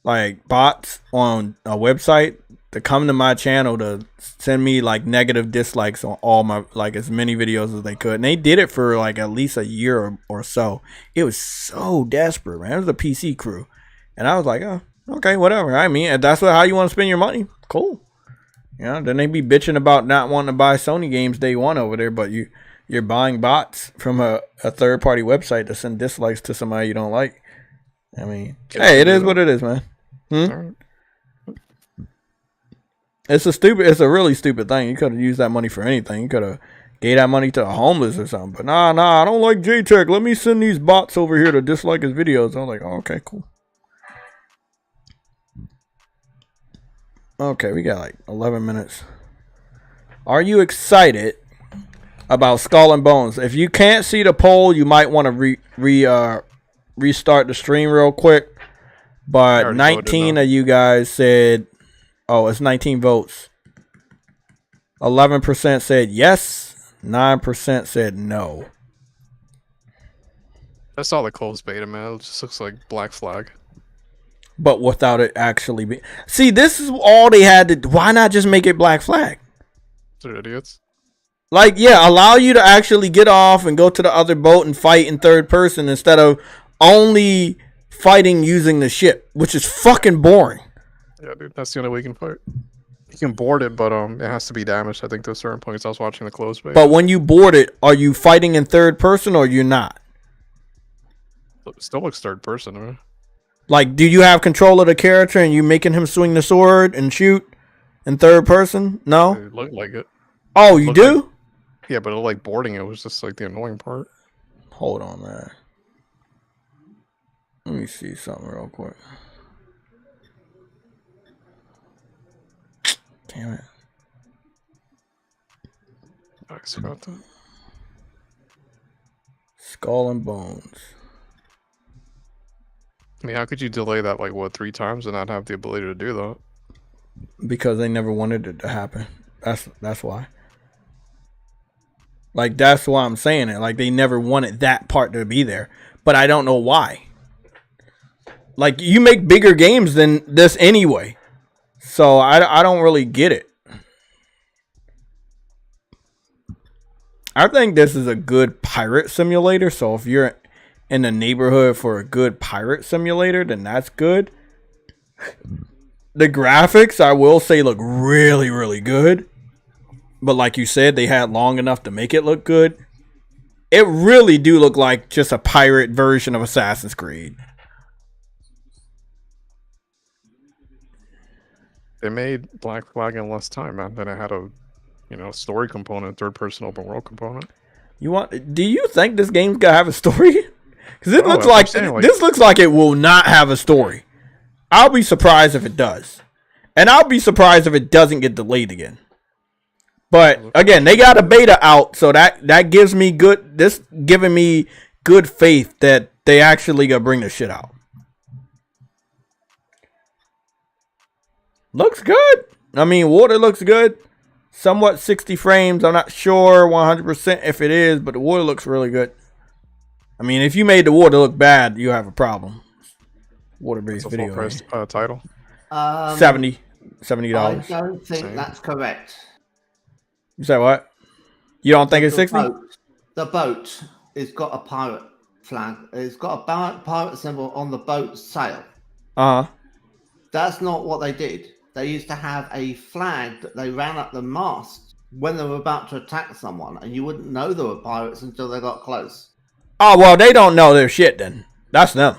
like bots on a website to come to my channel to send me like negative dislikes on all my like as many videos as they could, and they did it for like at least a year or so. It was so desperate, man. It was a PC crew. And I was like, oh, okay, whatever. I mean, if that's how you want to spend your money, cool. Then they be bitching about not wanting to buy Sony games day one over there, but you're buying bots from a third-party website to send dislikes to somebody you don't like. I mean, hey, it is what it is, man. It's a really stupid thing. You could have used that money for anything. You could have gave that money to the homeless or something. But nah, I don't like JayTech. Let me send these bots over here to dislike his videos. I was like, oh, okay, cool. Okay, we got like 11 minutes. Are you excited about Skull and Bones? If you can't see the poll, you might want to restart the stream real quick. But 19 of you guys said, oh, it's 19 votes. 11% said yes. 9% said no. I saw the closed beta, man. It just looks like Black Flag. but without it actually being. See, this is all they had to. Why not just make it black flag? They're idiots. Like, yeah, allow you to actually get off and go to the other boat and fight in third person instead of only fighting using the ship, which is fucking boring. Yeah, dude, that's the only way you can fight. You can board it, but it has to be damaged. I think to certain points. I was watching the close base. But when you board it, are you fighting in third person or you're not? It still looks third person, man. Like, do you have control of the character and you making him swing the sword and shoot in third person? No. It looked like it. Oh, you do? Like, yeah, but like boarding it was just like the annoying part. Hold on, man. Let me see something real quick. Damn it. Nice about that. Skull and Bones. I mean, how could you delay that like what 3 times and not have the ability to do that? Because they never wanted it to happen. That's why. Like, that's why I'm saying it. Like, they never wanted that part to be there. But I don't know why. Like, you make bigger games than this anyway. So I don't really get it. I think this is a good pirate simulator. So if you're in the neighborhood for a good pirate simulator, then that's good. The graphics, I will say, look really, really good. But like you said, they had long enough to make it look good. It really do look like just a pirate version of Assassin's Creed. They made Black Flag in less time, man. Then it had a, story component, third-person open world component. Do you think this game's gonna have a story? Because it looks like this looks like it will not have a story. I'll be surprised if it does, and I'll be surprised if it doesn't get delayed again. But again, they got a beta out, so that gives me giving me good faith that they actually gonna bring the shit out. Looks good. I mean, water looks good. Somewhat 60 frames. I'm not sure 100% if it is, but the water looks really good. I mean, if you made the water look bad, you have a problem. Water-based video. Full price title. $70. I don't think that's correct. You say what? You don't think it's 60? The boat has got a pirate flag. It's got a pirate symbol on the boat's sail. Uh-huh. That's not what they did. They used to have a flag that they ran up the mast when they were about to attack someone, and you wouldn't know they were pirates until they got close. Oh, well, they don't know their shit then. That's them.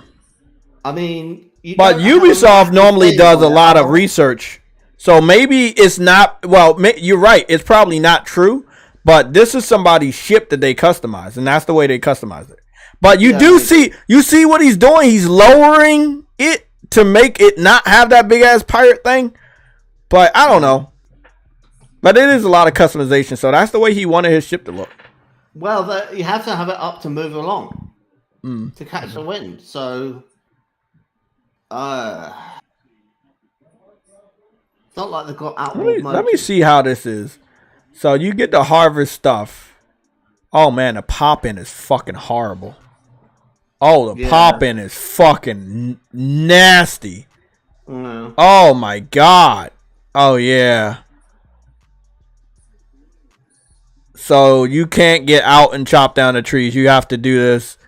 I mean... But Ubisoft normally does a lot of research. So maybe it's not... Well, you're right. It's probably not true. But this is somebody's ship that they customize, and that's the way they customize it. But you do see... You see what he's doing? He's lowering it to make it not have that big-ass pirate thing. But I don't know. But it is a lot of customization, so that's the way he wanted his ship to look. Well, you have to have it up to move along to catch the wind. So, it's not like they've got outboard mode. Let me see how this is. So you get the harvest stuff. Oh man, the pop-in is fucking horrible. Oh, the pop-in is fucking nasty. Oh my god. Oh yeah. So you can't get out and chop down the trees. You have to do this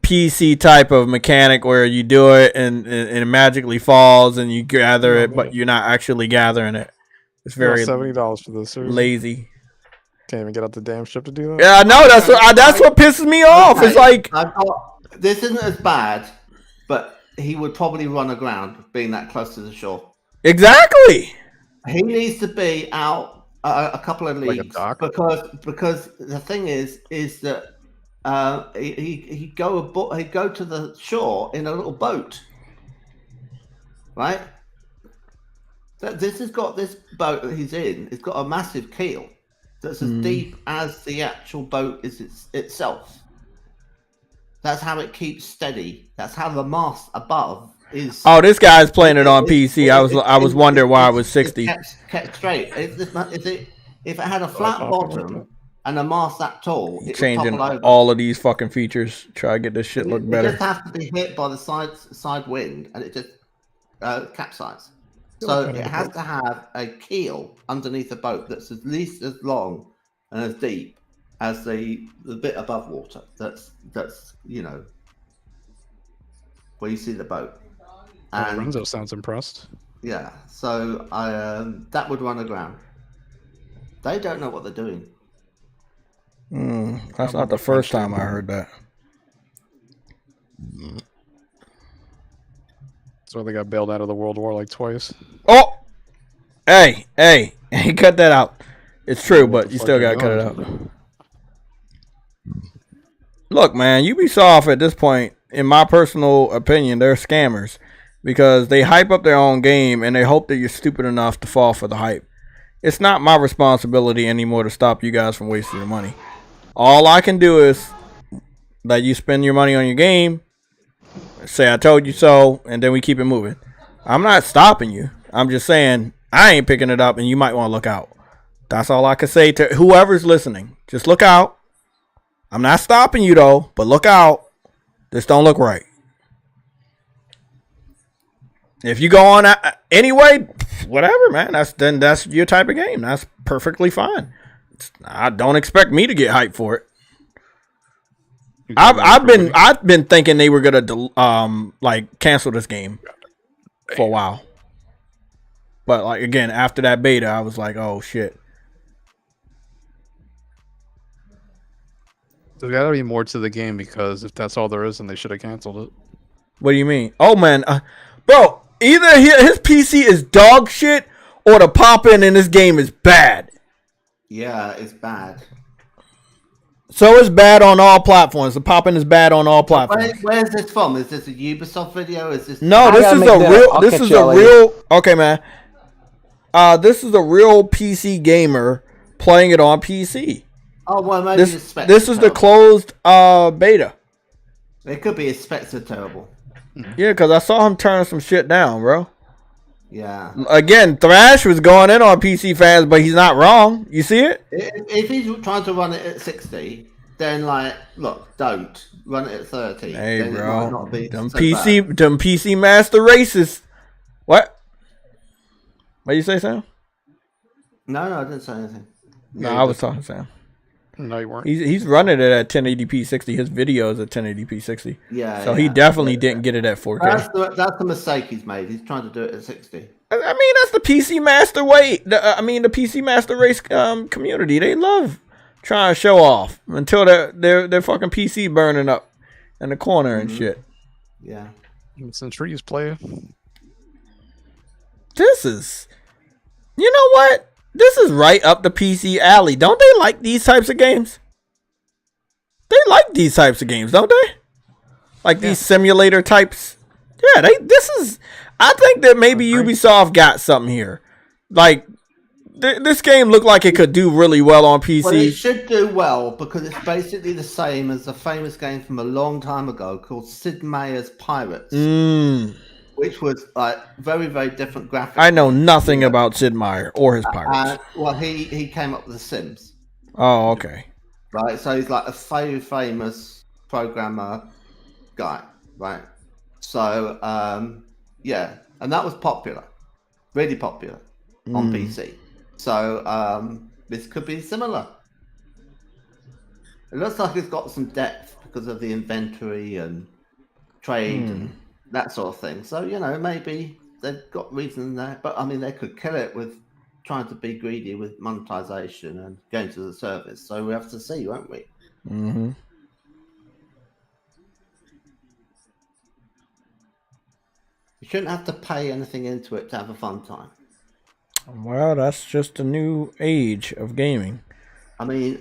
PC type of mechanic where you do it and it magically falls and you gather it, but you're not actually gathering it. It's very $70 for this. Lazy. Can't even get out the damn ship to do that. Yeah, I know. That's what pisses me off. It's like this isn't as bad, but he would probably run aground being that close to the shore. Exactly. He needs to be out a couple of leagues because the thing is that he'd go to the shore in a little boat, right? This boat that he's in. It's got a massive keel that's as deep as the actual boat is itself. That's how it keeps steady. That's how the mast above is. Oh, this guy's playing it on PC. I was wondering why it was 60. Kept straight. If it had a flat bottom and amass that tool, it would Changing topple over. all of these fucking features. Try to get this shit look It better. just has to be hit by the side wind, and it just capsizes. So it has to have a keel underneath the boat that's at least as long and as deep as the bit above water. That's you know where you see the boat. And Renzo sounds impressed. yeah, so that would run aground. They don't know what they're doing. That's not the first time I heard that. So they got bailed out of the World War like twice. Oh, hey, cut that out. It's true, but you still gotta cut it out. Look, man, Ubisoft at this point, in my personal opinion, they're scammers because they hype up their own game and they hope that you're stupid enough to fall for the hype. It's not my responsibility anymore to stop you guys from wasting your money. All I can do is let you spend your money on your game, say I told you so, and then we keep it moving. I'm not stopping you. I'm just saying I ain't picking it up and you might want to look out. That's all I can say to whoever's listening. Just look out. I'm not stopping you though, but look out. This don't look right. If you go on anyway, whatever, man. That's your type of game. That's perfectly fine. I don't expect me to get hyped for it. I've been thinking they were gonna like cancel this game for a while, but like again after that beta, I was like, oh shit. There's gotta be more to the game because if that's all there is, then they should have canceled it. What do you mean? Oh man, bro, either his PC is dog shit or the pop-in in this game is bad. Yeah, it's bad. So it's bad on all platforms. The pop-in is bad on all platforms. Where's this from? Is this a Ubisoft video? Is this? No, this is a real. This is a real. Okay, man. This is a real PC gamer playing it on PC. Oh well, maybe this is the closed beta. It could be a Spectre terrible. Yeah, because I saw him turn some shit down, bro. Yeah. Again, Thrash was going in on PC fans, but he's not wrong. You see it? If he's trying to run it at 60, then like, look, don't run it at 30. Hey, then bro, it might not be them so PC, bad. them PC master races. What? What you say, Sam? No, I didn't say anything. No, I was talking, Sam. No, you weren't. He's running it at 1080p 60. His video is at 1080p 60. Yeah. So he definitely didn't get it at 4K. That's the mistake he's made. He's trying to do it at 60. I mean, that's the PC Master way. The PC Master Race community. They love trying to show off until their fucking PC burning up in the corner and shit. Yeah. Some trees, player. This is, you know what? This is right up the PC alley. Don't they like these types of games? They like these types of games, don't they? Like these simulator types. Yeah, this is. I think that maybe Ubisoft got something here. Like this game looked like it could do really well on PC. Well, it should do well because it's basically the same as a famous game from a long time ago called Sid Meier's Pirates, which was like very, very different graphics. I know nothing about Sid Meier or his Pirates. Well, he came up with The Sims. Oh, okay. Right, so he's like a very famous programmer guy, right? So, yeah, and that was popular, really popular on PC. So, this could be similar. It looks like it's got some depth because of the inventory and trade and that sort of thing. So, you know, maybe they've got reason there. But, I mean, they could kill it with trying to be greedy with monetization and going to the service. So we have to see, won't we? Mm-hmm. You shouldn't have to pay anything into it to have a fun time. Well, that's just a new age of gaming. I mean,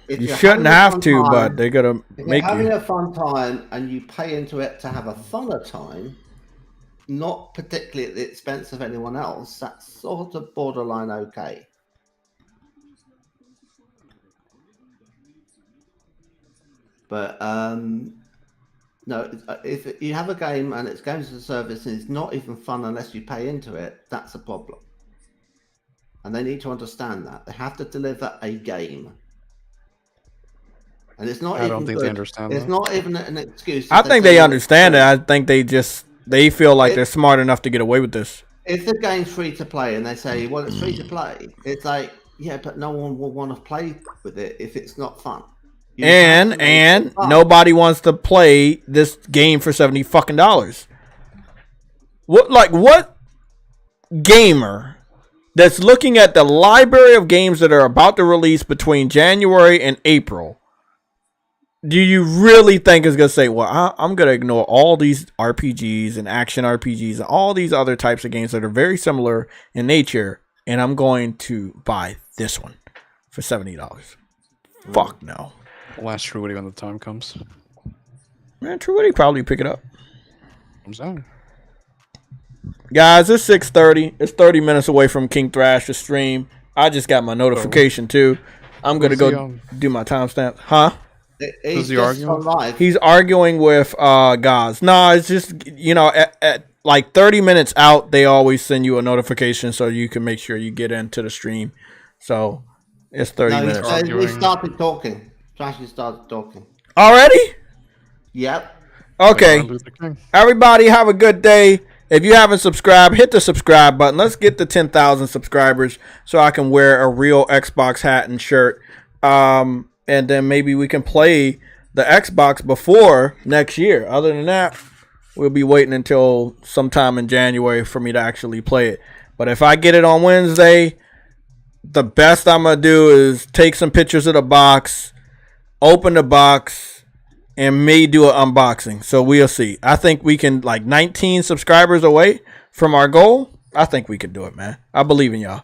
you shouldn't have to, but they're gonna make you. If you're having a fun time and you pay into it to have a funner time, not particularly at the expense of anyone else, that's sort of borderline okay. But no, if you have a game and it's going to the service and it's not even fun unless you pay into it, that's a problem. And they need to understand that. They have to deliver a game. and it's not. I even don't think good. they understand It's that. not even an excuse. I if think say, they "Oh, understand it. it's I think they feel like It- they're smart enough to get away with this. If the game's free to play and they say, well, it's free to play, it's like, yeah, but no one will want to play with it if it's not fun. You have to make And it fun. nobody wants to play this game for $70 fucking. What gamer that's looking at the library of games that are about to release between January and April do you really think is going to say, well, I'm going to ignore all these RPGs and action RPGs and all these other types of games that are very similar in nature, and I'm going to buy this one for $70? Fuck no. I'll ask Truity when the time comes. Man, Truity probably pick it up. I'm saying. Guys, it's 6:30. It's 30 minutes away from King Thrash's stream. I just got my notification too. I'm going to go do my timestamp. Huh? He's he arguing? He's arguing with Gaz. No, it's just, at like 30 minutes out, they always send you a notification so you can make sure you get into the stream. So it's 30 minutes. He started talking. Trashy started talking. Already? Yep. Okay. Everybody have a good day. If you haven't subscribed, hit the subscribe button. Let's get to 10,000 subscribers so I can wear a real Xbox hat and shirt. And then maybe we can play the Xbox before next year. Other than that, we'll be waiting until sometime in January for me to actually play it. But if I get it on Wednesday, the best I'm going to do is take some pictures of the box, open the box, and may do an unboxing. So we'll see. I think we can, 19 subscribers away from our goal. I think we can do it, man. I believe in y'all.